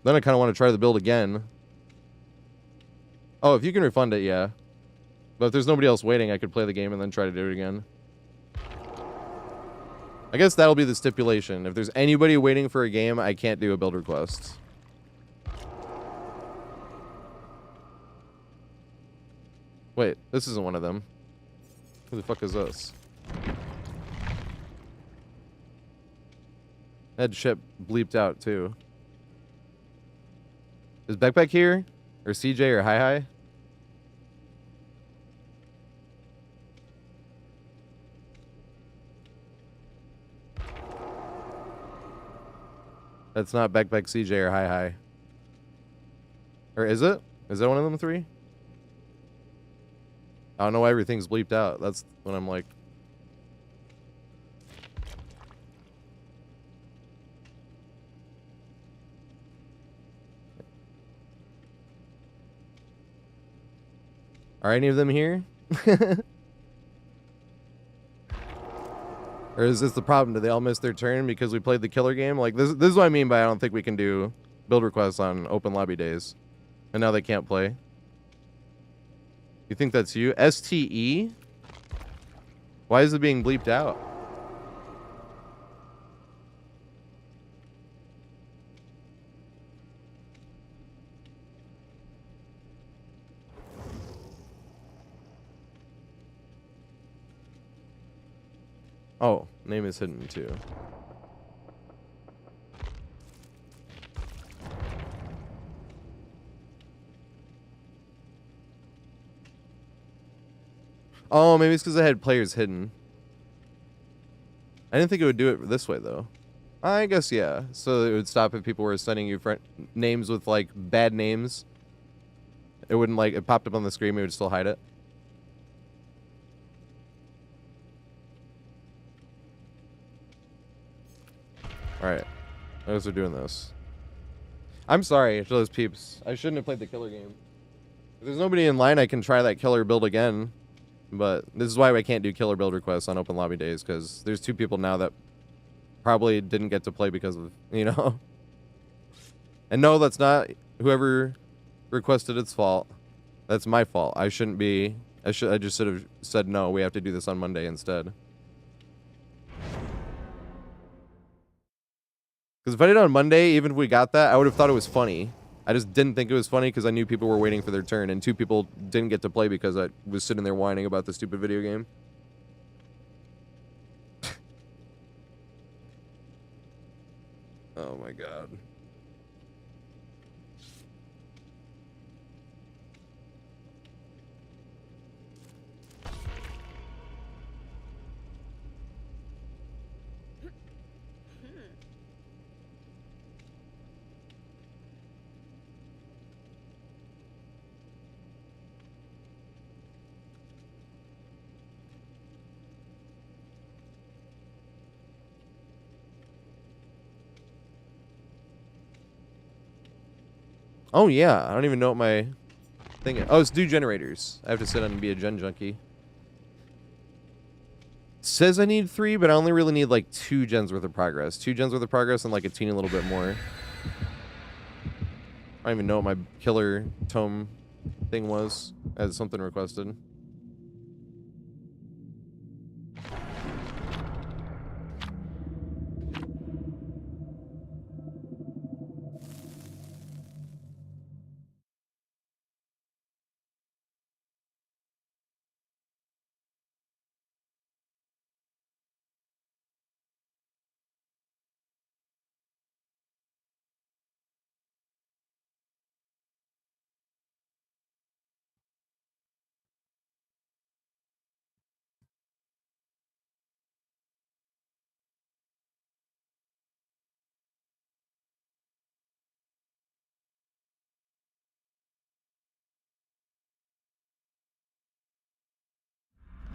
Then I kind of want to try the build again. Oh, if you can refund it, yeah. But if there's nobody else waiting, I could play the game and then try to do it again. I guess that'll be the stipulation. If there's anybody waiting for a game, I can't do a build request. Wait, this isn't one of them. Who the fuck is this? That shit bleeped out, too. Is Beck here? Or CJ or Hi? That's not Beck, CJ, or Hi. Or is it? Is that one of them 3? I don't know why everything's bleeped out. That's when I'm like... Are any of them here? Or is this the problem? Do they all miss their turn because we played the killer game? Like, this is what I mean by I don't think we can do build requests on open lobby days. And now they can't play. You think that's you? STE? Why is it being bleeped out? Oh, name is hidden too. Oh, maybe it's because I had players hidden. I didn't think it would do it this way though. I guess yeah. So it would stop if people were sending you names with like bad names. It wouldn't like it popped up on the screen. It would still hide it. All right, I guess we're doing this. I'm sorry to those peeps. I shouldn't have played the killer game. If there's nobody in line, I can try that killer build again. But this is why I can't do killer build requests on open lobby days, because there's 2 people now that probably didn't get to play because of, you know. And no, that's not whoever requested its fault. That's my fault. I shouldn't be. I just should have said no. We have to do this on Monday instead. Because if I did it on Monday, even if we got that, I would have thought it was funny. I just didn't think it was funny because I knew people were waiting for their turn, and 2 people didn't get to play because I was sitting there whining about the stupid video game. Oh my god. Oh yeah, I don't even know what my thing is. Oh, it's do generators. I have to sit on and be a gen junkie. Says I need 3, but I only really need like 2 gens worth of progress. 2 gens worth of progress and like a teeny little bit more. I don't even know what my killer tome thing was as something requested.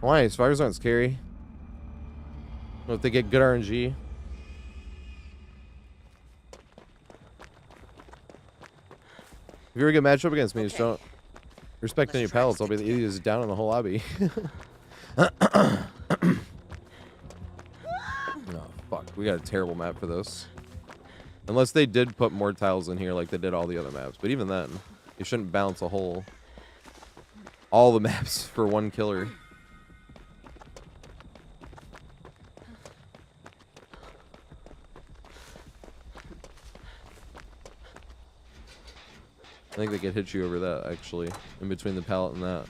Why? Spiders aren't scary. Well, if they get good RNG. If you ever get matched up against me, just don't respect any pallets. I'll be the easiest down in the whole lobby. Oh, fuck. We got a terrible map for this. Unless they did put more tiles in here like they did all the other maps. But even then, you shouldn't balance all the maps for one killer. I think they could hit you over that, actually, in between the pallet and that.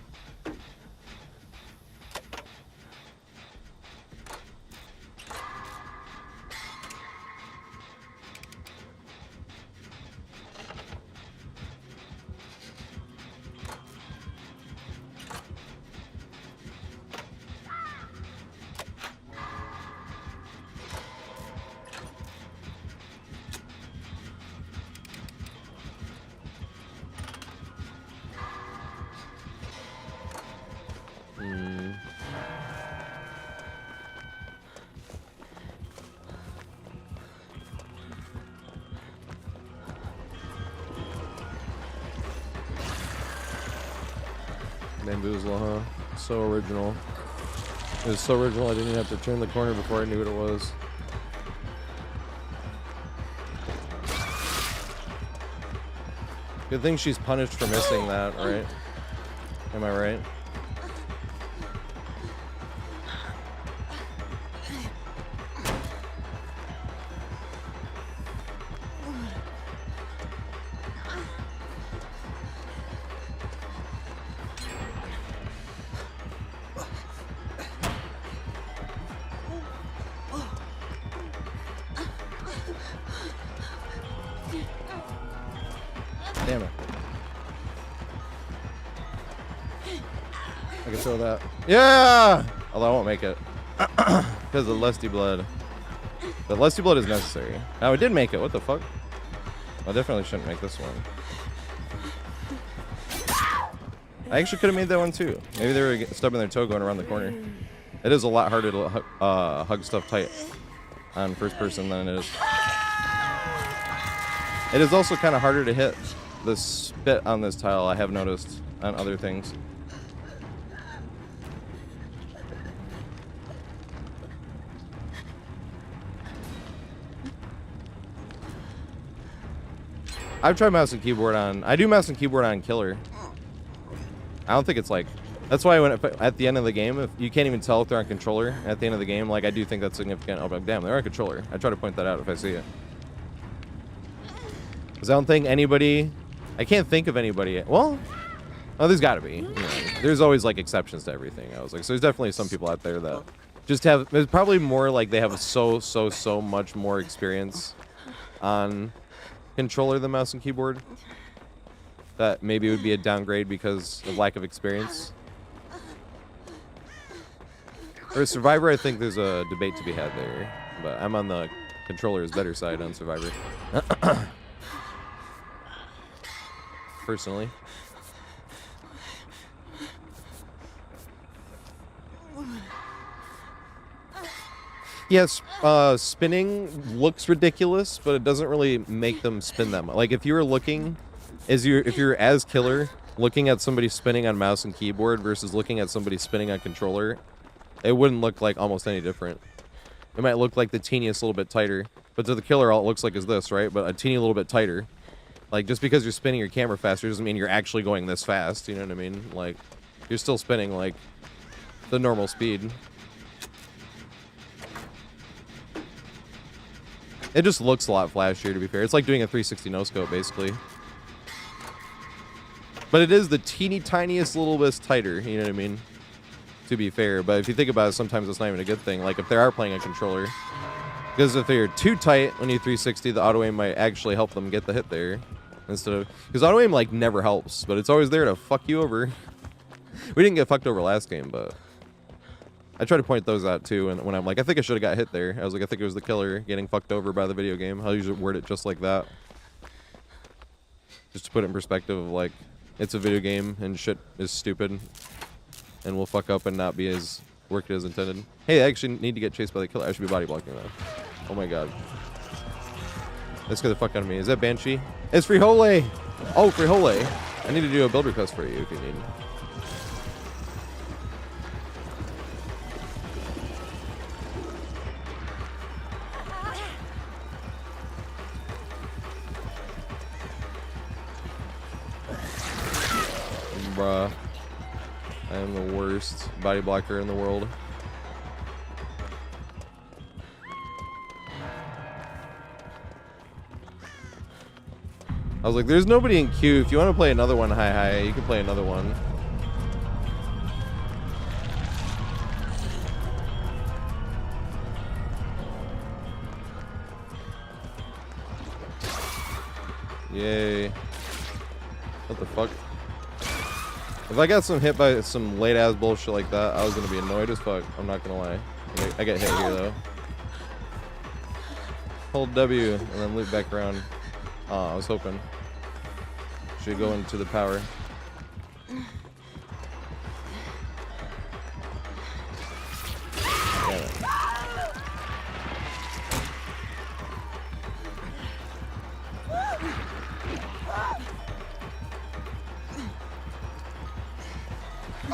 Bamboozle, huh? So original. It was so original I didn't even have to turn the corner before I knew what it was. Good thing she's punished for missing that, right? Am I right? I can throw that. Yeah! Although I won't make it. Because of Lusty Blood. But Lusty Blood is necessary. Now, I did make it. What the fuck? I definitely shouldn't make this one. I actually could have made that one too. Maybe they were stubbing their toe going around the corner. It is a lot harder to hug stuff tight on first person than it is. It is also kind of harder to hit the spit on this tile, I have noticed, on other things. I've tried mouse and keyboard on... I do mouse and keyboard on Killer. I don't think it's like... That's why when at the end of the game, if you can't even tell if they're on controller at the end of the game, like I do think that's significant. Oh, but damn, they're on controller. I try to point that out if I see it. Because I don't think anybody... I can't think of anybody... Well... Oh, there's got to be. You know, there's always like exceptions to everything. I was like, so there's definitely some people out there that just have... There's probably more like they have so much more experience on controller than mouse and keyboard. That maybe it would be a downgrade because of lack of experience. Or Survivor, I think there's a debate to be had there. But I'm on the controller's better side on Survivor. Personally. Yes, spinning looks ridiculous, but it doesn't really make them spin them. Like if you were looking, if you're as Killer looking at somebody spinning on mouse and keyboard versus looking at somebody spinning on controller, it wouldn't look like almost any different. It might look like the teeniest little bit tighter, but to the Killer, all it looks like is this, right? But a teeny little bit tighter. Like just because you're spinning your camera faster doesn't mean you're actually going this fast. You know what I mean? Like you're still spinning like the normal speed. It just looks a lot flashier, to be fair. It's like doing a 360 no-scope, basically. But it is the teeny tiniest little bit tighter, you know what I mean? To be fair. But if you think about it, sometimes it's not even a good thing. Like, if they are playing a controller. Because if they're too tight when you 360, the auto-aim might actually help them get the hit there. Instead of... Because auto-aim, like, never helps. But it's always there to fuck you over. We didn't get fucked over last game, but... I try to point those out too, and when I'm like, I think I should have got hit there. I was like, I think it was the Killer getting fucked over by the video game. I'll usually word it just like that. Just to put it in perspective of like, it's a video game and shit is stupid. And will fuck up and not be as worked as intended. Hey, I actually need to get chased by the Killer. I should be body blocking that. Oh my god. That scared the fuck out of me. Is that Banshee? It's Frihole! Oh, Frihole! I need to do a build request for you if you need. Bruh. I am the worst body blocker in the world. I was like, there's nobody in queue. If you want to play another one, hi, you can play another one. Yay. What the fuck? If I got some hit by some late ass bullshit like that, I was gonna be annoyed as fuck. I'm not gonna lie. I get hit here though. Hold W and then loop back around. Oh, I was hoping. Should go into the power. Damn it.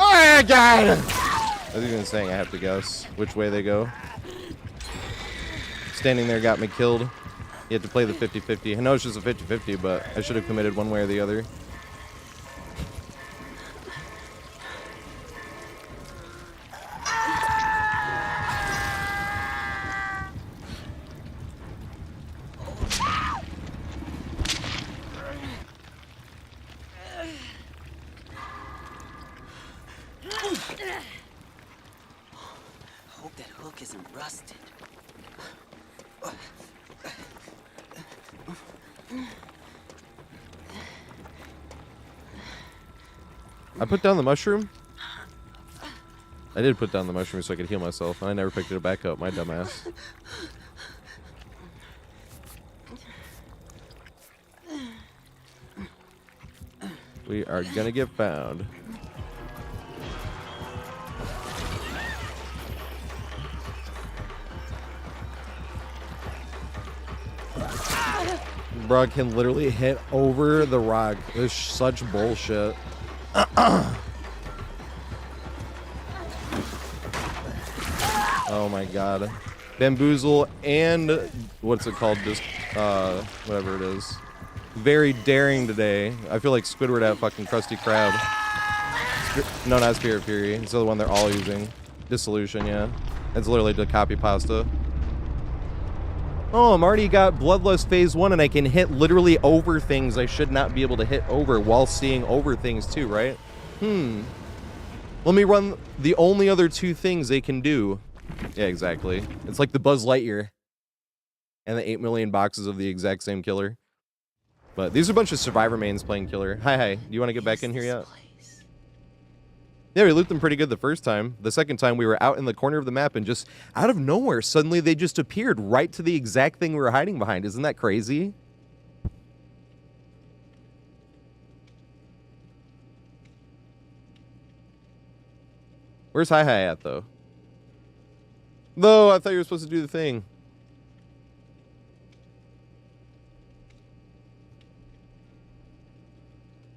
Oh my god! I was even saying I have to guess which way they go. Standing there got me killed. You had to play the 50-50. I know it's just a 50-50, but I should have committed one way or the other. Hope that hook isn't rusted. I put down the mushroom. I did put down the mushroom so I could heal myself. I never picked it back up, my dumbass. We are gonna get found. Bro can literally hit over the rock. This is such bullshit. Oh my god. Bamboozle and what's it called? Just whatever it is. Very daring today. I feel like Squidward at fucking Krusty Krab. No, not Spirit Fury. It's the other one they're all using. Dissolution, yeah. It's literally the copy pasta. Oh, I'm already got Bloodlust Phase 1 and I can hit literally over things I should not be able to hit over while seeing over things too, right? Let me run the only other two things they can do. Yeah, exactly. It's like the Buzz Lightyear and the 8 million boxes of the exact same killer. But these are a bunch of Survivor mains playing killer. Hi. Do you want to get back in here yet? Yeah, we looped them pretty good the first time. The second time we were out in the corner of the map and just out of nowhere, suddenly they just appeared right to the exact thing we were hiding behind. Isn't that crazy? Where's Hi at, though? No, I thought you were supposed to do the thing.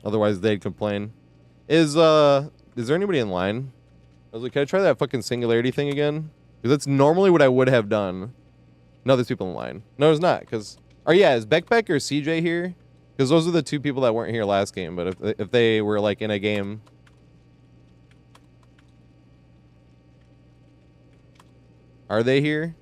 Otherwise, they'd complain. Is there anybody in line? I was like, can I try that fucking singularity thing again? Because that's normally what I would have done. No, there's people in line. No, there's not. Because, or yeah, is Beck or CJ here? Because those are the two people that weren't here last game. But if they were like in a game. Are they here?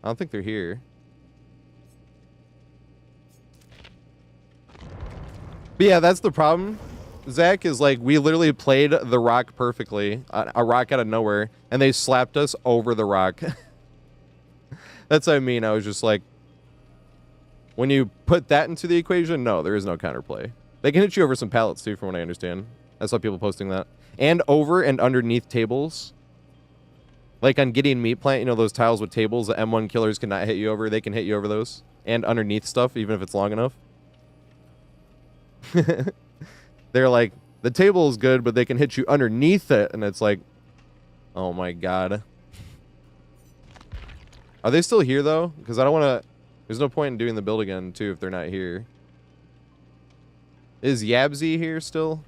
I don't think they're here. But yeah, that's the problem, Zach, is like we literally played the rock perfectly, a rock out of nowhere, and they slapped us over the rock. That's what I mean. I was just like, when you put that into the equation, no, there is no counterplay. They can hit you over some pallets too, from what I understand. I saw people posting that. And over and underneath tables. Like on Gideon Meat Plant, you know those tiles with tables the M1 killers cannot hit you over? They can hit you over those. And underneath stuff, even if it's long enough. They're like, the table is good, but they can hit you underneath it. And it's like, oh my god. Are they still here, though? Because I don't want to... There's no point in doing the build again, too, if they're not here. Is Yabzy here still?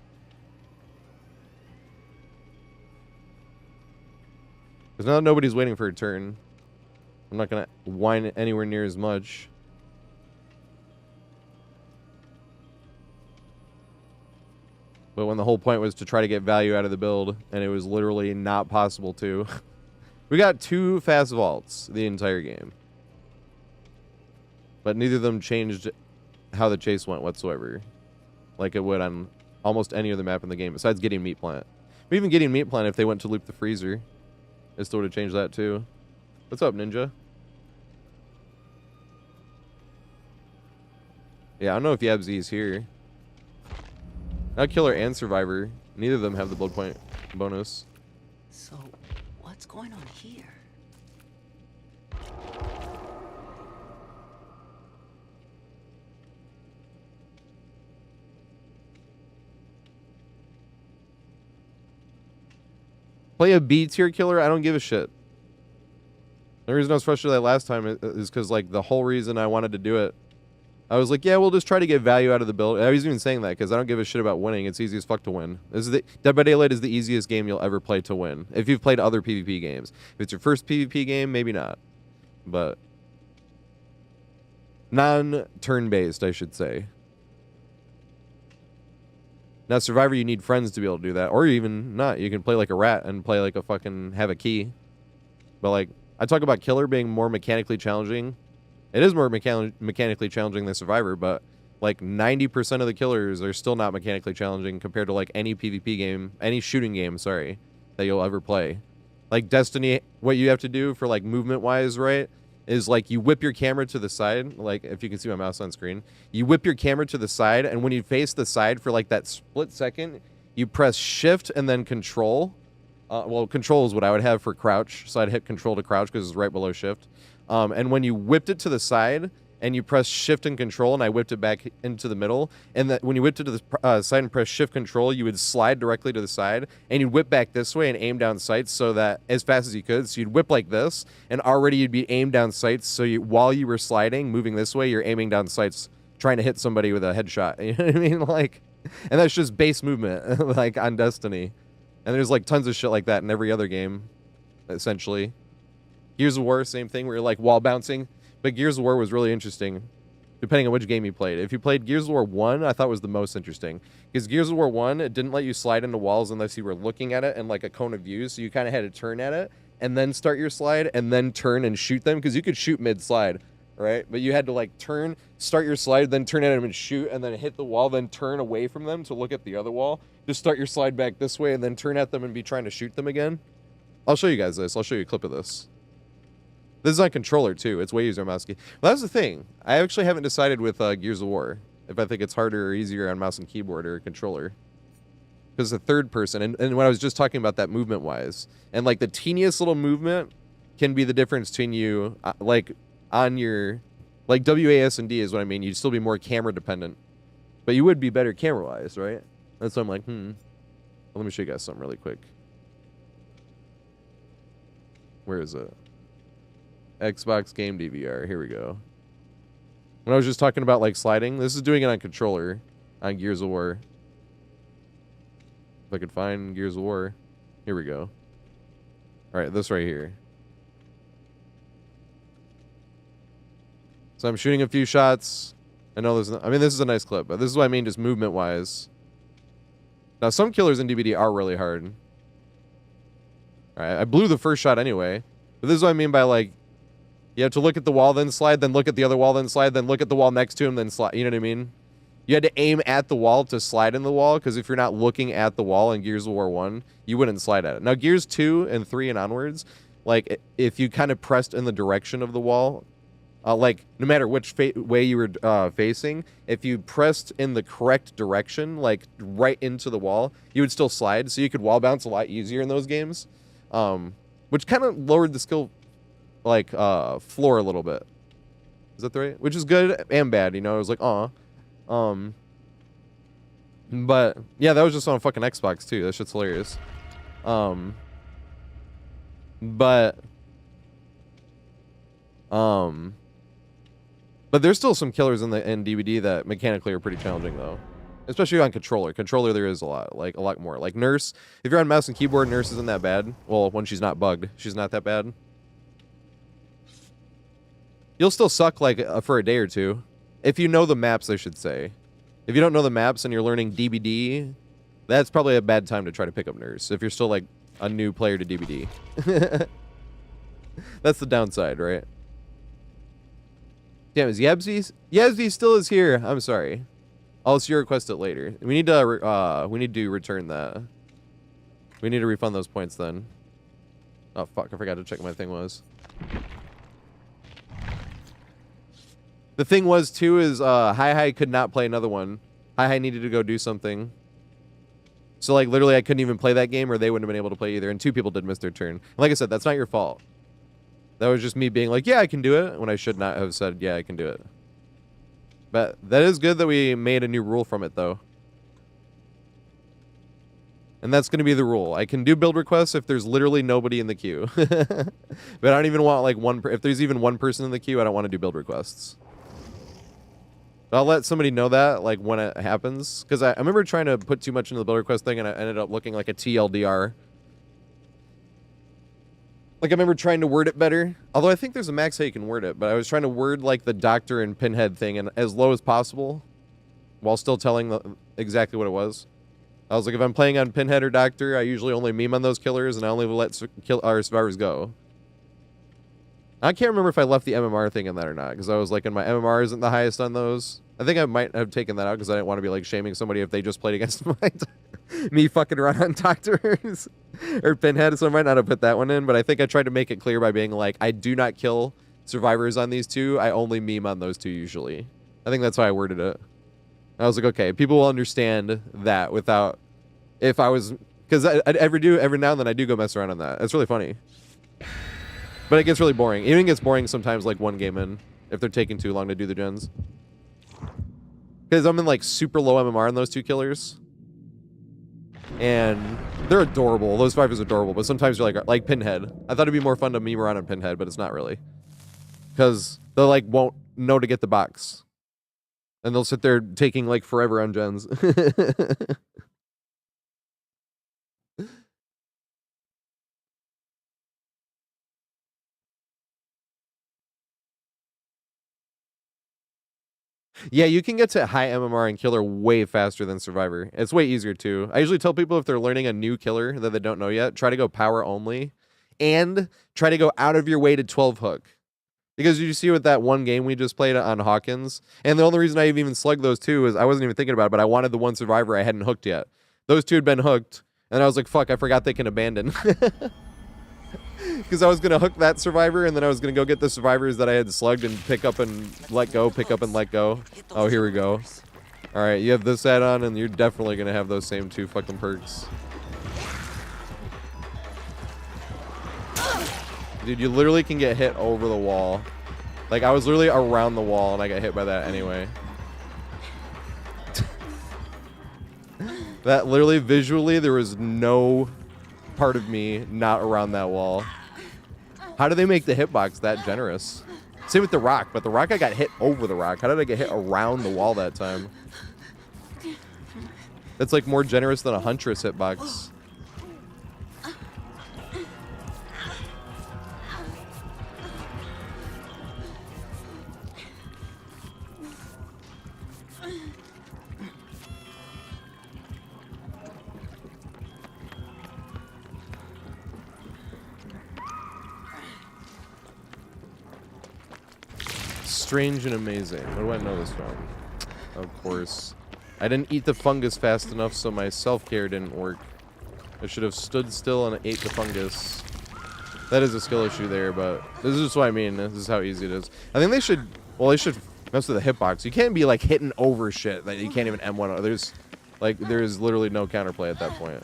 Because now nobody's waiting for a turn. I'm not going to whine anywhere near as much. But when the whole point was to try to get value out of the build, and it was literally not possible to. We got 2 fast vaults the entire game. But neither of them changed how the chase went whatsoever. Like it would on almost any other map in the game, besides Gideon Meat Plant. But even Gideon Meat Plant, if they went to loop the freezer, it still would have changed that too. What's up, Ninja? Yeah, I don't know if Yabzy is here. Now Killer and Survivor, neither of them have the blood point bonus. So, what's going on here? Play a B tier killer? I don't give a shit. The reason I was frustrated that last time is because, like, the whole reason I wanted to do it, I was like, yeah, we'll just try to get value out of the build. I was even saying that because I don't give a shit about winning. It's easy as fuck to win. Dead by Daylight is the easiest game you'll ever play to win. If you've played other PvP games. If it's your first PvP game, maybe not. But non-turn-based, I should say. Now, Survivor, you need friends to be able to do that. Or even not. You can play like a rat and play like a fucking have a key. But, like, I talk about Killer being more mechanically challenging. It is more mechanically challenging than Survivor, but, like, 90% of the killers are still not mechanically challenging compared to, like, any PvP game, any shooting game, sorry, that you'll ever play. Like, Destiny, what you have to do for, like, movement-wise, right, is like you whip your camera to the side, like if you can see my mouse on screen, you whip your camera to the side, and when you face the side for like that split second, you press shift and then control. Well, control is what I would have for crouch, so I'd hit control to crouch because it's right below shift. And when you whipped it to the side and you press shift and control, and I whipped it back into the middle, and that when you whipped it to the side and press shift control, you would slide directly to the side, and you'd whip back this way and aim down sights so that as fast as you could. So you'd whip like this, and already you'd be aimed down sights. So while you were sliding, moving this way, you're aiming down sights, trying to hit somebody with a headshot. You know what I mean? Like, and that's just base movement, like on Destiny. And there's like tons of shit like that in every other game, essentially. Gears of War, same thing, where you're like wall bouncing. But Gears of War was really interesting, depending on which game you played. If you played Gears of War 1, I thought was the most interesting. Because Gears of War 1, it didn't let you slide into walls unless you were looking at it in like a cone of view. So you kind of had to turn at it, and then start your slide, and then turn and shoot them. Because you could shoot mid-slide, right? But you had to like turn, start your slide, then turn at them and shoot, and then hit the wall, then turn away from them to look at the other wall. Just start your slide back this way, and then turn at them and be trying to shoot them again. I'll show you guys this. I'll show you a clip of this. This is on controller, too. It's way easier on mouse key. Well, that's the thing. I actually haven't decided with Gears of War if I think it's harder or easier on mouse and keyboard or controller. Because the third person, and when I was just talking about that movement-wise, and, like, the teeniest little movement can be the difference between you, like, on your... Like, WASD is what I mean. You'd still be more camera-dependent. But you would be better camera-wise, right? That's why I'm like, Well, let me show you guys something really quick. Where is it? Xbox game DVR. Here we go. When I was just talking about like sliding, this is doing it on controller on Gears of War. If I could find Gears of War. Here we go. Alright, this right here. So I'm shooting a few shots. I know this is a nice clip, but this is what I mean just movement wise. Now some killers in DBD are really hard. Alright, I blew the first shot anyway. But this is what I mean by like you have to look at the wall, then slide, then look at the other wall, then slide, then look at the wall next to him, then slide. You know what I mean? You had to aim at the wall to slide in the wall, because if you're not looking at the wall in Gears of War 1, you wouldn't slide at it. Now, Gears 2 and 3 and onwards, like, if you kind of pressed in the direction of the wall, like, no matter which way you were facing, if you pressed in the correct direction, like, right into the wall, you would still slide, so you could wall bounce a lot easier in those games, which kind of lowered the skill like floor a little bit. Is that the right? Which is good and bad, you know. It was like, but yeah, that was just on a fucking Xbox too. That shit's hilarious. But there's still some killers in DVD that mechanically are pretty challenging though. Especially on controller. Controller there is a lot more. Like Nurse, if you're on mouse and keyboard, Nurse isn't that bad. Well, when she's not bugged, she's not that bad. You'll still suck, like, for a day or two. If you know the maps, I should say. If you don't know the maps and you're learning DBD, that's probably a bad time to try to pick up Nurse. If you're still, like, a new player to DBD. That's the downside, right? Damn, is Yabzy? Yabzy still is here. I'm sorry. I'll see your request it later. We need to return that. We need to refund those points then. Oh, fuck. I forgot to check what my thing was. The thing was, too, is Hi could not play another one. Hi needed to go do something. So, like, literally, I couldn't even play that game, or they wouldn't have been able to play either. And 2 people did miss their turn. And like I said, that's not your fault. That was just me being like, yeah, I can do it, when I should not have said, yeah, I can do it. But that is good that we made a new rule from it, though. And that's going to be the rule. I can do build requests if there's literally nobody in the queue. But I don't even want, like, if there's even one person in the queue, I don't want to do build requests. I'll let somebody know that, like, when it happens. Because I remember trying to put too much into the build request thing, and I ended up looking like a TLDR. Like, I remember trying to word it better. Although I think there's a max how you can word it. But I was trying to word, like, the doctor and pinhead thing and as low as possible. While still telling exactly what it was. I was like, if I'm playing on pinhead or doctor, I usually only meme on those killers, and I only let our survivors go. I can't remember if I left the MMR thing in that or not, because I was like, my MMR isn't the highest on those. I think I might have taken that out because I didn't want to be like shaming somebody if they just played against me fucking around on doctors or pinhead, so I might not have put that one in. But I think I tried to make it clear by being like, I do not kill survivors on these two, I only meme on those two usually. I think that's how I worded it. I was like, okay, people will understand that without, if I was, because every now and then I do go mess around on that. It's really funny. But it gets really boring. It even gets boring sometimes, like one game in, if they're taking too long to do the gens. Because I'm in like super low MMR on those two killers. And they're adorable. Those survivors are adorable, but sometimes you're like Pinhead. I thought it'd be more fun to meme around on Pinhead, but it's not really. Because they like won't know to get the box. And they'll sit there taking like forever on gens. Yeah, you can get to high MMR and killer way faster than Survivor. It's way easier too. I usually tell people if they're learning a new killer that they don't know yet, try to go power only and try to go out of your way to 12 hook. Because you see with that one game we just played on Hawkins, and the only reason I even slugged those two is I wasn't even thinking about it, but I wanted the one Survivor I hadn't hooked yet. Those two had been hooked, and I was like, fuck, I forgot they can abandon. Because I was going to hook that Survivor, and then I was going to go get the Survivors that I had slugged and pick up and let go, pick up and let go. Oh, here we go. All right, you have this add-on, and you're definitely going to have those same two fucking perks. Dude, you literally can get hit over the wall. Like, I was literally around the wall, and I got hit by that anyway. That literally, visually, there was no part of me not around that wall. How do they make the hitbox that generous? Same with the rock, but the rock I got hit over the rock. How did I get hit around the wall that time? That's like more generous than a Huntress hitbox. Strange and amazing. Where do I know this from? Of course. I didn't eat the fungus fast enough, so my self-care didn't work. I should have stood still and ate the fungus. That is a skill issue there, but this is just what I mean. This is how easy it is. I think they should, well, they should mess with the hitbox. You can't be like hitting over shit that you can't even M1. There's literally no counterplay at that point.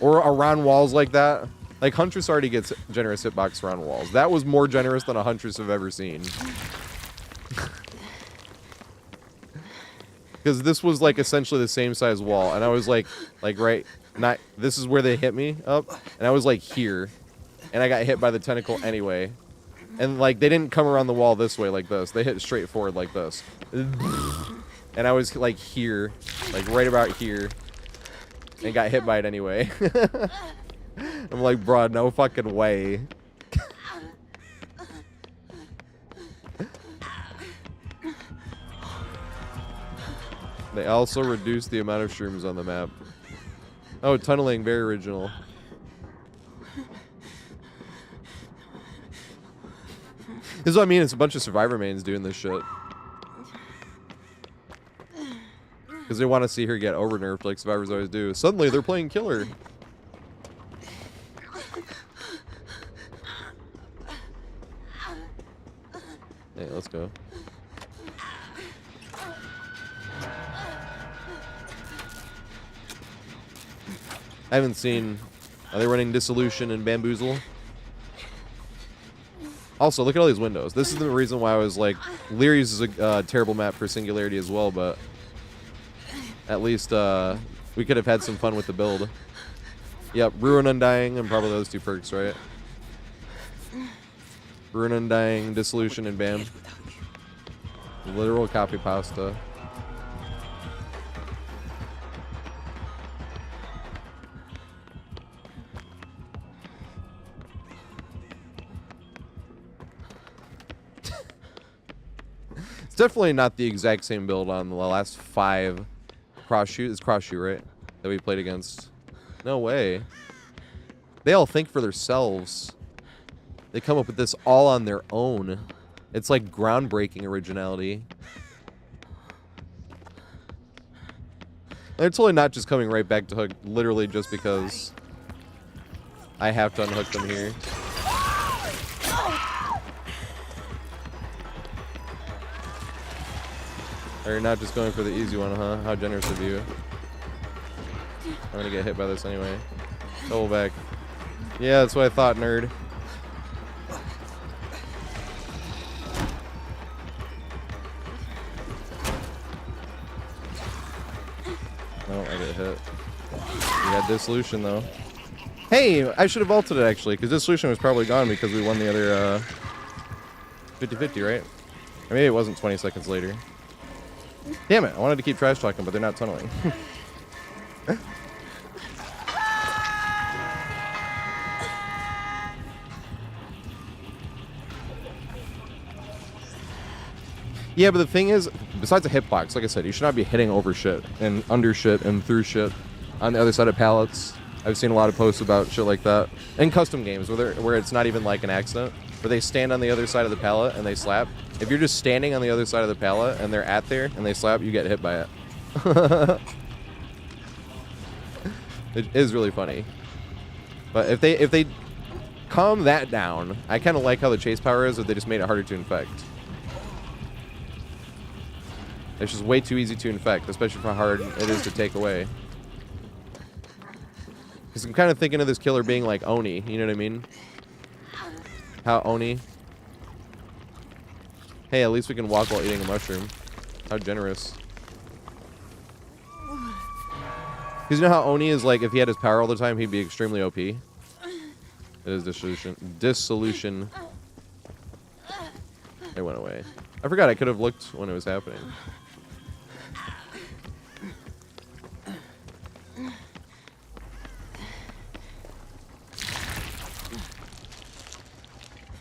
Or around walls like that. Like Huntress already gets generous hitbox around walls. That was more generous than a Huntress I've ever seen. Because this was like essentially the same size wall, and I was like right, not, this is where they hit me up, and I was like here, and I got hit by the tentacle anyway, and like they didn't come around the wall this way like this, they hit straight forward like this, and I was like here, like right about here, and got hit by it anyway. I'm like, bro, no fucking way. They also reduced the amount of shrooms on the map. Oh, tunneling, very original. This is what I mean, it's a bunch of Survivor mains doing this shit. Because they want to see her get over-nerfed like Survivors always do. Suddenly, they're playing killer. Hey, let's go. I haven't seen. Are they running Dissolution and Bamboozle? Also, look at all these windows. This is the reason why I was like, Leary's is a terrible map for Singularity as well, but at least we could have had some fun with the build. Yep, Ruin Undying and probably those two perks, right? Ruin Undying, Dissolution, and Bam. Literal copy pasta. It's definitely not the exact same build on the last 5 cross shoot. It's cross shoot, right? That we played against. No way. They all think for themselves. They come up with this all on their own. It's like groundbreaking originality. They're totally not just coming right back to hook, literally just because I have to unhook them here. Or not just going for the easy one, huh? How generous of you. I'm gonna get hit by this anyway. Double back. Yeah, that's what I thought, nerd. No, I get hit. We got dissolution though. Hey, I should have ulted it actually, because dissolution was probably gone because we won the other 50-50, right? Or maybe it wasn't 20 seconds later. Damn it, I wanted to keep trash talking, but they're not tunneling. Yeah, but the thing is, besides a hitbox, like I said, you should not be hitting over shit and under shit and through shit on the other side of pallets. I've seen a lot of posts about shit like that. In custom games where it's not even like an accident, where they stand on the other side of the pallet and they slap. If you're just standing on the other side of the pallet and they're at there and they slap, you get hit by it. It is really funny. But if they calm that down, I kind of like how the chase power is, that they just made it harder to infect. It's just way too easy to infect, especially for how hard it is to take away. Because I'm kind of thinking of this killer being like Oni, you know what I mean? How Oni. Hey, at least we can walk while eating a mushroom. How generous. Because you know how Oni is like, if he had his power all the time, he'd be extremely OP? It is dissolution. Dissolution. It went away. I forgot I could have looked when it was happening.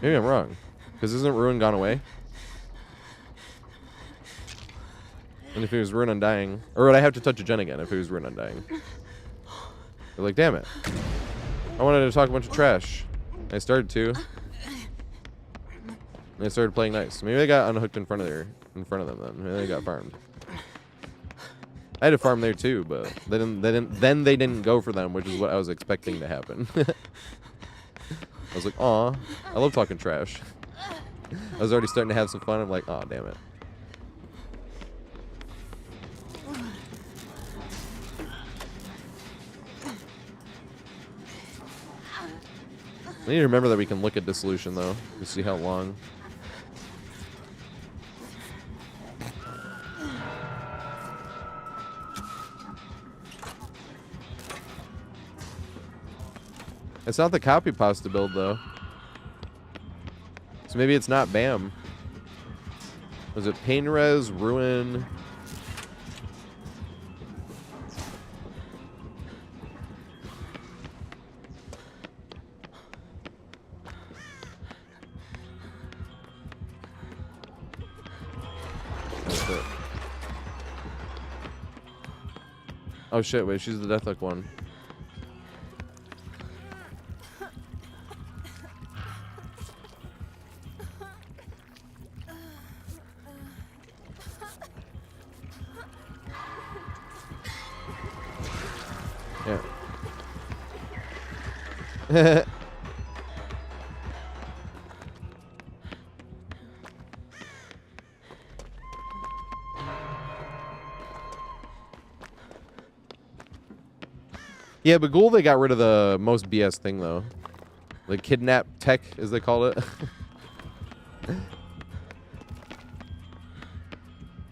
Maybe I'm wrong. Because isn't Ruin gone away? And if he was Ruin Undying... Or would I have to touch a gen again if he was Ruin Undying? They're like, damn it. I wanted to talk a bunch of trash. I started to. And they started playing nice. Maybe they got unhooked in front of them then. Maybe they got farmed. I had to farm there too, but they didn't go for them, which is what I was expecting to happen. I was like, aw, I love talking trash. I was already starting to have some fun. I'm like, aw, damn it. I need to remember that we can look at dissolution though, to see how long. It's not the copy pasta build though. So maybe it's not BAM. Was it Pain Res, Ruin? That's it. Oh shit, wait, she's the Deathhook one. Yeah. Yeah, but Ghoul, they got rid of the most BS thing though. The kidnap tech, as they call it.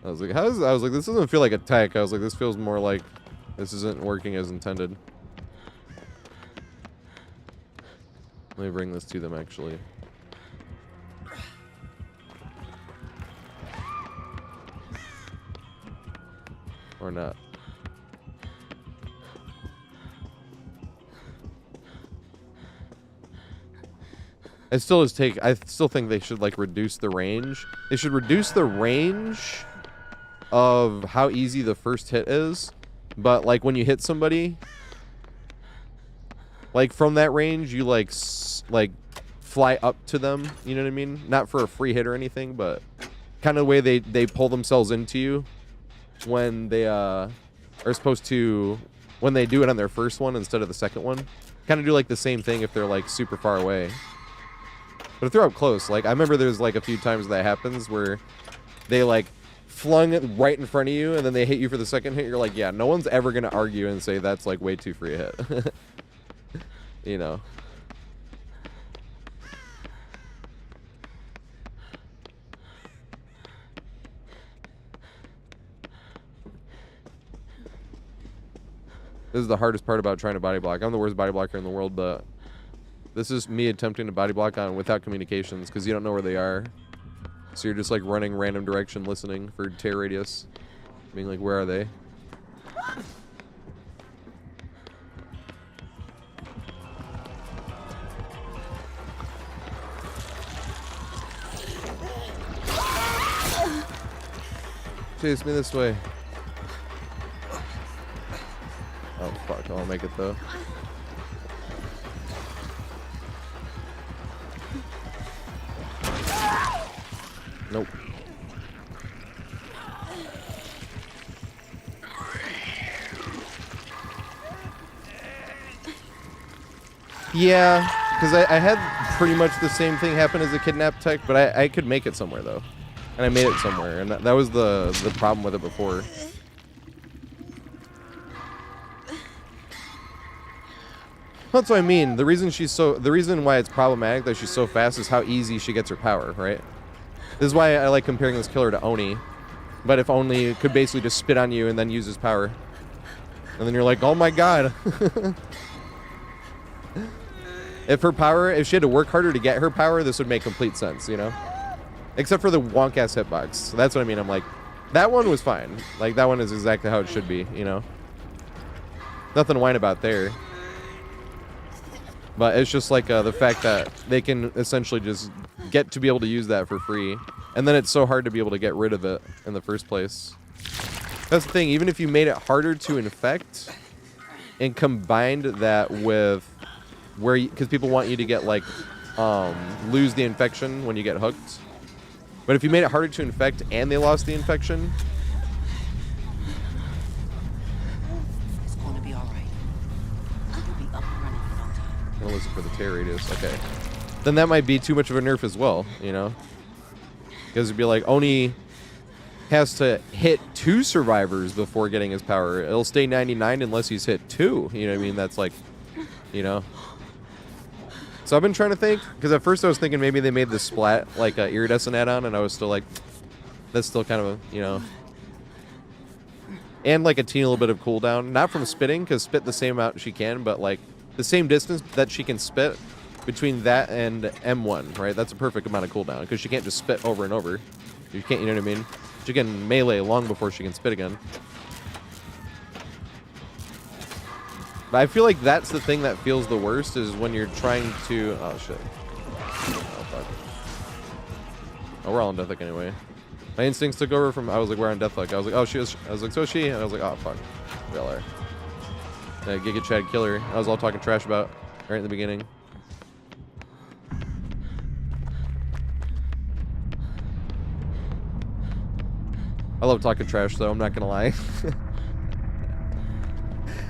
I was like, this doesn't feel like a tech. I was like, this feels more like this isn't working as intended. Let me bring this to them, actually. Or not. I still think they should like reduce the range. They should reduce the range of how easy the first hit is. But like when you hit somebody, like from that range, you like fly up to them. You know what I mean? Not for a free hit or anything, but kind of the way they pull themselves into you when they are supposed to, when they do it on their first one instead of the second one. Kind of do like the same thing if they're like super far away. But if they're up close, like I remember there's like a few times that happens where they like flung it right in front of you, and then they hit you for the second hit, you're like, yeah, no one's ever gonna argue and say that's like way too free a hit. You know. This is the hardest part about trying to body block. I'm the worst body blocker in the world, but this is me attempting to body block on without communications because you don't know where they are. So you're just like running random direction, listening for tear radius. Being like, where are they? Chase me this way. Oh fuck, I'll make it though. Nope. Yeah, because I had pretty much the same thing happen as a kidnap tech, but I could make it somewhere though. And I made it somewhere, and that was the problem with it before. That's what I mean. The reason why it's problematic that she's so fast is how easy she gets her power, right? This is why I like comparing this killer to Oni. But if Oni could basically just spit on you and then use his power. And then you're like, oh my god. If she had to work harder to get her power, this would make complete sense, you know? Except for the wonk-ass hitbox. So that's what I mean. I'm like, that one was fine. Like, that one is exactly how it should be, you know? Nothing to whine about there. But it's just like the fact that they can essentially just get to be able to use that for free. And then it's so hard to be able to get rid of it in the first place. That's the thing. Even if you made it harder to infect and combined that with where because people want you to get like lose the infection when you get hooked. But if you made it harder to infect and they lost the infection, It's going to be all right. You'll be up and running in no time. I'm gonna listen for the tear radius. Okay, then that might be too much of a nerf as well, you know, because it'd be like Oni has to hit 2 survivors before getting his power. It'll stay 99 unless he's hit 2. You know what I mean? That's like, you know. So I've been trying to think, because at first I was thinking maybe they made the splat like a iridescent add-on, and I was still like, that's still kind of a, you know. And like a teeny little bit of cooldown, not from spitting, because spit the same amount she can, but like the same distance that she can spit between that and M1, right? That's a perfect amount of cooldown, because she can't just spit over and over. You can't, you know what I mean? She can melee long before she can spit again. But I feel like that's the thing that feels the worst is when you're trying to... Oh, shit. Oh, fuck. Oh, we're all on Deathlock anyway. My instincts took over from... I was like, we're on Deathlock. I was like, oh, she is... I was like, so is she? And I was like, oh, fuck. We all are. Giga Chad Killer. I was all talking trash about right in the beginning. I love talking trash, though. I'm not gonna lie.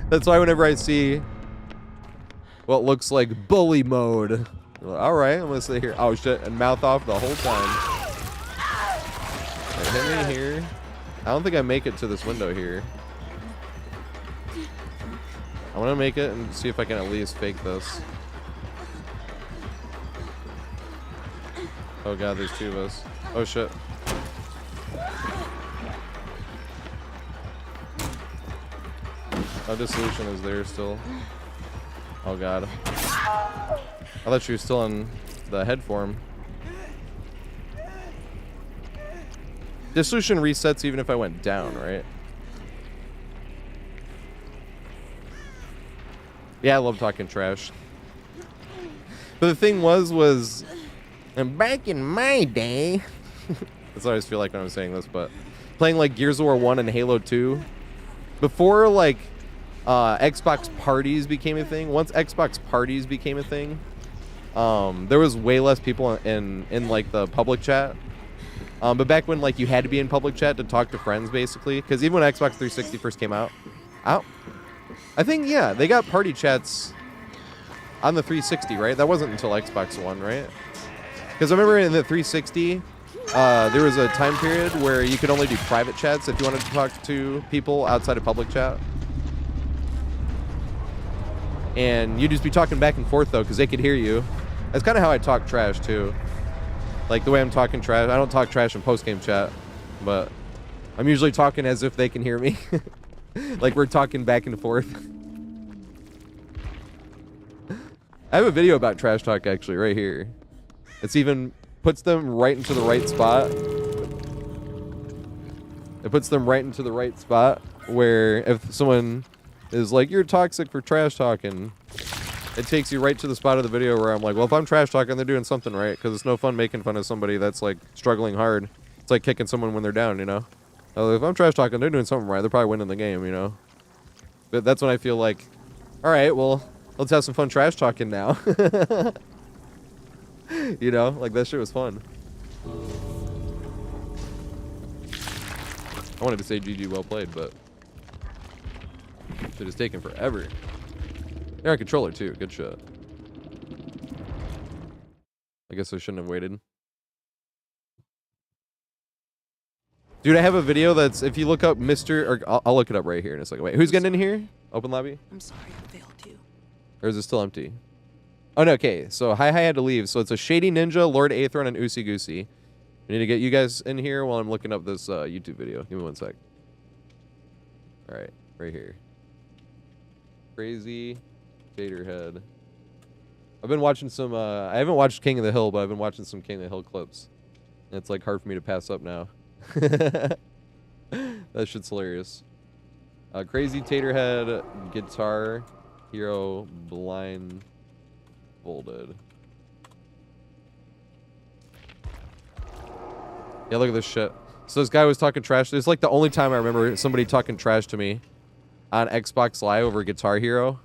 That's why whenever I see what looks like bully mode, I'm like, all right, I'm gonna sit here. Oh shit, and mouth off the whole time. Hit me here. I don't think I make it to this window here. I want to make it and see if I can at least fake this. Oh god, there's 2 of us. Oh shit. Oh, Dissolution is there still. Oh god. I thought she was still in the head form. Dissolution resets even if I went down, right? Yeah, I love talking trash. But the thing was and back in my day, that's what I always feel like when I'm saying this, but playing like Gears of War 1 and Halo 2, before like Xbox parties became a thing, once Xbox parties became a thing, there was way less people in like the public chat. But back when like you had to be in public chat to talk to friends basically, because even when Xbox 360 first came out, I think, yeah, they got party chats on the 360, right? That wasn't until Xbox One, right? Because I remember in the 360, there was a time period where you could only do private chats if you wanted to talk to people outside of public chat. And you'd just be talking back and forth, though, because they could hear you. That's kind of how I talk trash, too. Like, the way I'm talking trash. I don't talk trash in post-game chat, but I'm usually talking as if they can hear me. Like, we're talking back and forth. I have a video about trash talk, actually, right here. It's even puts them right into the right spot. It puts them right into the right spot where if someone is like, you're toxic for trash talking, it takes you right to the spot of the video where I'm like, well, if I'm trash talking, they're doing something right, because it's no fun making fun of somebody that's like struggling hard. It's like kicking someone when they're down, you know? If I'm trash talking, they're doing something right. They're probably winning the game, you know? But that's when I feel like, all right, well, let's have some fun trash talking now. You know, like that shit was fun. I wanted to say GG, well played, but shit is taking forever. They're on controller too. Good shot. I guess I shouldn't have waited. Dude, I have a video that's, if you look up Mr. or I'll look it up right here in a second. Wait, who's getting in here? Open lobby? I'm sorry I failed you. Or is it still empty? Oh, no, okay. So, Hi had to leave. So, it's a Shady Ninja, Lord Aethron, and Oosey Goosey. I need to get you guys in here while I'm looking up this YouTube video. Give me 1 sec. Alright, right here. Crazy TatorHead. I've been watching some, I haven't watched King of the Hill, but I've been watching some King of the Hill clips. And it's, like, hard for me to pass up now. That shit's hilarious. Crazy TatorHead, Guitar Hero, Blindfolded. Yeah, look at this shit. So this guy was talking trash. It's like the only time I remember somebody talking trash to me on Xbox Live over Guitar Hero.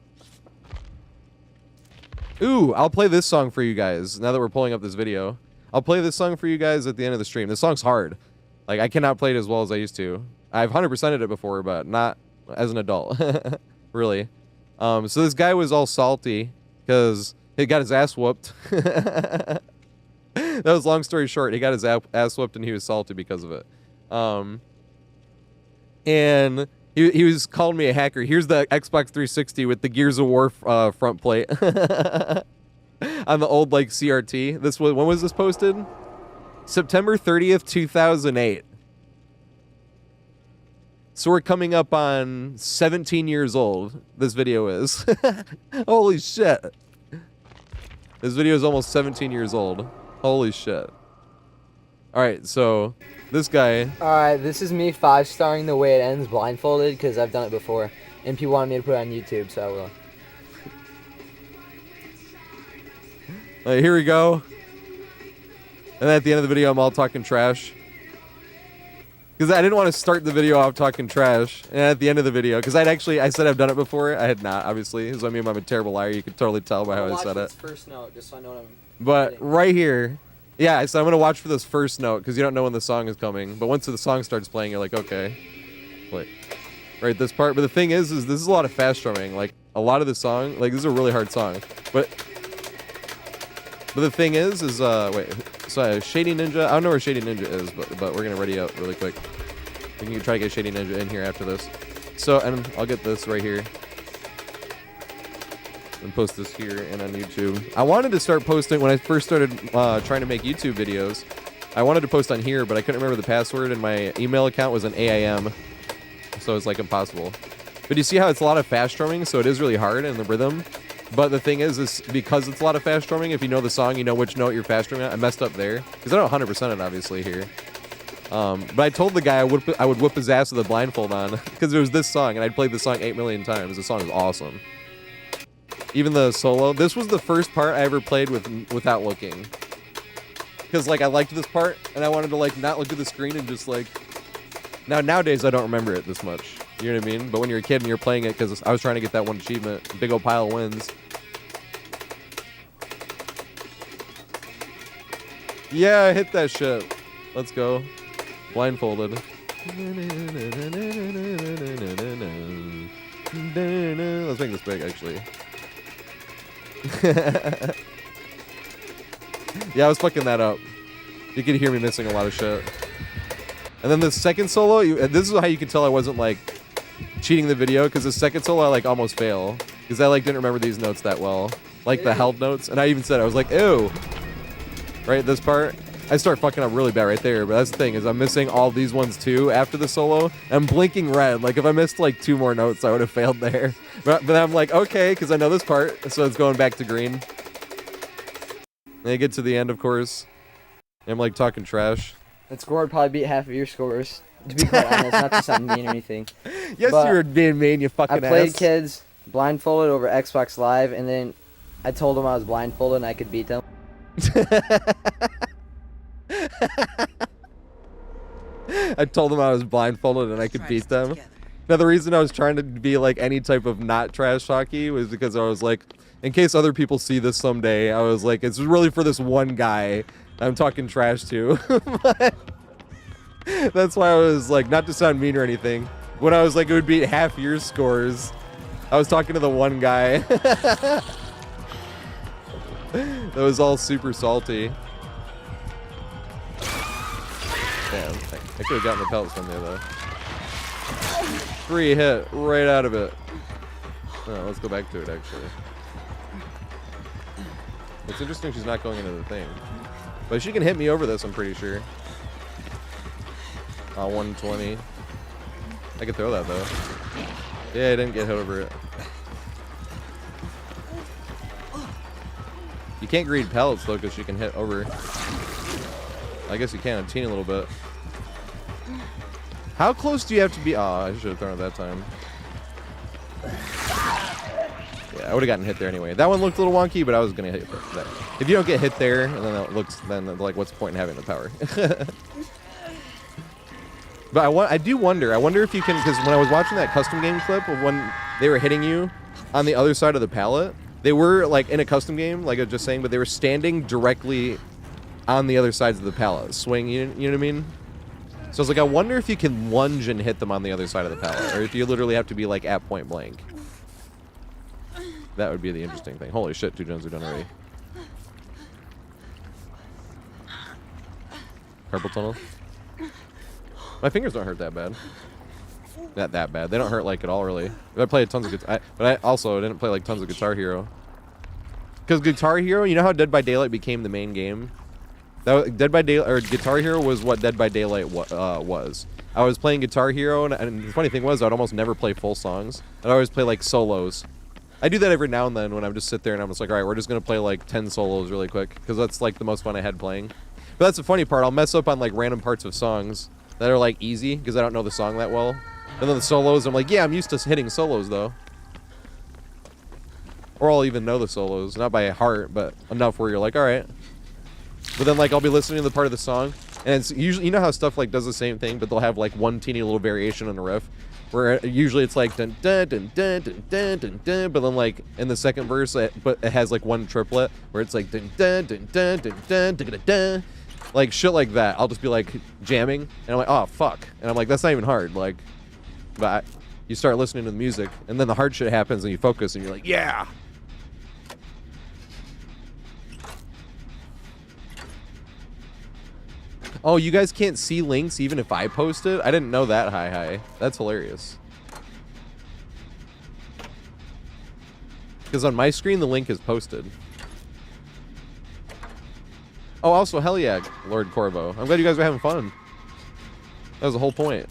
Ooh, I'll play this song for you guys now that we're pulling up this video. I'll play this song for you guys at the end of the stream. This song's hard. Like, I cannot play it as well as I used to. I've 100%ed it before, but not as an adult. Really. So this guy was all salty because he got his ass whooped. That was long story short. He got his ass whooped and he was salty because of it. And he was calling me a hacker. Here's the Xbox 360 with the Gears of War front plate. On the old, like, CRT. This was, when was this posted? September 30th, 2008. So we're coming up on 17 years old. This video is. Holy shit. This video is almost 17 years old. Holy shit. Alright, so this guy. Alright, this is me 5-starring the way it ends blindfolded because I've done it before. And people wanted me to put it on YouTube, so I will. Alright, here we go. And then at the end of the video, I'm all talking trash. Because I didn't want to start the video off talking trash. And at the end of the video, because I said I've done it before. I had not, obviously. So I mean, I'm a terrible liar. You could totally tell by how I said it. First note, just so I know what I'm But hitting. right here, yeah, so I'm going to watch for this first note because you don't know when the song is coming. But once the song starts playing, you're like, okay. Wait. Right, this part. But the thing is this is a lot of fast strumming. Like, a lot of the song, like, this is a really hard song. But the thing is wait. So Shady Ninja, I don't know where Shady Ninja is, but we're going to ready out really quick. We can try to get Shady Ninja in here after this. So, and I'll get this right here. And post this here and on YouTube. I wanted to start posting when I first started trying to make YouTube videos. I wanted to post on here, but I couldn't remember the password, and my email account was an AIM, so it's like impossible. But you see how it's a lot of fast strumming, so it is really hard in the rhythm. But the thing is because it's a lot of fast strumming, if you know the song, you know which note you're fast strumming at. I messed up there because I don't 100% it obviously here. But I told the guy I would whip his ass with a blindfold on because it was this song, and I'd played the song 8 million times. The song is awesome. Even the solo. This was the first part I ever played without looking. Because, like, I liked this part, and I wanted to, like, not look at the screen and just, like... Nowadays, I don't remember it this much. You know what I mean? But when you're a kid and you're playing it, because I was trying to get that one achievement. Big old pile of wins. Yeah, I hit that shit. Let's go. Blindfolded. Let's make this big, actually. Yeah, I was fucking that up. You could hear me missing a lot of shit. And then the second solo, this is how you can tell I wasn't like cheating the video, because the second solo I like almost fail because I like didn't remember these notes that well, like the held notes. And I even said I was like, ew, right, this part. I start fucking up really bad right there, but that's the thing, is I'm missing all these ones too after the solo. I'm blinking red. Like if I missed like 2 more notes, I would have failed there. But I'm like, okay, because I know this part, so it's going back to green. Then I get to the end, of course. And I'm like talking trash. That score would probably beat half of your scores. To be quite honest, not to sound mean or anything. Yes, But you were being mean, you fucking I played ass. kids blindfolded over Xbox Live, and then I told them I was blindfolded and I could beat them. I told them I was blindfolded and I could Try beat to them. stick together. Now, the reason I was trying to be like any type of not trash hockey was because I was like, in case other people see this someday, I was like, it's really for this one guy I'm talking trash to. But that's why I was like, not to sound mean or anything, when I was like, it would beat half your scores, I was talking to the one guy. That was all super salty. Damn, I could have gotten the pellets from there though. 3 hit right out of it. Oh, let's go back to it actually. It's interesting she's not going into the thing. But she can hit me over this, I'm pretty sure. 120. I could throw that though. Yeah, I didn't get hit over it. You can't greed pellets though, because she can hit over. I guess you can a teeny little bit. How close do you have to be? Oh, I should have thrown it that time. Yeah, I would have gotten hit there anyway. That one looked a little wonky, but I was gonna hit that. If you don't get hit there, and then it looks, then like, what's the point in having the power? But I do wonder. I wonder if you can, because when I was watching that custom game clip of when they were hitting you on the other side of the pallet, they were like in a custom game, like I was just saying, but they were standing directly on the other sides of the pallet, swing. You know what I mean? So I was like, I wonder if you can lunge and hit them on the other side of the pallet, or if you literally have to be like at point blank. That would be the interesting thing. Holy shit, 2 gens are done already. Carpal tunnel. My fingers don't hurt that bad. Not that bad. They don't hurt like at all, really. I played tons of guitar, but I also didn't play like tons of Guitar Hero. Because Guitar Hero, you know how Dead by Daylight became the main game? Dead by Daylight, or Guitar Hero was what Dead by Daylight was. I was playing Guitar Hero, and the funny thing was, I'd almost never play full songs. I'd always play like solos. I do that every now and then when I'm just sit there and I'm just like, all right, we're just gonna play like 10 solos really quick, because that's like the most fun I had playing. But that's the funny part. I'll mess up on like random parts of songs that are like easy because I don't know the song that well. And then the solos, I'm like, yeah, I'm used to hitting solos though. Or I'll even know the solos, not by heart, but enough where you're like, all right. But then like I'll be listening to the part of the song, and it's usually, you know how stuff like does the same thing, but they'll have like one teeny little variation on the riff, where usually it's like dun dun dun dun dun dun dun dun, but then like in the second verse, but it has like one triplet where it's like dun dun dun dun dun dun dun dun dun, like shit like that. I'll just be like jamming, and I'm like, oh fuck, and I'm like, that's not even hard, like, but you start listening to the music, and then the hard shit happens, and you focus, and you're like, yeah. Oh, you guys can't see links even if I post it? I didn't know that, hi. That's hilarious. Because on my screen, the link is posted. Oh, also, hell yeah, Lord Corvo. I'm glad you guys were having fun. That was the whole point.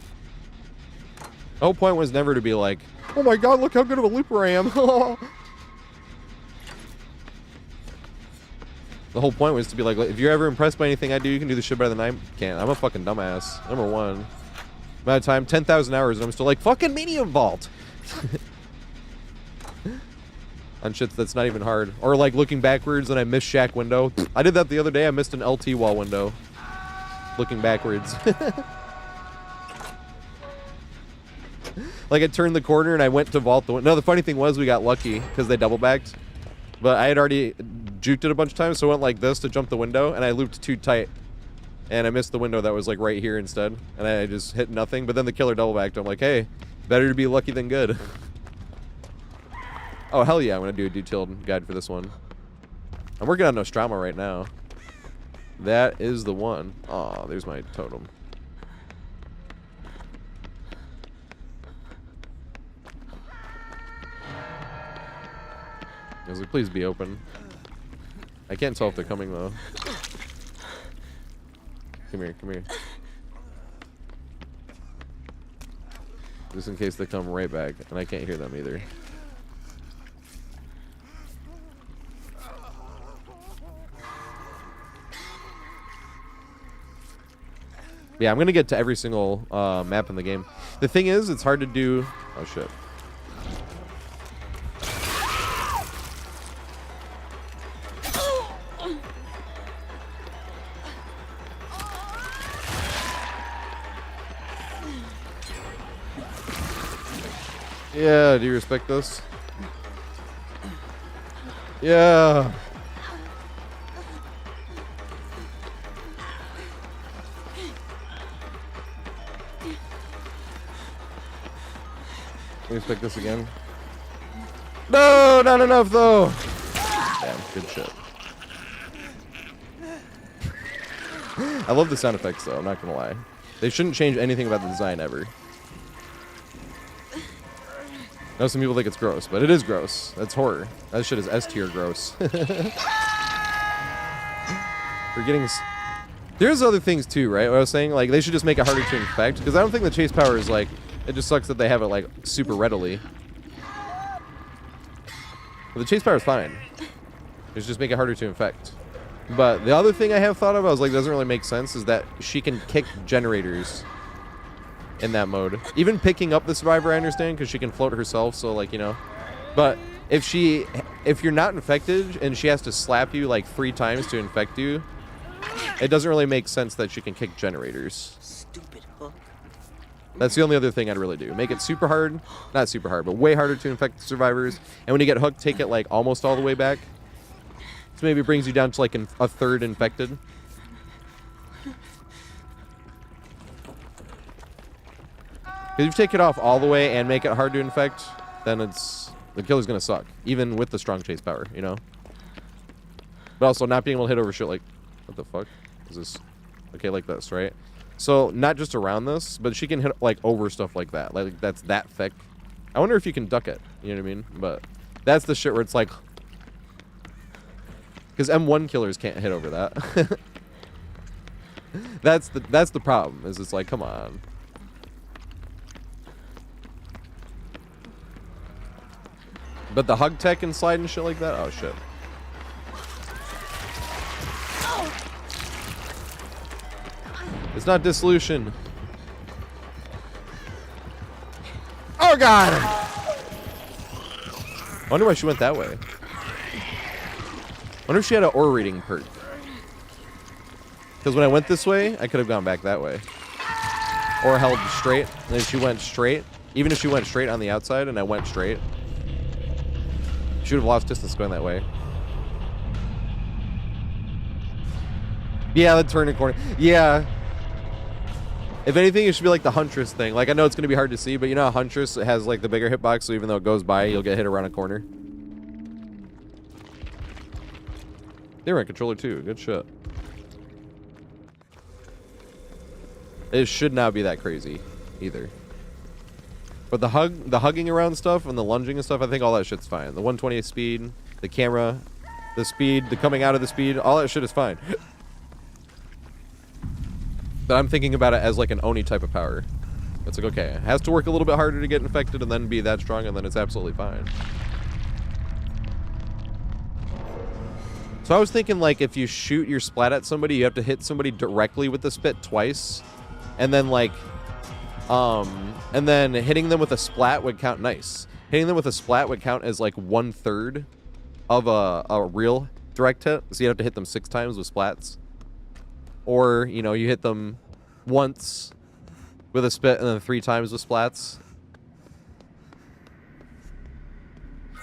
The whole point was never to be like, oh my god, look how good of a looper I am. The whole point was to be like, if you're ever impressed by anything I do, you can do the shit better than I can. I'm a fucking dumbass. Number one. Amount of time, 10,000 hours, and I'm still like, fucking medium vault. On shit that's not even hard. Or like looking backwards and I missed shack window. I did that the other day. I missed an LT wall window. Looking backwards. Like I turned the corner and I went to vault the window. No, the funny thing was we got lucky because they double backed. But I had already juked it a bunch of times, so I went like this to jump the window, and I looped too tight. And I missed the window that was like right here instead. And I just hit nothing, but then the killer double backed. I'm like, hey, better to be lucky than good. Oh, hell yeah, I'm going to do a detailed guide for this one. I'm working on Nostromo right now. That is the one. Aw, there's my totem. I was like, please be open. I can't tell if they're coming though. Come here, come here. Just in case they come right back, and I can't hear them either. Yeah, I'm gonna get to every single map in the game. The thing is, it's hard to do. Oh shit. Yeah, do you respect this? Yeah. You respect this again? No, not enough though. Damn, good shit. I love the sound effects though, I'm not gonna lie. They shouldn't change anything about the design ever. I know some people think it's gross, but it is gross. That's horror. That shit is S tier gross. We're getting... There's other things too, right? What I was saying, like, they should just make it harder to infect, because I don't think the chase power is, like... It just sucks that they have it, like, super readily. But the chase power is fine. They should just make it harder to infect. But the other thing I have thought of, I was like, doesn't really make sense, is that she can kick generators in that mode. Even picking up the survivor, I understand, because she can float herself, so, like, you know. But if you're not infected and she has to slap you like 3 times to infect you, it doesn't really make sense that she can kick generators. Stupid hook. That's the only other thing I'd really do. Make it super hard, not super hard, but way harder to infect survivors. And when you get hooked, take it like almost all the way back. So maybe it brings you down to like a third infected. If you take it off all the way and make it hard to infect, then the killer's gonna suck, even with the strong chase power, you know. But also not being able to hit over shit like, what the fuck is this? Okay, like this, right? So not just around this, but she can hit like over stuff like that, like that's that thick. I wonder if you can duck it. You know what I mean? But that's the shit where it's like, because M1 killers can't hit over that. That's the problem. Is it's like, come on. But the hug tech and slide and shit like that? Oh, shit. It's not dissolution. Oh, God! I wonder why she went that way. I wonder if she had an ore reading perk. Because when I went this way, I could have gone back that way. Or held straight, and then she went straight. Even if she went straight on the outside and I went straight, she would have lost distance going that way. Yeah, the turn and corner. Yeah. If anything, it should be like the Huntress thing. Like, I know it's going to be hard to see, but you know how Huntress has like the bigger hitbox, so even though it goes by, you'll get hit around a corner. They were in controller too. Good shit. It should not be that crazy either. But the hugging around stuff and the lunging and stuff, I think all that shit's fine. The 128 speed, the camera, the speed, the coming out of the speed, all that shit is fine. But I'm thinking about it as like an Oni type of power. It's like, okay, it has to work a little bit harder to get infected and then be that strong, and then it's absolutely fine. So I was thinking, like, if you shoot your splat at somebody, you have to hit somebody directly with the spit twice. And then, like, and then hitting them with a splat would count nice. Hitting them with a splat would count as, like, 1/3 of a real direct hit. So you have to hit them 6 times with splats. Or, you know, you hit them once with a spit and then 3 times with splats.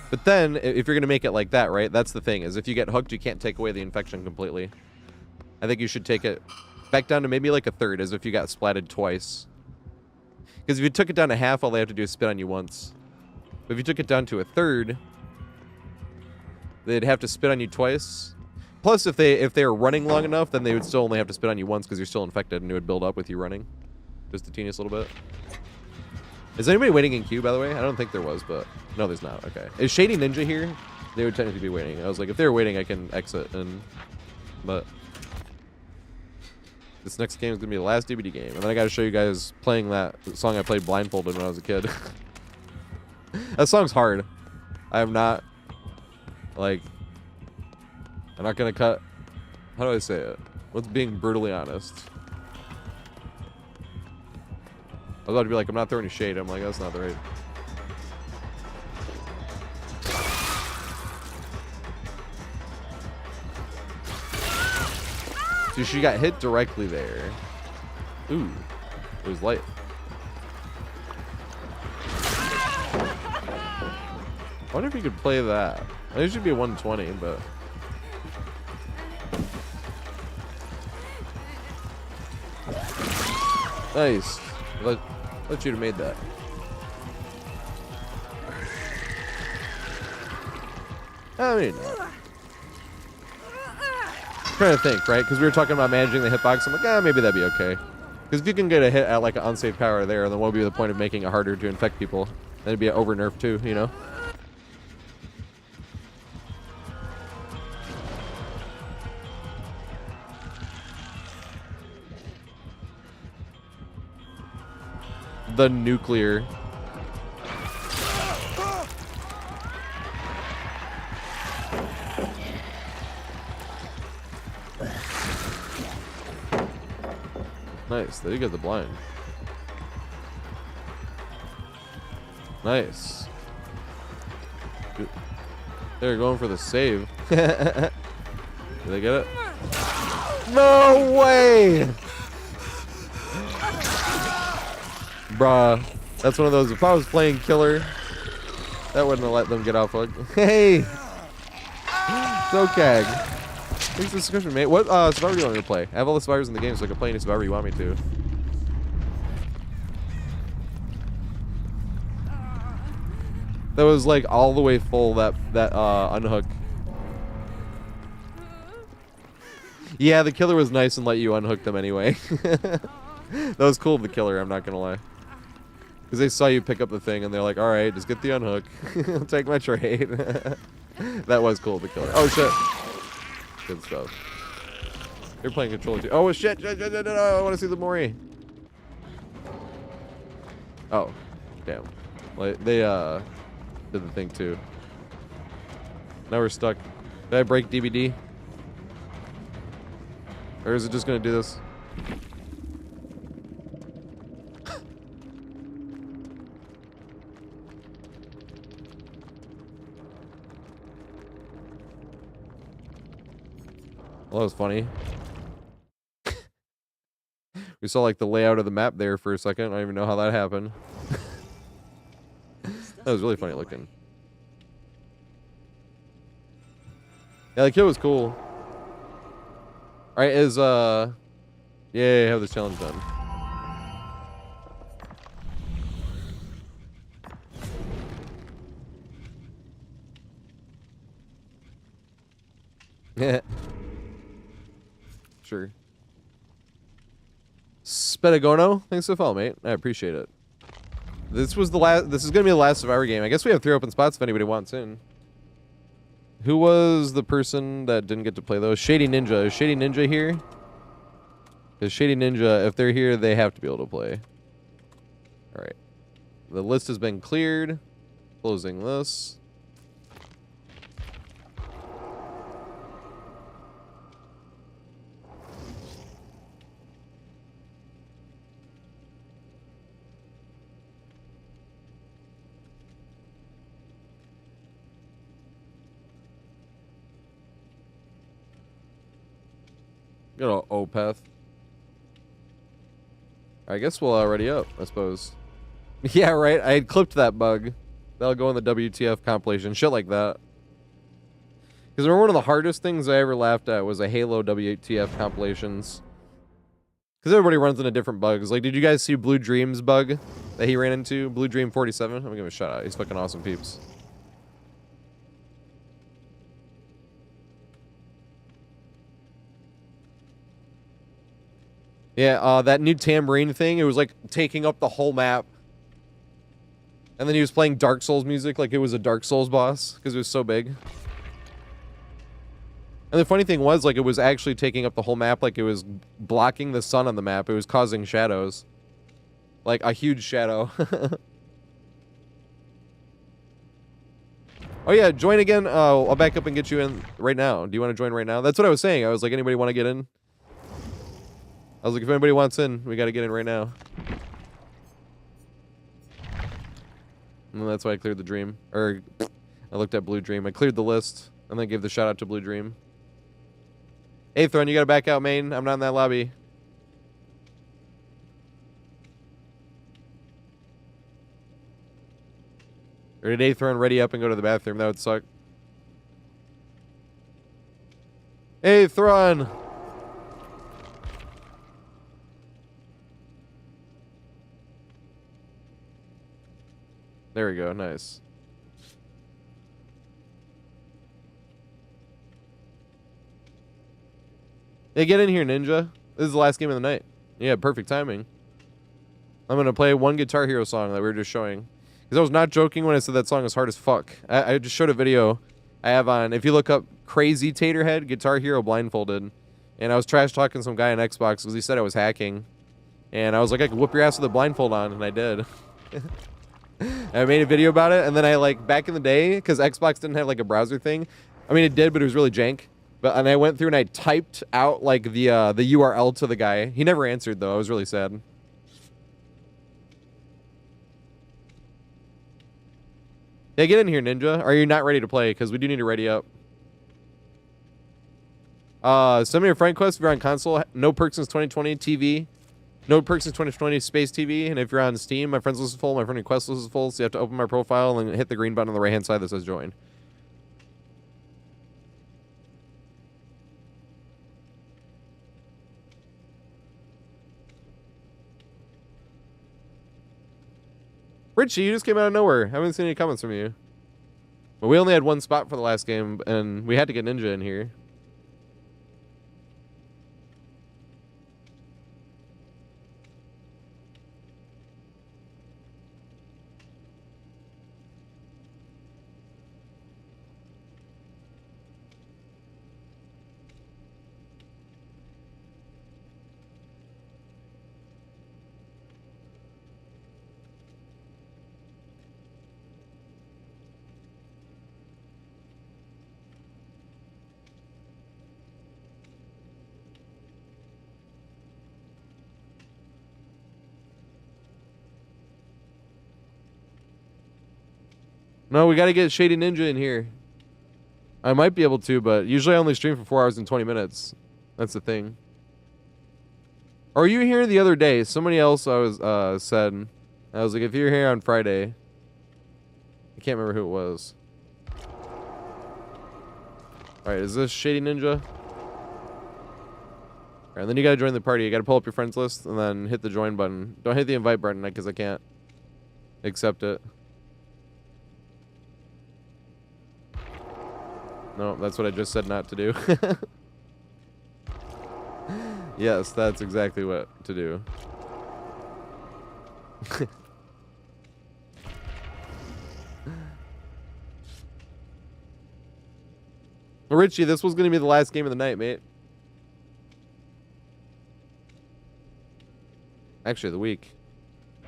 But then, if you're going to make it like that, right, that's the thing, is if you get hooked, you can't take away the infection completely. I think you should take it back down to maybe like 1/3, as if you got splatted twice. Because if you took it down to half, all they have to do is spit on you once. But if you took it down to 1/3, they'd have to spit on you twice. plus, if they were running long enough, then they would still only have to spit on you once because you're still infected, and it would build up with you running, just a teeniest little bit. Is anybody waiting in queue, by the way? I don't think there was, but no, there's not. Okay, is Shady Ninja here? They would technically be waiting. I was like, if they were waiting, I can exit, but this next game is gonna be the last DBD game, and then I got to show you guys playing that song I played blindfolded when I was a kid. That song's hard. I am not like. I'm not gonna cut. How do I say it? With being brutally honest. I was about to be like, I'm not throwing any shade. I'm like, that's not the right. So she got hit directly there. Ooh, it was light. I wonder if you could play that. It should be a 120, but. Nice. I thought you'd have made that. I mean, I'm trying to think, right? Because we were talking about managing the hitbox. I'm like, maybe that'd be okay. Because if you can get a hit at like an unsafe power there, then what would be the point of making it harder to infect people? Then it'd be an over nerf too, you know? The nuclear. Nice. There you get the blind. Nice. Good. They're going for the save. Did they get it? No way! Bruh. That's one of those. If I was playing killer, that wouldn't have let them get off. Hey! So cag. Thanks for the subscription, mate. What survivor do you want me to play? I have all the survivors in the game, so I can play any survivor you want me to. That was like all the way full, that unhook. Yeah, the killer was nice and let you unhook them anyway. That was cool of the killer, I'm not gonna lie. Because they saw you pick up the thing and they're like, alright, just get the unhook. Take my trade. That was cool of the killer. Oh shit. Good stuff. You're playing controller too. Oh shit! No, I want to see the Mori. Oh, damn. Like they did the thing too. Now we're stuck. Did I break DVD? Or is it just gonna do this? Well, that was funny. We saw like the layout of the map there for a second. I don't even know how that happened. That was really funny looking. Yeah, the kill was cool. Alright, is yay, have this challenge done. Yeah. Sure. Spedigono, thanks for the follow, mate. I appreciate it. This was the last. This is gonna be the last Survivor game. I guess we have 3 open spots if anybody wants in. Who was the person that didn't get to play those? Shady Ninja. Is Shady Ninja here? Because Shady Ninja, if they're here, they have to be able to play. All right. The list has been cleared. Closing this. Good old Opeth. I guess we'll already up, I suppose. Yeah, right. I had clipped that bug. That'll go in the WTF compilation. Shit like that. Because remember one of the hardest things I ever laughed at was a Halo WTF compilations. Because everybody runs into different bugs. Like, did you guys see Blue Dream's bug that he ran into? Blue Dream 47? I'm gonna give him a shout out. He's fucking awesome peeps. Yeah, that new tambourine thing, it was like taking up the whole map. And then he was playing Dark Souls music like it was a Dark Souls boss, because it was so big. And the funny thing was, like, it was actually taking up the whole map, like it was blocking the sun on the map. It was causing shadows. Like, a huge shadow. Oh yeah, join again. I'll back up and get you in right now. Do you want to join right now? That's what I was saying. I was like, anybody want to get in? I was like, if anybody wants in, we got to get in right now. And that's why I cleared the dream. Or, I looked at Blue Dream. I cleared the list, and then gave the shout out to Blue Dream. Hey, Throne, you got to back out, main. I'm not in that lobby. Or did Aethron ready up and go to the bathroom? That would suck. Aethron! There we go, nice. Hey, get in here, Ninja. This is the last game of the night. Yeah, perfect timing. I'm gonna play one Guitar Hero song that we were just showing. Because I was not joking when I said that song is hard as fuck. I just showed a video I have on, if you look up Crazy TatorHead, Guitar Hero Blindfolded. And I was trash talking some guy on Xbox because he said I was hacking. And I was like, I could whoop your ass with a blindfold on, and I did. I made a video about it, and then I, like, back in the day, because Xbox didn't have, like, a browser thing. I mean, it did, but it was really jank. And I went through and I typed out, like, the URL to the guy. He never answered, though. I was really sad. Yeah, get in here, Ninja. Are you not ready to play? Because we do need to ready up. Send me your friend quest if you're on console. No perks since 2020 TV. No perks since 2020 Space TV. And if you're on Steam, my friends list is full. My friend request list is full. So you have to open my profile and hit the green button on the right-hand side that says join. Richie, you just came out of nowhere. I haven't seen any comments from you. But we only had one spot for the last game, and we had to get Ninja in here. No, we got to get Shady Ninja in here. I might be able to, but usually I only stream for 4 hours and 20 minutes. That's the thing. Or you here the other day? Somebody else I was said. I was like, if you're here on Friday. I can't remember who it was. Alright, is this Shady Ninja? Alright, and then you gotta join the party. You gotta pull up your friends list and then hit the join button. Don't hit the invite button because I can't accept it. No, that's what I just said not to do. Yes, that's exactly what to do. Well, Richie, this was going to be the last game of the night, mate. Actually, the week.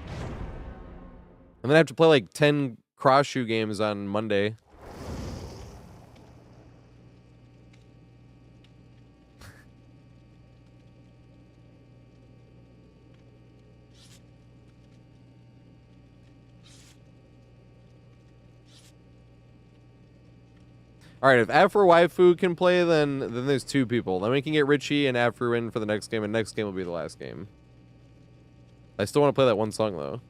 And then I have to play like 10 cross-shoe games on Monday. All right, if Afro Waifu can play, then there's two people. Then we can get Richie and Afro in for the next game, and next game will be the last game. I still want to play that one song, though.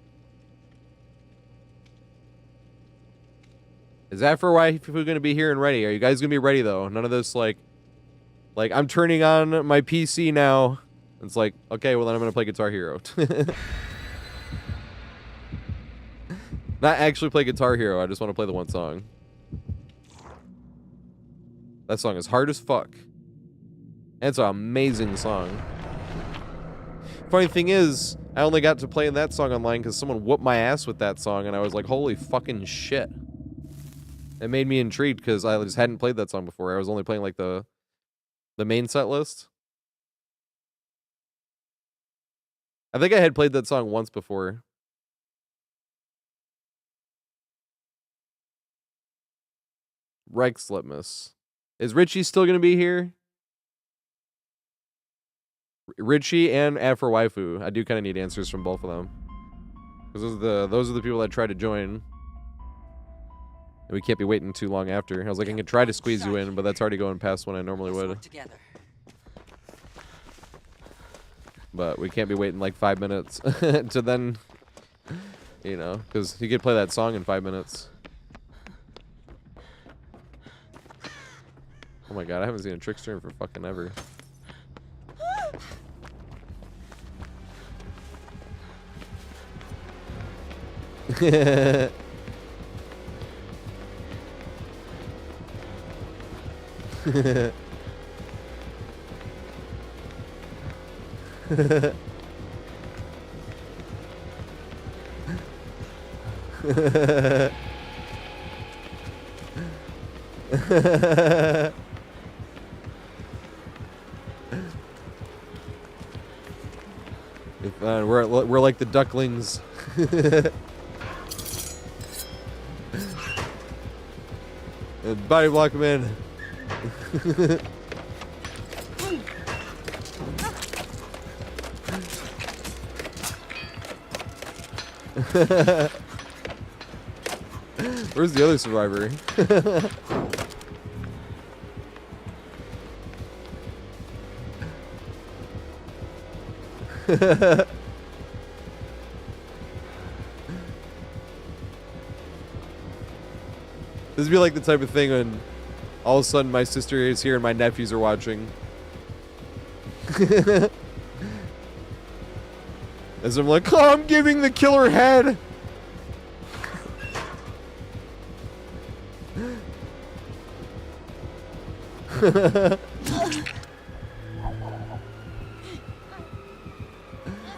Is Afro Waifu going to be here and ready? Are you guys going to be ready, though? None of this, like, I'm turning on my PC now. It's like, okay, well, then I'm going to play Guitar Hero. Not actually play Guitar Hero. I just want to play the one song. That song is hard as fuck. And it's an amazing song. funny thing is, I only got to playing that song online because someone whooped my ass with that song, and I was like, holy fucking shit. It made me intrigued because I just hadn't played that song before. I was only playing like the main set list. I think I had played that song once before. Rex Litmus. Is Richie still gonna be here? Richie and Afro Waifu. I do kind of need answers from both of them. Because those are the people that try to join. And we can't be waiting too long after. I was like, I can try to squeeze you in, but that's already going past when I normally would. But we can't be waiting like 5 minutes to then, you know, because you could play that song in 5 minutes. Oh my god, I haven't seen a trickster in for fucking ever. We're like the ducklings. Body block him in. Where's the other survivor? This would be like the type of thing when all of a sudden my sister is here and my nephews are watching. As I'm like, oh, I'm giving the killer head.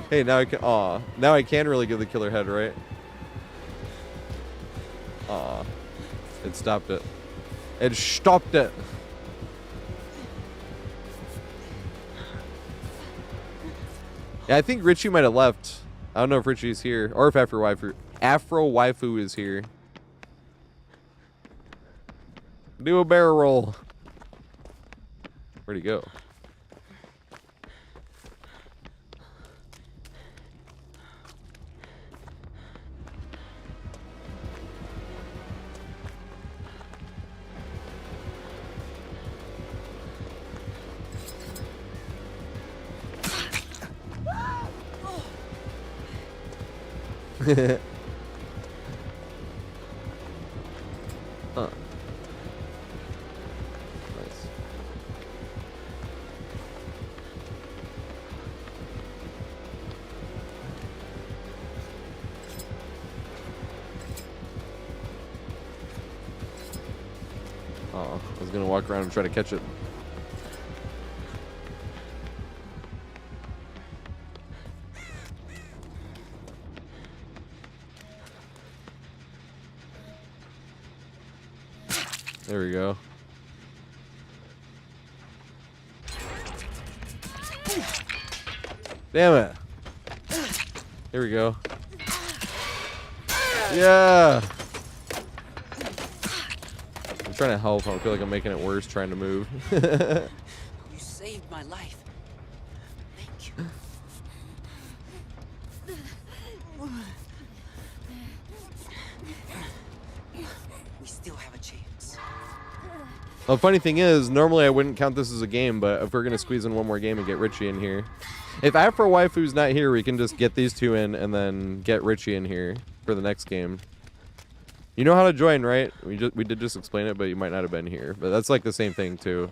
Hey, now I can. Aw, now I can really give the killer head, right? Aw, it stopped it. It stopped it. Yeah, I think Richie might have left. I don't know if Richie's here or if Afro Waifu is here. Do a barrel roll. Where'd he go? Huh. Nice. Oh, I was gonna walk around and try to catch it. There we go. Damn it. Here we go. Yeah. I'm trying to help. I feel like I'm making it worse trying to move. You saved my life. Thank you. We still have a chance. Well, the funny thing is, normally I wouldn't count this as a game, but if we're going to squeeze in one more game and get Richie in here. If Afro Waifu's not here, we can just get these two in and then get Richie in here for the next game. You know how to join, right? We did just explain it, but you might not have been here. But that's like the same thing, too.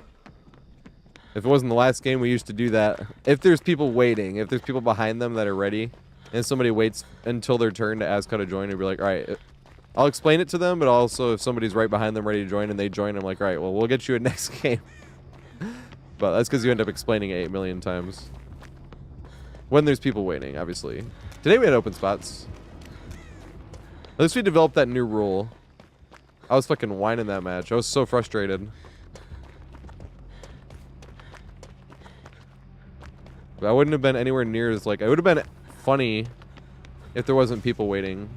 If it wasn't the last game, we used to do that. If there's people waiting, if there's people behind them that are ready, and somebody waits until their turn to ask how to join, and be like, all right, I'll explain it to them, but also if somebody's right behind them ready to join and they join, I'm like, all right, well, we'll get you a next game. But that's because you end up explaining it 8 million times. When there's people waiting, obviously. Today we had open spots. At least we developed that new rule. I was fucking whining that match. I was so frustrated. But I wouldn't have been anywhere near as like... It would have been funny if there wasn't people waiting.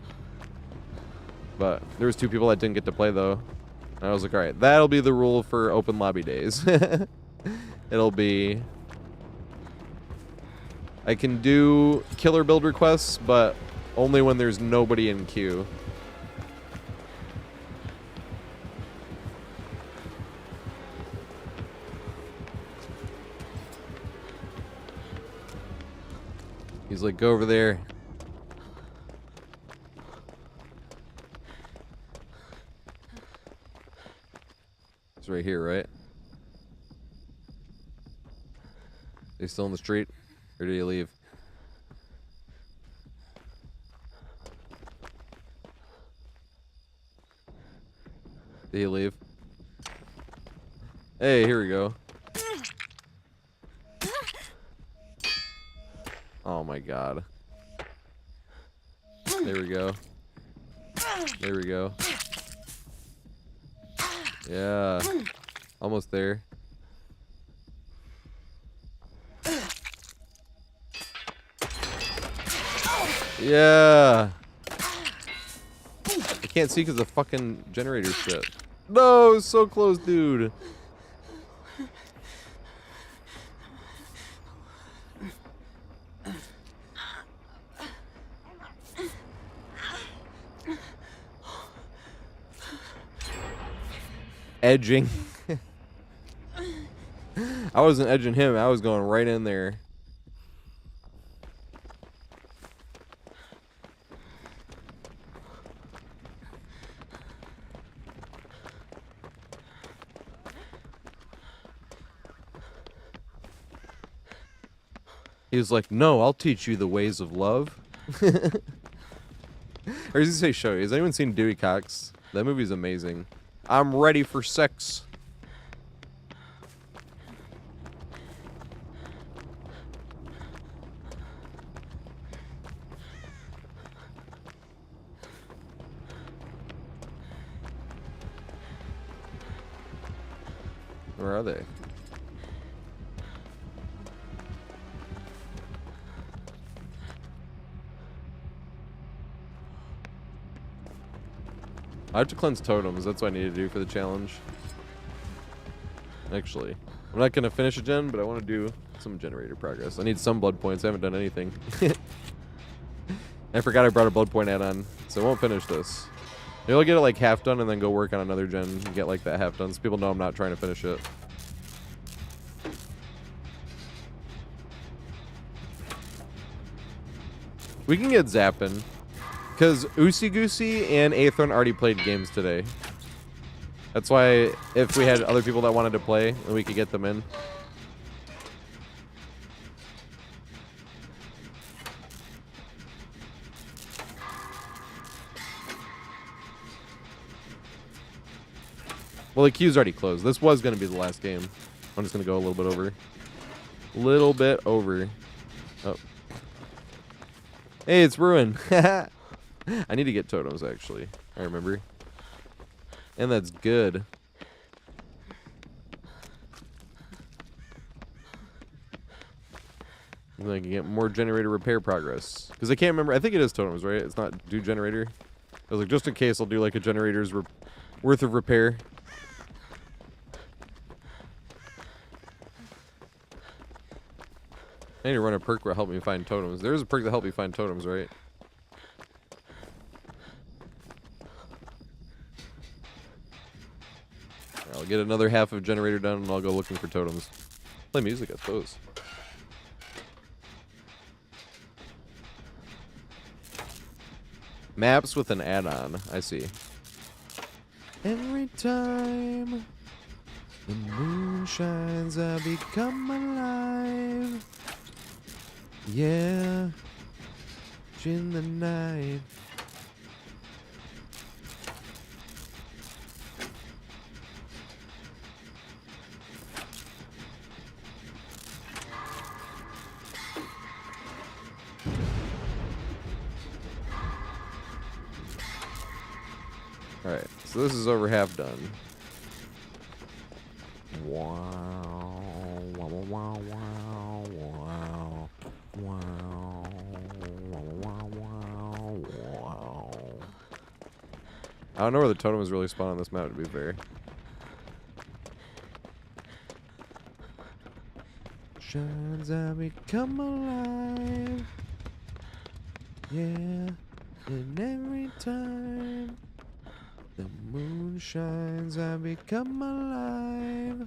But there was 2 people that didn't get to play though. And I was like, alright, that'll be the rule for open lobby days. It'll be... I can do killer build requests, but only when there's nobody in queue. He's like, go over there. He's right here, right? He's still in the street? Or did he leave? Did he leave? Hey, here we go. Oh my god. There we go. There we go. Yeah. Almost there. Yeah. I can't see because the fucking generator shit. No, so close, dude. Edging. I wasn't edging him. I was going right in there. He was like, no, I'll teach you the ways of love. Or does he say show you? Has anyone seen Dewey Cox? That movie's amazing. I'm ready for sex. Where are they? I have to cleanse totems. That's what I need to do for the challenge. Actually, I'm not going to finish a gen, but I want to do some generator progress. I need some blood points. I haven't done anything. I forgot I brought a blood point add-on, so I won't finish this. Maybe I'll get it like half done and then go work on another gen and get like that half done so people know I'm not trying to finish it. We can get zapping. Because Oosey Goosey and Aethron already played games today. That's why if we had other people that wanted to play, then we could get them in. Well, the queue's already closed. This was going to be the last game. I'm just going to go a little bit over. Little bit over. Oh. Hey, it's Ruin. I need to get totems, actually. I remember. And that's good. And I can get more generator repair progress. Because I can't remember. I think it is totems, right? It's not do generator. I was like, just in case, I'll do like a generator's worth of repair. I need to run a perk that help me find totems. There is a perk that help me find totems, right? I'll get another half of generator done and I'll go looking for totems. Play music, I suppose. Maps with an add-on. I see. Every time the moon shines, I become alive. Yeah. In the night. Alright, so this is over half done. Wow. Wow, wow, wow, wow. Wow. Wow, wow, wow. I don't know where the totem is really spawned on this map, to be fair. Shines I become alive. Yeah, and every time the moon shines, I become alive.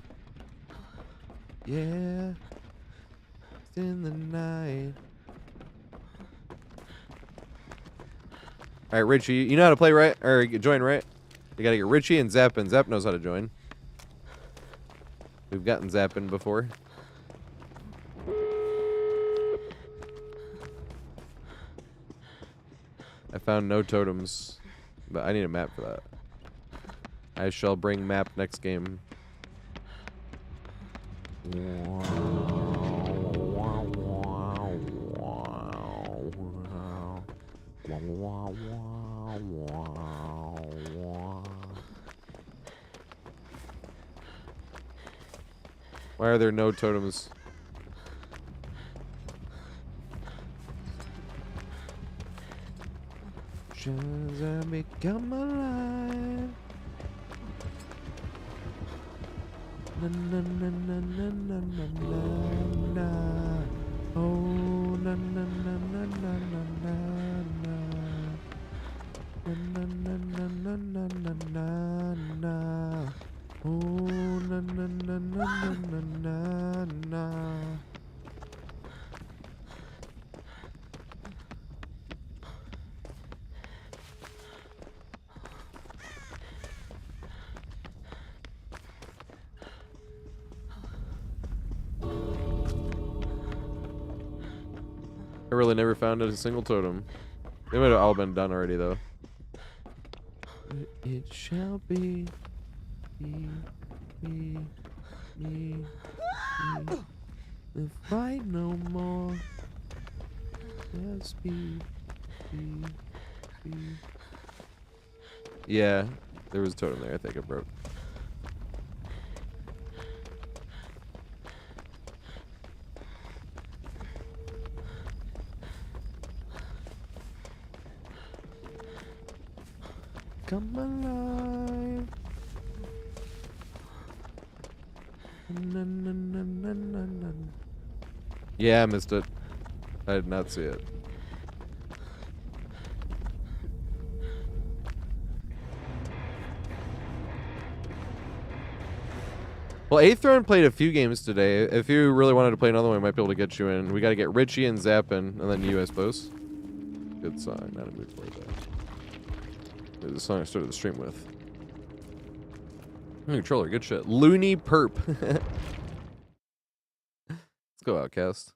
Yeah, it's in the night. All right, Richie, you know how to play, right? Or join, right? You gotta get Richie and Zappin. Zapp knows how to join. We've gotten Zappin before. I found no totems, but I need a map for that. I shall bring map next game. Why are there no totems? Shines I become alive. Na na na na na na na na na. Oh na na na na na na na na. Na na na na na na na na na. Oh na na na na na na na. I really never found a single totem. They might have all been done already, though. It shall be, the fight no more. Just be. Yeah, there was a totem there. I think I broke. Come alive. Na, na, na, na, na, na. Yeah, I missed it. I did not see it. Well, A-Throne played a few games today. If you really wanted to play another one, I might be able to get you in. We got to get Richie and Zappin, and then you, I suppose. Good song. Not a mood for that. It was the song I started the stream with. Controller, good shit. Loony Perp. Let's go, Outcast.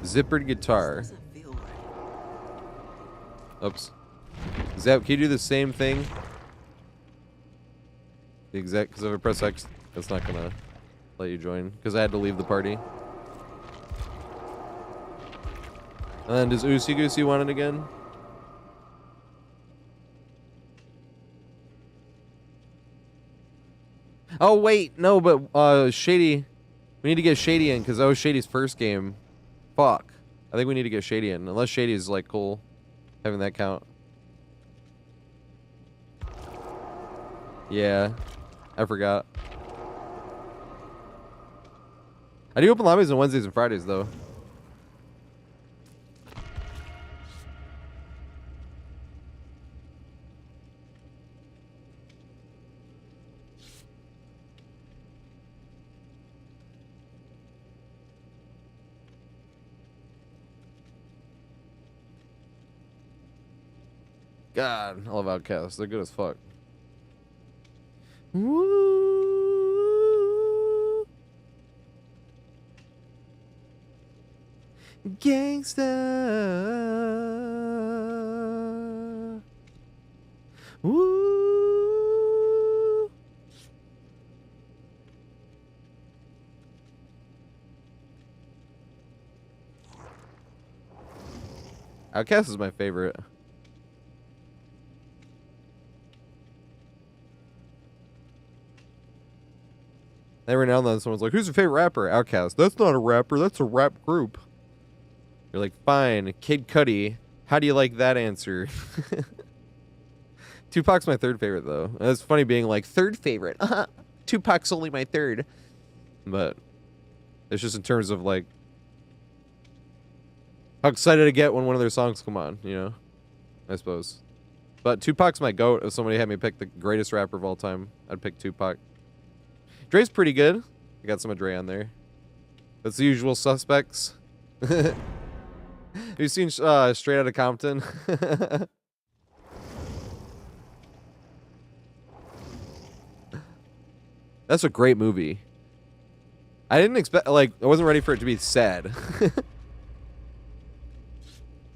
Zippered guitar. Doesn't feel right. Oops. Zap, can you do the same thing? The exact, because if I press X, that's not gonna let you join. Because I had to leave the party. And then does Oosey Goosey want it again? Oh wait, no, but Shady, we need to get Shady in because that was Shady's first game. Fuck, I think we need to get Shady in unless Shady's like cool having that count. Yeah, I forgot. I do open lobbies on Wednesdays and Fridays though. God, I love Outcasts. They're good as fuck. Woo. Gangsta. Woo. Outkast is my favorite. Every now and then someone's like, who's your favorite rapper? Outkast. That's not a rapper, that's a rap group. You're like, fine, Kid Cudi. How do you like that answer? Tupac's my third favorite, though. And it's funny being like, third favorite. Tupac's only my third. But it's just in terms of, like, how excited I get when one of their songs come on, you know? I suppose. But Tupac's my GOAT. If somebody had me pick the greatest rapper of all time, I'd pick Tupac. Dre's pretty good. I got some of Dre on there. That's the usual suspects. Have you seen Straight Outta Compton? That's a great movie. I didn't expect, like, I wasn't ready for it to be sad.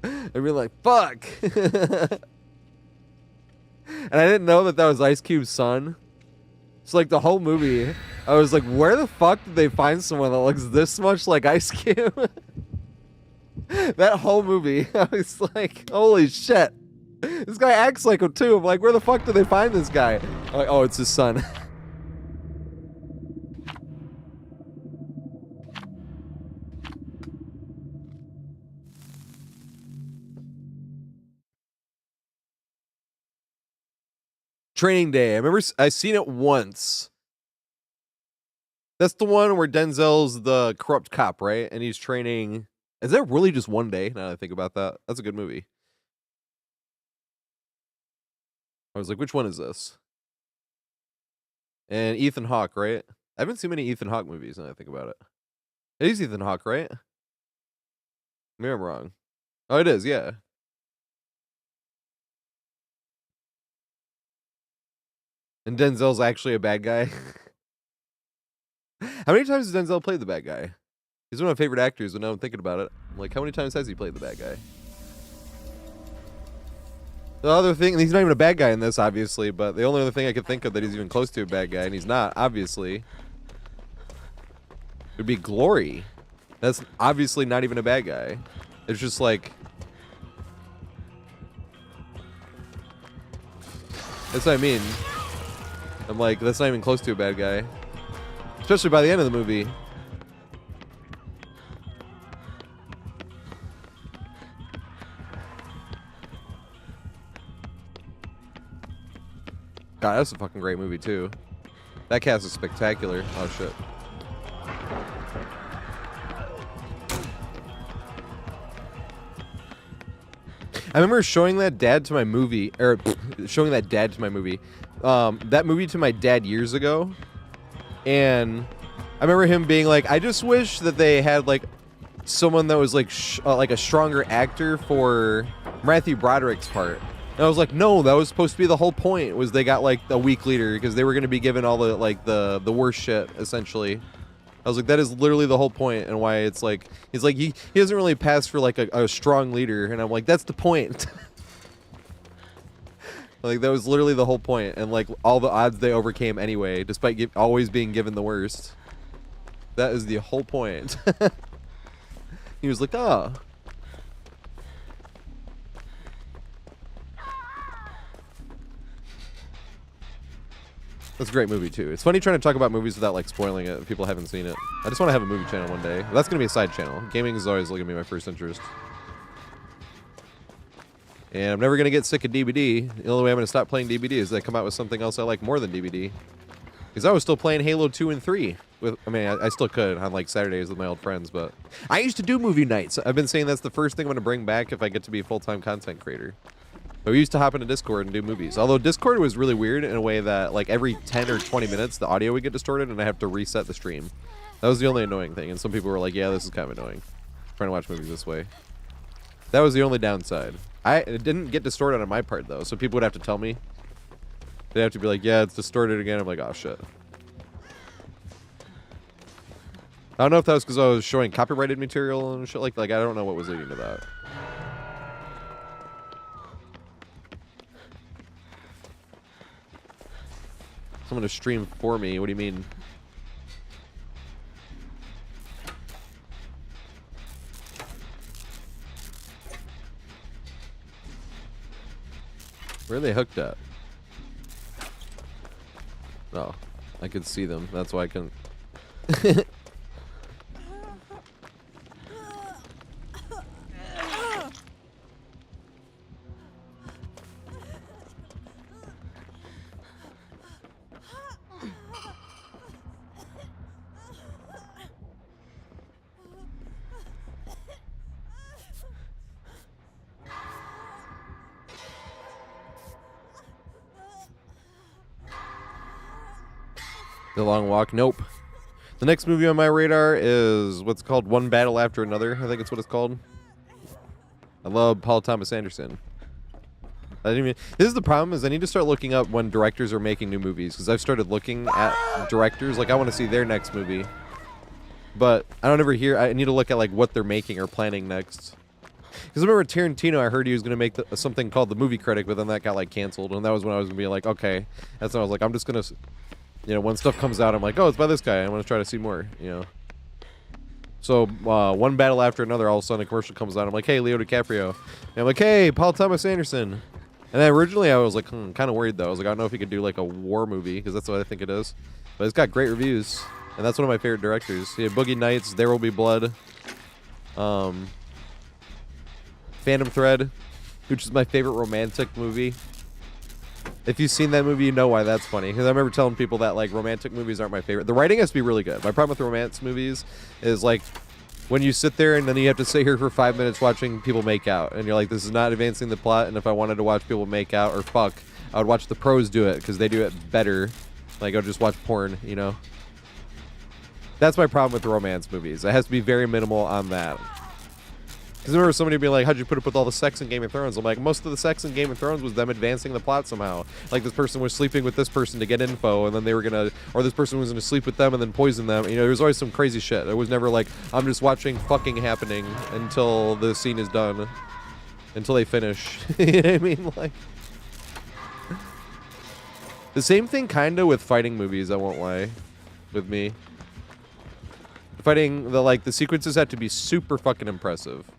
I'd be like, fuck. And I didn't know that that was Ice Cube's son. It's like the whole movie, I was like, where the fuck did they find someone that looks this much like Ice Cube? That whole movie, I was like, holy shit. This guy acts like him too. I'm like, where the fuck did they find this guy? I'm like, oh, it's his son. Training Day. I remember I seen it once. That's the one where Denzel's the corrupt cop, right? And he's training. Is that really just one day? Now that I think about that, that's a good movie. I was like, which one is this? And Ethan Hawke, right? I haven't seen many Ethan Hawke movies now that I think about it. It is Ethan Hawke, right? Maybe I'm wrong. Oh, it is, yeah. And Denzel's actually a bad guy. How many times has Denzel played the bad guy? He's one of my favorite actors, but now I'm thinking about it. I'm like, how many times has he played the bad guy? The other thing, he's not even a bad guy in this, obviously, but the only other thing I could think of that he's even close to a bad guy, and he's not, obviously, would be Glory. That's obviously not even a bad guy. It's just like... That's what I mean. I'm like, that's not even close to a bad guy. Especially by the end of the movie. God, that's a fucking great movie, too. That cast is spectacular. Oh, shit. I remember showing that dad to my movie, or showing that dad to my movie. That movie to my dad years ago. And I remember him being like, I just wish that they had, like, someone that was, like, a stronger actor for Matthew Broderick's part. And I was like, no, that was supposed to be the whole point, was they got, like, the weak leader, because they were going to be given all the, like, the worst shit, essentially. I was like, that is literally the whole point, and why it's like, he's like, he doesn't really pass for, like, a strong leader, and I'm like, that's the point. Like, that was literally the whole point, and, like, all the odds they overcame anyway, despite always being given the worst. That is the whole point. He was like, oh. That's a great movie, too. It's funny trying to talk about movies without, like, spoiling it if people haven't seen it. I just want to have a movie channel one day. That's going to be a side channel. Gaming is always going to be my first interest. And I'm never going to get sick of DVD. The only way I'm going to stop playing DVD is they come out with something else I like more than DVD. Because I was still playing Halo 2 and 3. I still could on, like, Saturdays with my old friends, but... I used to do movie nights. I've been saying that's the first thing I'm going to bring back if I get to be a full-time content creator. But we used to hop into Discord and do movies. Although Discord was really weird in a way that, like, every 10 or 20 minutes, the audio would get distorted and I have to reset the stream. That was the only annoying thing. And some people were like, yeah, this is kind of annoying. Trying to watch movies this way. That was the only downside. It didn't get distorted on my part, though. So people would have to tell me. They'd have to be like, yeah, it's distorted again. I'm like, oh, shit. I don't know if that was because I was showing copyrighted material and shit. Like, I don't know what was leading to that. Someone to stream for me. What do you mean? Where are they hooked at? Oh, I could see them. That's why I couldn't. The Long Walk? Nope. The next movie on my radar is what's called One Battle After Another. I think it's what it's called. I love Paul Thomas Anderson. I didn't even, this is the problem, is I need to start looking up when directors are making new movies, because I've started looking at directors. Like, I want to see their next movie. But I don't ever hear, I need to look at like what they're making or planning next. Because I remember Tarantino, I heard he was going to make something called The Movie Critic, but then that got like canceled. And that was when I was going to be like, okay. That's when I was like, I'm just going to... You know, when stuff comes out, I'm like, oh, it's by this guy. I want to try to see more, you know. So, One Battle After Another, all of a sudden a commercial comes out. I'm like, hey, Leo DiCaprio. And I'm like, hey, Paul Thomas Anderson. And then originally I was like, kind of worried, though. I was like, I don't know if he could do like a war movie, because that's what I think it is. But it's got great reviews. And that's one of my favorite directors. He had Boogie Nights, There Will Be Blood. Phantom Thread, which is my favorite romantic movie. If you've seen that movie, you know why that's funny. Because I remember telling people that like romantic movies aren't my favorite. The writing has to be really good. My problem with romance movies is like when you sit there and then you have to sit here for 5 minutes watching people make out, and you're like, this is not advancing the plot. And if I wanted to watch people make out or fuck, I would watch the pros do it because they do it better. Like, I'll just watch porn, you know. That's my problem with romance movies. It has to be very minimal on that. Because I remember somebody being like, how'd you put up with all the sex in Game of Thrones? I'm like, most of the sex in Game of Thrones was them advancing the plot somehow. Like, this person was sleeping with this person to get info, and then they were gonna, or this person was gonna sleep with them and then poison them. You know, there was always some crazy shit. It was never like, I'm just watching fucking happening until the scene is done. Until they finish. You know what I mean? Like, the same thing kinda with fighting movies, I won't lie. With me. Fighting, the sequences have to be super fucking impressive.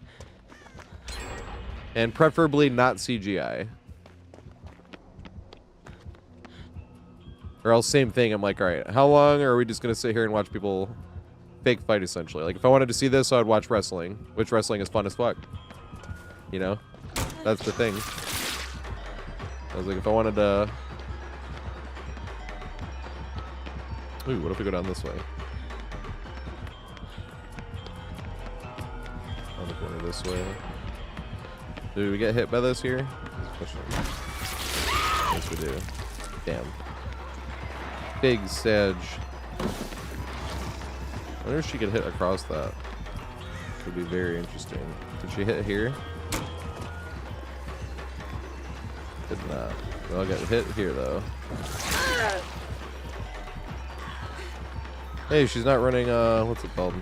And preferably not CGI. Or else same thing, I'm like, alright, how long are we just going to sit here and watch people fake fight, essentially? Like, if I wanted to see this, I would watch wrestling. Which wrestling is fun as fuck. You know? That's the thing. I was like, if I wanted to... Ooh, what if we go down this way? On the corner this way. Do we get hit by this here? Yes, we do. Damn. Big Sedge. I wonder if she could hit across that. Could be very interesting. Did she hit here? Did not. Well, I got hit here, though. Hey, she's not running, what's it called?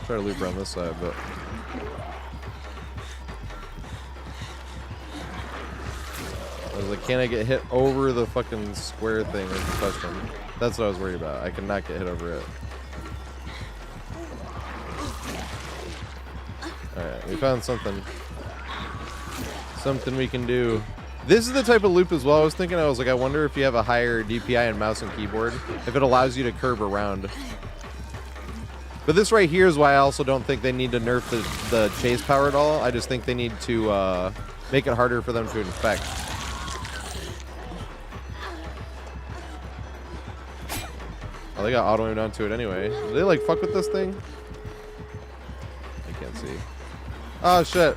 Try to loop around this side, but I was like, can I get hit over the fucking square thing as the question? That's what I was worried about. I cannot get hit over it. Alright, we found something. Something we can do. This is the type of loop as well. I was like, I wonder if you have a higher DPI in mouse and keyboard, if it allows you to curve around. But this right here is why I also don't think they need to nerf the chase power at all. I just think they need to make it harder for them to infect. Oh, they got auto aimed onto it anyway. Do they like fuck with this thing? I can't see. Oh shit.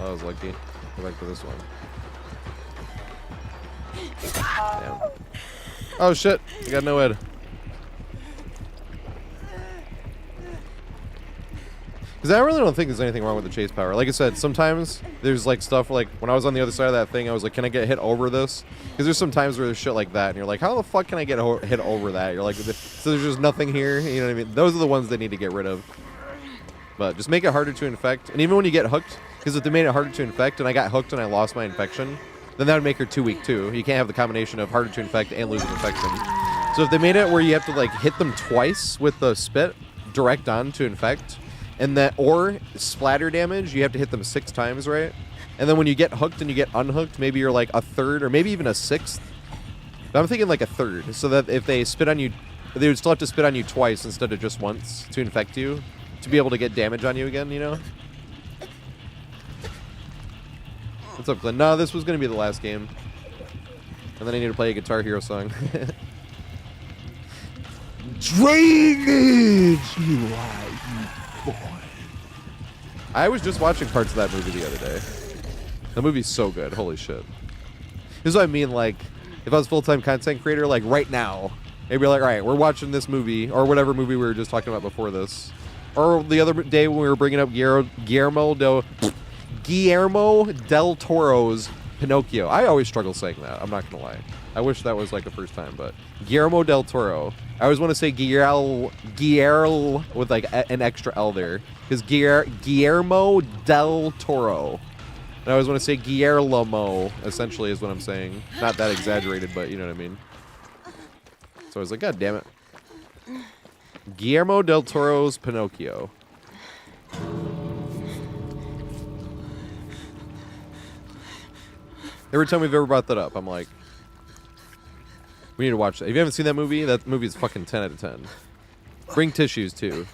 Oh, I was lucky. Go back to this one. Damn. Oh shit. I got no head. Because I really don't think there's anything wrong with the chase power. Like I said, sometimes there's like stuff like when I was on the other side of that thing, I was like, can I get hit over this? Because there's some times where there's shit like that, and you're like, how the fuck can I get hit over that? You're like, so there's just nothing here. You know what I mean? Those are the ones they need to get rid of. But just make it harder to infect. And even when you get hooked, because if they made it harder to infect and I got hooked and I lost my infection, then that would make her too weak too. You can't have the combination of harder to infect and losing infection. So if they made it where you have to like hit them twice with the spit direct on to infect, And that, or splatter damage, you have to hit them 6 times, right? And then when you get hooked and you get unhooked, maybe you're like a third or maybe even a sixth. But I'm thinking like a third, so that if they spit on you, they would still have to spit on you twice instead of just once to infect you, to be able to get damage on you again, you know? What's up, Glenn? No, this was going to be the last game. And then I need to play a Guitar Hero song. Drainage! You boy. I was just watching parts of that movie the other day. The movie's so good. Holy shit. This is what I mean, like, if I was full-time content creator, like, right now, they'd be like, all right, we're watching this movie, or whatever movie we were just talking about before this. Or the other day when we were bringing up Guillermo del Toro's Pinocchio. I always struggle saying that. I'm not going to lie. I wish that was, like, the first time, but Guillermo del Toro. I always want to say Guillermo with, like, an extra L there. Because Guillermo del Toro. And I always want to say Guillermo, essentially, is what I'm saying. Not that exaggerated, but you know what I mean. So I was like, God damn it. Guillermo del Toro's Pinocchio. Every time we've ever brought that up, I'm like, we need to watch that. If you haven't seen that movie is fucking 10 out of 10. Bring tissues, too.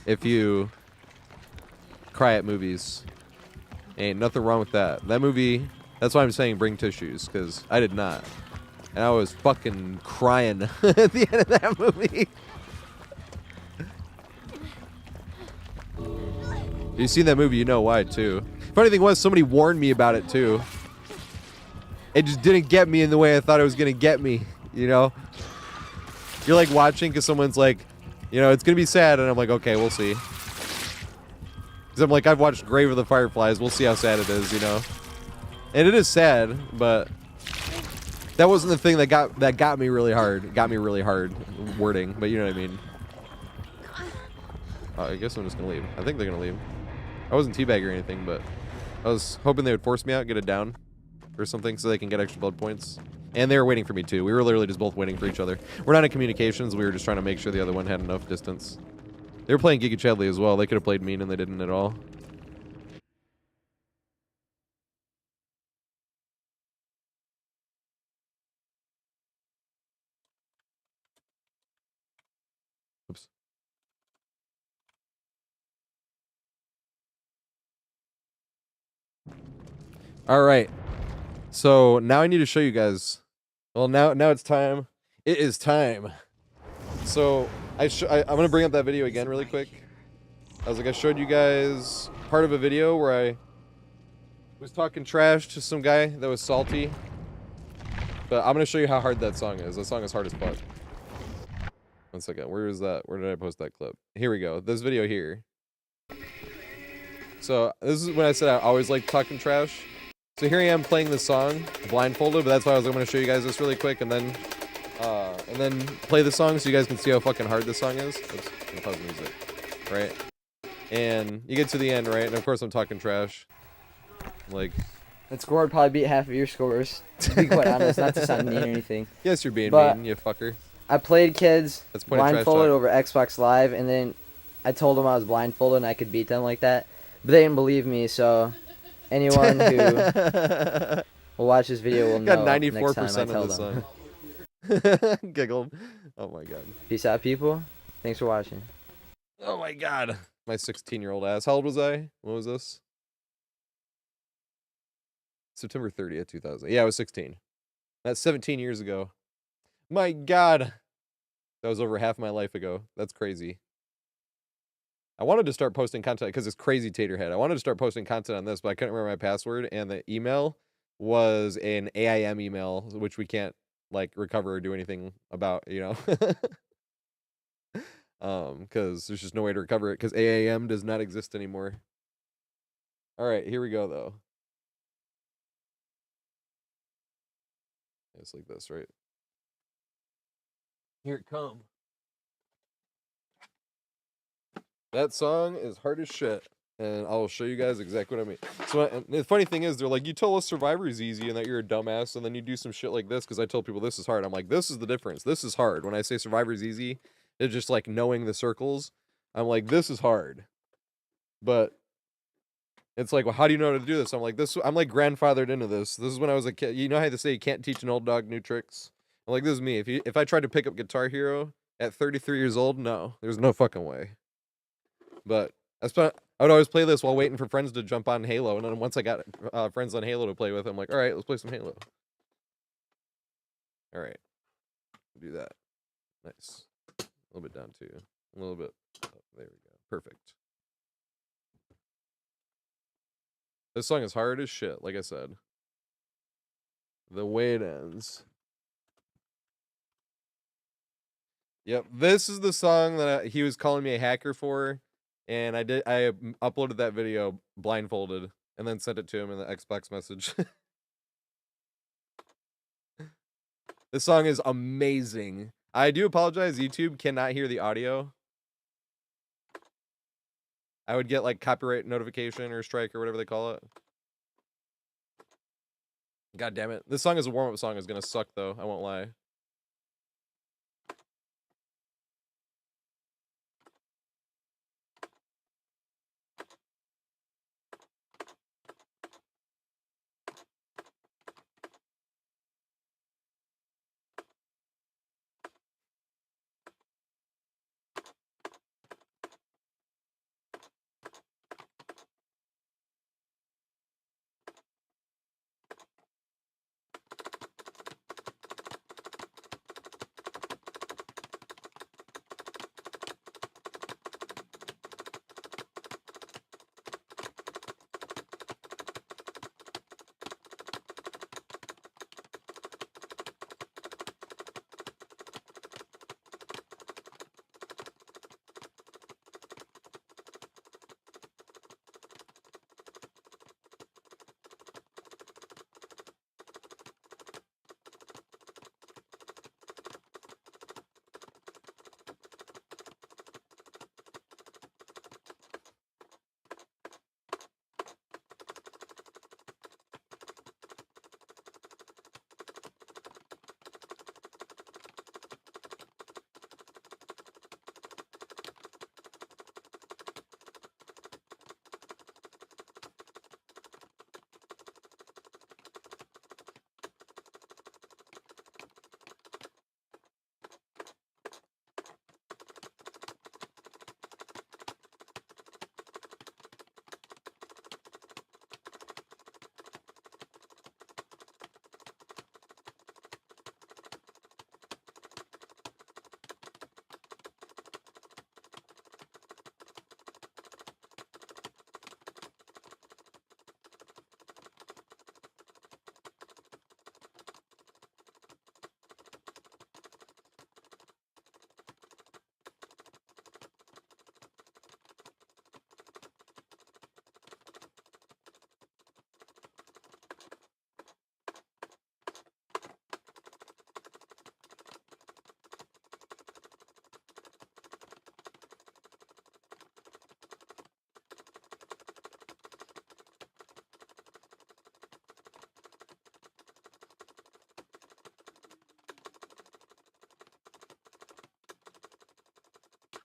If you cry at movies. Ain't nothing wrong with that. That movie, that's why I'm saying bring tissues, because I did not. And I was fucking crying at the end of that movie. If you've seen that movie, you know why, too. Funny thing was, somebody warned me about it, too. It just didn't get me in the way I thought it was going to get me, you know? You're, like, watching because someone's like, you know, it's going to be sad, and I'm like, okay, we'll see. Because I'm like, I've watched Grave of the Fireflies, we'll see how sad it is, you know? And it is sad, but that wasn't the thing that got me really hard. Got me really hard wording, but you know what I mean. I guess I'm just going to leave. I think they're going to leave. I wasn't teabagging or anything, but I was hoping they would force me out, get it down or something so they can get extra blood points. And they were waiting for me too. We were literally just both waiting for each other. We're not in communications. We were just trying to make sure the other one had enough distance. They were playing Giga Chadley as well. They could have played mean and they didn't at all. Oops. All right. So now I need to show you guys. Well, now it's time. It is time. So I'm gonna bring up that video again really quick. I was like, I showed you guys part of a video where I was talking trash to some guy that was salty. But I'm gonna show you how hard that song is. That song is hard as fuck. 1 second. Where is that? Where did I post that clip? Here we go. This video here. So this is when I said I always like talking trash. So here I am playing this song blindfolded, but that's why I was going to show you guys this really quick and then play the song so you guys can see how fucking hard this song is. Oops, I'm gonna pause the music. Right? And you get to the end, right? And of course I'm talking trash. Like, that score would probably beat half of your scores, to be quite honest, not to sound mean or anything. Yes, you're being But mean, you fucker. I played kids That's point of trash blindfolded talk. over Xbox Live, and then I told them I was blindfolded and I could beat them like that. But they didn't believe me, so anyone who will watch this video will know Got 94% next time I tell of them. the song. Giggled. Oh my god. Peace out, people. Thanks for watching. Oh my god. My 16-year-old ass. How old was I? What was this? September 30th, 2000. Yeah, I was 16. That's 17 years ago. My god. That was over half my life ago. That's crazy. I wanted to start posting content because it's crazy TatorHead. I wanted to start posting content on this, but I couldn't remember my password, and the email was an AIM email, which we can't like recover or do anything about, you know. Because there's just no way to recover it because AIM does not exist anymore. All right, here we go though. It's like this, right? Here it comes. That song is hard as shit, and I'll show you guys exactly what I mean. So and the funny thing is, they're like, you tell us Survivor is easy and that you're a dumbass, and then you do some shit like this because I tell people this is hard. I'm like, this is the difference. This is hard. When I say Survivor is easy, it's just like knowing the circles. I'm like, this is hard. But it's like, well, how do you know how to do this? I'm like, I'm like grandfathered into this. This is when I was a kid. You know how they say you can't teach an old dog new tricks? I'm like, this is me. If I tried to pick up Guitar Hero at 33 years old, no, there's no fucking way. But I would always play this while waiting for friends to jump on Halo, and then once I got friends on Halo to play with, I'm like, all right, let's play some Halo. All right, do that. Nice. A little bit down too. A little bit. Oh, there we go. Perfect. This song is hard as shit, like I said. The way it ends. Yep, this is the song that he was calling me a hacker for, and I uploaded that video blindfolded and then sent it to him in the Xbox message. This song is amazing. I do apologize, YouTube cannot hear the audio. I would get like copyright notification or strike or whatever they call it. God damn it. This song is a warm-up song. It's gonna suck though, I won't lie.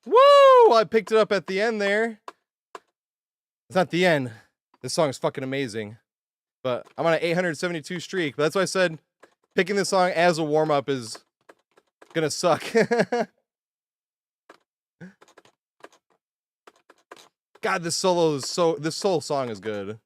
Woo! I picked it up at the end there. It's not the end. This song is fucking amazing. But I'm on an 872 streak. But that's why I said picking this song as a warm-up is gonna suck. God, this whole song is good.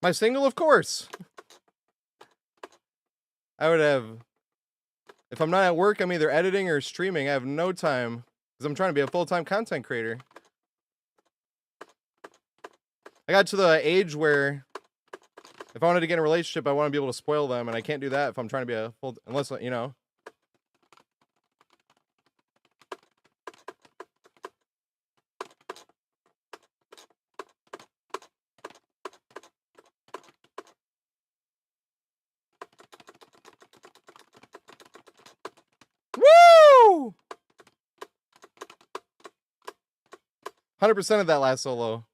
My single, of course. I would have, if I'm not at work, I'm either editing or streaming. I have no time because I'm trying to be a full-time content creator. got to the age where if I wanted to get in a relationship, I want to be able to spoil them, and I can't do that if I'm trying to be a full, unless, you know. Woo! 100% of that last solo.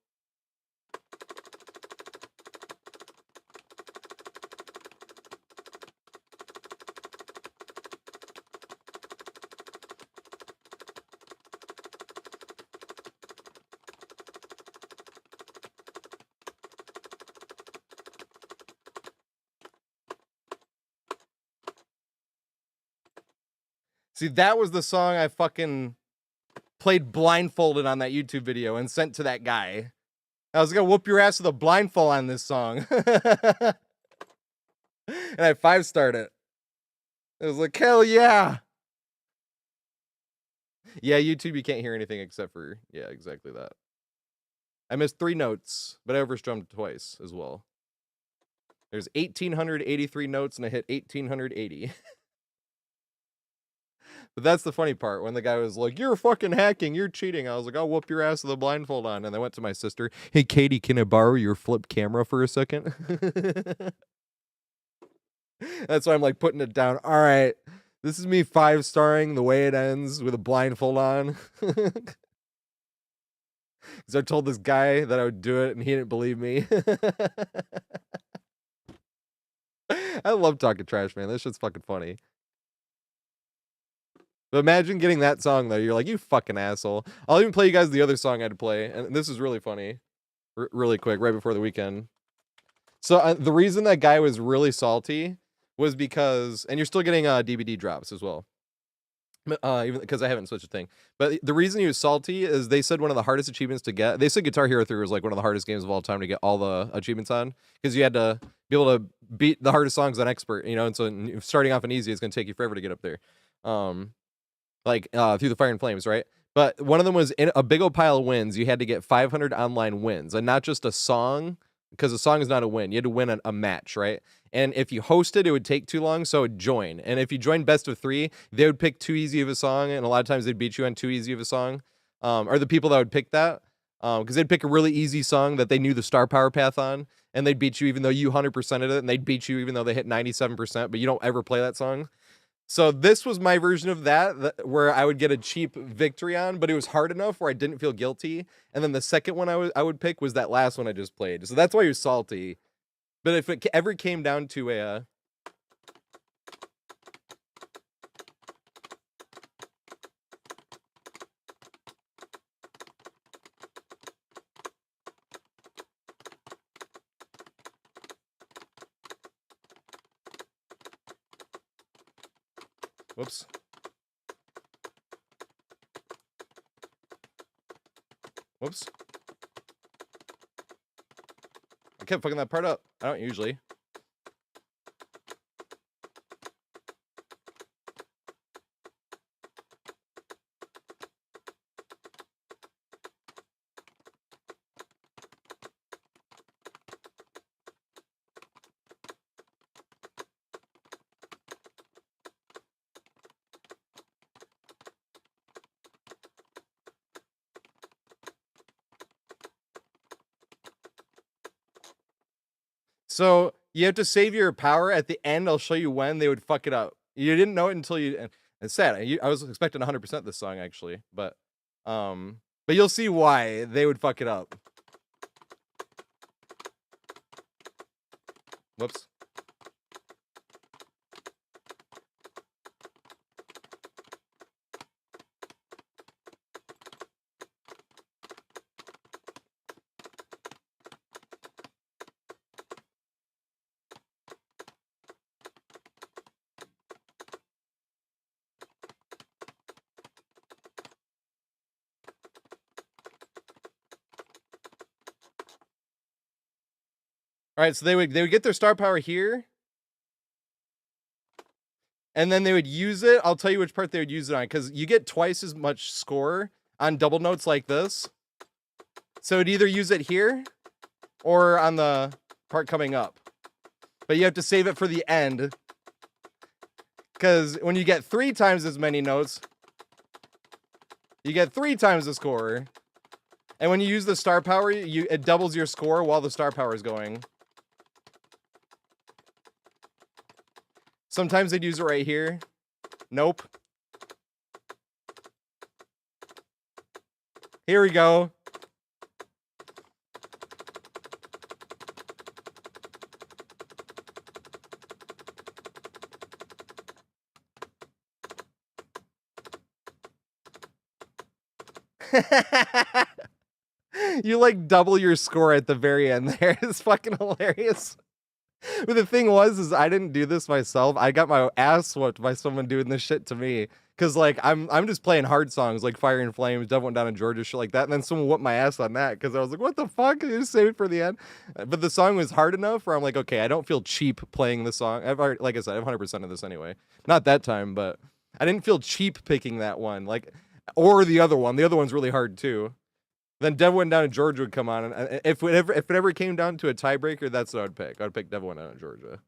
See, that was the song I fucking played blindfolded on that YouTube video and sent to that guy. I was gonna whoop your ass with a blindfold on this song. And I 5-starred it. It was like, hell yeah. Yeah, YouTube, you can't hear anything except for, yeah, exactly that. I missed 3 notes, but I overstrummed twice as well. There's 1,883 notes and I hit 1,880. But that's the funny part, when the guy was like, you're fucking hacking, you're cheating. I was like, I'll whoop your ass with a blindfold on. And I went to my sister, hey, Katie, can I borrow your flip camera for a second? That's why I'm like putting it down. All right, this is me 5-starring the way it ends with a blindfold on. Because I told this guy that I would do it and he didn't believe me. I love talking trash, man. This shit's fucking funny. But imagine getting that song, though. You're like, you fucking asshole. I'll even play you guys the other song I had to play. And this is really funny. Really quick, right before the weekend. So the reason that guy was really salty was because... And you're still getting DVD drops as well. Even because I haven't switched a thing. But the reason he was salty is they said one of the hardest achievements to get... They said Guitar Hero 3 was like one of the hardest games of all time to get all the achievements on. Because you had to be able to beat the hardest songs on Expert, you know? And so starting off on easy, it's going to take you forever to get up there. Through the Fire and Flames, right? But one of them was in a big old pile of wins. You had to get 500 online wins, and not just a song, because a song is not a win. You had to win a match, right? And if you hosted, it would take too long, so it would join. And if you joined best of 3, they would pick too easy of a song, and a lot of times they'd beat you on too easy of a song. Or the people that would pick that, because they'd pick a really easy song that they knew the star power path on, and they'd beat you even though you 100%ed it, and they'd beat you even though they hit 97%, but you don't ever play that song. So this was my version of that, where I would get a cheap victory on, but it was hard enough where I didn't feel guilty. And then the second one I would pick was that last one I just played. So that's why he was salty. But if it ever came down to a... Whoops. Whoops. I kept fucking that part up. I don't usually. So you have to save your power at the end. I'll show you when they would fuck it up. You didn't know it until you. And it's sad. I was expecting 100% this song actually, but you'll see why they would fuck it up. Whoops. All right, so they would get their star power here, and then they would use it. I'll tell you which part they would use it on, because you get twice as much score on double notes like this. So it'd either use it here, or on the part coming up. But you have to save it for the end. Because when you get 3 times as many notes, you get 3 times the score. And when you use the star power, it doubles your score while the star power is going. Sometimes they'd use it right here. Nope. Here we go. You like double your score at the very end there. It's fucking hilarious. But the thing is I didn't do this myself. I got my ass whooped by someone doing this shit to me. Cause like I'm just playing hard songs like Fire and Flames, Devil Went Down in Georgia, shit like that. And then someone whooped my ass on that because I was like, what the fuck? You just saved it for the end. But the song was hard enough where I'm like, okay, I don't feel cheap playing the song. I've already, like I said, I have 100% of this anyway. Not that time, but I didn't feel cheap picking that one. Like, or the other one. The other one's really hard too. Then Devil Went Down in Georgia would come on, and if it ever came down to a tiebreaker, that's what I'd pick. I'd pick Devil Went Down in Georgia.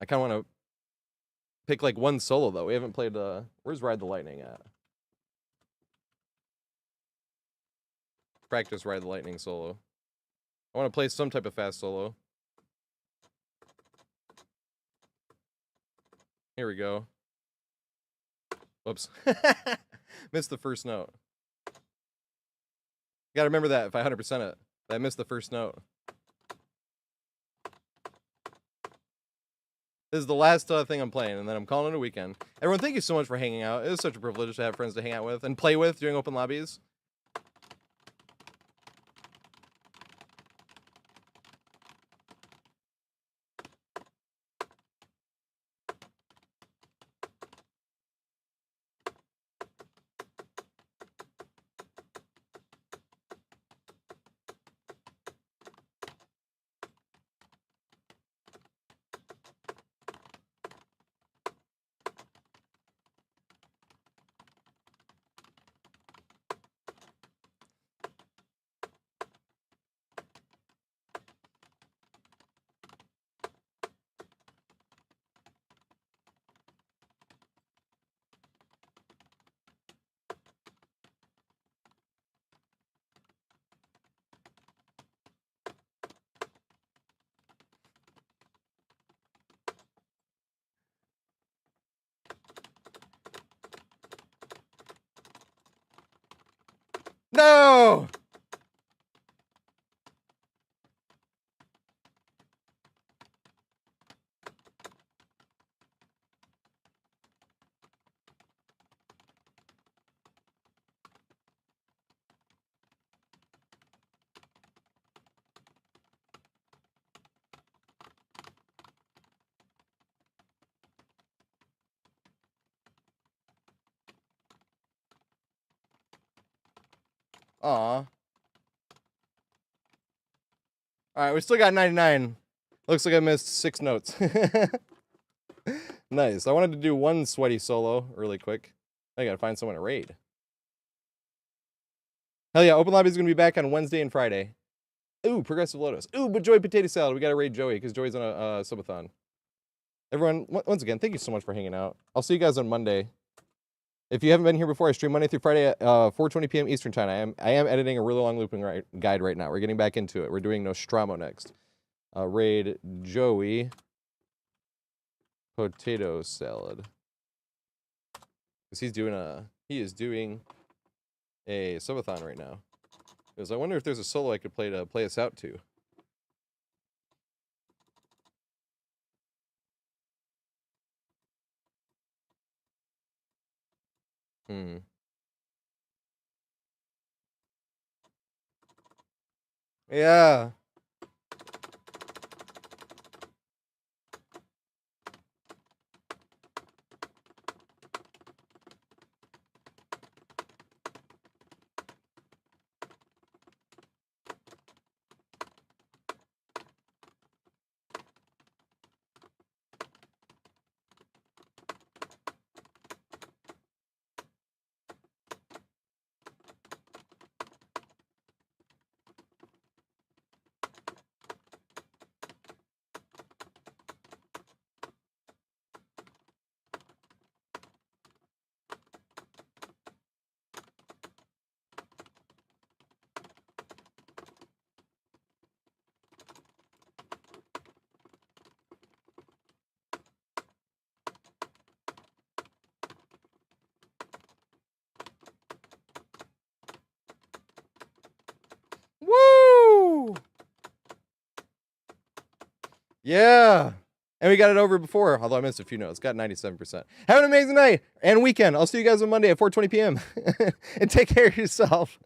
I kind of want to pick like one solo though. We haven't played. Where's Ride the Lightning at? Practice Ride the Lightning solo. I want to play some type of fast solo. Here we go. Whoops. Missed the first note. You gotta remember that if I 100% it. I missed the first note. This is the last thing I'm playing, and then I'm calling it a weekend. Everyone, thank you so much for hanging out. It is such a privilege to have friends to hang out with and play with during open lobbies. No! Aw. Alright, we still got 99. Looks like I missed 6 notes. Nice. I wanted to do one sweaty solo really quick. I gotta find someone to raid. Hell yeah, Open Lobby is gonna be back on Wednesday and Friday. Ooh, Progressive Lotus. Ooh, but Joey Potato Salad. We gotta raid Joey because Joey's on a subathon. Everyone, once again, thank you so much for hanging out. I'll see you guys on Monday. If you haven't been here before, I stream Monday through Friday at 4:20 p.m. Eastern time. I am editing a really long looping guide right now. We're getting back into it. We're doing Nostromo next. Raid Joey Potato Salad. Because he is doing a subathon right now. Because I wonder if there's a solo I could play to play us out to. Yeah. Yeah. And we got it over before, although I missed a few notes. Got 97%. Have an amazing night and weekend. I'll see you guys on Monday at 4:20 p.m. And take care of yourself.